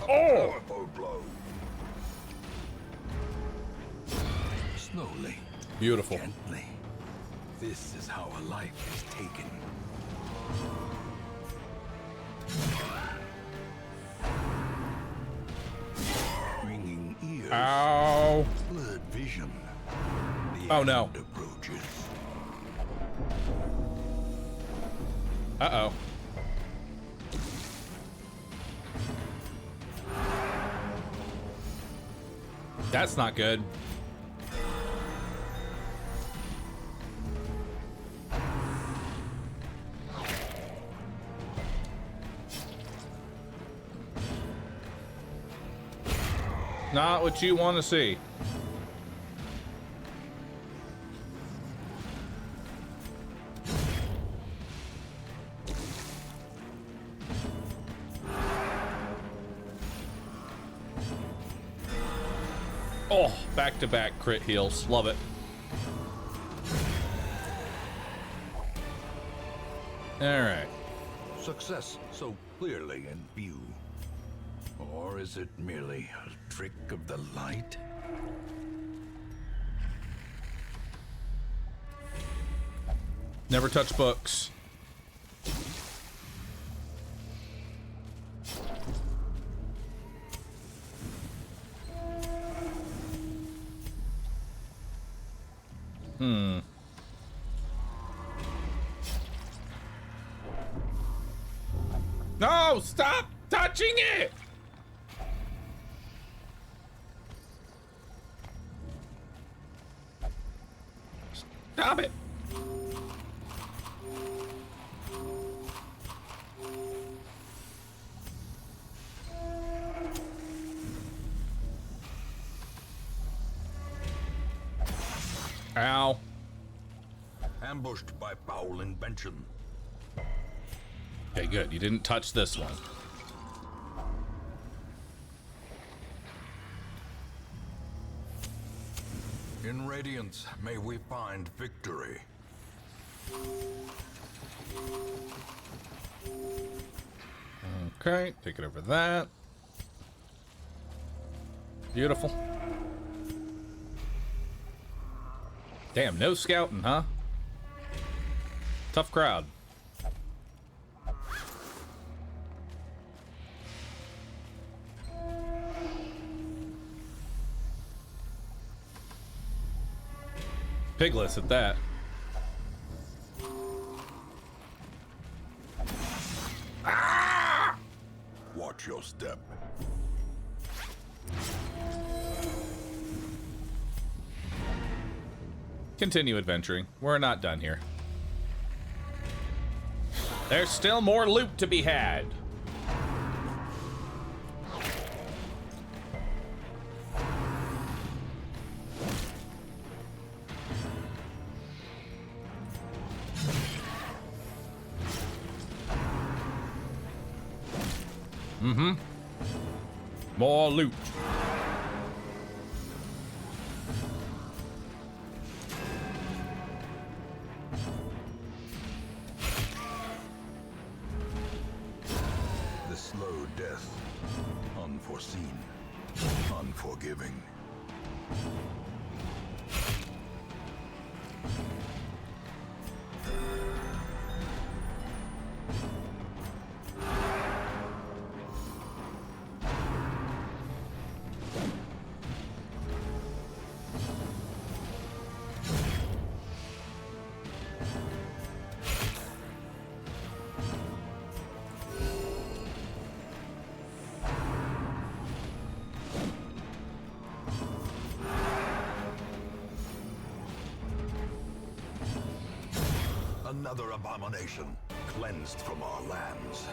Oh! Powerful blow. Slowly. Beautiful. Gently. This is how a life is taken. Ringing ears. Ow. Blurred vision. The Oh, no. end approaches. Uh-oh. That's not good. Not what you want to see. Oh, back-to-back crit heals. Love it. All right. Success so clearly in view. Or is it merely a trick of the light? Never touch books. No, stop touching it! Stop it! Ow. Ambushed by foul invention. Okay, good. You didn't touch this one. In Radiance, may we find victory. Okay, take it over that. Beautiful. Damn, no scouting, huh? Tough crowd. Piglets at that. Watch your step. Continue adventuring. We're not done here. There's still more loot to be had. More loot. your death. Unforeseen. Unforgiving. Another abomination cleansed from our lands.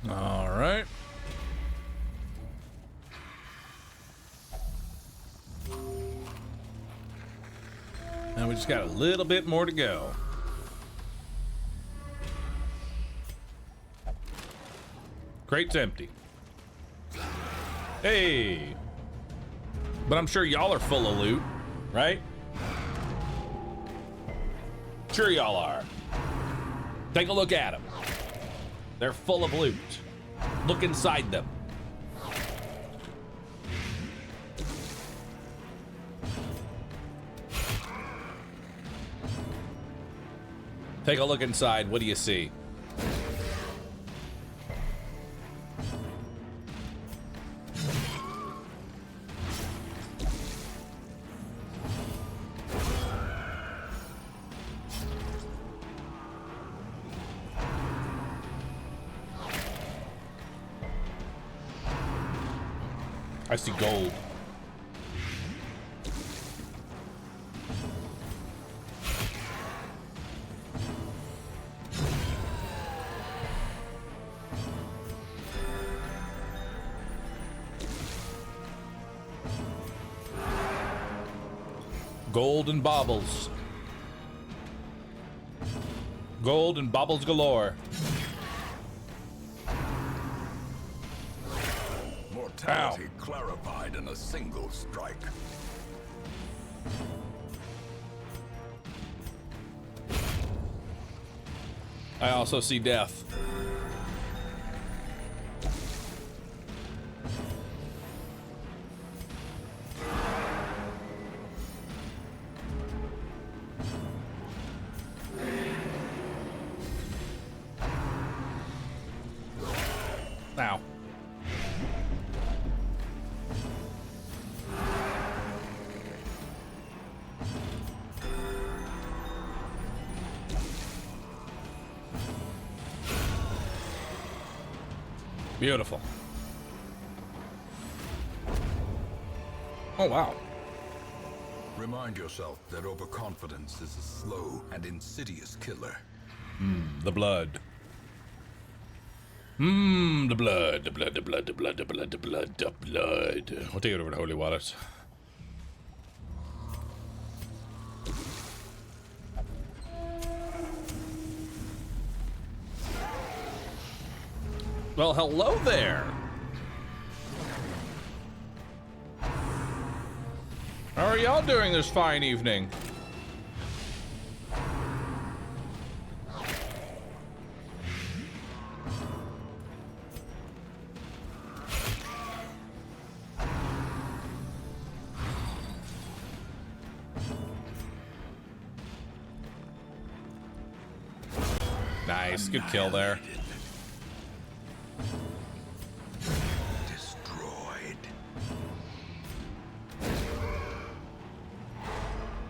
All right. And we just got a little bit more to go. Crate's empty. Hey. But I'm sure y'all are full of loot, right? Sure y'all are. Take a look at them. They're full of loot. Look inside them. Take a look inside. What do you see? I see gold. Gold and baubles. Gold and baubles galore. Mortality clarified in a single strike. I also see death. Ow. Beautiful. Oh, wow. Remind yourself that overconfidence is a slow and insidious killer. The blood. The blood, the blood, the blood, the blood, the blood, the blood, the blood. We'll take it over to Holy Waters. Well, hello there. How are y'all doing this fine evening? Nice, good kill there. Destroyed.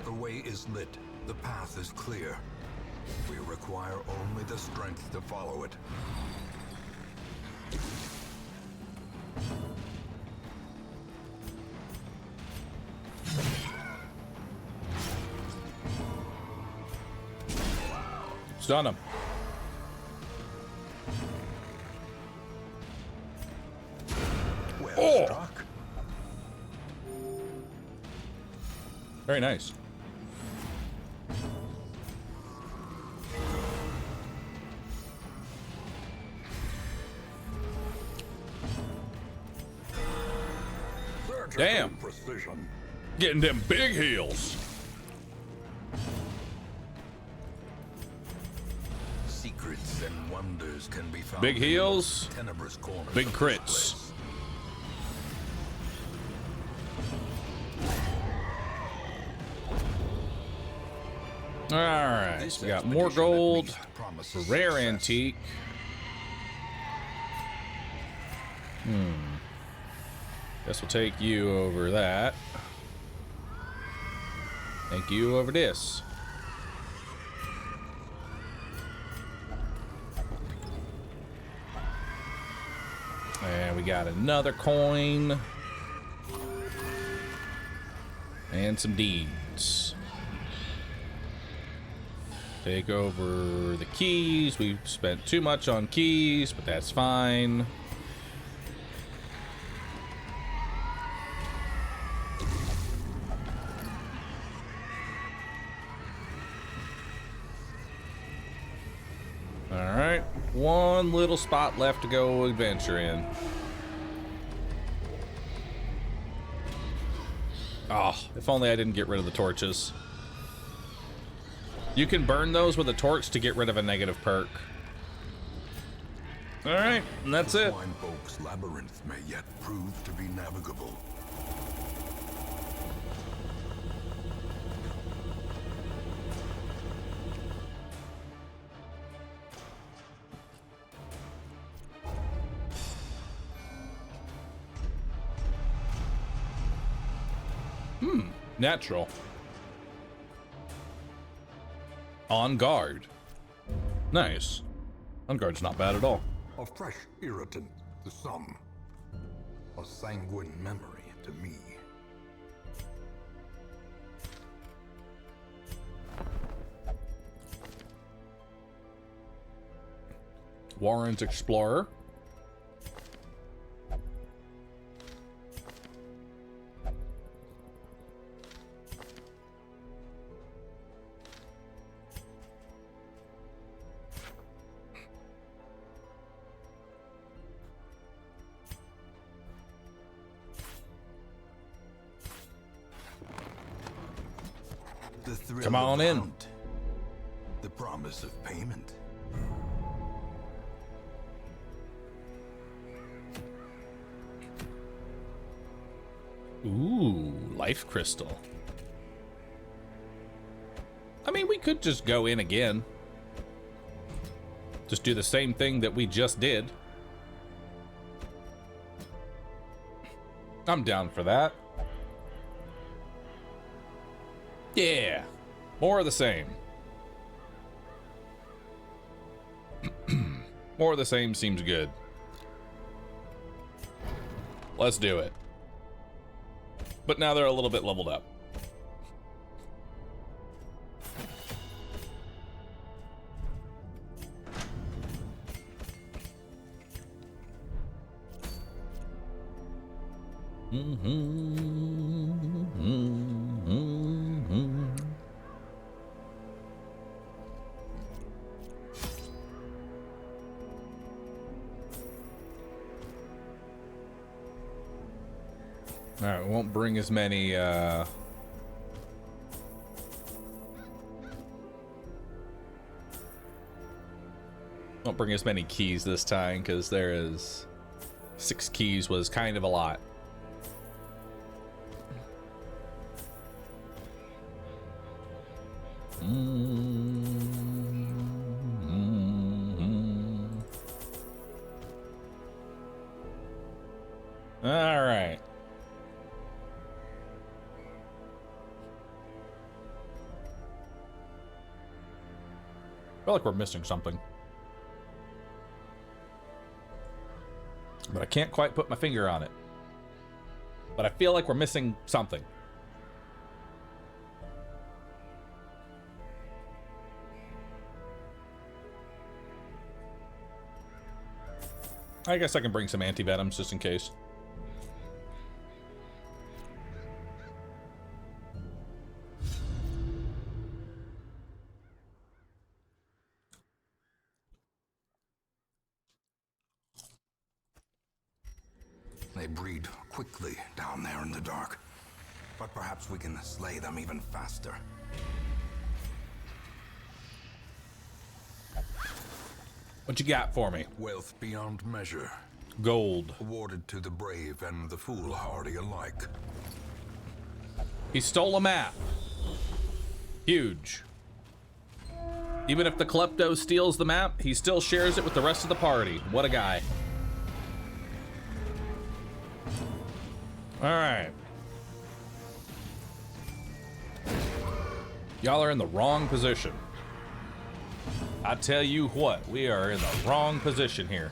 The way is lit. The path is clear. We require only the strength to follow it. Stun him. Well struck. Very nice. Surgical Damn. precision. Getting them big heals. Secrets and wonders can be found. Big heals, Tenebrous corners big of this crits. place. All right, This so we got expedition more at gold least for promises rare success. antique. Guess we'll take you over that. Thank you over this. And we got another coin. And some deeds. Take over the keys. We've spent too much on keys, but that's fine. Alright, one little spot left to go adventure in. Oh, if only I didn't get rid of the torches. You can burn those with a torch to get rid of a negative perk. Alright, and that's it. Swine Folk's labyrinth may yet prove to be navigable. Natural. On guard. Nice. On guard's not bad at all. A fresh irritant to some. A sanguine memory to me. Warren's Explorer. The thrill Come on of the in. hunt. The promise of payment. Ooh, life crystal. I mean, we could just go in again. Just do the same thing that we just did. I'm down for that. Yeah, more of the same. More of the same seems good. Let's do it. But now they're a little bit leveled up. All right, we won't bring as many, won't bring as many keys this time, because there is 6 keys was kind of a lot. All right. I feel like we're missing something. But I can't quite put my finger on it. But I feel like we're missing something. I guess I can bring some antivenoms just in case. They breed quickly down there in the dark. but perhaps we can slay them even faster. What you got for me? Wealth beyond measure, Gold. awarded to the brave and the foolhardy alike. He stole a map. Huge. Even if the klepto steals the map, he still shares it with the rest of the party. What a guy. All right. Y'all are in the wrong position. I tell you what, we are in the wrong position here.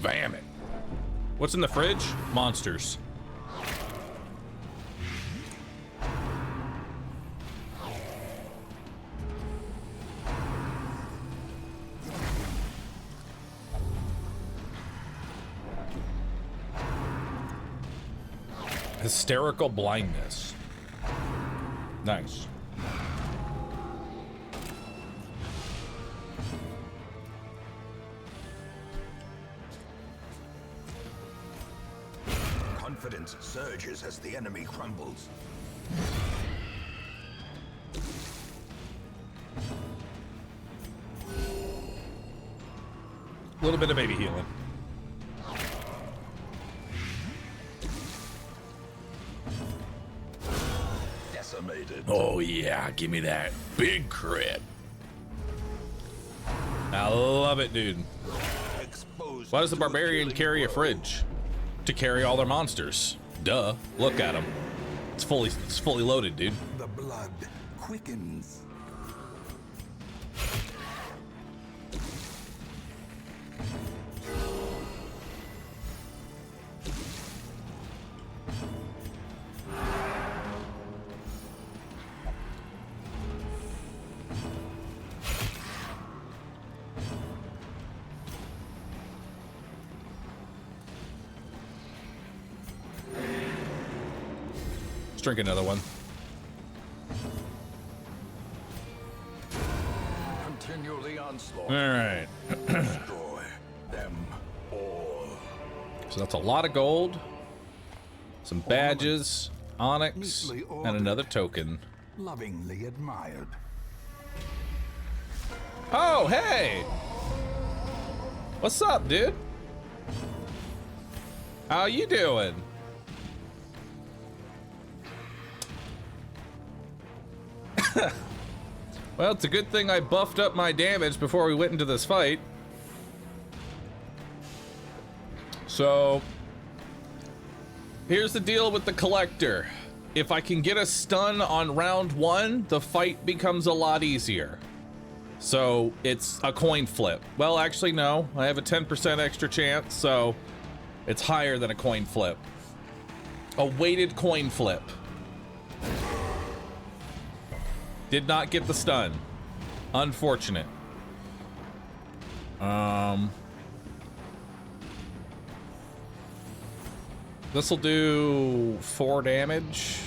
Damn it. What's in the fridge? Monsters. Hysterical blindness. Nice. Confidence surges as the enemy crumbles. A little bit of baby healing. Decimated. Oh yeah, give me that big crit. I love it, dude. Exposed Why does the to a barbarian killing carry a blow. fridge? To carry all their monsters. Duh. Look at him. It's fully loaded, dude. The blood quickens. Let's drink another one. Continue the onslaught. All right. Destroy them all. So that's a lot of gold, some badges, onyx, Neatly and ordered. another token. Lovingly admired. Oh, hey! What's up, dude? How you doing? Well, it's a good thing I buffed up my damage before we went into this fight. So, here's the deal with the collector. If I can get a stun on round 1, the fight becomes a lot easier. So, it's a coin flip. Well, actually, no. I have a 10% extra chance, so it's higher than a coin flip. A weighted coin flip. Did not get the stun. Unfortunate. This will do 4 damage.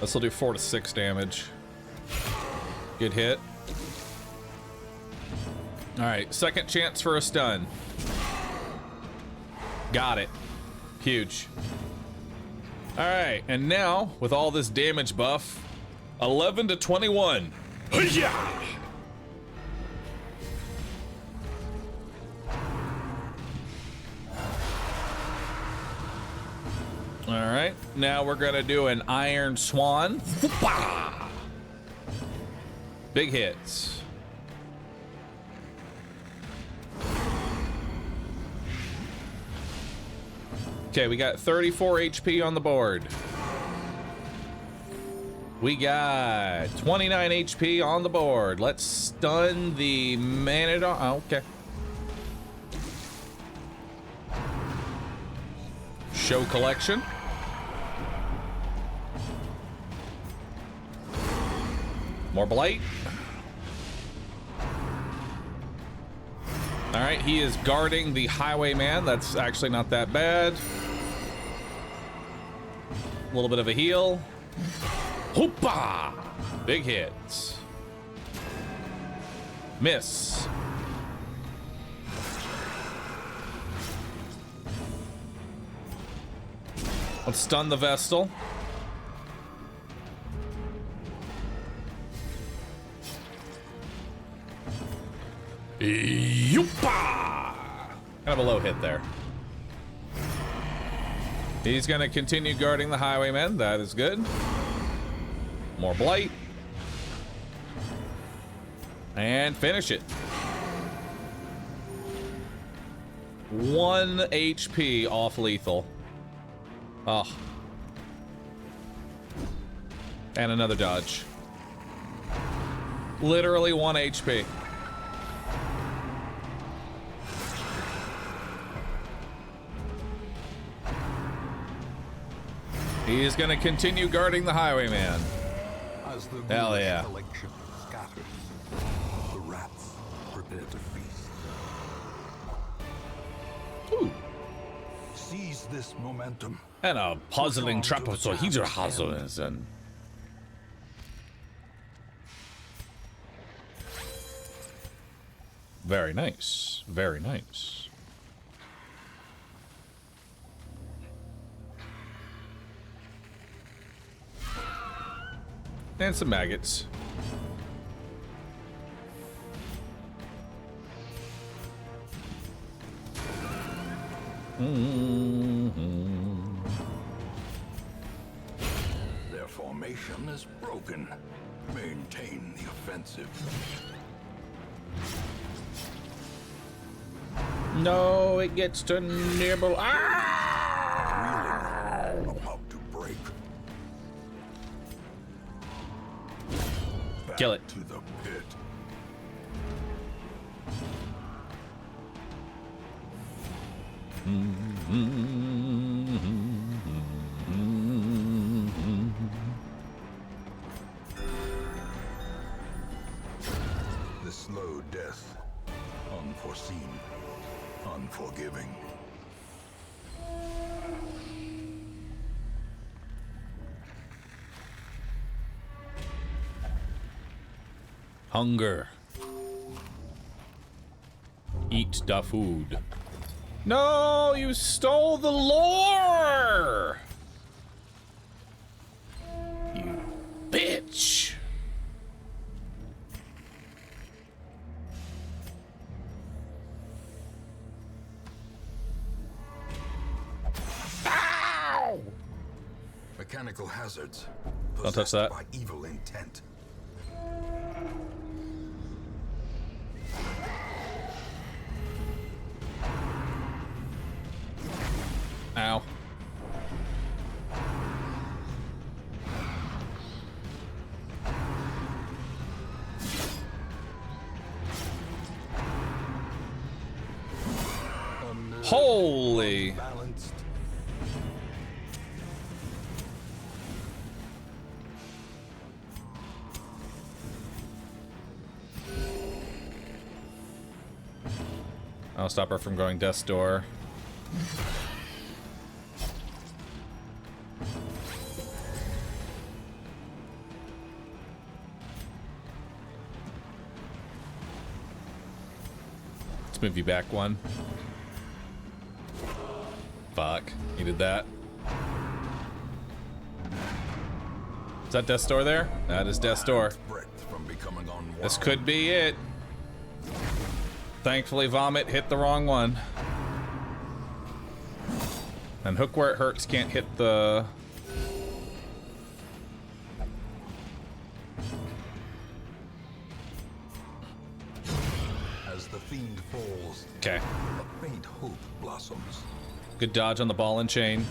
This will do 4 to 6 damage. Good hit. All right, second chance for a stun. Got it. Huge. All right, and now with all this damage buff, 11 to 21. Hi-ya! All right, now we're gonna do an Iron Swan. Big hits. Okay, we got 34 HP on the board. We got 29 HP on the board. Let's stun the man-at-arms. Oh, okay. Show collection. More blight. All right, he is guarding the highwayman. That's actually not that bad. A little bit of a heal. Hoopa! Big hits. Miss. Let's stun the Vestal. Yoopa! Kind of a low hit there. He's gonna continue guarding the highwaymen. That is good. More blight. And finish it. 1 HP off lethal. Oh. And another dodge. Literally 1 HP. He's gonna continue guarding the highwayman. As the Hell yeah. collection scatters, the rats prepare to feast. Ooh. Seize this momentum. And a puzzling trap of Sohidra and very nice. Very nice. And some maggots. Their formation is broken. Maintain the offensive. No, it gets to nibble. Ah! Reeling, about to break. Back Kill it. to the pit. The slow death, unforeseen, unforgiving. Hunger. Eat the food. No, you stole the lore! You bitch! Ow! Mechanical hazards. Don't touch that. By evil intent. Ow. Holy. Balanced. I'll stop her from going death's door. Let's move you back one. Fuck. Needed that. Is that death's door there? That is death's door. Breath from becoming unwound. This could be it. Thankfully, Vomit hit the wrong one. And Hook where it hurts can't hit the... As the fiend falls, Okay. a faint hope blossoms. Good dodge on the ball and chain.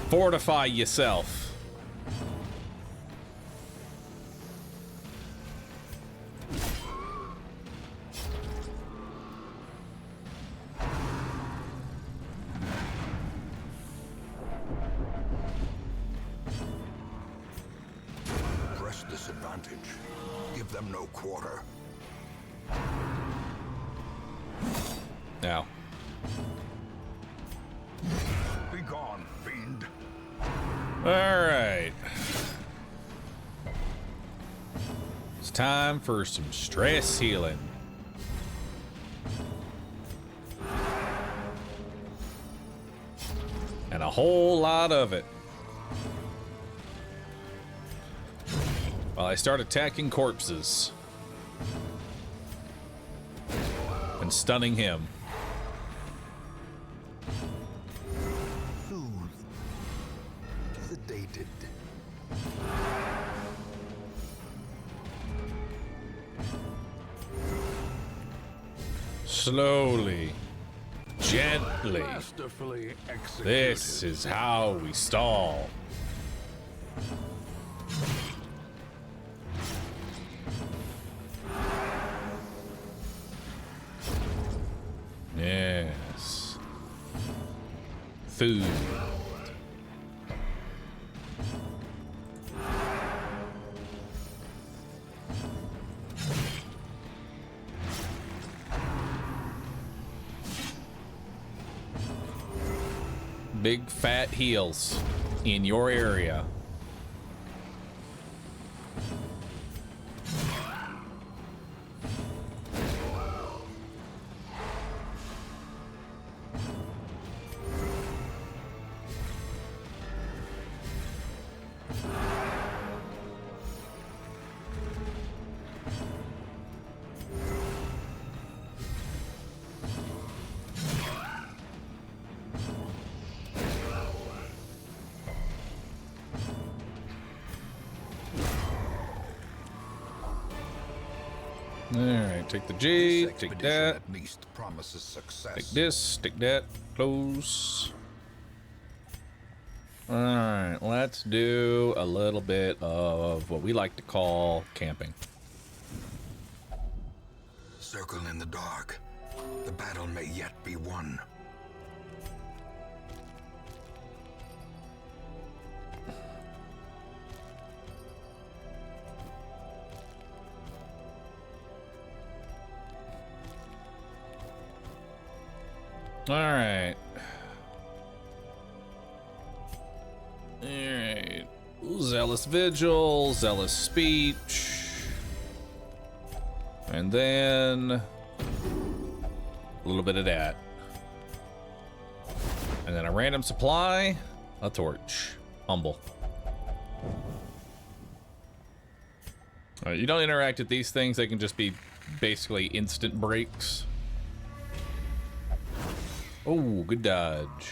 Fortify yourself. Press this advantage. Give them no quarter. Now. Be gone, fiend. right. It's time for some stress healing. And a whole lot of it. While I start attacking corpses. And stunning him. Soothed. Sedated. Slowly. Gently. Masterfully executed. This is how we stall. Yes. Food. Big fat heals in your area. Alright, take the jade, take that. At least promises success. Take this, take that, close. Alright, let's do a little bit of what we like to call camping. Circle in the dark. The battle may yet be won. Alright. Alright. Zealous Vigil, Zealous Speech. And then a little bit of that. And then a random supply, a torch. Humble. You don't interact with these things, they can just be basically instant breaks. Oh, good dodge.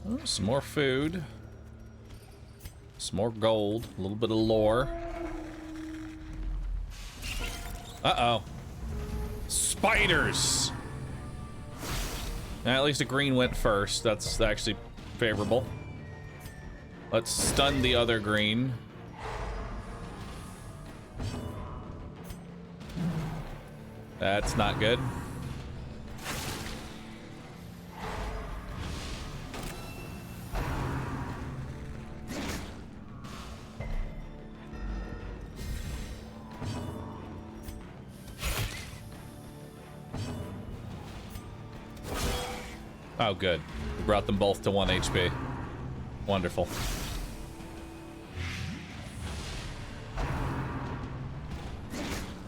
Oh, some more food. Some more gold. A little bit of lore. Uh-oh. Spiders! Now, at least the green went first. That's actually favorable. Let's stun the other green. That's not good. Oh, good. We brought them both to 1 HP. Wonderful.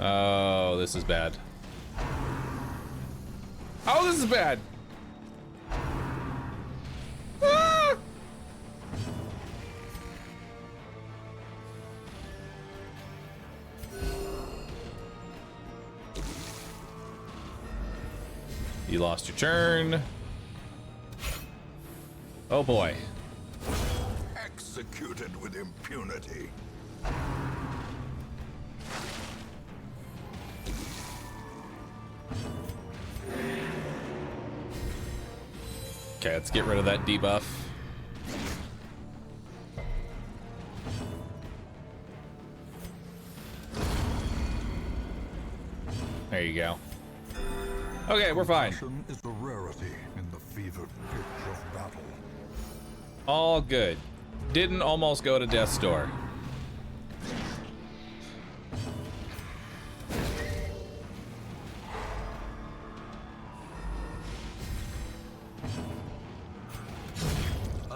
Oh, this is bad. Oh, this is bad. Ah! You lost your turn. Oh boy. Executed with impunity. Okay, let's get rid of that debuff. There you go. Okay, we're fine. Passion is a rarity in the fevered pitch of battle. All good. Didn't almost go to death's door.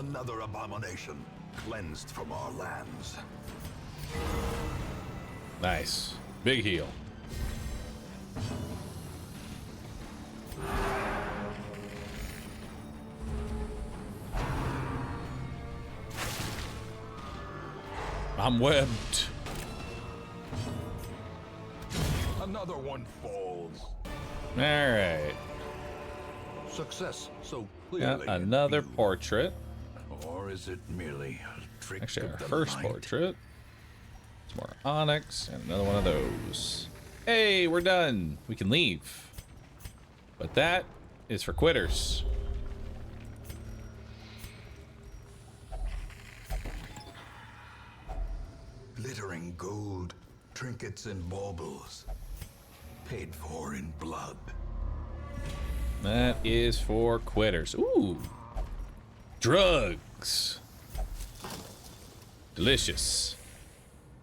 Another abomination cleansed from our lands. Nice. Big heal. I'm webbed. Another one falls. All right. Success so Got clearly. another in view. portrait. Or is it merely a trick Actually, of our the first light? portrait. Some more onyx and another one of those. Hey, we're done. We can leave. But that is for quitters. Glittering gold, trinkets and baubles, paid for in blood. That is for quitters. Ooh. Drugs. Delicious.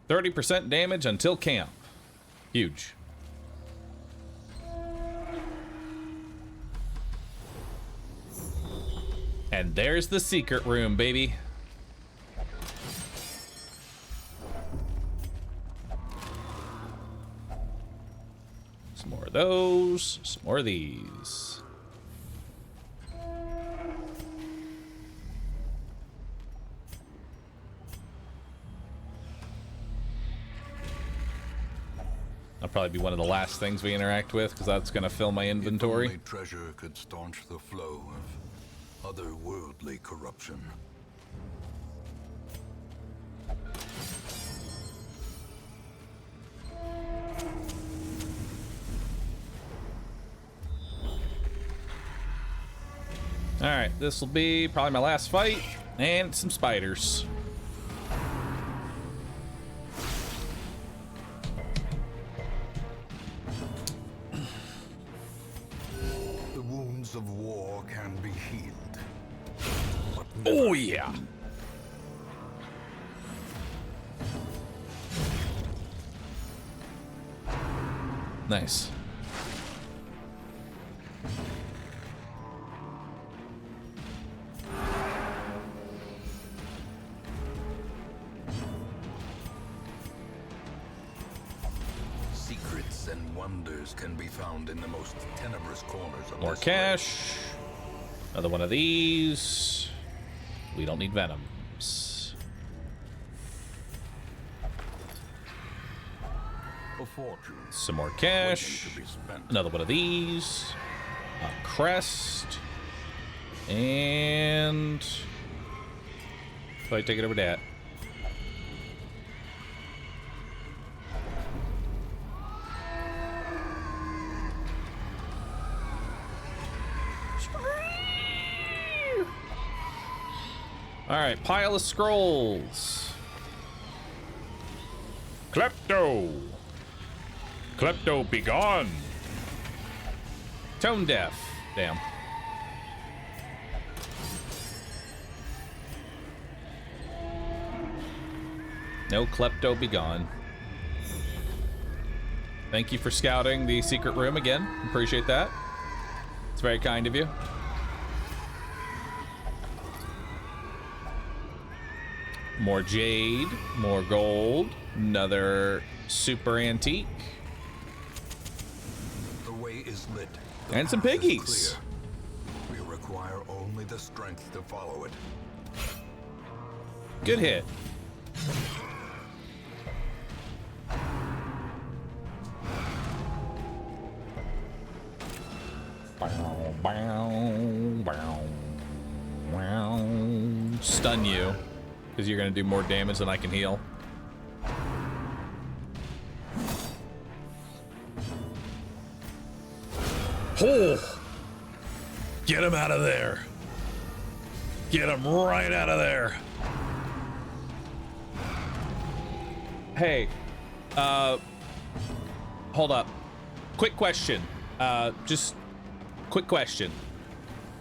30% damage until camp. Huge. And there's the secret room, baby. Some more of those. Some more of these. That'll probably be one of the last things we interact with, because that's going to fill my If inventory. only treasure could staunch the flow of otherworldly corruption. Alright, this will be probably my last fight, and some spiders. The wounds of war can be healed. But Oh yeah! Nice. secrets and wonders can be found in the most tenebrous corners of More this cash. Another one of these. We don't need venoms. realm. A fortune Some more cash. waiting to be spent. Another one of these. A crest. And... probably take it over that. Alright, pile of scrolls. Klepto! Klepto, be gone! Tone deaf. Damn. No Klepto, be gone. Thank you for scouting the secret room again. Appreciate that. It's very kind of you. More jade, more gold, another super antique. The way is lit. And some path is piggies. clear. We require only the strength to follow it. Good hit. Bow, bow, bow, bow. Stun you, because you're gonna do more damage than I can heal. Oh! Get him out of there. Get him right out of there. Hey, hold up. Quick question. Just quick question.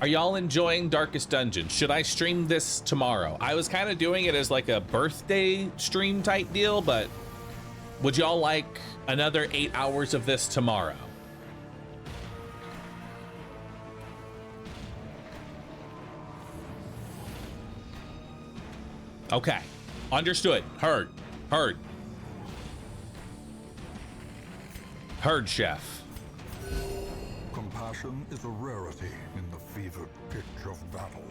Are y'all enjoying Darkest Dungeon? Should I stream this tomorrow? I was kind of doing it as like a birthday stream type deal, but would y'all like another 8 hours of this tomorrow? Okay. Understood. Heard. Heard. Heard, Chef. Compassion is a rarity in the fevered pitch of battle.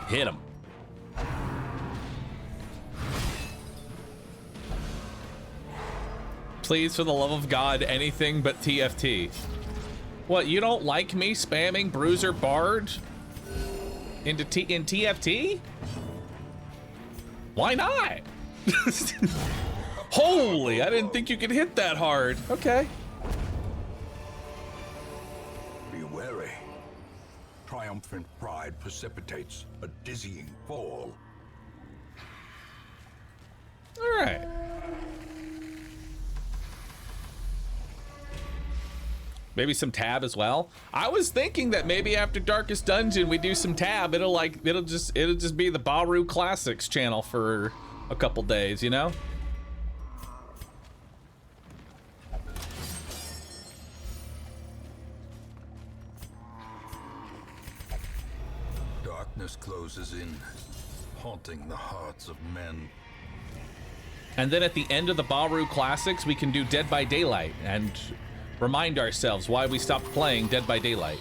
Hit him. Please, for the love of God, anything but TFT. What, you don't like me spamming Bruiser Bard in TFT? Why not? Holy, I didn't think you could hit that hard. Okay. Be wary. Triumphant pride precipitates a dizzying fall. All right. Maybe some tab as well. I was thinking that maybe after Darkest Dungeon we do some tab. It'll just be the Bahroo Classics channel for a couple days, you know? Darkness closes in, haunting the hearts of men. And then at the end of the Bahroo Classics, we can do Dead by Daylight and remind ourselves why we stopped playing Dead by Daylight.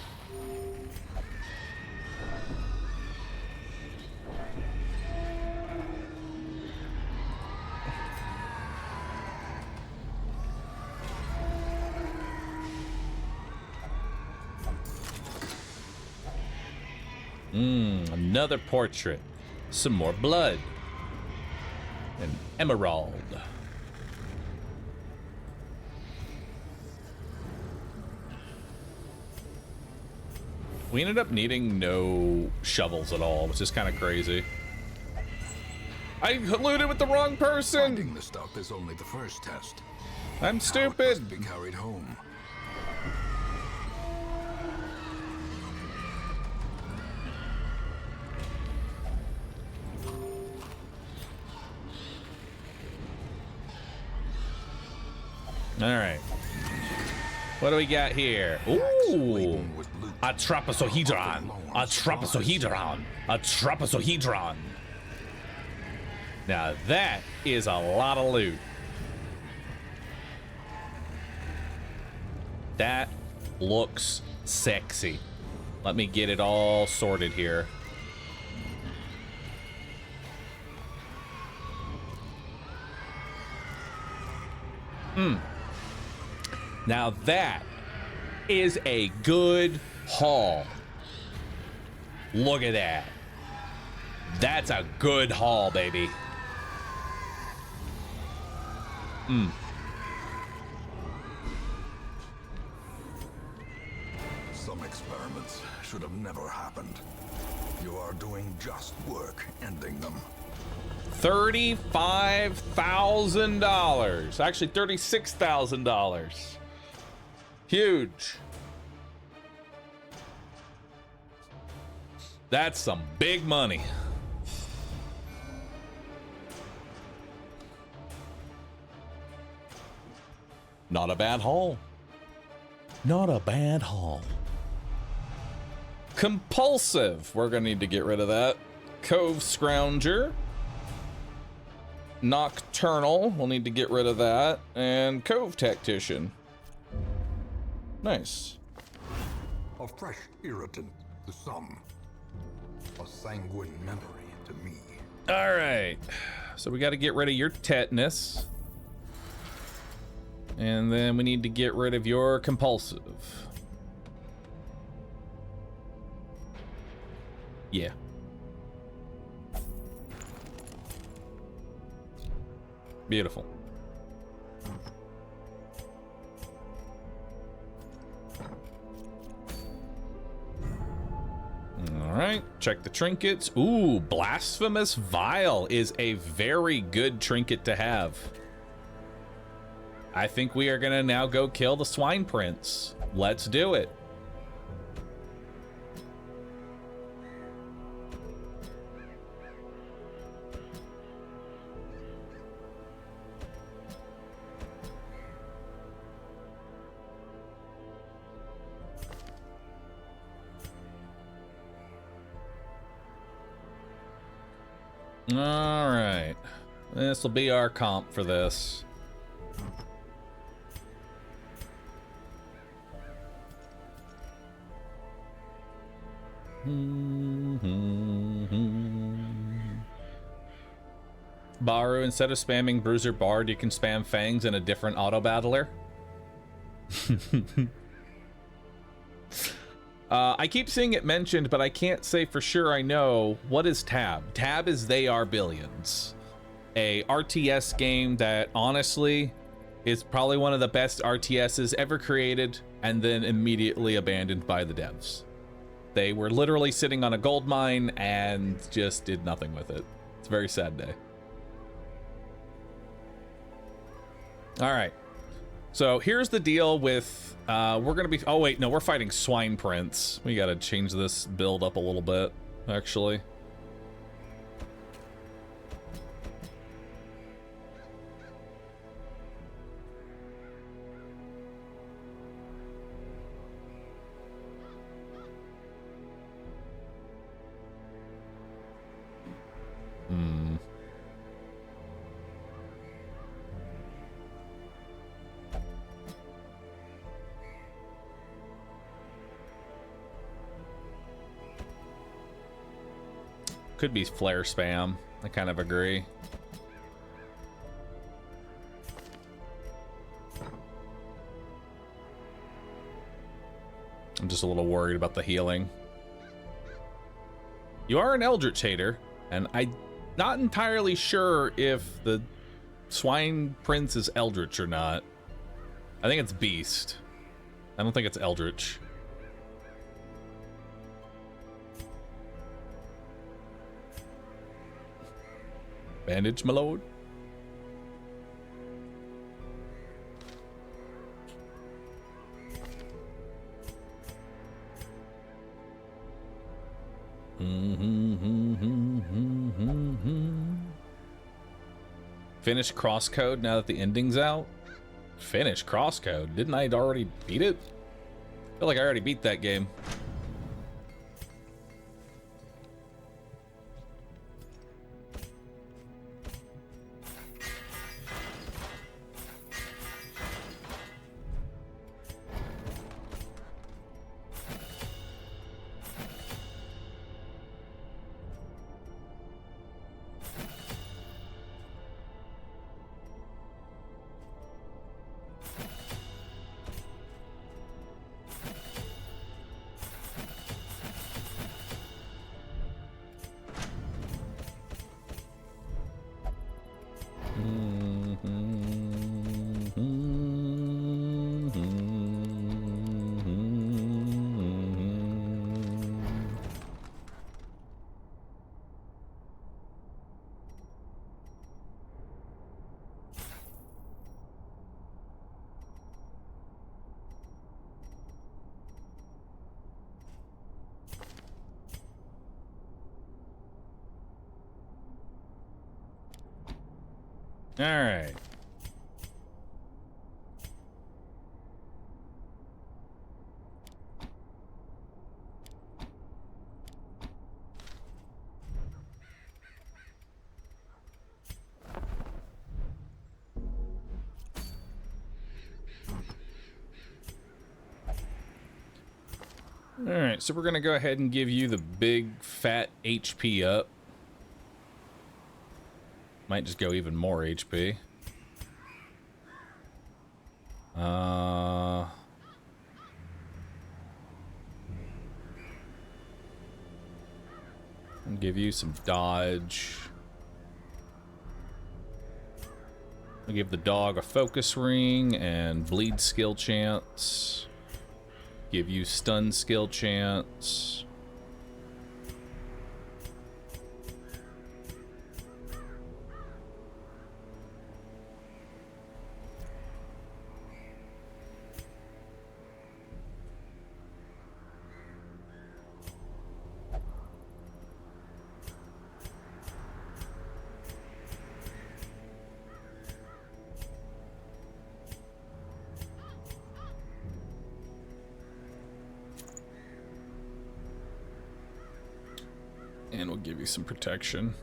Another portrait. Some more blood. An emerald. We ended up needing no shovels at all, which is kind of crazy. I colluded with the wrong person. Finding the stuff is only the first test. I'm Now it stupid. must be carried home. All right. What do we got here? Ooh. A trapezohedron. A trapezohedron. A trapezohedron. Now that is a lot of loot. That looks sexy. Let me get it all sorted here. Now that is a good haul. Look at that. That's a good haul, baby. Some experiments should have never happened. You are doing just work ending them. $35,000. Actually, $36,000. Huge. That's some big money. Not a bad haul. Not a bad haul. Compulsive. We're gonna need to get rid of that. Cove Scrounger. Nocturnal. We'll need to get rid of that. And Cove Tactician. Nice. A fresh irritant to some. A sanguine memory to me. All right. So we got to get rid of your tetanus. And then we need to get rid of your compulsive. Yeah. Beautiful. All right, check the trinkets. Ooh, Blasphemous Vial is a very good trinket to have. I think we are gonna now go kill the Swine Prince. Let's do it. All right. This will be our comp for this. Bahroo, instead of spamming Bruiser Bard, you can spam Fangs in a different auto battler. I keep seeing it mentioned, but I can't say for sure I know. What is Tab? Tab is They Are Billions, a RTS game that honestly is probably one of the best RTSs ever created and then immediately abandoned by the devs. They were literally sitting on a gold mine and just did nothing with it. It's a very sad day. All right. So here's the deal with, we're going to be, oh wait, no, we're fighting Swine Prince. We got to change this build up a little bit, actually. Could be flare spam. I kind of agree. I'm just a little worried about the healing. You are an Eldritch hater, and I'm not entirely sure if the Swine Prince is Eldritch or not. I think it's Beast. I don't think it's Eldritch. Bandage, my lord. Finish Crosscode now that the ending's out? Finish Crosscode? Didn't I already beat it? I feel like I already beat that game. All right. All right, so we're gonna go ahead and give you the big fat HP up. Might just go even more HP. And give you some dodge. I'll give the dog a focus ring and bleed skill chance. Give you stun skill chance. And we'll give you some protection.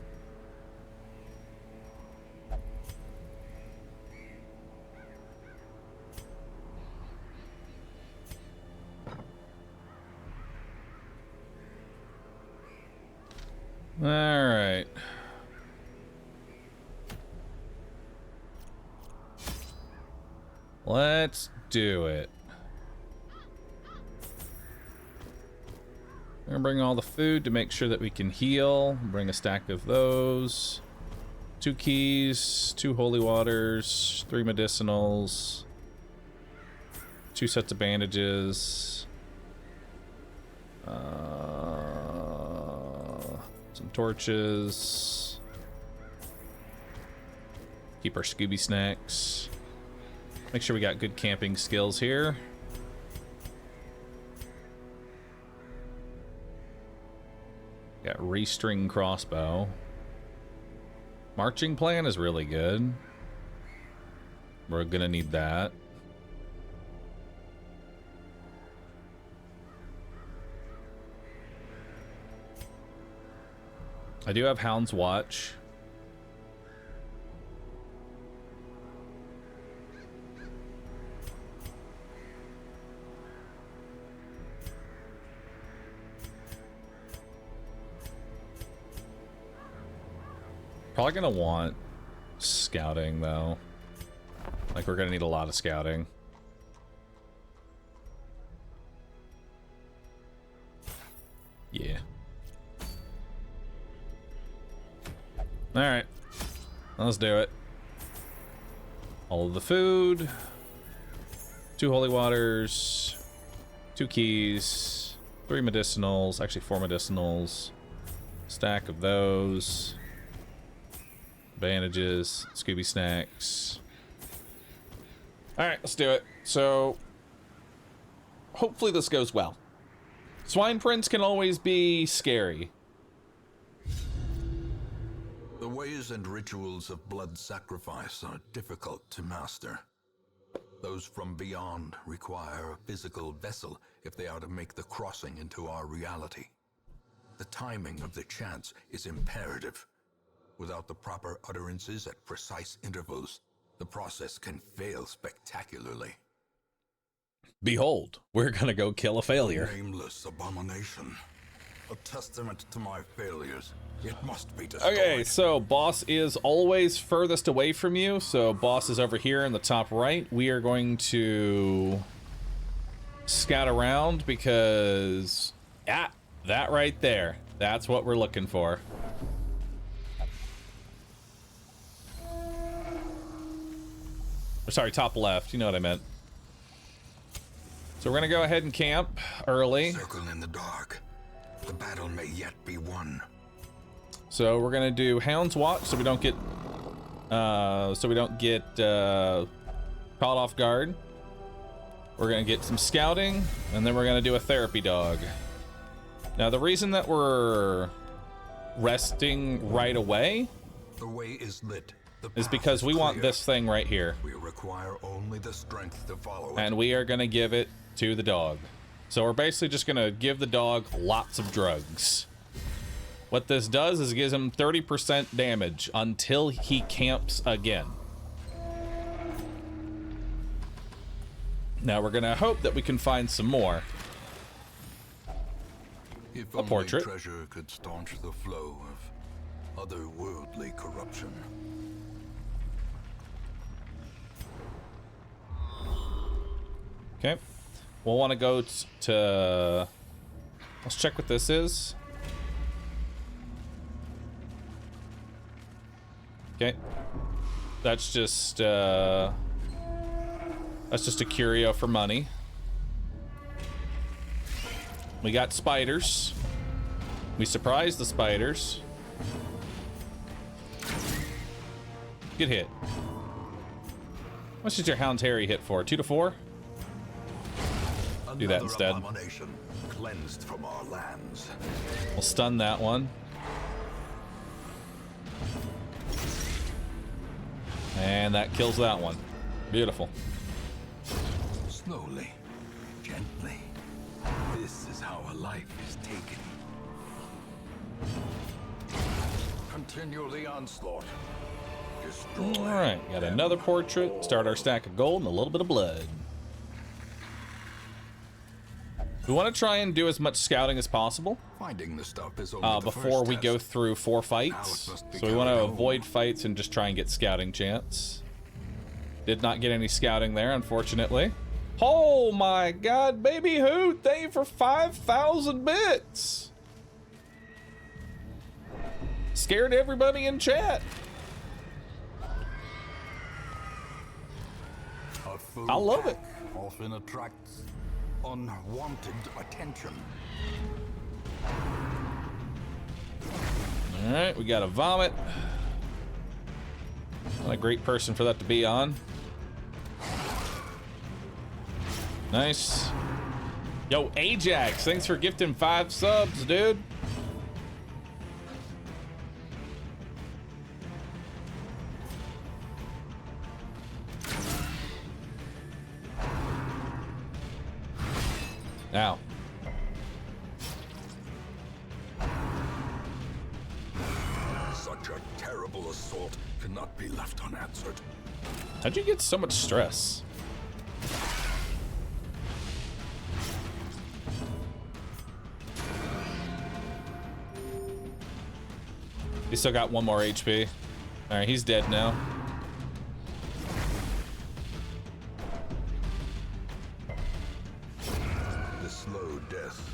All right. Let's do it. We're gonna bring all the food to make sure that we can heal. Bring a stack of those. 2 keys, 2 holy waters, 3 medicinals, 2 sets of bandages, some torches. Keep our Scooby snacks. Make sure we got good camping skills here. Got restring crossbow. Marching plan is really good. We're gonna need that. I do have Hound's Watch. Probably gonna want scouting though. Like we're gonna need a lot of scouting. Yeah. All right, let's do it. All of the food, 2 holy waters, 2 keys, 3 medicinals, actually 4 medicinals, stack of those, bandages, Scooby snacks. All right, let's do it. So hopefully this goes well. Swine Prince can always be scary. The ways and rituals of blood sacrifice are difficult to master. Those from beyond require a physical vessel if they are to make the crossing into our reality. The timing of the chants is imperative. Without the proper utterances at precise intervals, the process can fail spectacularly. Behold, we're gonna go kill a failure. Nameless abomination. A testament to my failures. It must be destroyed. Okay, so boss is always furthest away from you. So boss is over here in the top right. We are going to scout around because that right there, that's what we're looking for. Sorry, top left. You know what I meant. So we're gonna go ahead and camp early. Circle in the dark. The battle may yet be won. So we're gonna do Hound's Watch so we don't get caught off guard. We're gonna get some scouting, and then we're gonna do a therapy dog. Now the reason that we're resting right away The way is lit. The is path because we want clear. this thing right here, We require only the strength to follow it. and we are gonna give it to the dog. So we're basically just gonna give the dog lots of drugs. What this does is it gives him 30% damage until he camps again. Now we're gonna hope that we can find some more. If a only portrait. treasure could staunch the flow of otherworldly corruption. Okay, we'll want to go to. Let's check what this is. Okay, that's just a curio for money. We got spiders. We surprised the spiders. Good hit. What's just your Hound Harry hit for? 2 to 4? Do that Another instead. Abomination cleansed from our lands. We'll stun that one. And that kills that one. Beautiful. Slowly, gently. This is how a life is taken. Continue the onslaught. Destroy. All right, got another portrait. Start our stack of gold and a little bit of blood. We want to try and do as much scouting as possible Finding the stuff is only the before first we go test. through 4 Now it fights. must be So we want to carried home. avoid fights and just try and get scouting chance. Did not get any scouting there, unfortunately. Oh my god, baby who? Thank you for 5,000 bits. Scared everybody in chat. A full I love pack it. often attracts unwanted attention. All right, we got a vomit. Not a great person for that to be on. Nice. Yo, Ajax, thanks for gifting 5 subs, dude. Now. Such a terrible assault cannot be left unanswered. How'd you get so much stress? He still got 1 more HP. All right, he's dead now. The slow death,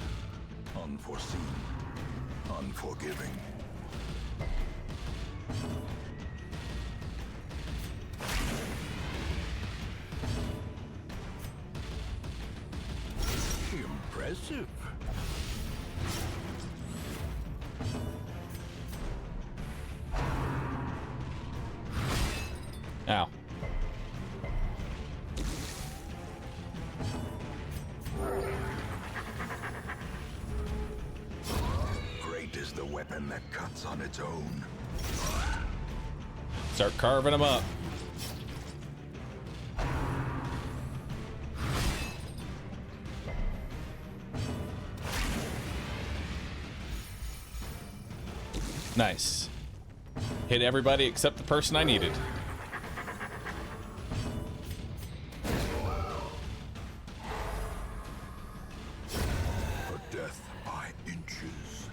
unforeseen, unforgiving. Impressive. Ow. Great is the weapon that cuts on its own. Start carving them up. Nice. Hit everybody except the person I needed. A death by inches.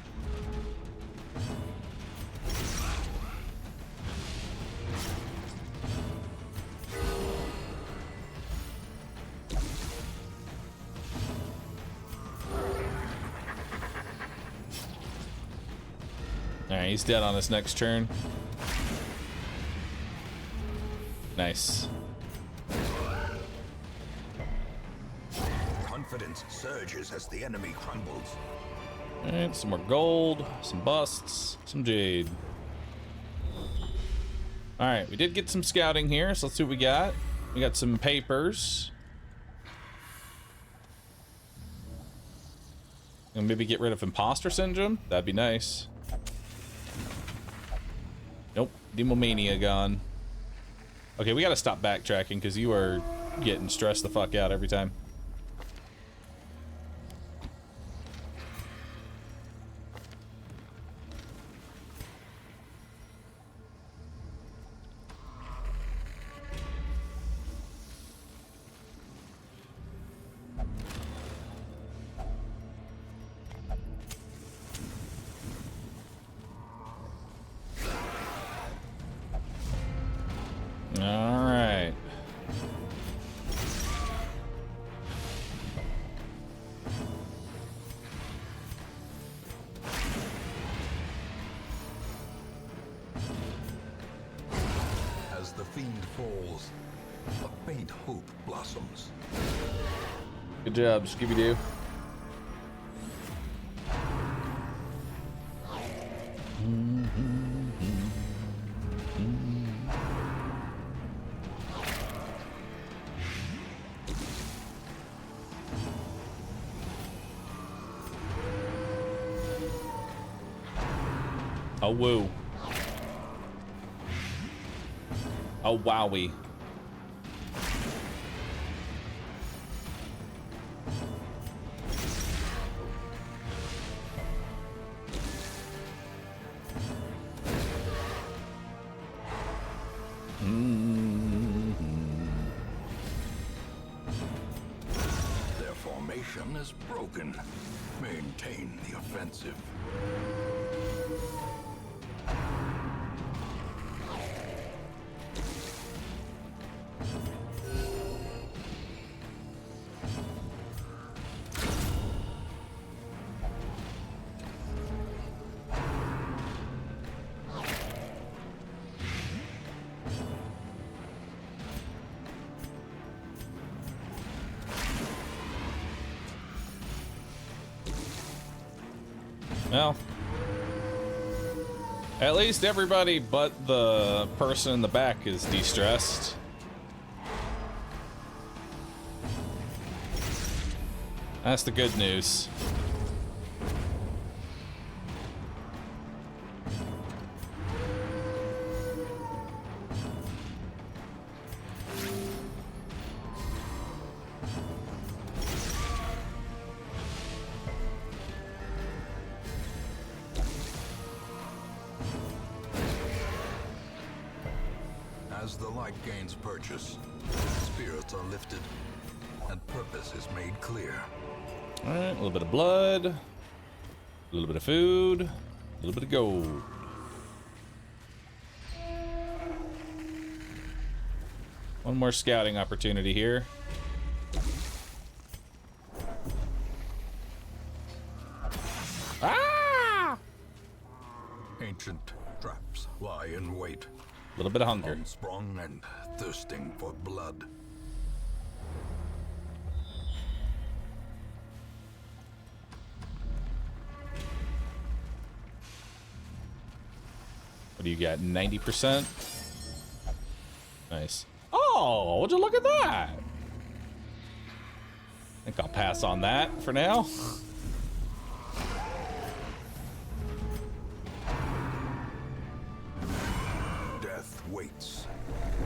Alright, he's dead on this next turn. Nice. Confidence surges as the enemy crumbles. Alright, some more gold, some busts, some jade. Alright, we did get some scouting here, so let's see what we got. We got some papers. And maybe get rid of imposter syndrome. That'd be nice. Nope, Demomania gone. Okay, we gotta stop backtracking because you are getting stressed the fuck out every time. All right. As the fiend falls, a faint hope blossoms. Good job, Scooby-Doo. Oh, woo. Oh, wowie. Their formation plan is broken. Maintain the offensive. Well, at least everybody but the person in the back is de-stressed. That's the good news. As the light gains purchase, spirits are lifted, and purpose is made clear. All right, a little bit of blood, a little bit of food, a little bit of gold. One more scouting opportunity here. Ah! Ancient traps lie in wait, A little bit of hunger. unsprung and thirsting for blood. What do you got? 90%? Nice. Oh, would you look at that? I think I'll pass on that for now. Death waits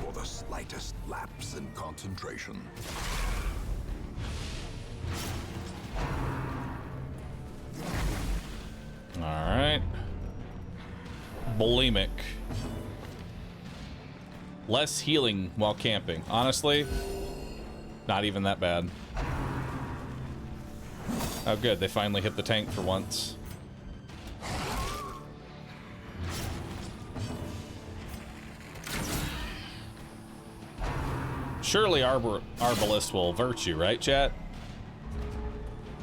for the slightest lapse in concentration. All right. Bulimic. Less healing while camping. Honestly, not even that bad. Oh, good. They finally hit the tank for once. Surely Arbalist will virtue, right, chat?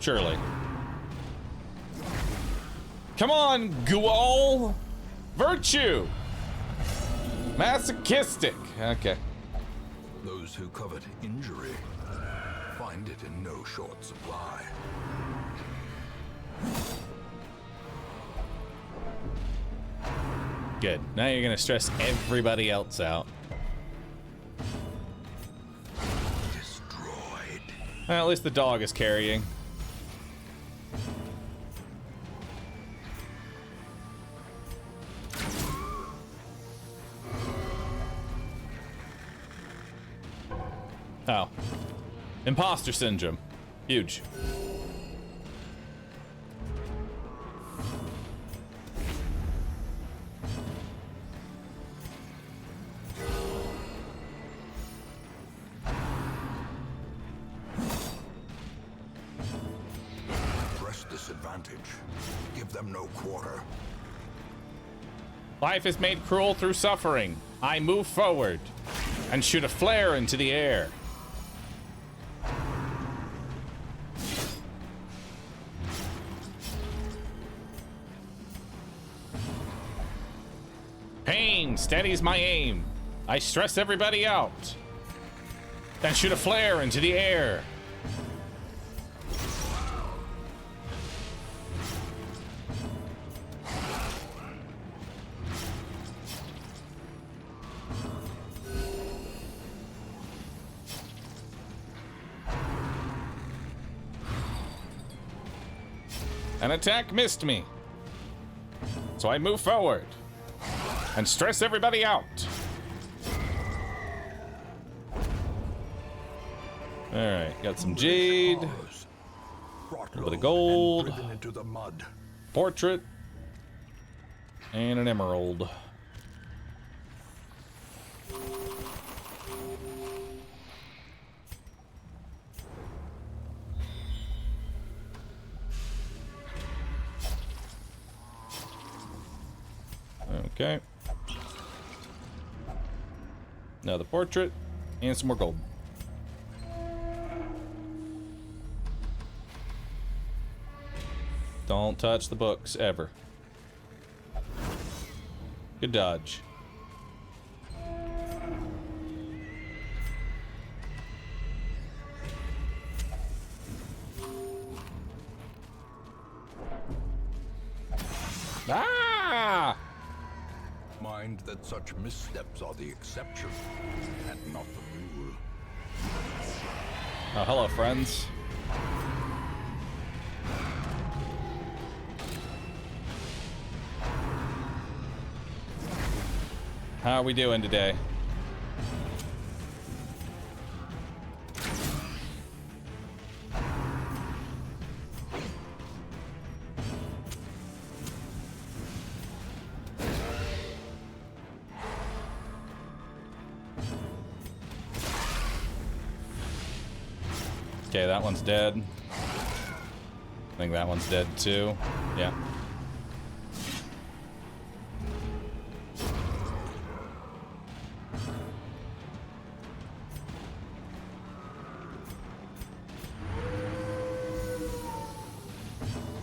Surely. Come on, Gual! Virtue! Masochistic. Okay. Those who covet injury find it in no short supply. Good. Now you're gonna stress everybody else out. Destroyed. Well, at least the dog is carrying. Oh. Imposter syndrome. Huge. Press disadvantage. Give them no quarter. Life is made cruel through suffering. I move forward and shoot a flare into the air. Pain steadies my aim. I stress everybody out. Then shoot a flare into the air. An attack missed me. So I move forward and stress everybody out. All right, got some jade, a little bit of gold, Into the mud. portrait, and an emerald. Okay. Another portrait and some more gold. Don't touch the books ever. Good dodge. Ah! Mind that such missteps are the exception and not the rule. Oh, hello, friends. How are we doing today? Okay, that one's dead. I think that one's dead too. Yeah.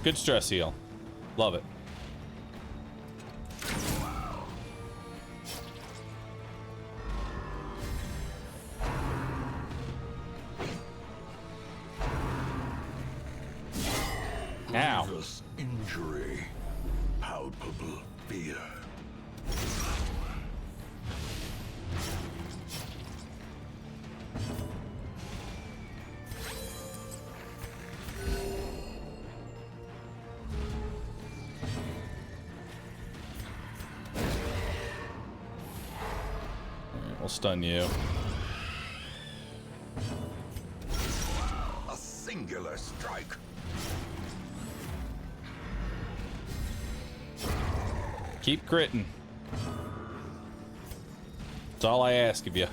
Good stress heal. Love it. Ow. Grievous injury, palpable fear. We'll stun you. A singular strike. Keep critting. That's all I ask of you.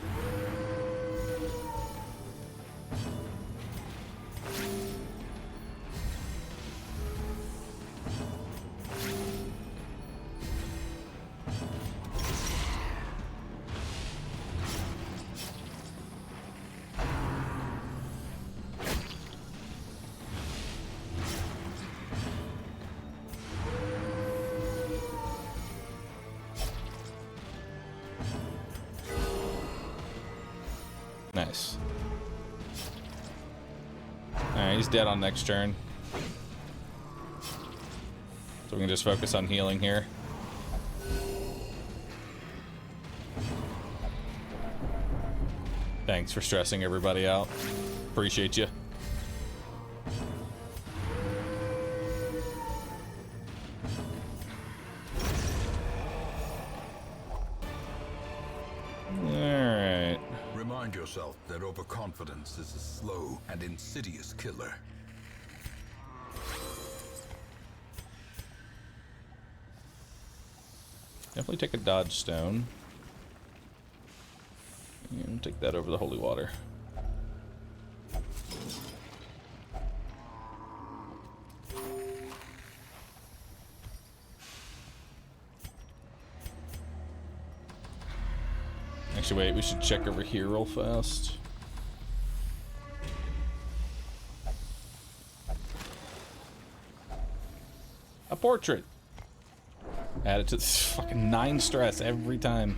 Nice. Alright, he's dead on next turn. So we can just focus on healing here. Thanks for stressing everybody out. Appreciate you. Alright. Remind yourself that overconfidence is a slow and insidious killer. Definitely take a dodge stone. And take that over the holy water. Actually, wait, we should check over here real fast. A portrait! Add it to this fucking 9 stress every time.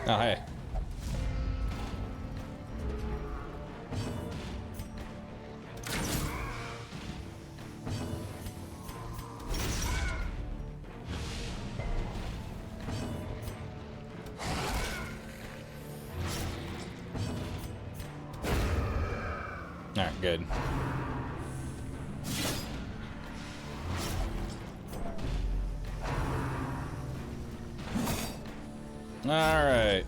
Oh, hey. Alright, good. Alright.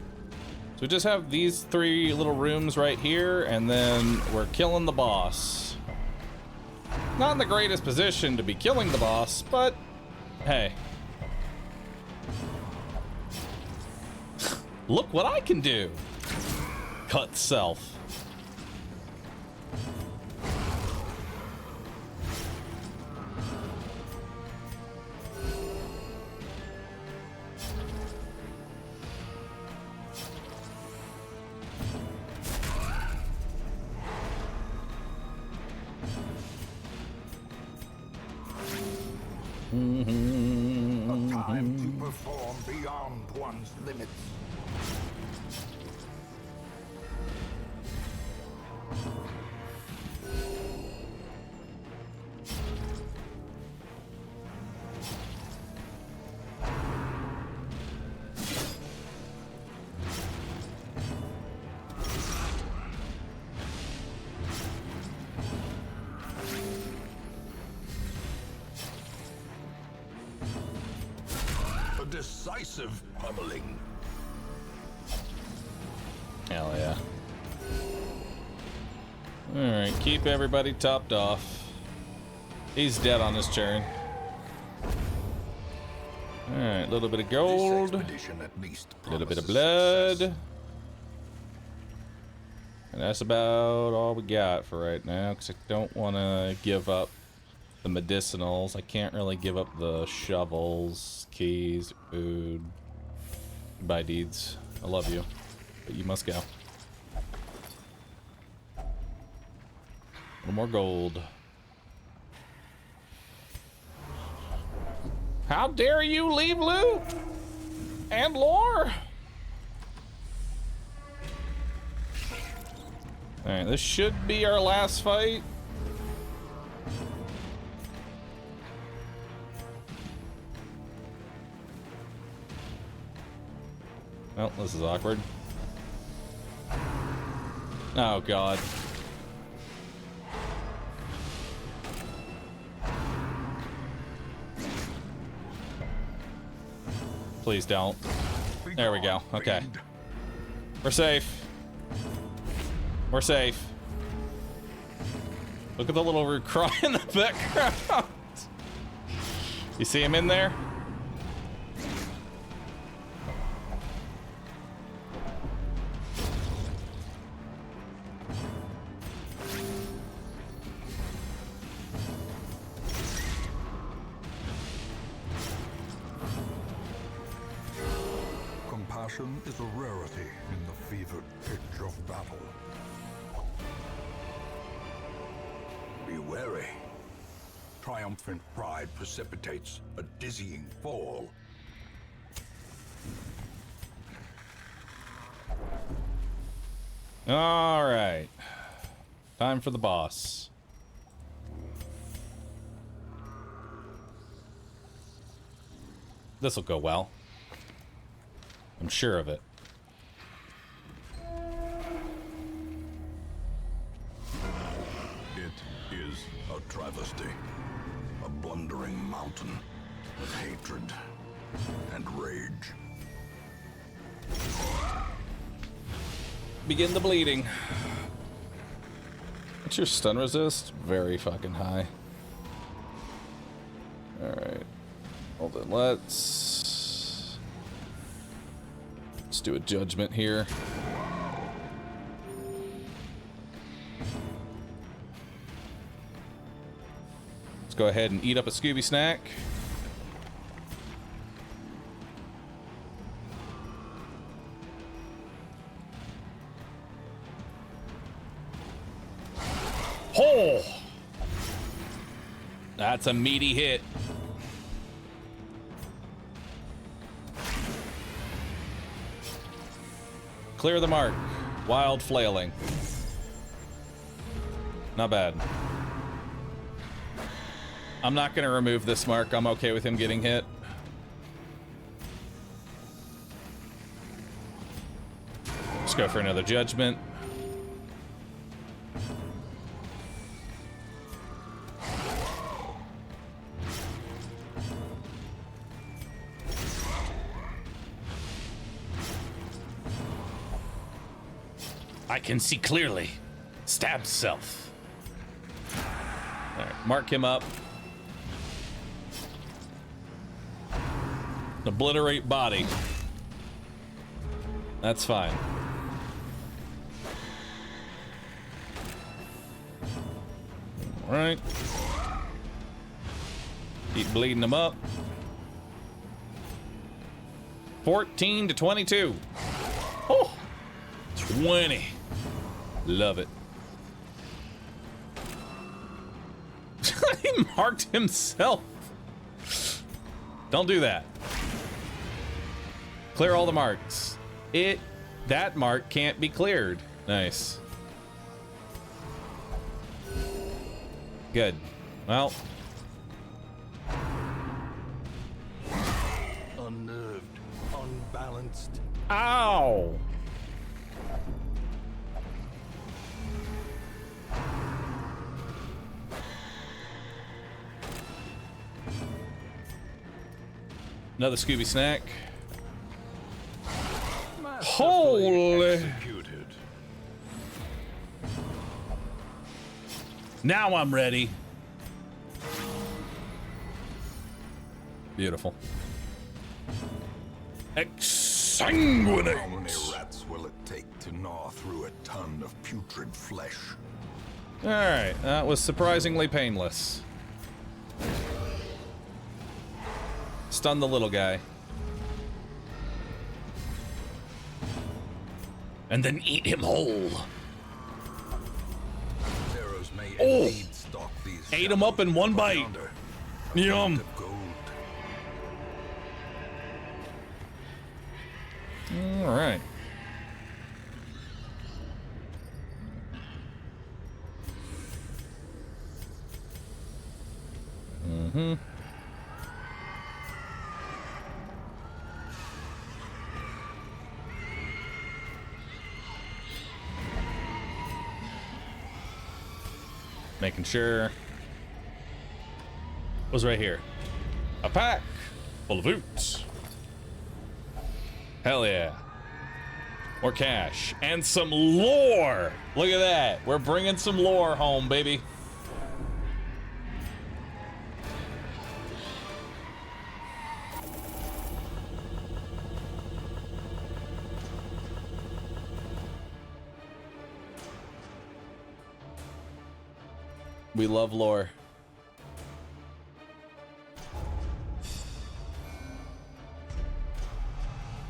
So we just have these 3 little rooms right here, and then we're killing the boss. Not in the greatest position to be killing the boss, but hey. Look what I can do! Cut self. beyond one's limits. Decisive pummeling. Hell yeah. Alright, keep everybody topped off. He's dead on his turn. Alright, a little bit of gold. A little bit of blood. And that's about all we got for right now, because I don't want to give up the medicinals. I can't really give up the shovels, keys, food. Goodbye, deeds. I love you, but you must go. A little more gold. How dare you leave loot and lore? Alright, this should be our last fight. Oh, this is awkward. Oh, God. Please don't. There we go. Okay. We're safe. We're safe. Look at the little rude cry in the background. You see him in there? Compassion is a rarity in the fevered pitch of battle. Be wary. Triumphant pride precipitates a dizzying fall. All right. Time for the boss. This'll go well. I'm sure of it. It is a travesty. A blundering mountain of hatred and rage. Begin the bleeding. What's your stun resist? Very fucking high. Alright. Well then, let's do a judgment here. Let's go ahead and eat up a Scooby snack. Oh! That's a meaty hit. Clear the mark. Wild flailing. Not bad. I'm not going to remove this mark. I'm okay with him getting hit. Let's go for another judgment. I can see clearly. Stab self. All right, mark him up. Obliterate body. That's fine. All right. Keep bleeding him up. 14 to 22. Oh, 20. Love it. He marked himself. Don't do that. Clear all the marks. That mark can't be cleared. Nice. Good. Well. Unnerved, unbalanced. Ow! Another Scooby snack. Holy! Executed. Now I'm ready. Beautiful. Exsanguinate! How many rats will it take to gnaw through a ton of putrid flesh? Alright, that was surprisingly painless. Stun the little guy. And then eat him whole. Pharaohs may Oh! indeed stalk these Ate him up in one bite. yonder, Yum. of gold. Alright. Mm-hmm. Making sure. What's right here? A pack full of loot. Hell yeah. More cash and some lore. Look at that. We're bringing some lore home, baby. We love lore.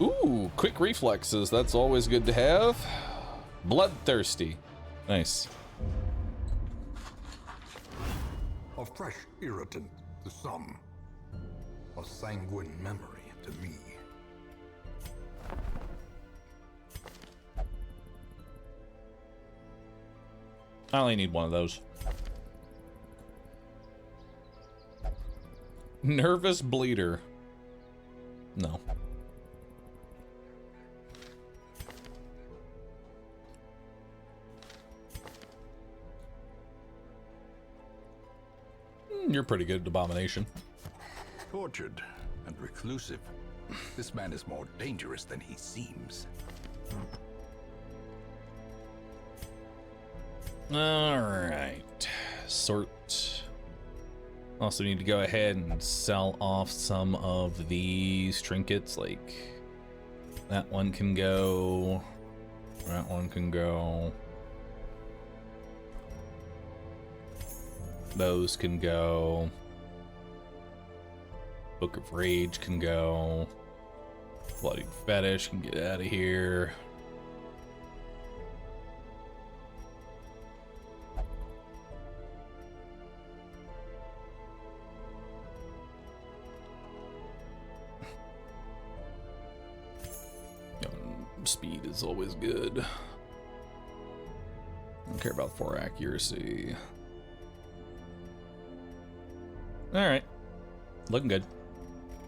Ooh, quick reflexes. That's always good to have. Bloodthirsty. Nice. A fresh irritant to some. A sanguine memory to me. I only need one of those. Nervous bleeder. No. You're pretty good at abomination. Tortured and reclusive. This man is more dangerous than he seems. All right. Sort. Also need to go ahead and sell off some of these trinkets. Like that one can go. That one can go. Those can go. Book of Rage can go. Bloody Fetish can get out of here. Speed is always good. Don't care about 4 accuracy. Alright. Looking good.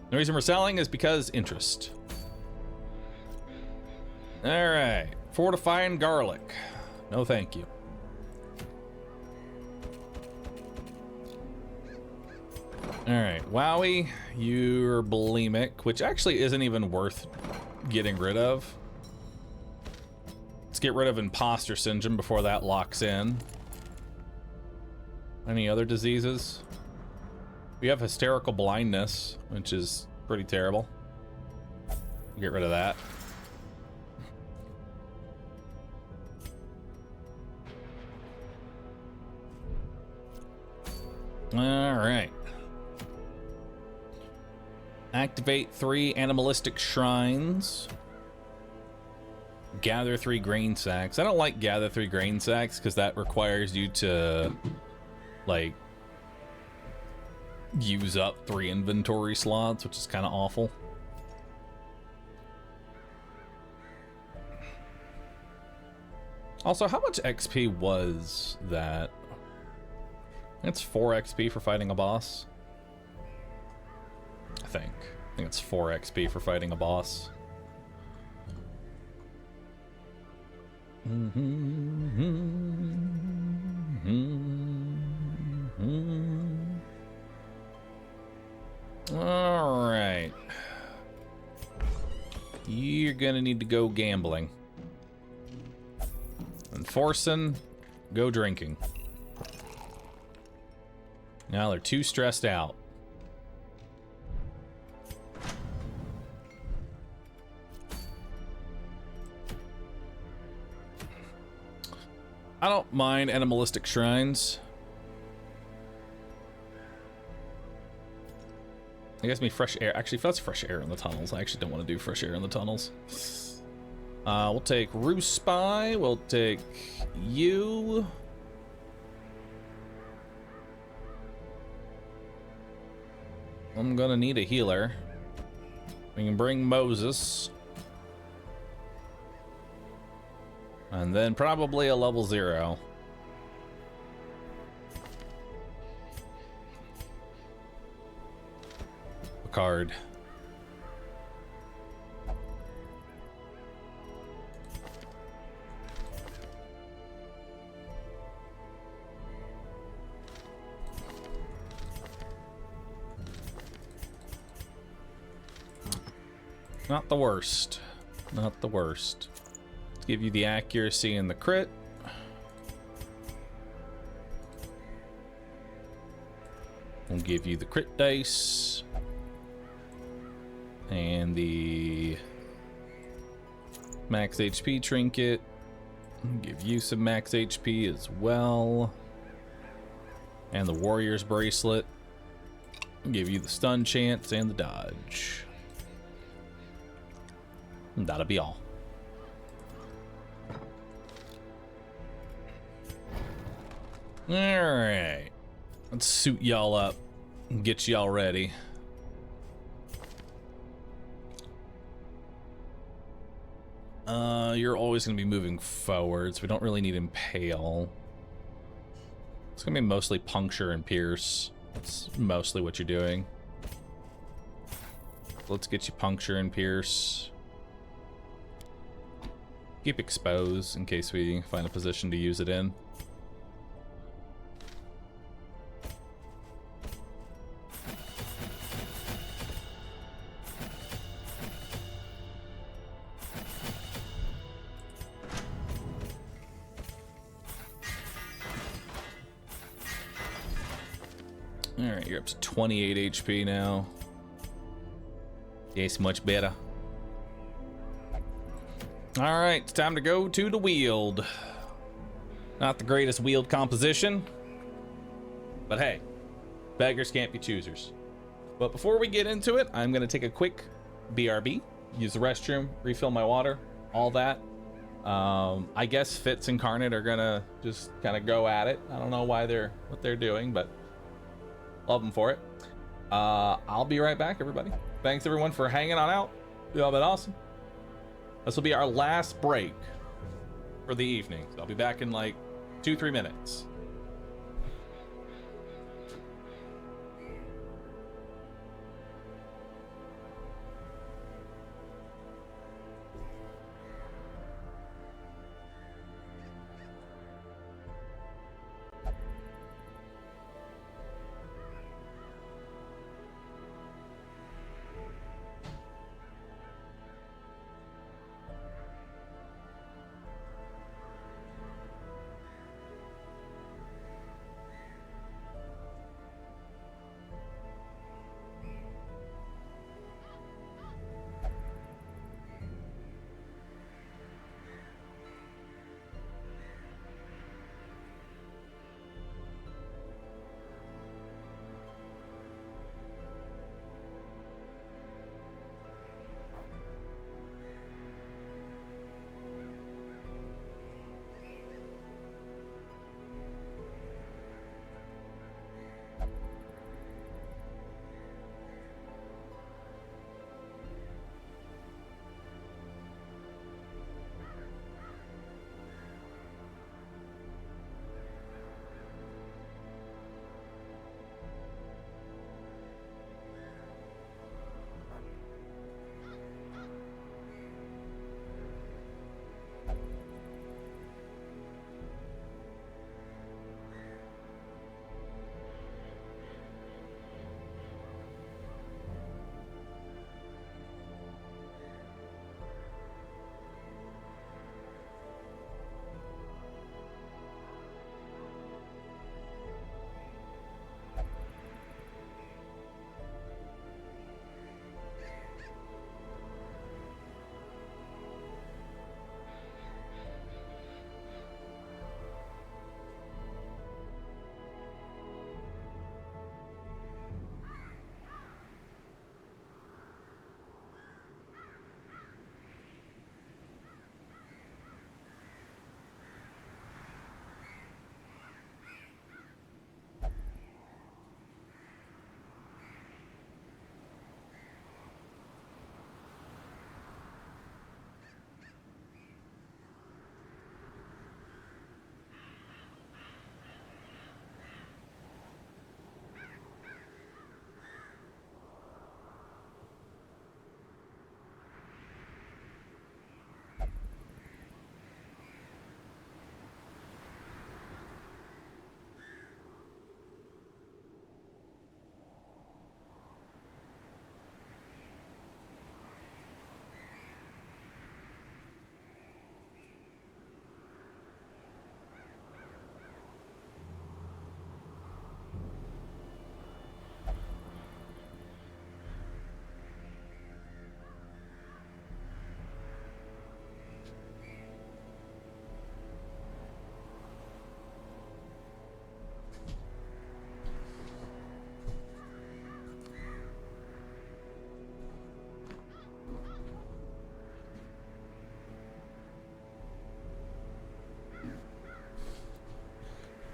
The reason we're selling is because interest. Alright. Fortifying garlic. No thank you. Alright. Wowie, you're bulimic, which actually isn't even worth getting rid of. Let's get rid of imposter syndrome before that locks in. Any other diseases? We have hysterical blindness, which is pretty terrible. Get rid of that. All right. Activate 3 animalistic shrines. Gather 3 grain sacks. I don't like gather 3 grain sacks because that requires you to, like, use up 3 inventory slots, which is kind of awful. Also, how much XP was that? It's 4 XP for fighting a boss. I think it's 4 XP for fighting a boss. All right. You're gonna need to go gambling. Enforcing, go drinking. Now they're too stressed out. I don't mind animalistic shrines. I guess me fresh air. Actually, if that's fresh air in the tunnels, I actually don't want to do fresh air in the tunnels. We'll take Roost Spy. We'll take you. I'm gonna need a healer. We can bring Moses. And then probably a level 0. A card. Not the worst. Not the worst. Give you the accuracy and the crit. We'll give you the crit dice. And the max HP trinket. Give you some max HP as well. And the warrior's bracelet. Give you the stun chance and the dodge. And that'll be all. Alright. Let's suit y'all up and get y'all ready. You're always going to be moving forwards. We don't really need Impale. It's going to be mostly Puncture and Pierce. That's mostly what you're doing. Let's get you Puncture and Pierce. Keep Expose in case we find a position to use it in. Alright, you're up to 28 HP now. Yes, much better. Alright, it's time to go to the wield. Not the greatest wield composition. But hey, beggars can't be choosers. But before we get into it, I'm going to take a quick BRB. Use the restroom, refill my water, all that. I guess Fitz and Carnate are going to just kind of go at it. I don't know what they're doing, but love them for it. I'll be right back, everybody. Thanks everyone for hanging on out. Y'all been awesome. This will be our last break for the evening. So I'll be back in like 2-3 minutes.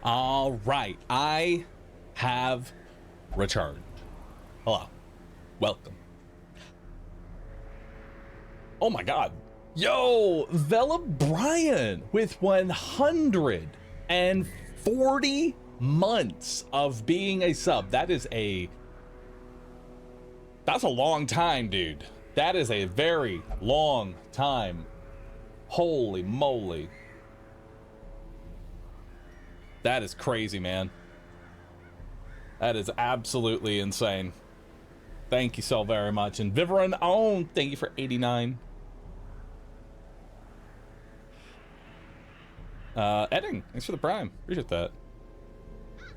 All right, I have returned. Hello, welcome. Oh my God. Yo, Vela Bryan with 140 months of being a sub. That's a long time, dude. That is a very long time. Holy moly. That is crazy, man. That is absolutely insane. Thank you so very much. And Viveron Own, thank you for 89. Edding, thanks for the prime. Appreciate that.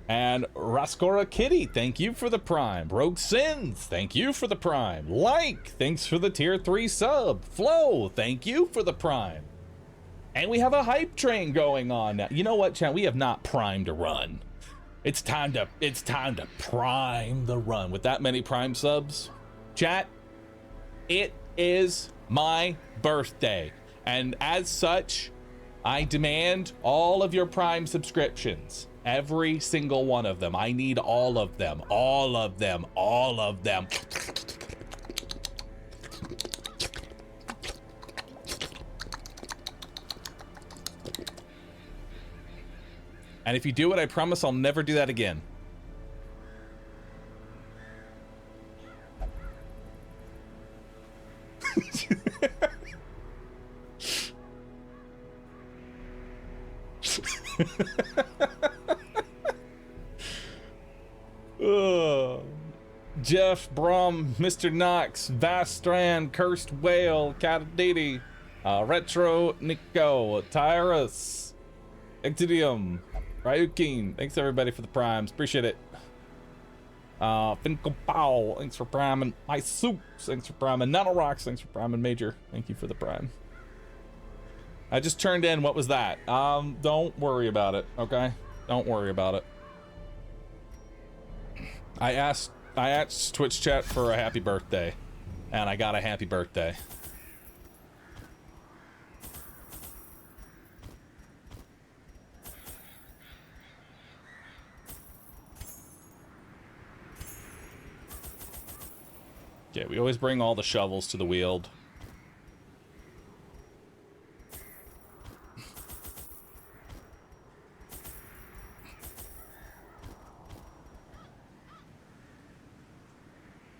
And Rascora Kitty, thank you for the prime. Rogue Sins, thank you for the prime. Like, thanks for the tier 3 sub. Flo, thank you for the prime. And we have a hype train going on now. You know what, chat? We have not primed a run. It's time to prime the run. With that many prime subs, chat, it is my birthday. And as such, I demand all of your prime subscriptions. Every single one of them. I need all of them. All of them. All of them. And if you do it, I promise I'll never do that again. Jeff, Brom, Mr. Knox, Vastran, Cursed Whale, Catadidi, Retro, Nico, Tyrus, Ectidium, Ryukin, thanks everybody for the primes, appreciate it. Finkel Powell, thanks for priming. My Soups, thanks for priming. Nanorox, thanks for priming. Major, thank you for the prime. I just turned in, what was that? Don't worry about it, okay? Don't worry about it. I asked Twitch chat for a happy birthday, and I got a happy birthday. Yeah, we always bring all the shovels to the Weald.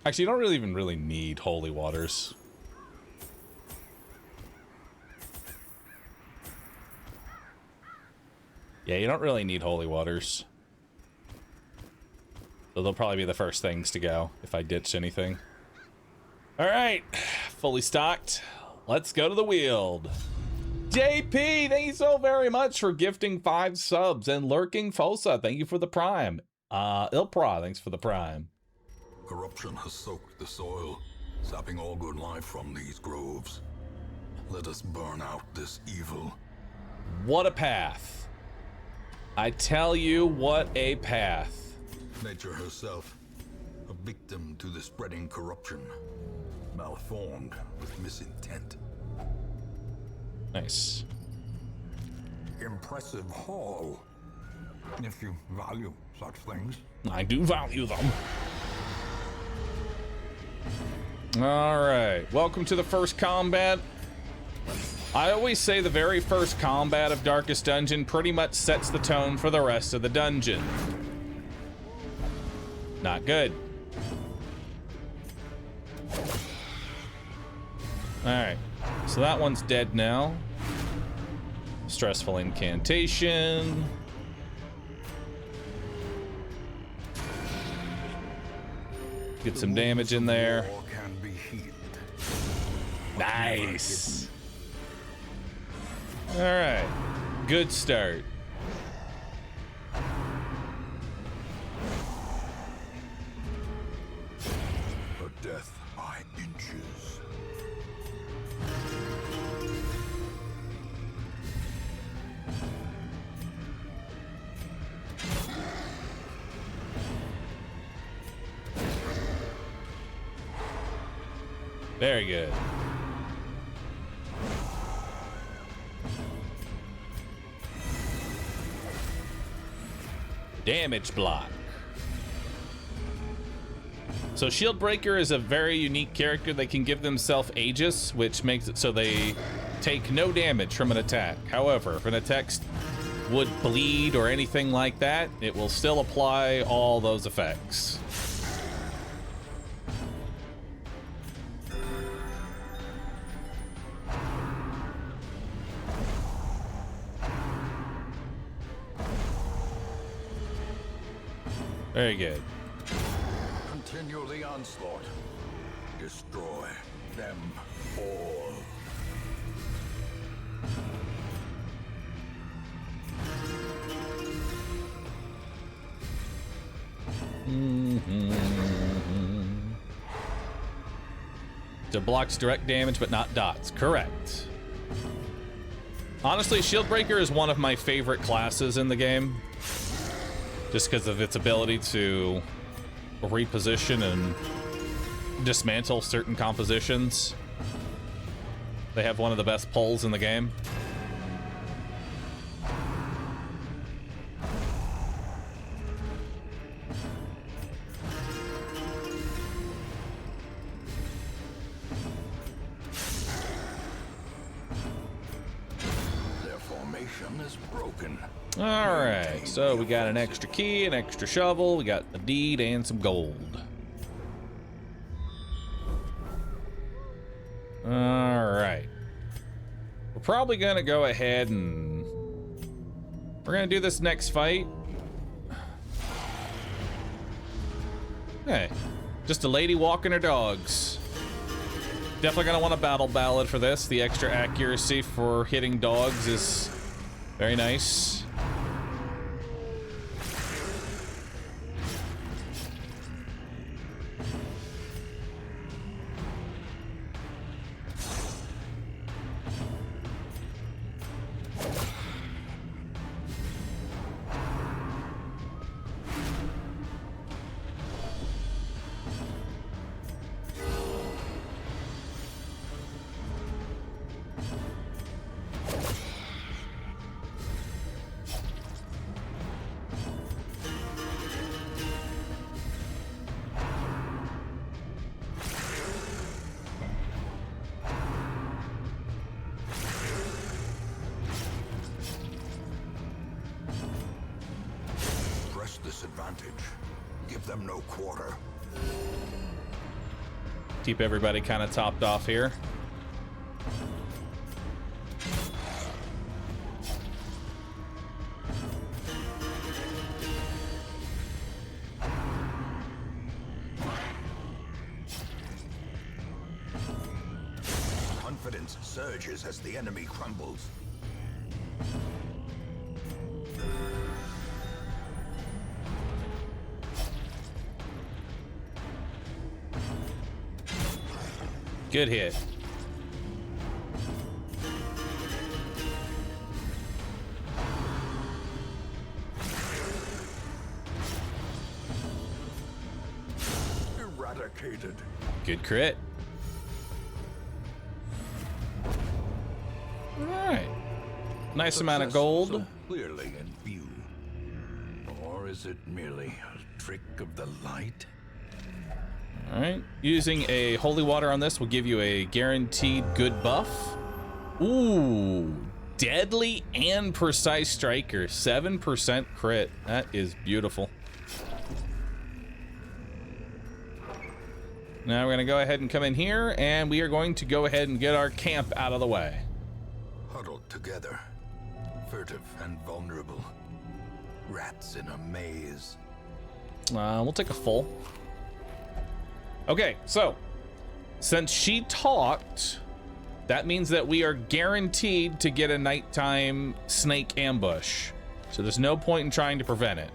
Actually, you don't even really need holy waters. Yeah, you don't really need holy waters. So they'll probably be the first things to go if I ditch anything. All right, fully stocked. Let's go to the Weald. JP, thank you so very much for gifting 5 subs. And Lurking Fosa, thank you for the prime. Ilpra, thanks for the prime. Corruption has soaked the soil, sapping all good life from these groves. Let us burn out this evil. What a path. I tell you, what a path. Nature herself, a victim to the spreading corruption, malformed with misintent. Nice. Impressive haul, if you value such things. I do value them. All right, welcome to the first combat. I always say the very first combat of Darkest Dungeon pretty much sets the tone for the rest of the dungeon. Not good. All right, so that one's dead now. Stressful incantation. Get some damage in there. Nice. All right, good start. A death by inches. Very good. Damage block. So Shield Breaker is a very unique character. They can give themselves Aegis, which makes it so they take no damage from an attack. However, if an attack would bleed or anything like that, it will still apply all those effects. Very good. Continue the onslaught. Destroy them all. So blocks direct damage, but not dots. Correct. Honestly, Shield Breaker is one of my favorite classes in the game, just because of its ability to reposition and dismantle certain compositions. They have one of the best pulls in the game. Their formation is broken. All right, so we got an extra key, an extra shovel, we got a deed, and some gold. All right. We're probably gonna go ahead and we're gonna do this next fight. Hey, just a lady walking her dogs. Definitely gonna want a battle ballad for this. The extra accuracy for hitting dogs is very nice. Give them no quarter. Keep everybody kind of topped off here. Confidence surges as the enemy crumbles. Good hit. Eradicated. Good crit. All right. Nice amount of gold. So clearly in view. Or is it merely a trick of the light? All right, using a holy water on this will give you a guaranteed good buff. Ooh, deadly and precise striker, 7% crit. That is beautiful. Now we're gonna go ahead and come in here and we are going to go ahead and get our camp out of the way. Huddled together, furtive and vulnerable. Rats in a maze. We'll take a full. Okay, so since she talked, that means that we are guaranteed to get a nighttime snake ambush. So there's no point in trying to prevent it.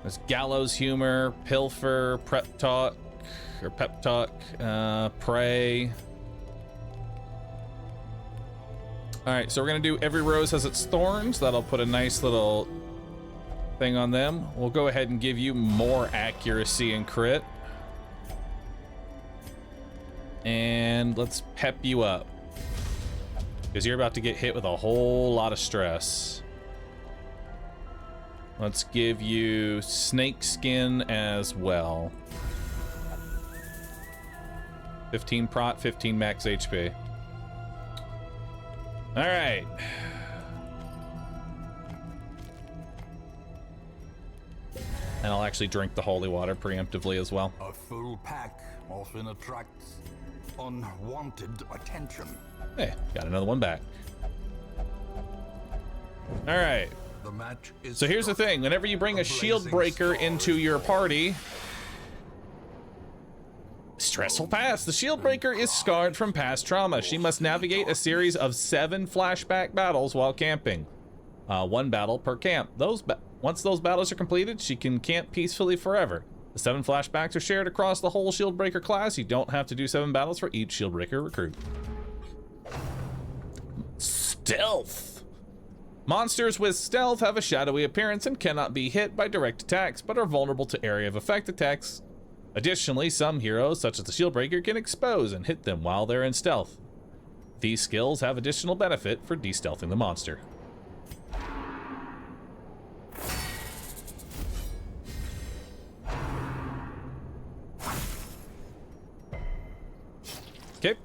There's gallows humor, pilfer, pep talk, pray. All right, so we're gonna do every rose has its thorns. That'll put a nice little thing on them. We'll go ahead and give you more accuracy and crit. And let's pep you up, because you're about to get hit with a whole lot of stress. Let's give you snake skin as well. 15 prot, 15 max HP. All right. And I'll actually drink the holy water preemptively as well. A full pack often attracts unwanted attention. Hey, got another one back. All right. The match is So here's the thing. Whenever you bring a shield breaker into your party, stress will pass. The shield breaker is scarred from past trauma. She must navigate a series of 7 flashback battles while camping. 1 battle per camp. Once those battles are completed, she can camp peacefully forever. The 7 flashbacks are shared across the whole shield breaker class. You don't have to do 7 battles for each shield breaker recruit. Stealth. Monsters with stealth have a shadowy appearance and cannot be hit by direct attacks, but are vulnerable to area of effect attacks. Additionally, some heroes, such as the Shieldbreaker, can expose and hit them while they're in stealth. These skills have additional benefit for de-stealthing the monster. Okay.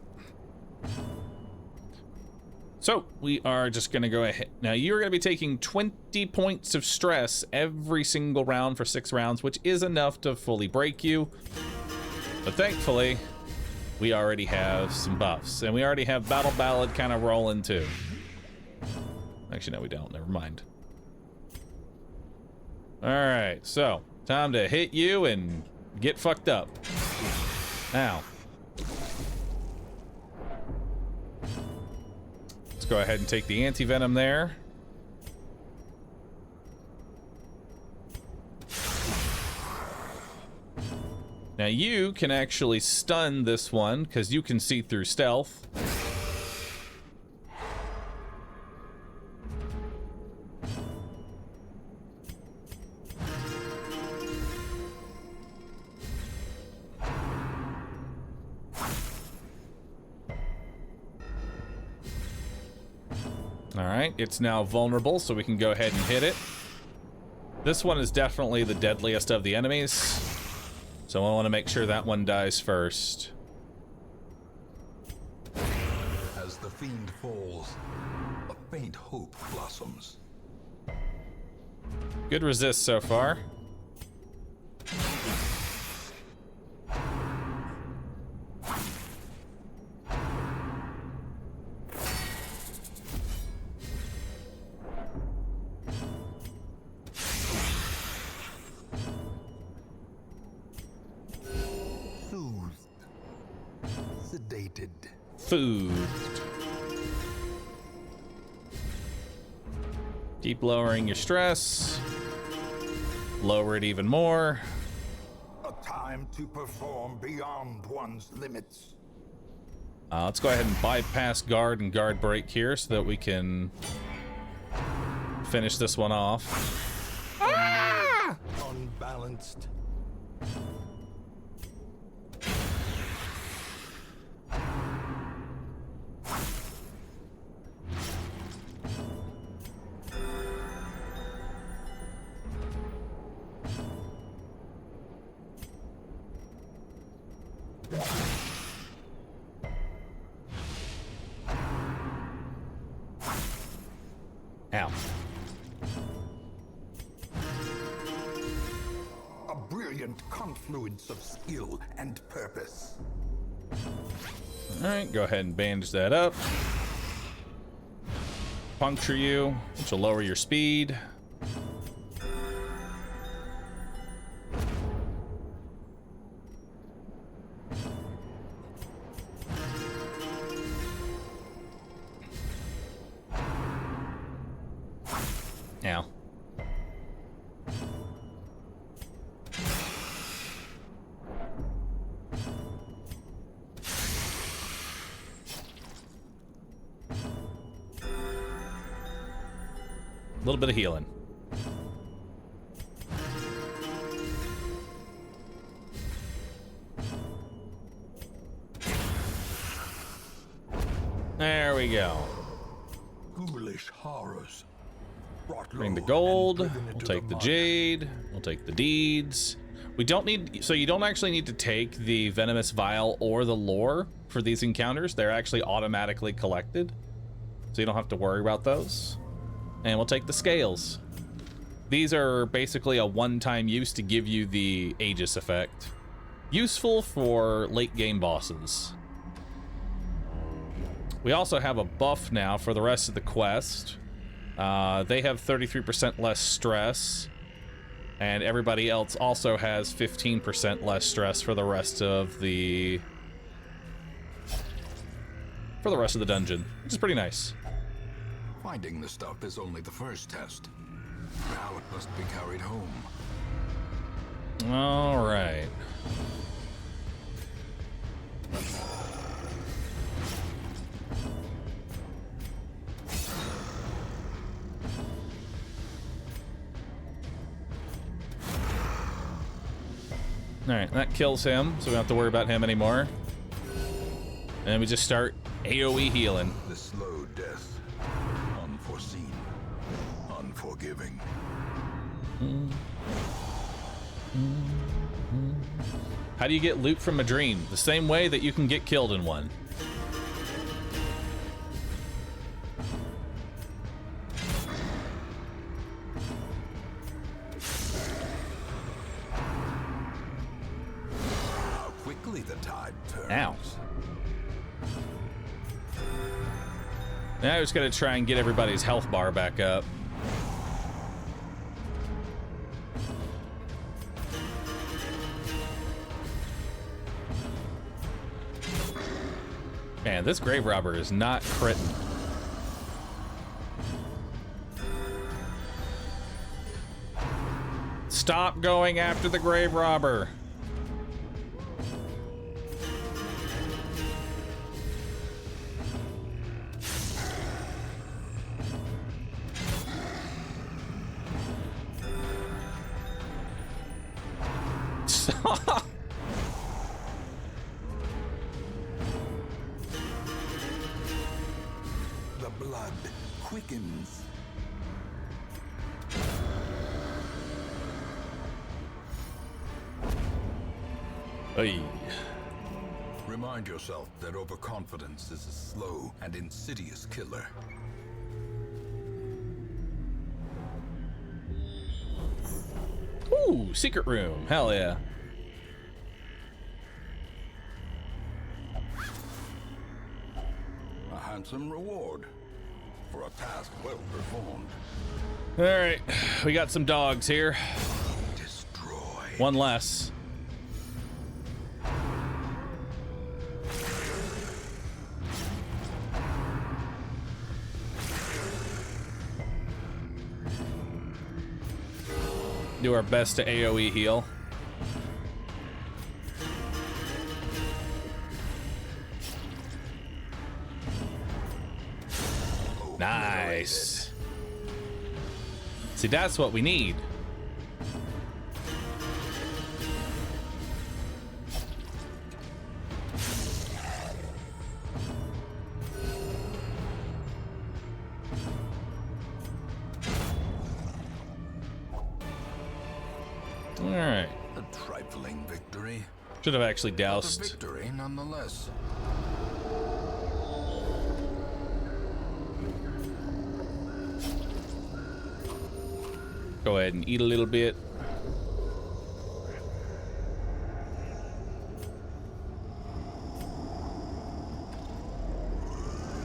So we are just going to go ahead. Now you're going to be taking 20 points of stress every single round for 6 rounds, which is enough to fully break you. But thankfully, we already have some buffs, and we already have Battle Ballad kind of rolling too. Actually, no, we don't. Never mind. All right, so time to hit you and get fucked up. Now. Go ahead and take the anti-venom there. Now you can actually stun this one because you can see through stealth. Alright, it's now vulnerable, so we can go ahead and hit it. This one is definitely the deadliest of the enemies, so I want to make sure that one dies first. As the fiend falls, a faint hope blossoms. Good resist so far. Food. Keep lowering your stress. Lower it even more. A time to perform beyond one's limits. Let's go ahead and bypass guard and guard break here so that we can finish this one off. Ah! Unbalanced. Ow. A brilliant confluence of skill and purpose. Alright, go ahead and bandage that up. Puncture you, which will lower your speed. Ow. A little bit of healing. There we go. Ghoulish horrors. brought Bring the low gold. and driven We'll into take the mud. jade. We'll take the deeds. We don't need, so you don't actually need to take the venomous vial or the lore for these encounters. They're actually automatically collected, so you don't have to worry about those. And we'll take the scales. These are basically a one-time use to give you the Aegis effect. Useful for late game bosses. We also have a buff now for the rest of the quest. They have 33% less stress, and everybody else also has 15% less stress for the rest of the dungeon, which is pretty nice. Finding the stuff is only the first test. Now it must be carried home. All right. Alright, that kills him, so we don't have to worry about him anymore. And we just start AoE healing. The slow death. Unforeseen. Unforgiving. How do you get loot from a dream? The same way that you can get killed in one. How quickly the tide turns. Ow. Now I just gotta try and get everybody's health bar back up. Man, this grave robber is not critting. Stop going after the grave robber. Stop. The blood quickens. Oy. Remind yourself that overconfidence is a slow and insidious killer. Ooh, secret room. Hell yeah. A handsome reward for a task well performed. All right, we got some dogs here. Destroy. One less. Do our best to AoE heal. Nice. See, that's what we need. All right. A trifling victory. Should have actually But a doused. victory nonetheless. Go ahead and eat a little bit.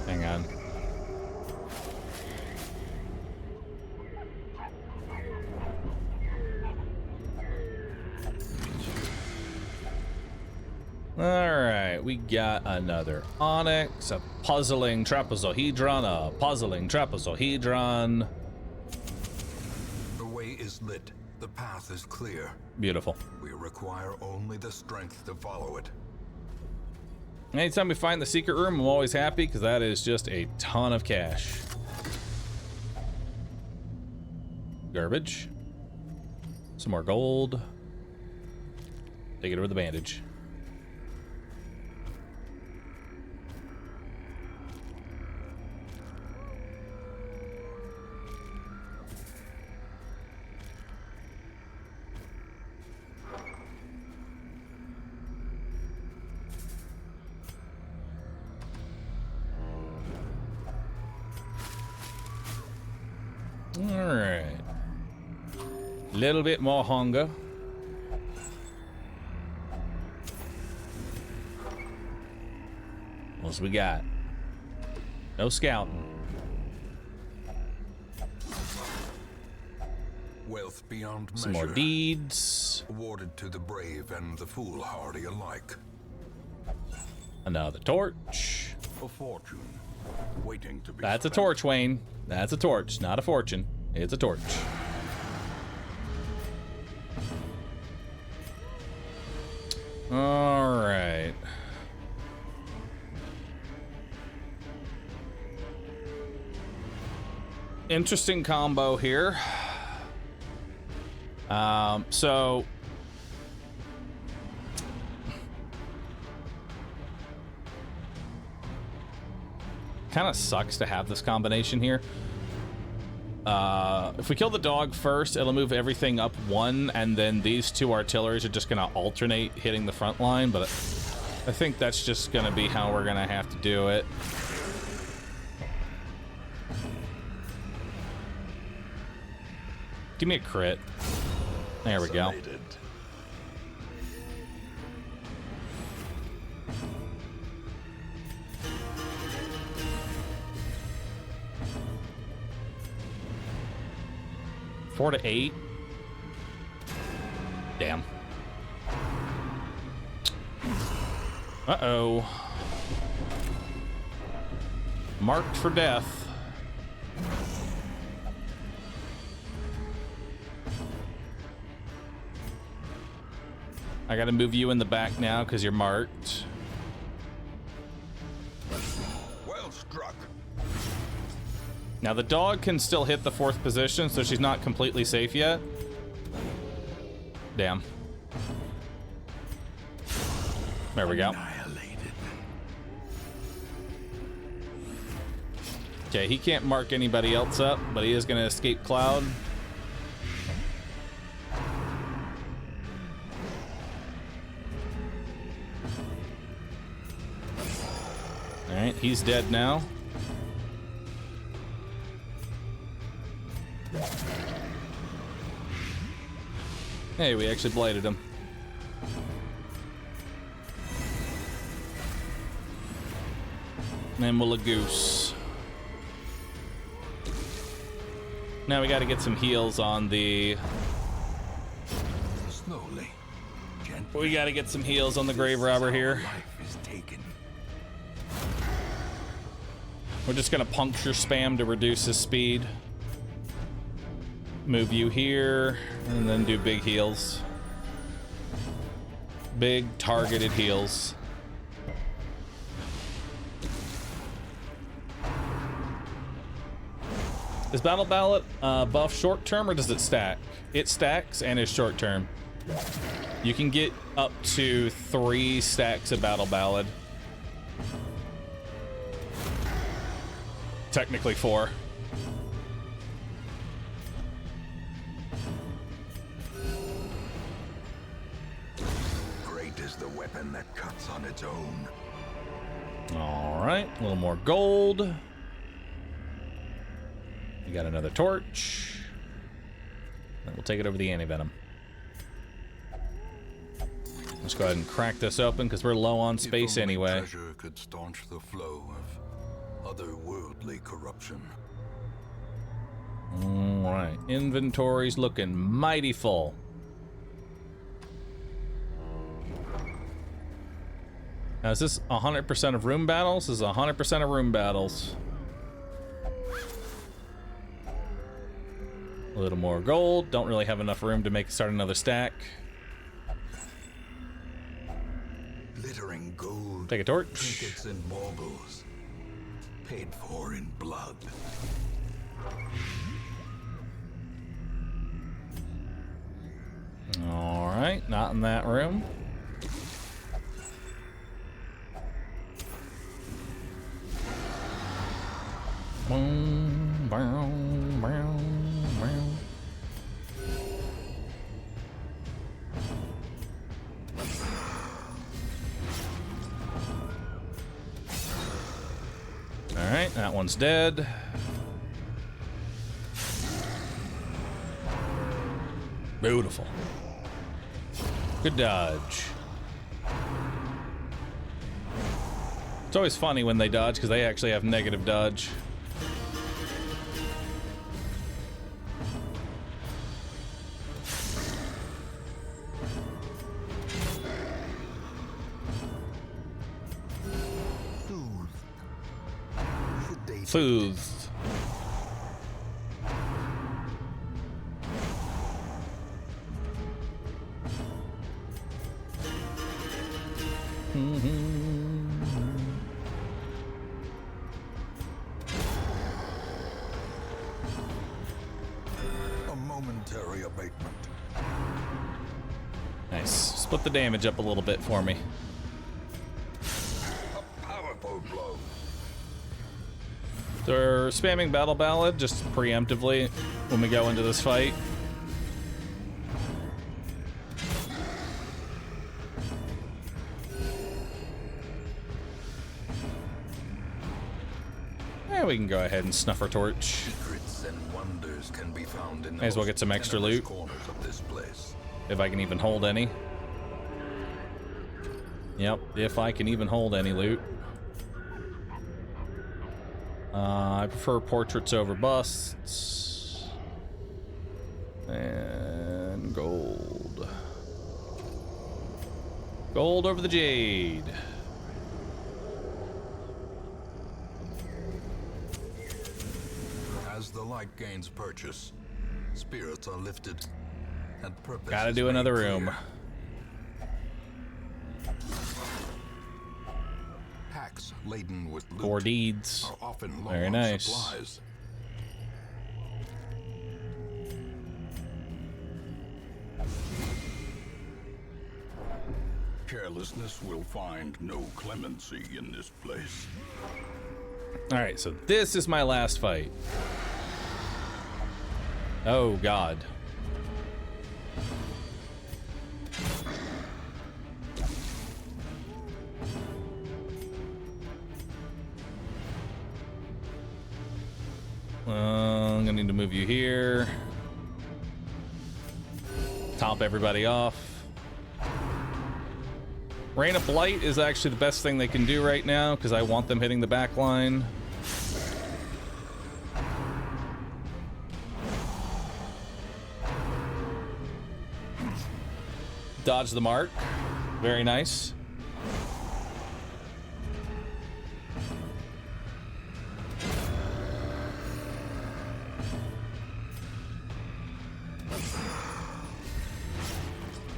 Hang on. All right, we got another onyx, a puzzling trapezohedron, a puzzling trapezohedron. The way is lit. The path is clear. Beautiful. We require only the strength to follow it. Anytime we find the secret room, I'm always happy because that is just a ton of cash. Garbage. Some more gold. Take it over the bandage. Alright. Little bit more hunger. What we got? No scouting. Wealth beyond measure. Some more deeds. Awarded to the brave and the foolhardy alike. Another torch. A fortune waiting to be That's a spent. torch, Wayne. That's a torch, not a fortune. It's a torch. All right. Interesting combo here. So kind of sucks to have this combination here. If we kill the dog first, it'll move everything up one, and then these two artilleries are just gonna alternate hitting the front line, but I think that's just gonna be how we're gonna have to do it. Give me a crit. There we go. Four to 8. Damn. Uh-oh. Marked for death. I gotta move you in the back now because you're marked. Well struck. Now the dog can still hit the 4th position, so she's not completely safe yet. Damn. There we go. Okay, he can't mark anybody else up, but he is gonna escape cloud. Alright, he's dead now. Hey, we actually blighted him. And we'll a goose. Now we gotta get some heals on the... Slowly. Gently. We gotta get some heals on the grave robber here. Life is taken. We're just gonna puncture spam to reduce his speed. Move you here, and then do big heals. Big targeted heals. Is Battle Ballad buff short term, or does it stack? It stacks and is short term. You can get up to 3 stacks of Battle Ballad. Technically 4. Great is the weapon that cuts on its own. All right, a little more gold. We got another torch. Then we'll take it over the anti-venom. Let's go ahead and crack this open because we're low on space If only anyway. treasure could staunch the flow of otherworldly corruption. All right, inventory's looking mighty full. Now, is this 100% of room battles? This is 100% of room battles. A little more gold. Don't really have enough room to start another stack. Glittering gold. Take a torch. Trinkets and baubles. Paid for in blood. All right, not in that room. Boom, boom, boom, boom. All right, that one's dead. Beautiful. Good dodge. It's always funny when they dodge because they actually have negative dodge. Soothed. A momentary abatement. Nice. Split the damage up a little bit for me. A powerful blow. They're spamming Battle Ballad just preemptively when we go into this fight. Yeah, we can go ahead and snuff our torch. Secrets and wonders can be found in the May as well most get some extra tenuous loot. corners of this place. If I can even hold any. Yep, if I can even hold any loot. I prefer portraits over busts. And gold. Gold over the jade. As the light gains purchase, spirits are lifted, and purpose Gotta is do made another clear. room. Packs laden with loot 4 deeds. are often low Very on nice. supplies. Carelessness will find no clemency in this place. Alright, so this is my last fight. Oh, God. I'm gonna need to move you here. Top everybody off. Rain of Blight is actually the best thing they can do right now because I want them hitting the back line. Dodge the mark. Very nice.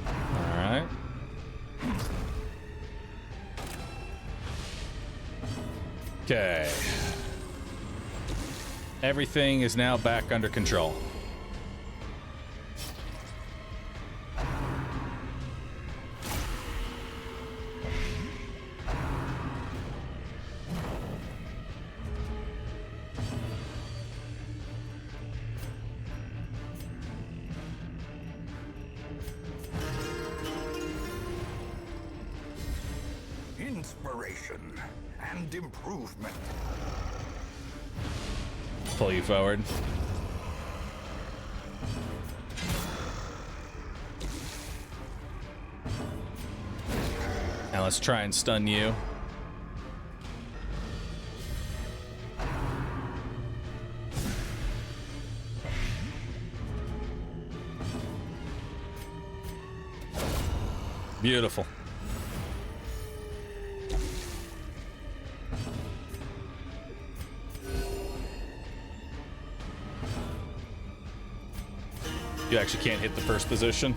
All right. Okay. Everything is now back under control. Inspiration and improvement. Pull you forward. Now let's try and stun you. Beautiful. You actually can't hit the first position.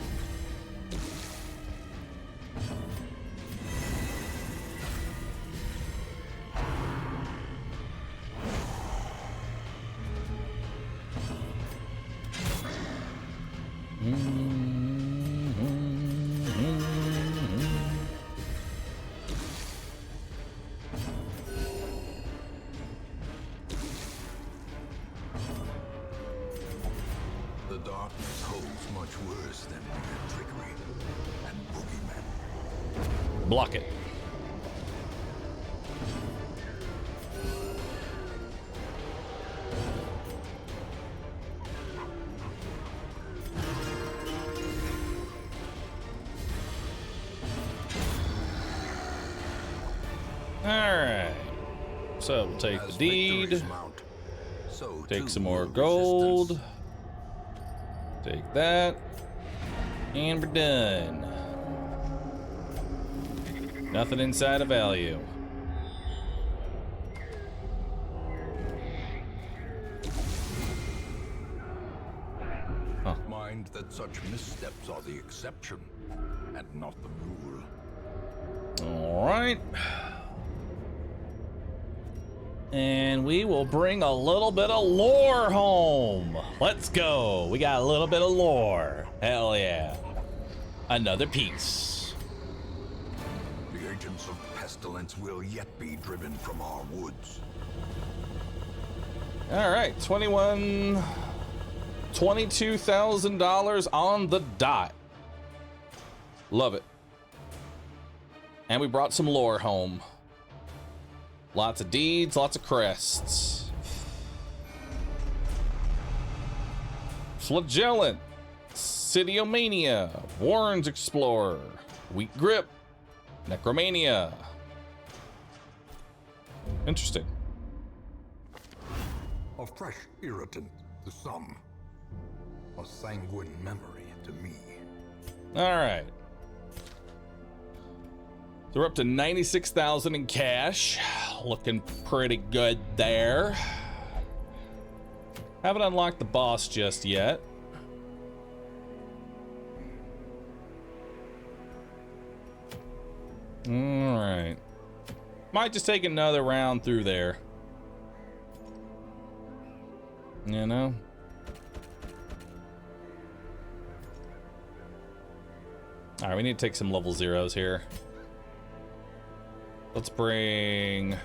The darkness holds much worse than mere trickery and boogeymen. Block it. So we'll take As the deed. victories mount, so Take too some more will gold. resistance. Take that. And we're done. Nothing inside of value. Mind that such missteps are the exception and not the rule. All right. And we will bring a little bit of lore home. Let's go. We got a little bit of lore. Hell yeah. Another piece. The agents of pestilence will yet be driven from our woods. All right, $22,000 on the dot. Love it. And we brought some lore home. Lots of deeds, lots of crests. Flagellant, Cityomania, Warren's Explorer, Weak Grip, Necromania. Interesting. A fresh irritant to some. A sanguine memory to me. All right. So we're up to 96,000 in cash. Looking pretty good there. Haven't unlocked the boss just yet. All right. Might just take another round through there. You know? All right, we need to take some level zeros here. Let's bring...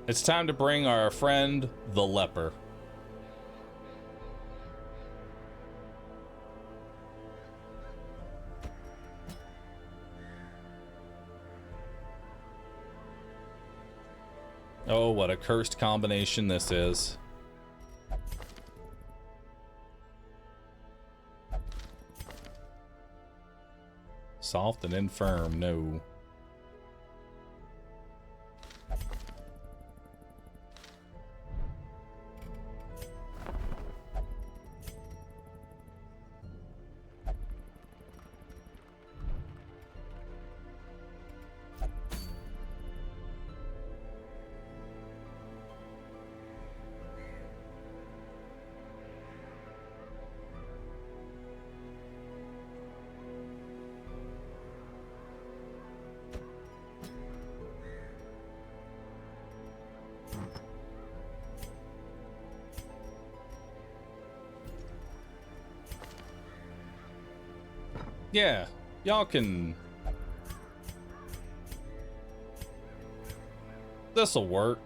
It's time to bring our friend, the leper. Oh, what a cursed combination this is. Soft and infirm, no. Yeah, y'all can... This'll work.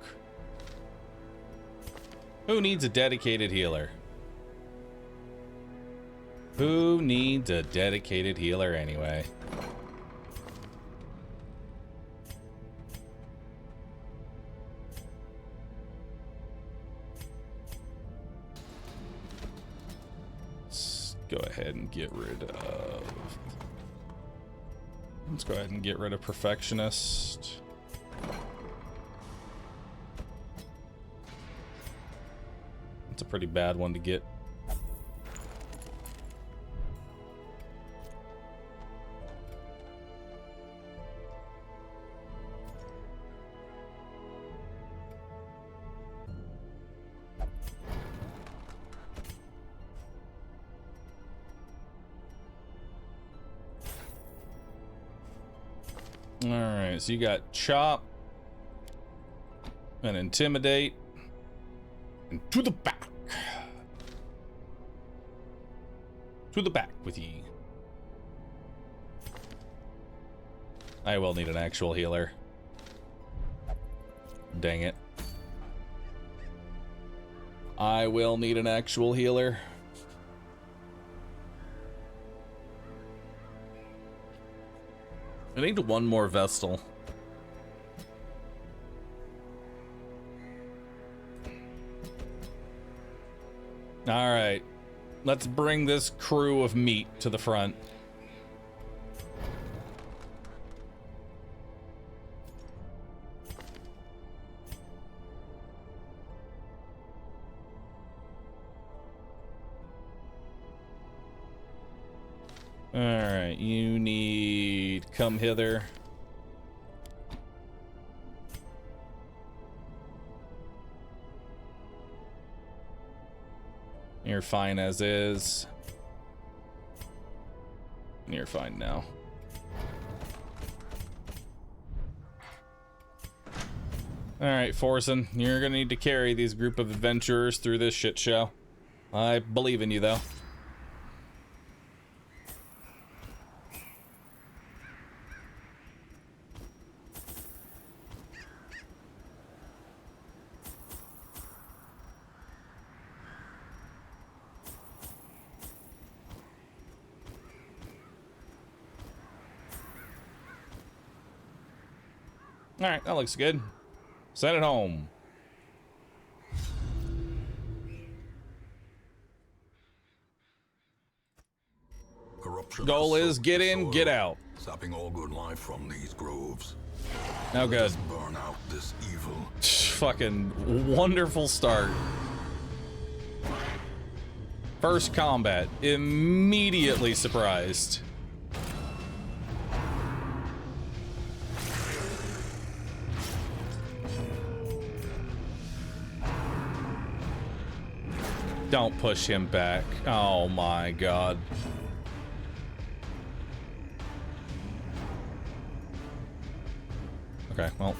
Who needs a dedicated healer? Who needs a dedicated healer anyway? Let's go ahead and get rid of... Let's go ahead and get rid of Perfectionist. It's a pretty bad one to get. All right, so you got Chop and Intimidate and to the back. To the back with ye. I will need an actual healer. Dang it. I will need an actual healer. I need one more Vestal. All right. Let's bring this crew of meat to the front. All right, you need come hither. You're fine as is. You're fine now. All right, Forsen, you're gonna need to carry these group of adventurers through this shit show. I believe in you, though. All right, that looks good. Send it home. Corruption Goal has is soaked get the in, soil, get out. sapping all good life from these groves. No good. Let's burn out this evil. Fucking wonderful start. First combat, immediately surprised. Don't push him back. Oh my god. Okay, well.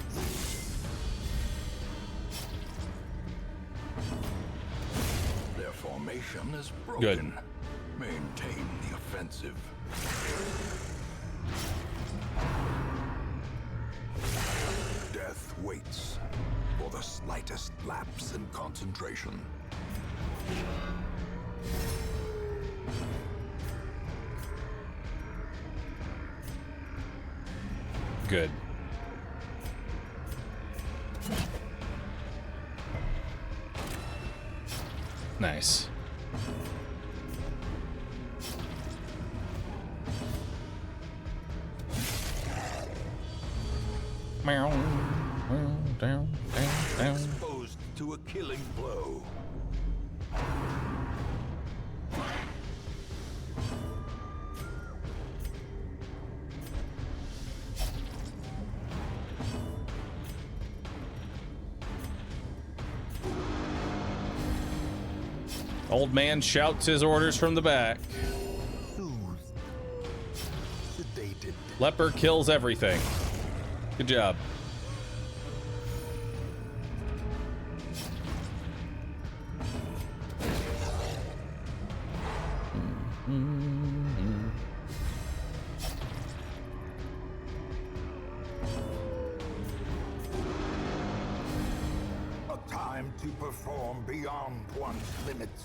Their formation is broken. Good. Maintain the offensive. Death waits for the slightest lapse in concentration. Good. Nice. Meow. Down, down, down. Exposed to a killing blow. Old man shouts his orders from the back. Soothed. Sedated. Leper kills everything. Good job. A time to perform beyond one's limits.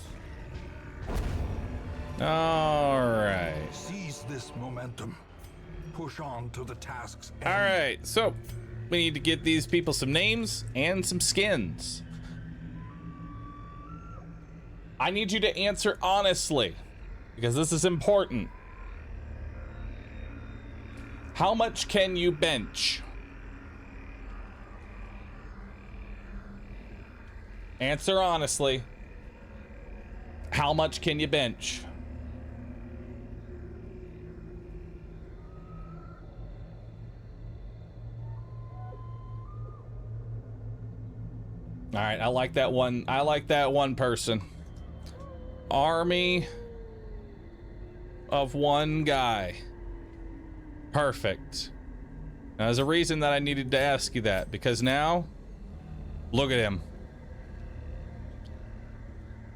All right. Seize this momentum. Push on to the task's end. All right. So we need to get these people some names and some skins. I need you to answer honestly, because this is important. How much can you bench? Answer honestly. How much can you bench? All right, I like that one. I like that one person. Army of one guy. Perfect. Now, there's a reason that I needed to ask you that, because now, look at him.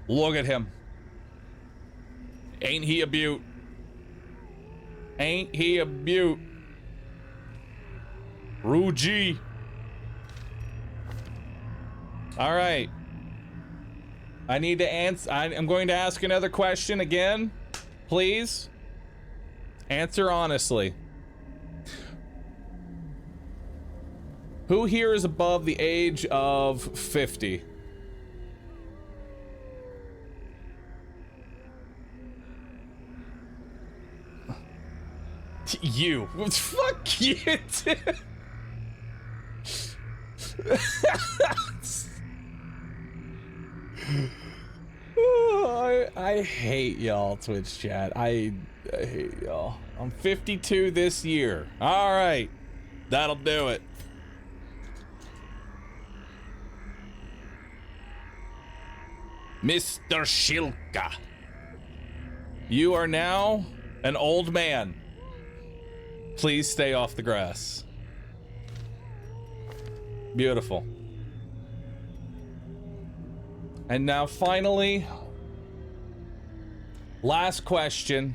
Look at him. Ain't he a beaut? Ain't he a beaut? Ruji. All right. I need to answer. I'm going to ask another question again. Please. Answer honestly. Who here is above the age of 50? You. Fuck you, too. Oh, I hate y'all, Twitch chat. I hate y'all. I'm 52 this year. All right. That'll do it. Mr. Shilka. You are now an old man. Please stay off the grass. Beautiful. And now finally, last question.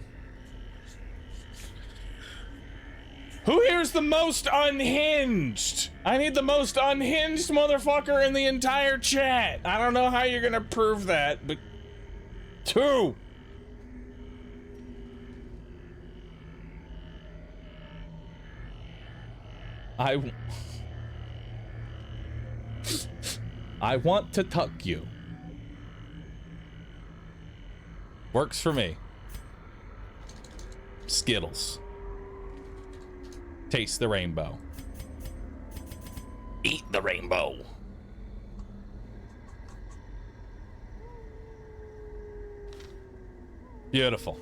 Who here's the most unhinged? I need the most unhinged motherfucker in the entire chat. I don't know how you're gonna prove that, but 2. I want to tuck you. Works for me. Skittles. Taste the rainbow. Eat the rainbow. Beautiful.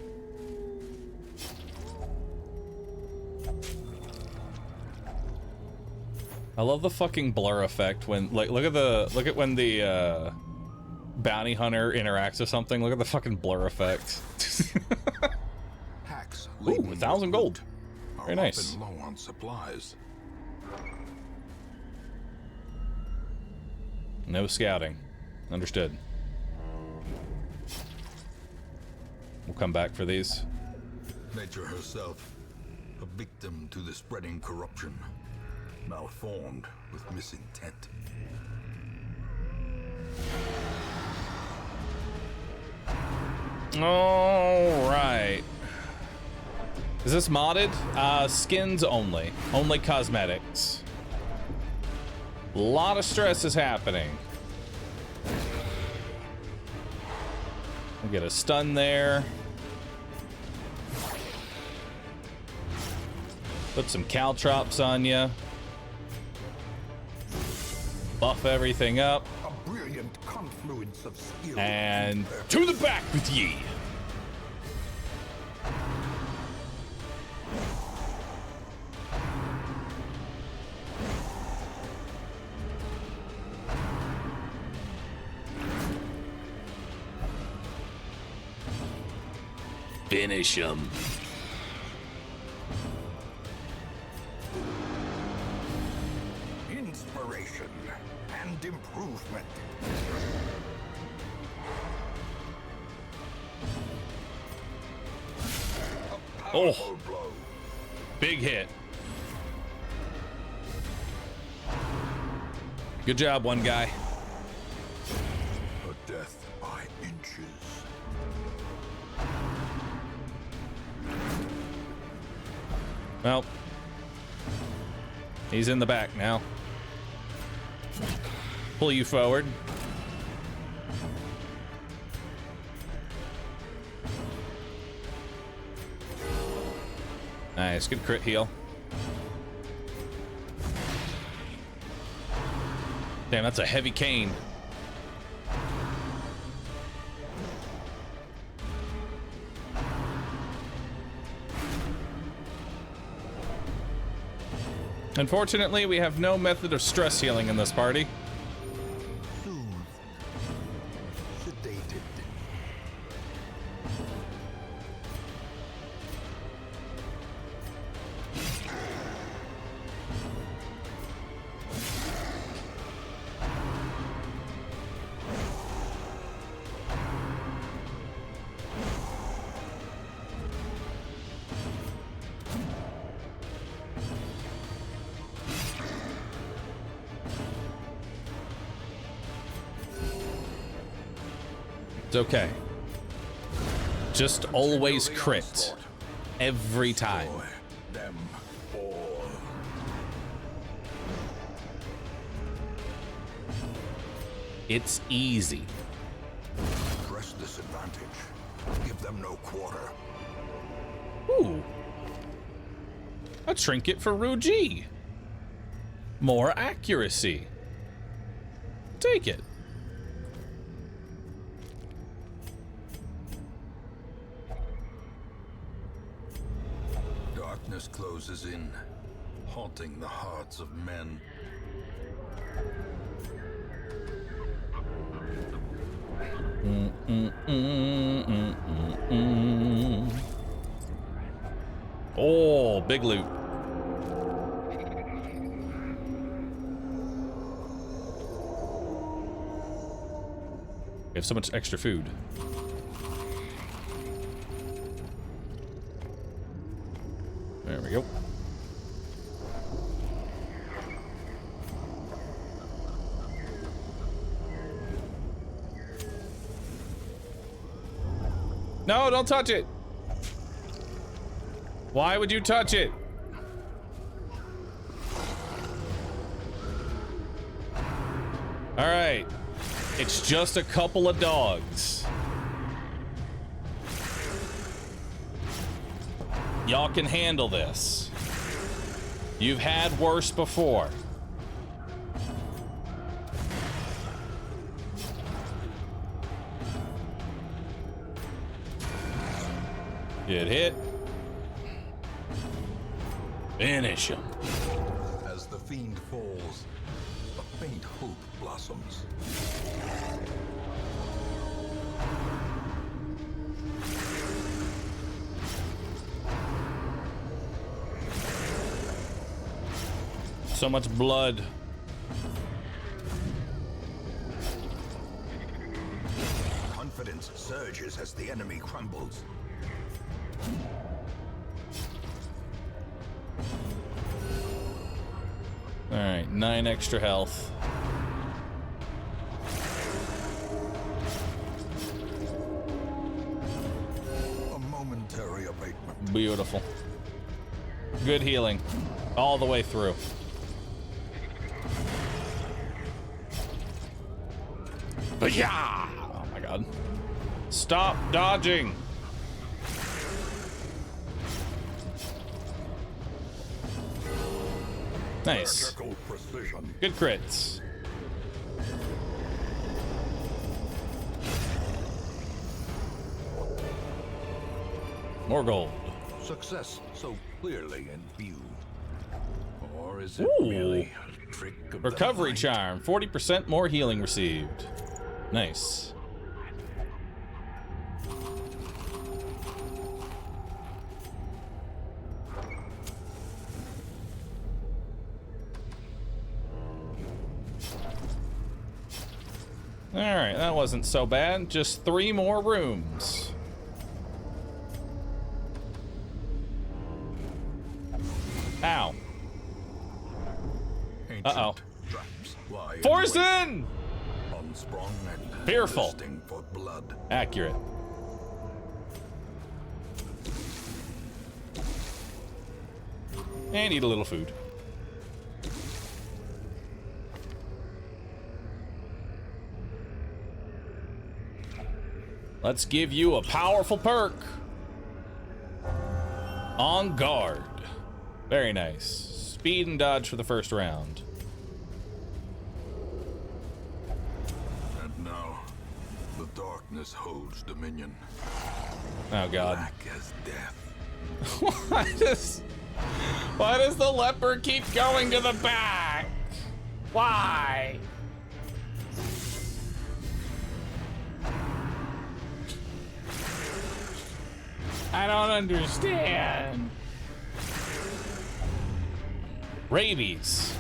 I love the fucking blur effect when, like, look at when the bounty hunter interacts with something. Look at the fucking blur effect. Ooh, 1,000 gold. Very nice. Low on supplies. No scouting. Understood. We'll come back for these. Nature herself, a victim to the spreading corruption, malformed with misintent. All right. Is this modded? Skins only. Only cosmetics. A lot of stress is happening. We'll get a stun there. Put some caltrops on you. Buff everything up. A brilliant confluence of skill. And to the back with ye. Finish him. Inspiration and improvement. Oh, big hit. Good job, one guy. A death by inches. Well, he's in the back now. Pull you forward. Nice, good crit heal. Damn, that's a heavy cane. Unfortunately, we have no method of stress healing in this party. Soothed. Sedated. It's okay. Just always crit. Every time. Them all. It's easy. Press this advantage. Give them no quarter. Ooh. trinket for Ruji. More accuracy. Take it. Darkness closes in, haunting the hearts of men. Oh, big loot. We have so much extra food. There we go. No, don't touch it. Why would you touch it? All right. It's just a couple of dogs. Y'all can handle this. You've had worse before. Get hit. Finish him. As the fiend falls, a faint hope blossoms. So much blood. Confidence surges as the enemy crumbles. All right, 9 extra health. A momentary abatement. Beautiful. Good healing all the way through. But yeah! Oh my god. Stop dodging! Nice. Good crits. More gold. Success so clearly in view. Or is it Ooh. merely a trick of the Recovery mind? charm. 40% more healing received. Nice. Alright, that wasn't so bad. Just 3 more rooms. Ow. Uh-oh. Traps lie in Forsen! wait, unsprung and Fearful. thirsting for blood. Accurate. And eat a little food. Let's give you a powerful perk. On guard. Very nice. Speed and dodge for the first round. And now, the darkness holds dominion. Oh god. Black as death. Why does the leopard keep going to the back? Why? I don't understand. Rabies.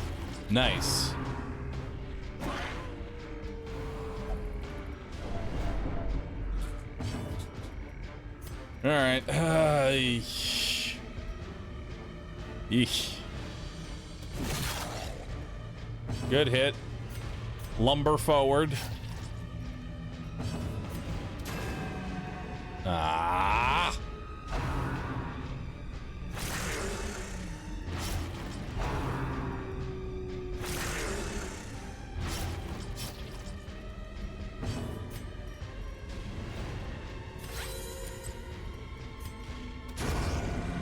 Nice. All right. Eesh. Good hit. Lumber forward. Ah.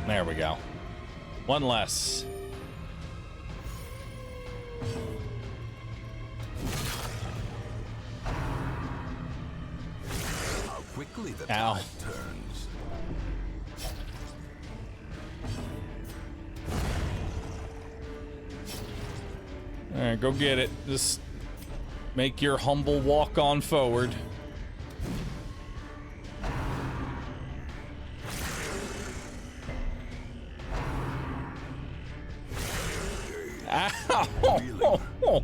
There we go. One less. How quickly the Ow. tide turns. All right, go get it. Just make your humble walk on forward. Ow!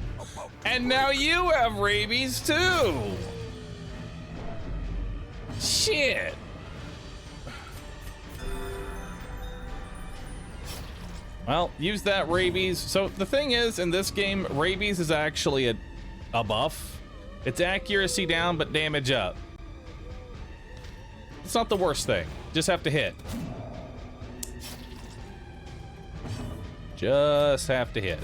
And now you have rabies too. Shit. Well, use that rabies. So the thing is, in this game, rabies is actually a buff. It's accuracy down, but damage up. It's not the worst thing. Just have to hit. Just have to hit.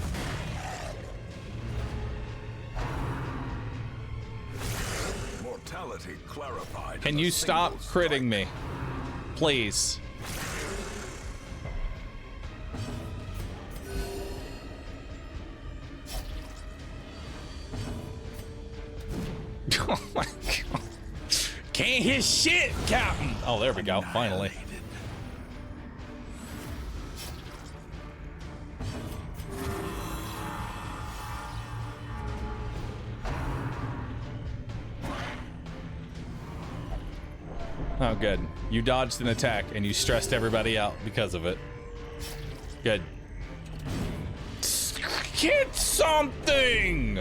Mortality clarified. Can in a you stop single strike. critting me? Please. Oh my god. Can't hit shit, Captain. Oh, there we go. Finally. Oh, good. You dodged an attack and you stressed everybody out because of it. Good. Hit something!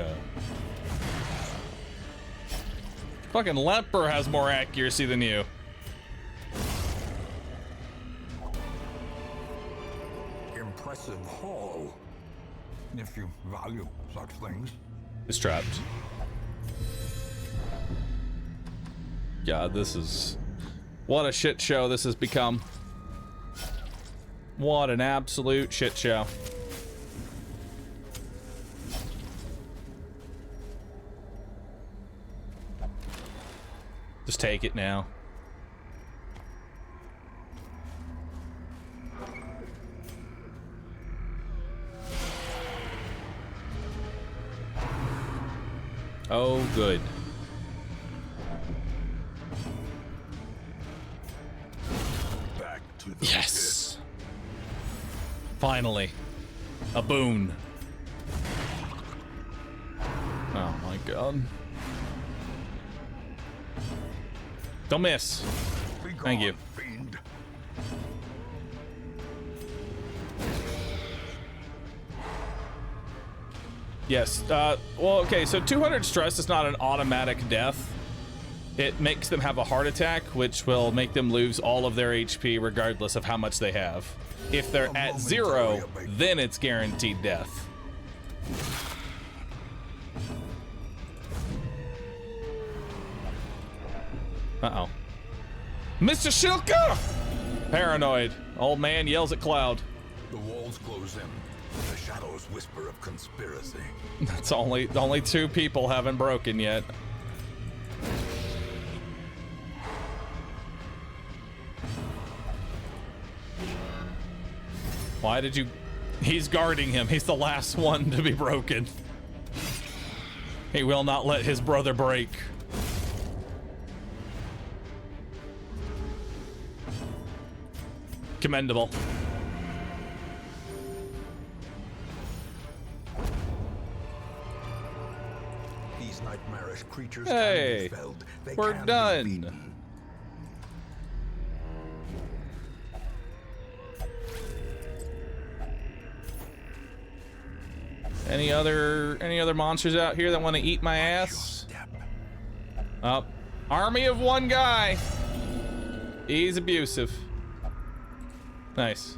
Fucking Leper has more accuracy than you. Impressive haul, if you value such things. It's trapped. God, this is... What a shit show this has become. What an absolute shit show. Just take it now. Oh, good. Back to the Yes. Finally. A boon. Oh my god. Don't miss. pit. Thank you. Fiend. Yes. Well, okay, so 200 stress is not an automatic death. It makes them have a heart attack, which will make them lose all of their HP regardless of how much they have. If they're at 0, then it's guaranteed death. Uh-oh. Mr. Shilka! Paranoid. Old man yells at Cloud. The walls close in. The shadows whisper of conspiracy. That's only 2 people haven't broken yet. Why did you... He's guarding him. He's the last one to be broken. He will not let his brother break. Commendable. These nightmarish creatures Hey, can be felled. They we're can be done. beaten. Any other monsters out here that want to eat my ass? Up. Army of one guy. He's abusive. Nice.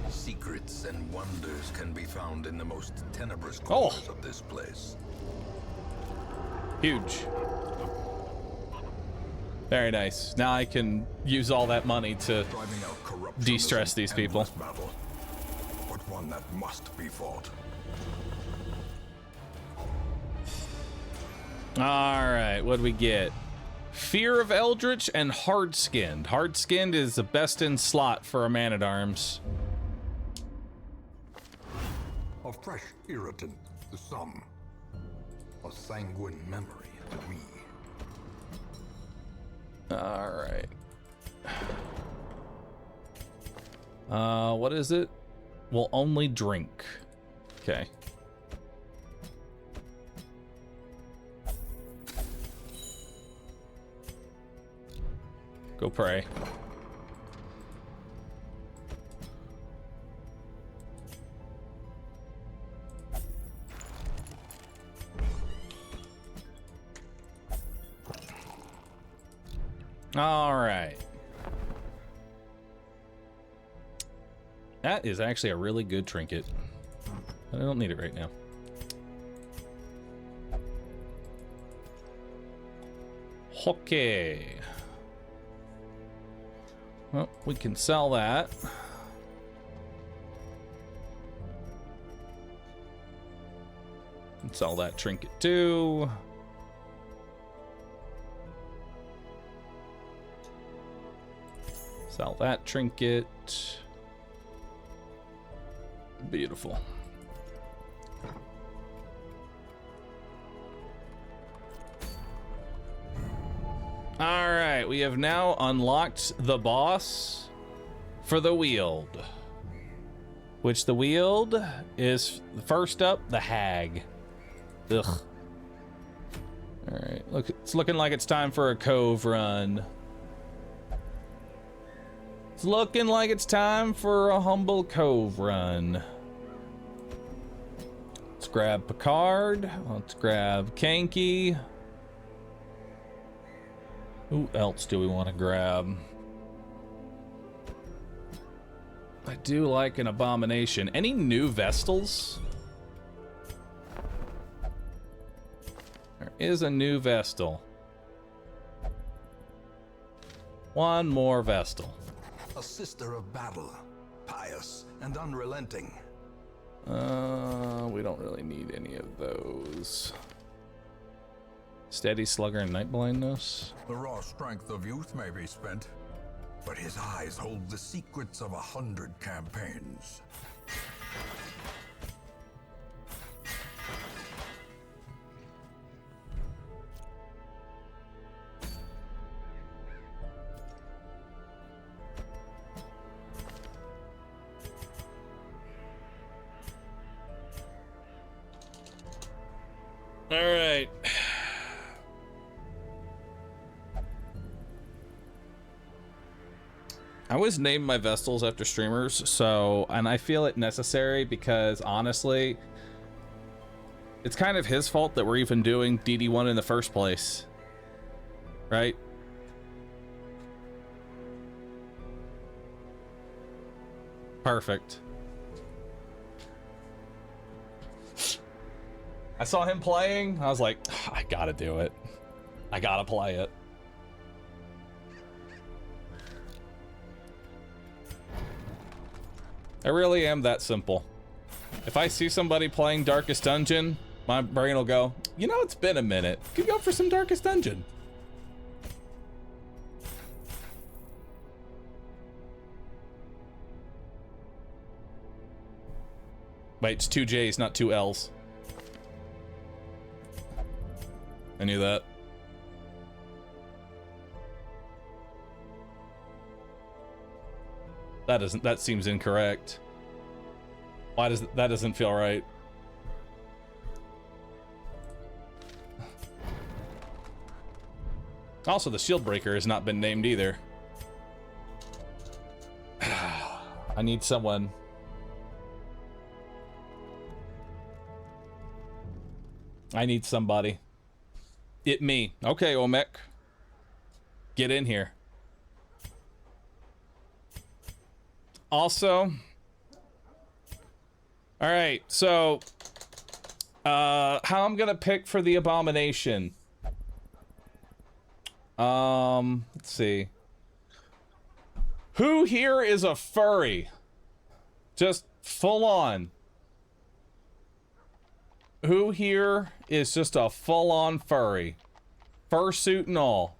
Secrets and wonders can be found in the most tenebrous Oh. corners of this place. Huge. Very nice. Now I can use all that money to Driving out corruption de-stress is an these people. endless battle, but one that must be fought. All right, what do we get? Fear of Eldritch and Hard-Skinned. Hard-Skinned is the best in slot for a man-at-arms. A fresh irritant to some. A sanguine memory to me. All right. What is it? Will only drink. Okay. Go pray. All right. That is actually a really good trinket. But I don't need it right now. Okay. Well, we can sell that. And sell that trinket too. Sell that trinket. Beautiful. All right, we have now unlocked the boss for the Weald. Which the Weald is first up, the Hag. Ugh. All right, look, it's looking like it's time for a cove run. It's looking like it's time for a humble cove run. Let's grab Picard. Let's grab Kanky. Who else do we want to grab? I do like an Abomination. Any new Vestals? There is a new Vestal. One more Vestal. A sister of battle, pious and unrelenting. We don't really need any of those. Steady Slugger and Night Blindness. The raw strength of youth may be spent, but his eyes hold the secrets of 100 campaigns. All right. I always name my Vestals after streamers, so, and I feel it necessary because honestly, it's kind of his fault that we're even doing DD1 in the first place, right? Perfect. I saw him playing, I was like, I gotta do it. I gotta play it. I really am that simple. If I see somebody playing Darkest Dungeon, my brain will go, you know, it's been a minute. Could go for some Darkest Dungeon. Wait, it's 2 J's, not 2 L's. I knew that. That seems incorrect. Why does that doesn't feel right? Also, the shield breaker has not been named either. I need someone. I need somebody. It me. Okay, Omek. Get in here. Also, all right, so how I'm gonna pick for the Abomination. Let's see. Who here is a furry? Just full on. Who here is just a full on furry? Fursuit and all.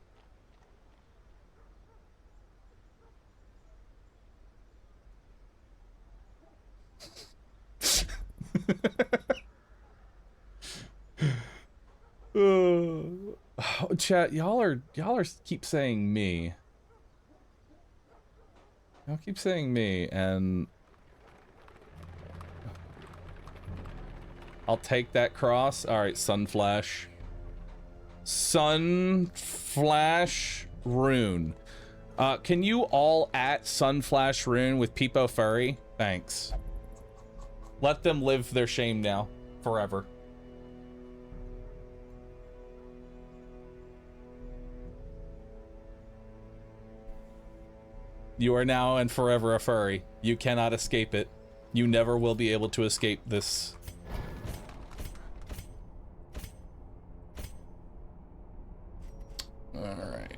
Chat, y'all are keep saying me. Y'all keep saying me, and I'll take that cross. All right, Sunflash. Sunflash Rune. Can you all at Sunflash Rune with Peepo Furry? Thanks. Let them live their shame now, forever. You are now and forever a furry. You cannot escape it. You never will be able to escape this. Alright.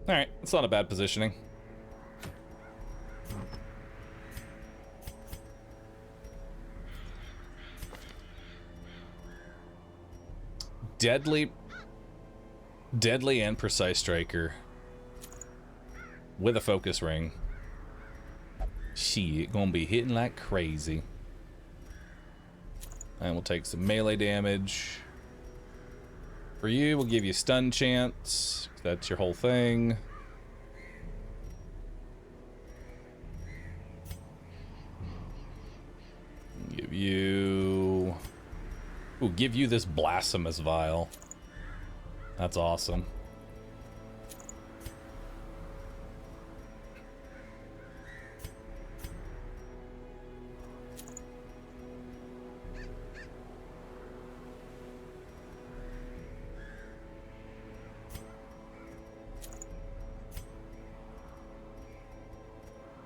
Alright, it's not a bad positioning. Deadly and precise striker with a focus ring. Shit, gonna be hitting like crazy. And we'll take some melee damage. For you, we'll give you stun chance. That's your whole thing. Give you... Ooh, give you this blasphemous vial. That's awesome.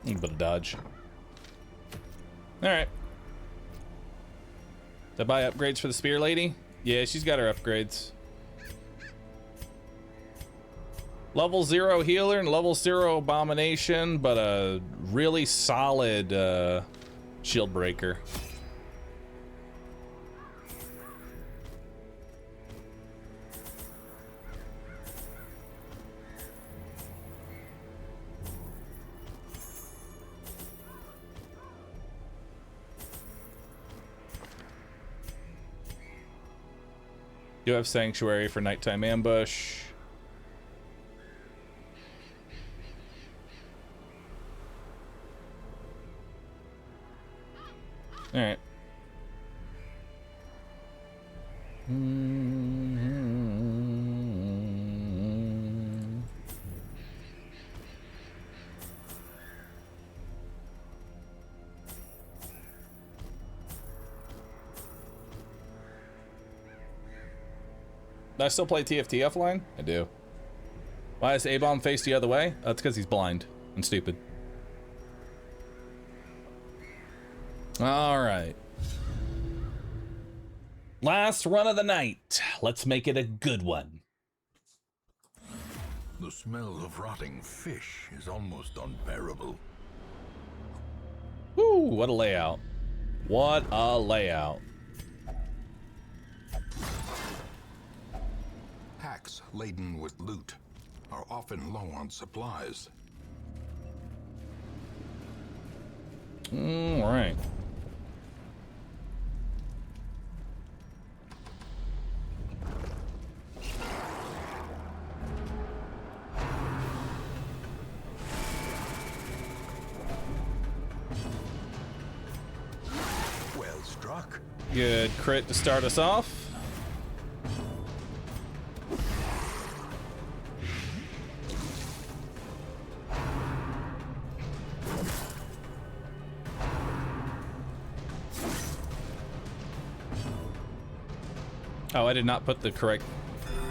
A little bit of dodge. Alright. Did I buy upgrades for the spear lady? Yeah, she's got her upgrades. Level 0 healer and level 0 abomination, but a really solid shield breaker. Do have sanctuary for nighttime ambush. All right. Do I still play TFT offline? I do. Why is A-Bomb faced the other way? That's because he's blind and stupid. All right. Last run of the night. Let's make it a good one. The smell of rotting fish is almost unbearable. Woo, what a layout. What a layout. Packs laden with loot are often low on supplies. All right. Well struck. Good crit to start us off. Oh, I did not put the correct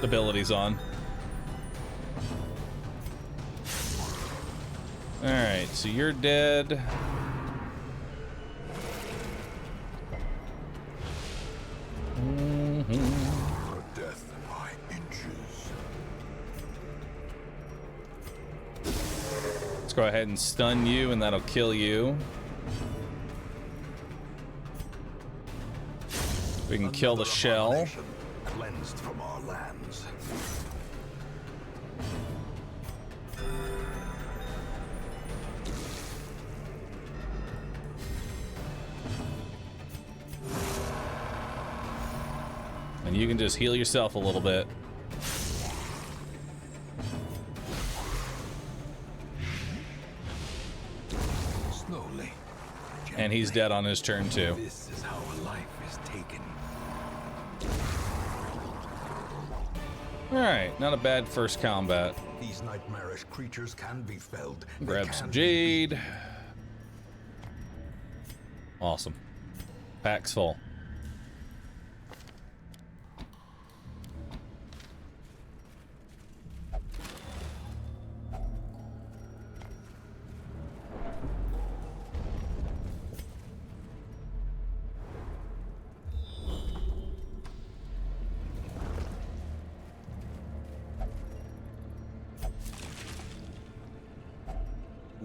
abilities on. Alright, so you're dead. Death by inches. Let's go ahead and stun you, and that'll kill you. We can kill the shell. cleansed from our lands. And you can just heal yourself a little bit. Slowly. And he's dead on his turn too. This is how a life is taken. Alright, not a bad first combat. These nightmarish creatures can be felled. They Grab some can be jade. Awesome. Pack's full.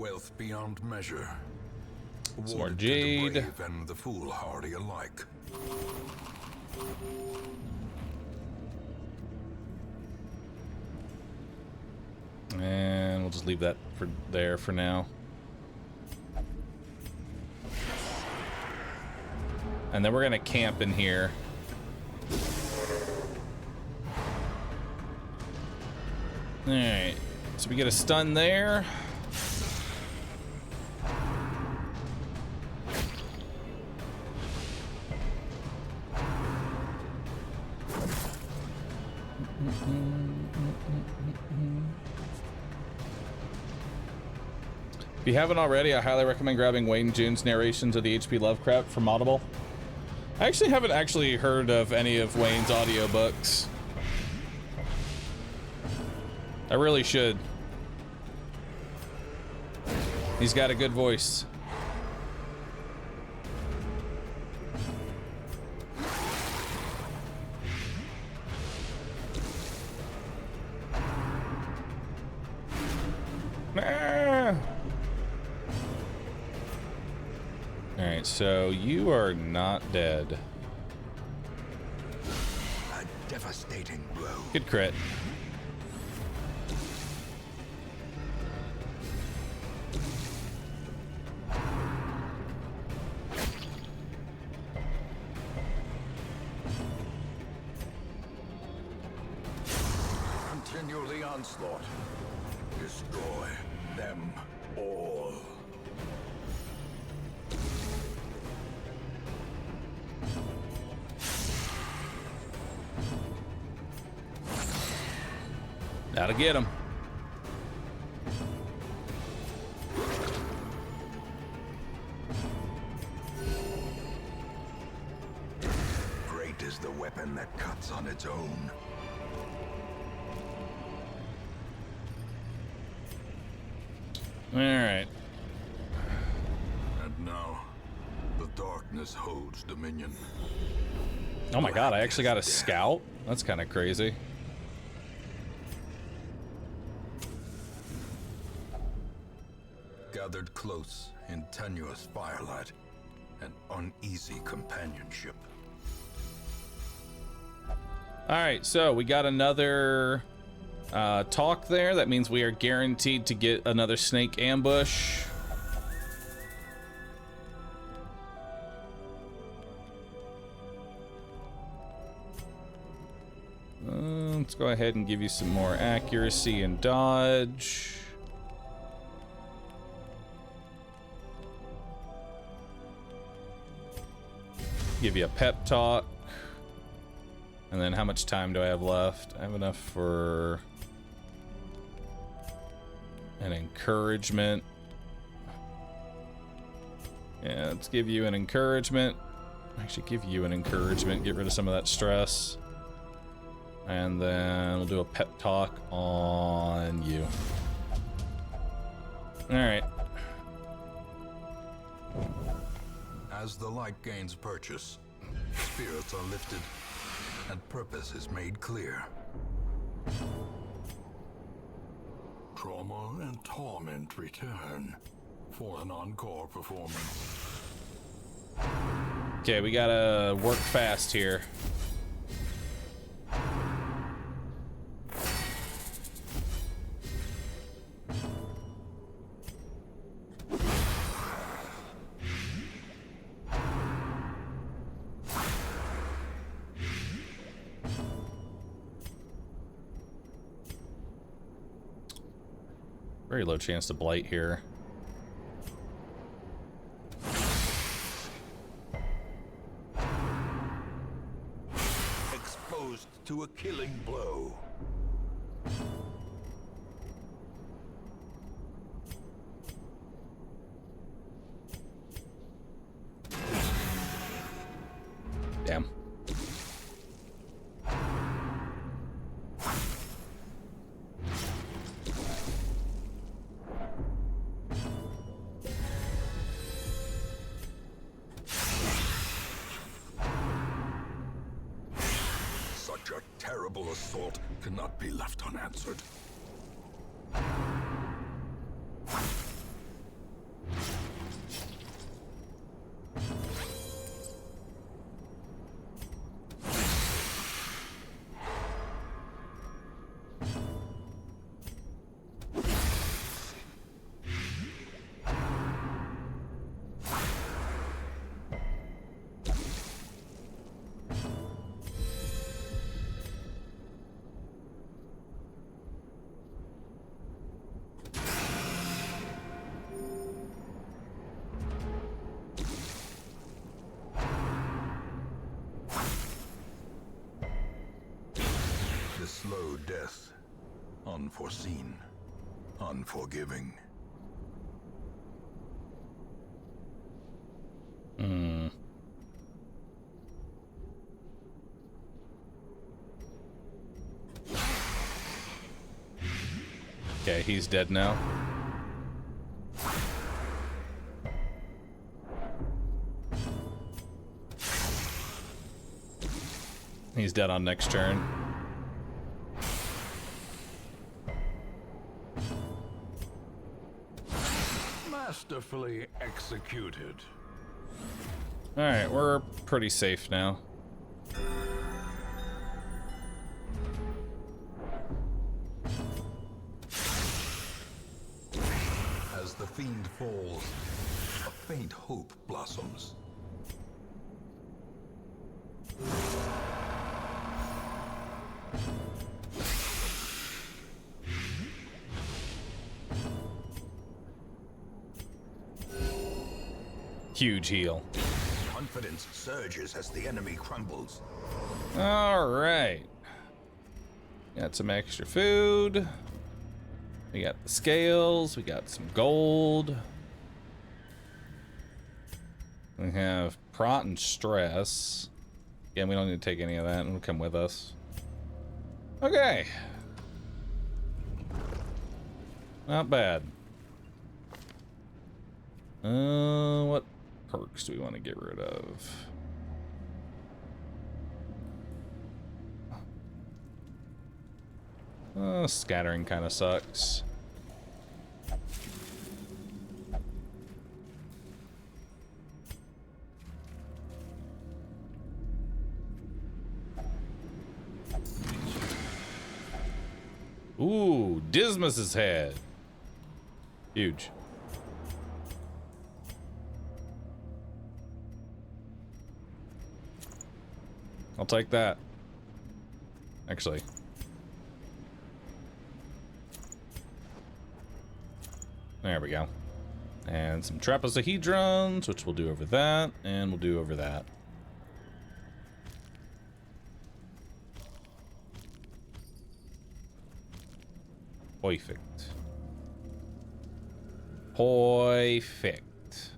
wealth beyond measure. Some more Awarded to the jade. brave and the foolhardy alike. And we'll just leave that for there for now. And then we're gonna camp in here. Alright, so we get a stun there. If you haven't already, I highly recommend grabbing Wayne June's narrations of the H.P. Lovecraft from Audible. I actually haven't heard of any of Wayne's audiobooks. I really should. He's got a good voice. Ah! Alright, so you are not dead. A devastating blow. Good crit. Continue the onslaught. Destroy them all. That'll get him. Great is the weapon that cuts on its own. All right. And now, the darkness holds dominion. Oh my god, I actually got a scout? That's kind of crazy. Gathered close in tenuous firelight and uneasy companionship. All right, so we got another talk there. That means we are guaranteed to get another snake ambush. Let's go ahead and give you some more accuracy and dodge. Give you a pep talk. And then how much time do I have left? I have enough for an encouragement. Yeah, let's give you an encouragement. Actually, give you an encouragement. Get rid of some of that stress. And then we'll do a pep talk on you. All right. As the light gains purchase, spirits are lifted, and purpose is made clear. Trauma and torment return for an encore performance. Okay, we gotta work fast here. Very low chance to blight here. Exposed to a killing blow. Damn. Such a terrible assault cannot be left unanswered. The slow death, unforeseen, unforgiving. Okay, he's dead now. He's dead on next turn. Masterfully executed. Alright, we're pretty safe now. As the fiend falls, a faint hope blossoms. Huge heal. Confidence surges as the enemy crumbles. Alright. Got some extra food. We got the scales. We got some gold. We have prot and stress. Yeah, we don't need to take any of that. It'll come with us. Okay. Not bad. What perks do we want to get rid of? Scattering kind of sucks. Ooh, Dismas's head. Huge. I'll take that. Actually. There we go. And some trapezohedrons, which we'll do over that, and we'll do over that. Perfect. Perfect.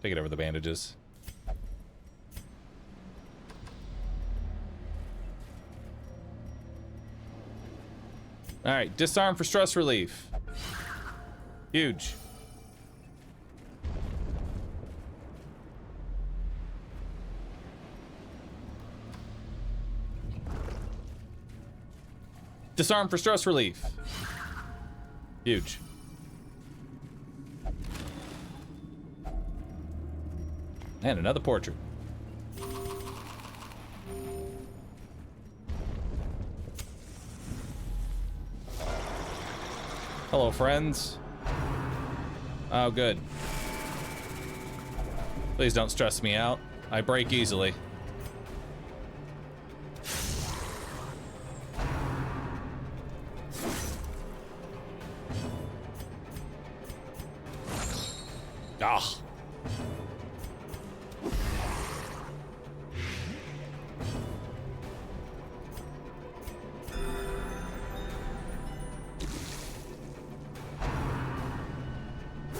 Take it over the bandages. All right, disarm for stress relief. Huge. Disarm for stress relief. Huge. And another portrait. Hello, friends. Oh, good. Please don't stress me out. I break easily.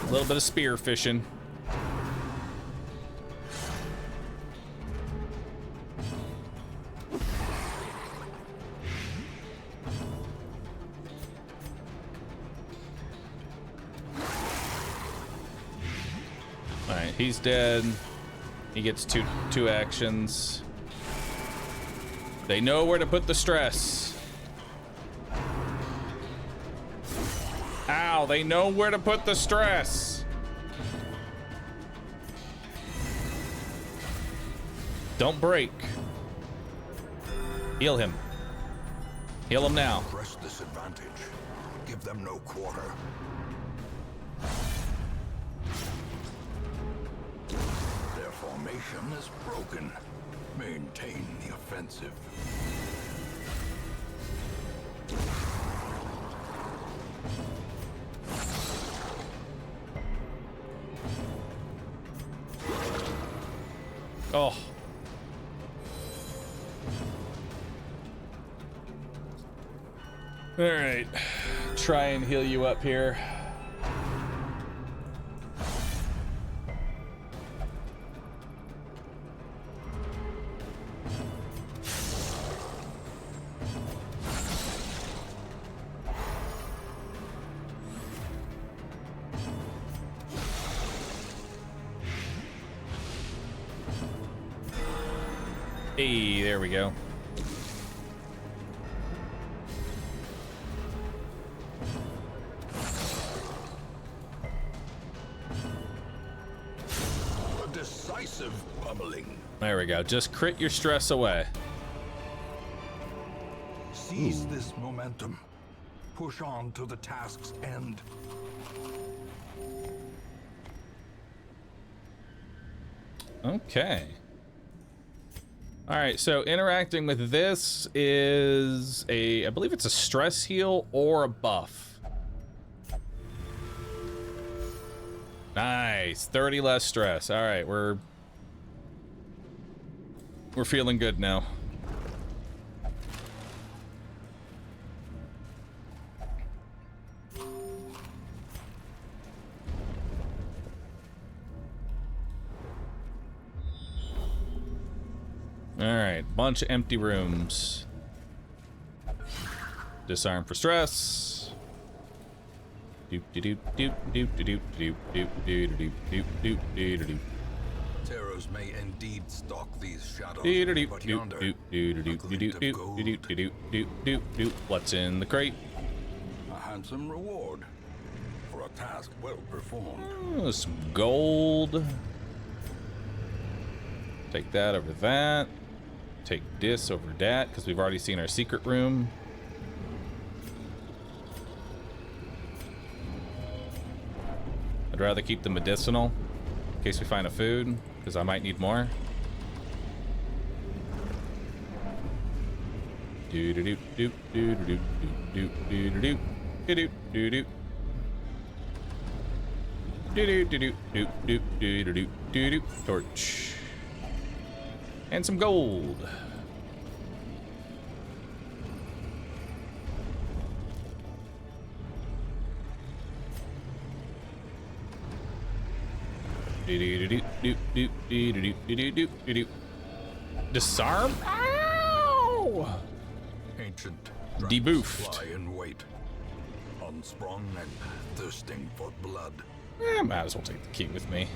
A little bit of spear fishing. Alright, he's dead. He gets two actions. They know where to put the stress. Ow, they know where to put the stress. Don't break. Heal him. Heal him now. Press this advantage. Give them no quarter. Their formation is broken. Maintain the offensive. Oh. All right. Try and heal you up here. Hey, there we go. A decisive pummeling. There we go. Just crit your stress away. Seize this momentum. Push on to the task's end. Okay. All right, so interacting with this is I believe it's a stress heal or a buff. Nice, 30 less stress. All right, we're feeling good now. Alright, bunch of empty rooms. Disarm for stress. Doop doop doop doop doop doop doop doop doop doop doop doop. Terrors may indeed stalk these shadows, but yonder, a glint of gold. What's in the crate? A handsome reward for a task well performed. Oh, some gold. Take that over that. Take this over that, because we've already seen our secret room. I'd rather keep the medicinal in case we find a food, because I might need more. Do do do do do do do do do do do do do. Do do do do do do do do do do. Torch. And some gold. Disarm? Ow! Ancient Debuffed. lie in wait, unsprung and thirsting for blood. Might as well take the key with me.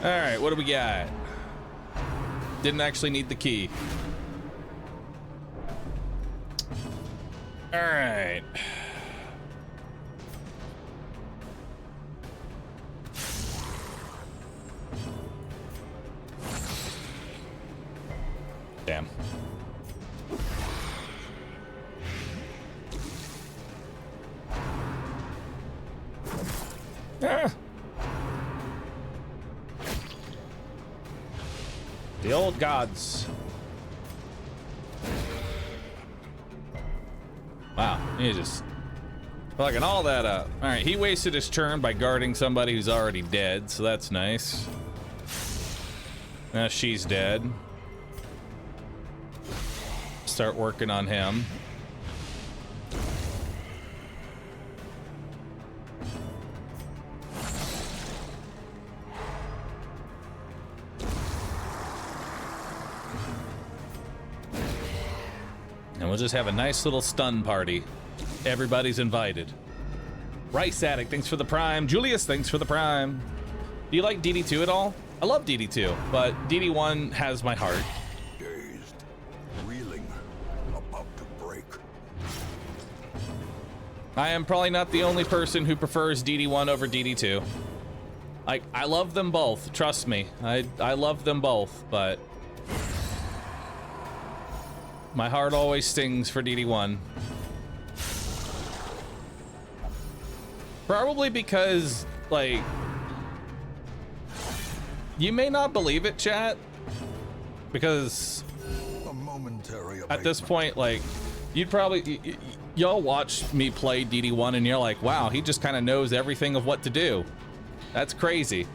Alright, what do we got? Didn't actually need the key. Alright. Damn. Ah! The old gods. Wow, he just fucking all that up. All right, he wasted his turn by guarding somebody who's already dead, so that's nice. Now she's dead. start working on him. And we'll just have a nice little stun party. Everybody's invited. Rice Addict, thanks for the prime. Julius, thanks for the prime. Do you like DD2 at all? I love DD2, but DD1 has my heart. Dazed, reeling, about to break. I am probably not the only person who prefers DD1 over DD2. I love them both, trust me. I love them both, but my heart always stings for DD1. Probably because, like, you may not believe it, chat, because A momentary at this point, like, you'd probably, y'all watch me play DD1 and you're like, wow, he just kind of knows everything of what to do. That's crazy.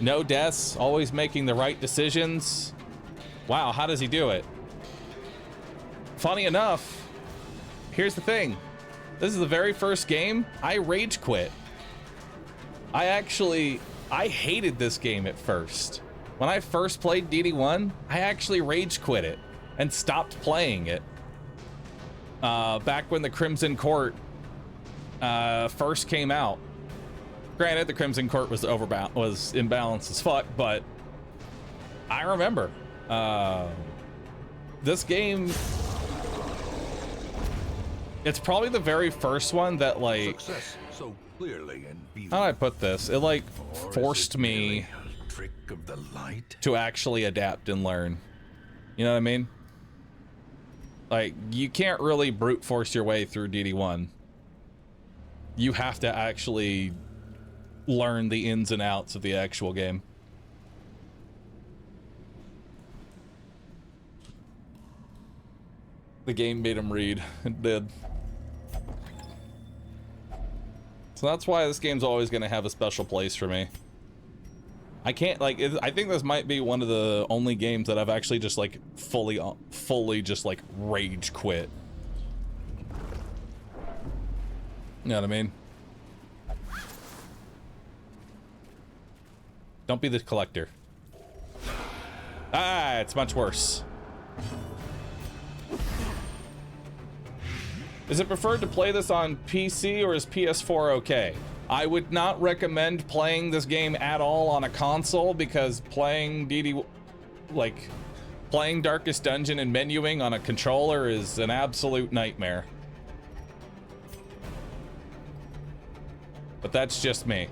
No deaths, always making the right decisions. Wow, how does he do it? Funny enough, here's the thing. This is the very first game I rage quit. I hated this game at first. When I first played DD1, I actually rage quit it and stopped playing it. Back when the Crimson Court first came out. Granted, the Crimson Court was imbalanced as fuck, but I remember this game. It's probably the very first one that, like, Success so clearly in view. how do I put this? It, like, Or is forced it merely me a trick of the light. to actually adapt and learn. You know what I mean? Like, you can't really brute force your way through DD1. You have to actually learn the ins and outs of the actual game. The game made him read. It did. So that's why this game's always going to have a special place for me. I can't, like, I think this might be one of the only games that I've actually just, like, fully just, like, rage quit. You know what I mean? Don't be the collector. Ah, it's much worse. Is it preferred to play this on PC or is PS4 okay? I would not recommend playing this game at all on a console because playing playing Darkest Dungeon and menuing on a controller is an absolute nightmare. But that's just me.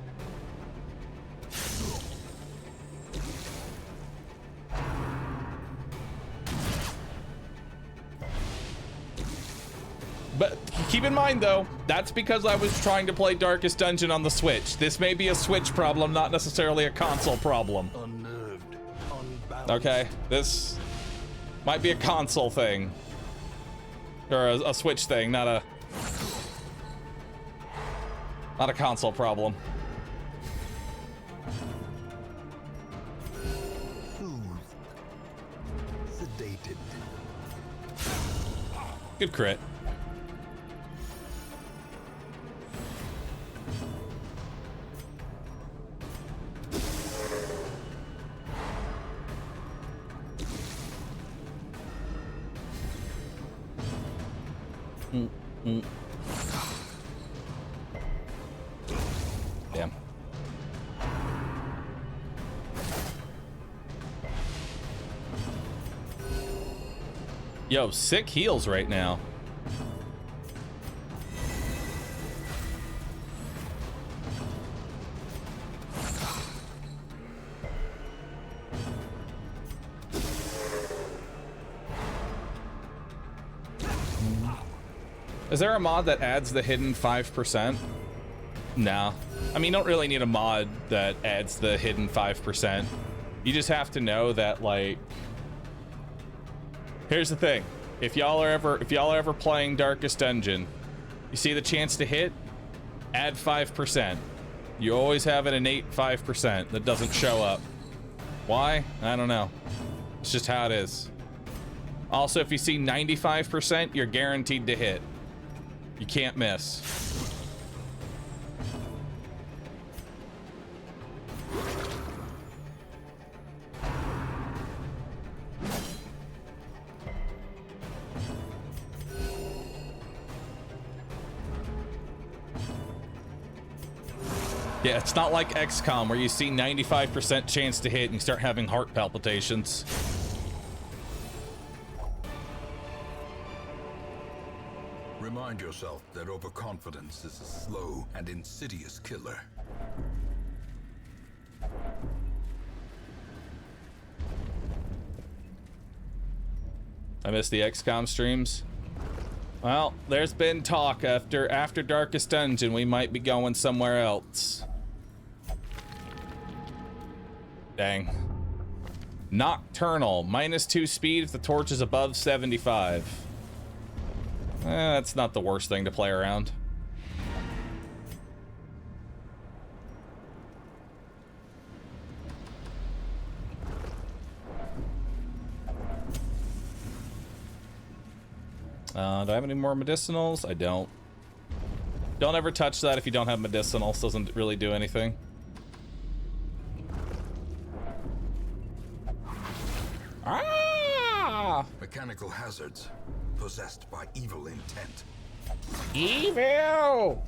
But keep in mind, though, that's because I was trying to play Darkest Dungeon on the Switch. This may be a Switch problem, not necessarily a console problem. Unnerved, unbalanced. Okay, this might be a console thing. Or a Switch thing, not a console problem. Soothed, sedated. Good crit. Damn. Yo, sick heals right now. Is there a mod that adds the hidden 5%? No. I mean, you don't really need a mod that adds the hidden 5%. You just have to know that, like, here's the thing. If y'all are ever playing Darkest Dungeon, you see the chance to hit, add 5%. You always have an innate 5% that doesn't show up. Why? I don't know. It's just how it is. Also, if you see 95%, you're guaranteed to hit. You can't miss. Yeah, it's not like XCOM where you see 95% chance to hit and you start having heart palpitations. Remind yourself that overconfidence is a slow and insidious killer. I missed the XCOM streams. Well, there's been talk after Darkest Dungeon we might be going somewhere else. Dang. Nocturnal, -2 speed if the torch is above 75. That's not the worst thing to play around. Do I have any more medicinals? I don't. Don't ever touch that if you don't have medicinals. Doesn't really do anything. Ah! Mechanical hazards possessed by evil intent. Evil!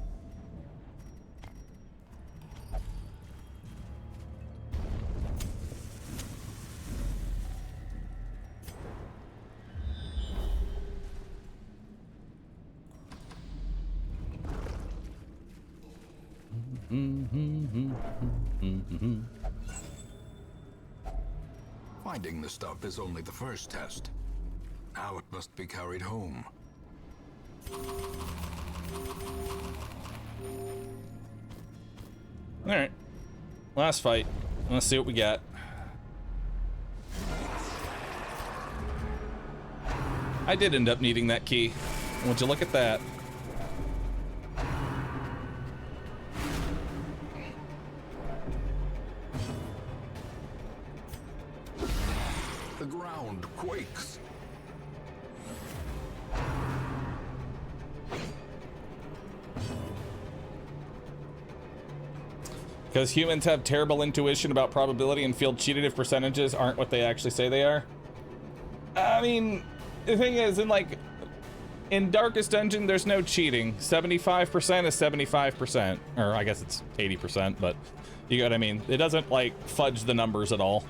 Finding the stuff is only the first test. Now it must be carried home. Alright. Last fight. Let's see what we got. I did end up needing that key. Would you look at that? The ground quakes. Because humans have terrible intuition about probability and feel cheated if percentages aren't what they actually say they are. I mean, the thing is, in Darkest Dungeon, there's no cheating. 75% is 75%. Or I guess it's 80%, but you get what I mean. It doesn't, like, fudge the numbers at all.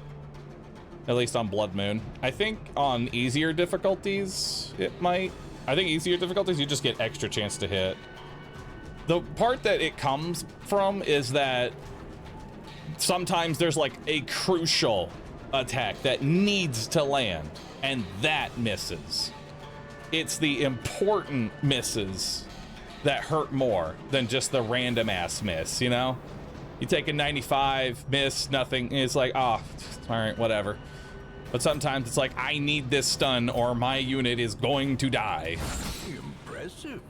At least on Blood Moon. I think on easier difficulties, it might. I think easier difficulties, you just get extra chance to hit. The part that it comes from is that sometimes there's like a crucial attack that needs to land, and that misses. It's the important misses that hurt more than just the random ass miss, you know? You take a 95, miss, nothing, and it's like, oh, all right, whatever. But sometimes it's like, I need this stun or my unit is going to die. Impressive.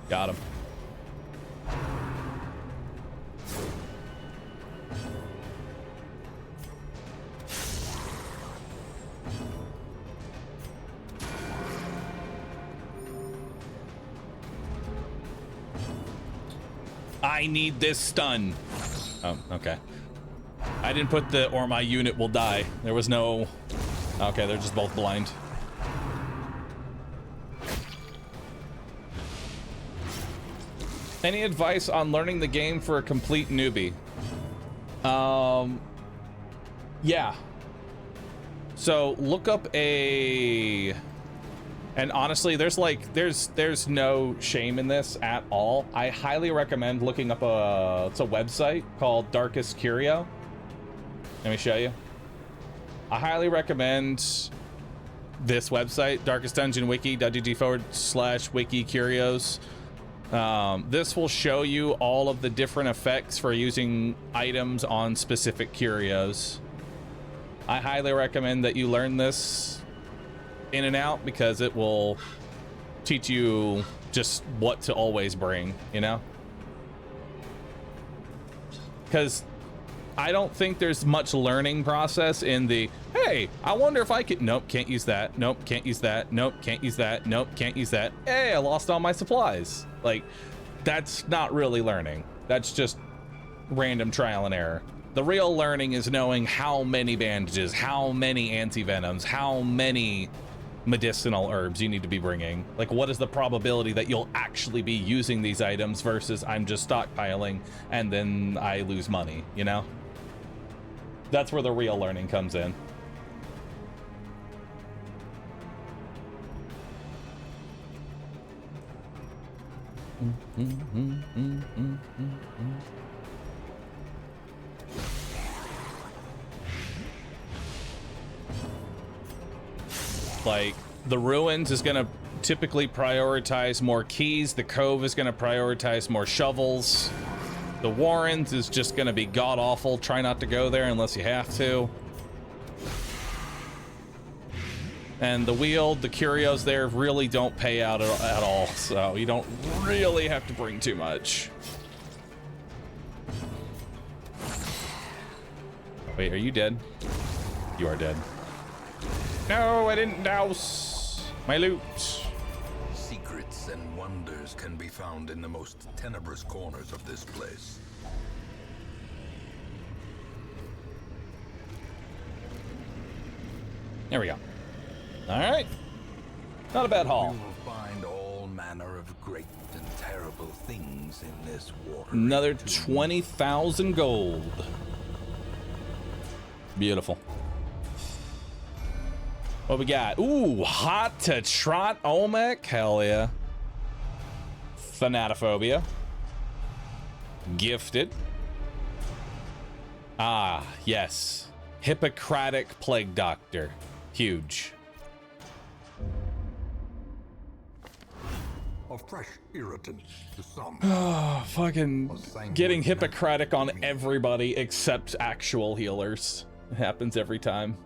Got him. I need this stun. Oh, okay. I didn't put the or my unit will die. There was no... Okay, they're just both blind. Any advice on learning the game for a complete newbie? Yeah. So look up a... And honestly, there's no shame in this at all. I highly recommend looking up it's a website called Darkest Curio. Let me show you. I highly recommend this website, Darkest Dungeon Wiki, wg/wiki curios. This will show you all of the different effects for using items on specific curios. I highly recommend that you learn this in and out because it will teach you just what to always bring, you know? Because I don't think there's much learning process in the, hey, I wonder if I could, nope, can't use that. Nope, can't use that. Nope, can't use that. Nope, can't use that. Hey, I lost all my supplies. Like, that's not really learning. That's just random trial and error. The real learning is knowing how many bandages, how many anti-venoms, how many medicinal herbs you need to be bringing. Like, what is the probability that you'll actually be using these items versus I'm just stockpiling and then I lose money, you know? That's where the real learning comes in. Like, the Ruins is going to typically prioritize more keys. The Cove is going to prioritize more shovels. The Warrens is just going to be god-awful. Try not to go there unless you have to. And the Weald, the Curios there really don't pay out at all, so you don't really have to bring too much. Wait, are you dead? You are dead. No, I didn't douse my loot. Secrets and wonders can be found in the most tenebrous corners of this place. There we go. All right. Not a bad haul. You will find all manner of great and terrible things in this water. Another 20,000 gold. Beautiful. What we got? Ooh, hot to trot Olmec. Hell yeah. Thanatophobia. Gifted. Ah, yes. Hippocratic Plague Doctor. Huge. A fresh irritant to some. Oh, fucking getting Hippocratic on everybody except actual healers. It happens every time.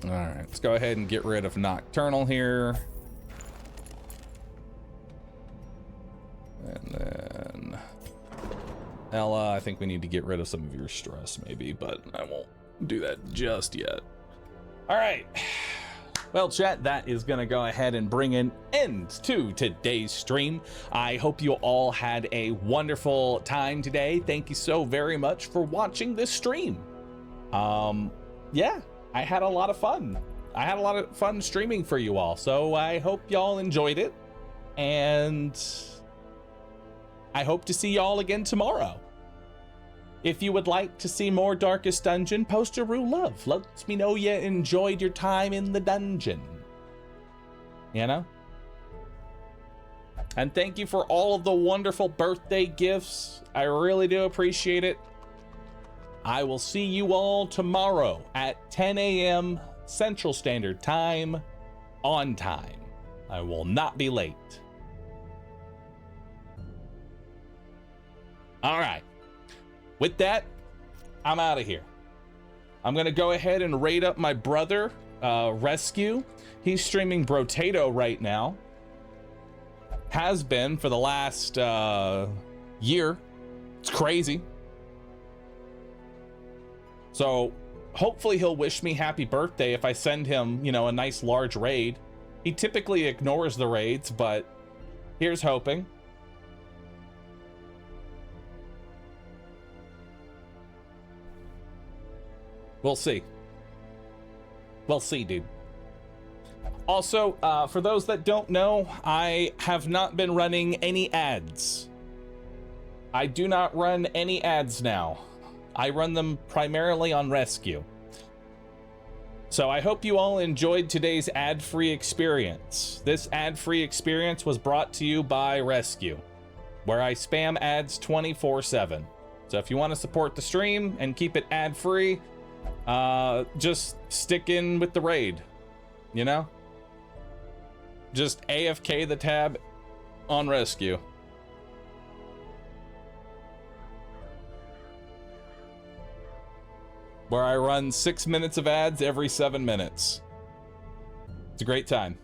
All right, let's go ahead and get rid of Nocturnal here. And then Ella, I think we need to get rid of some of your stress maybe, but I won't do that just yet. All right. Well, chat, that is going to go ahead and bring an end to today's stream. I hope you all had a wonderful time today. Thank you so very much for watching this stream. Yeah, I had a lot of fun. I had a lot of fun streaming for you all, so I hope y'all enjoyed it. And I hope to see y'all again tomorrow. If you would like to see more Darkest Dungeon, post a Rue Love. Let me know you enjoyed your time in the dungeon. You know? And thank you for all of the wonderful birthday gifts. I really do appreciate it. I will see you all tomorrow at 10 a.m. Central Standard Time, on time. I will not be late. All right. With that, I'm out of here. I'm going to go ahead and raid up my brother, Rescue. He's streaming Brotato right now. Has been for the last year. It's crazy. So hopefully he'll wish me happy birthday if I send him, you know, a nice large raid. He typically ignores the raids, but here's hoping. We'll see. We'll see, dude. Also, for those that don't know, I have not been running any ads. I do not run any ads now. I run them primarily on Rescue. So I hope you all enjoyed today's ad-free experience. This ad-free experience was brought to you by Rescue, where I spam ads 24/7. So if you want to support the stream and keep it ad-free, just stick in with the raid, you know? Just AFK the tab on Rescue. Where I run 6 minutes of ads every 7 minutes. It's a great time.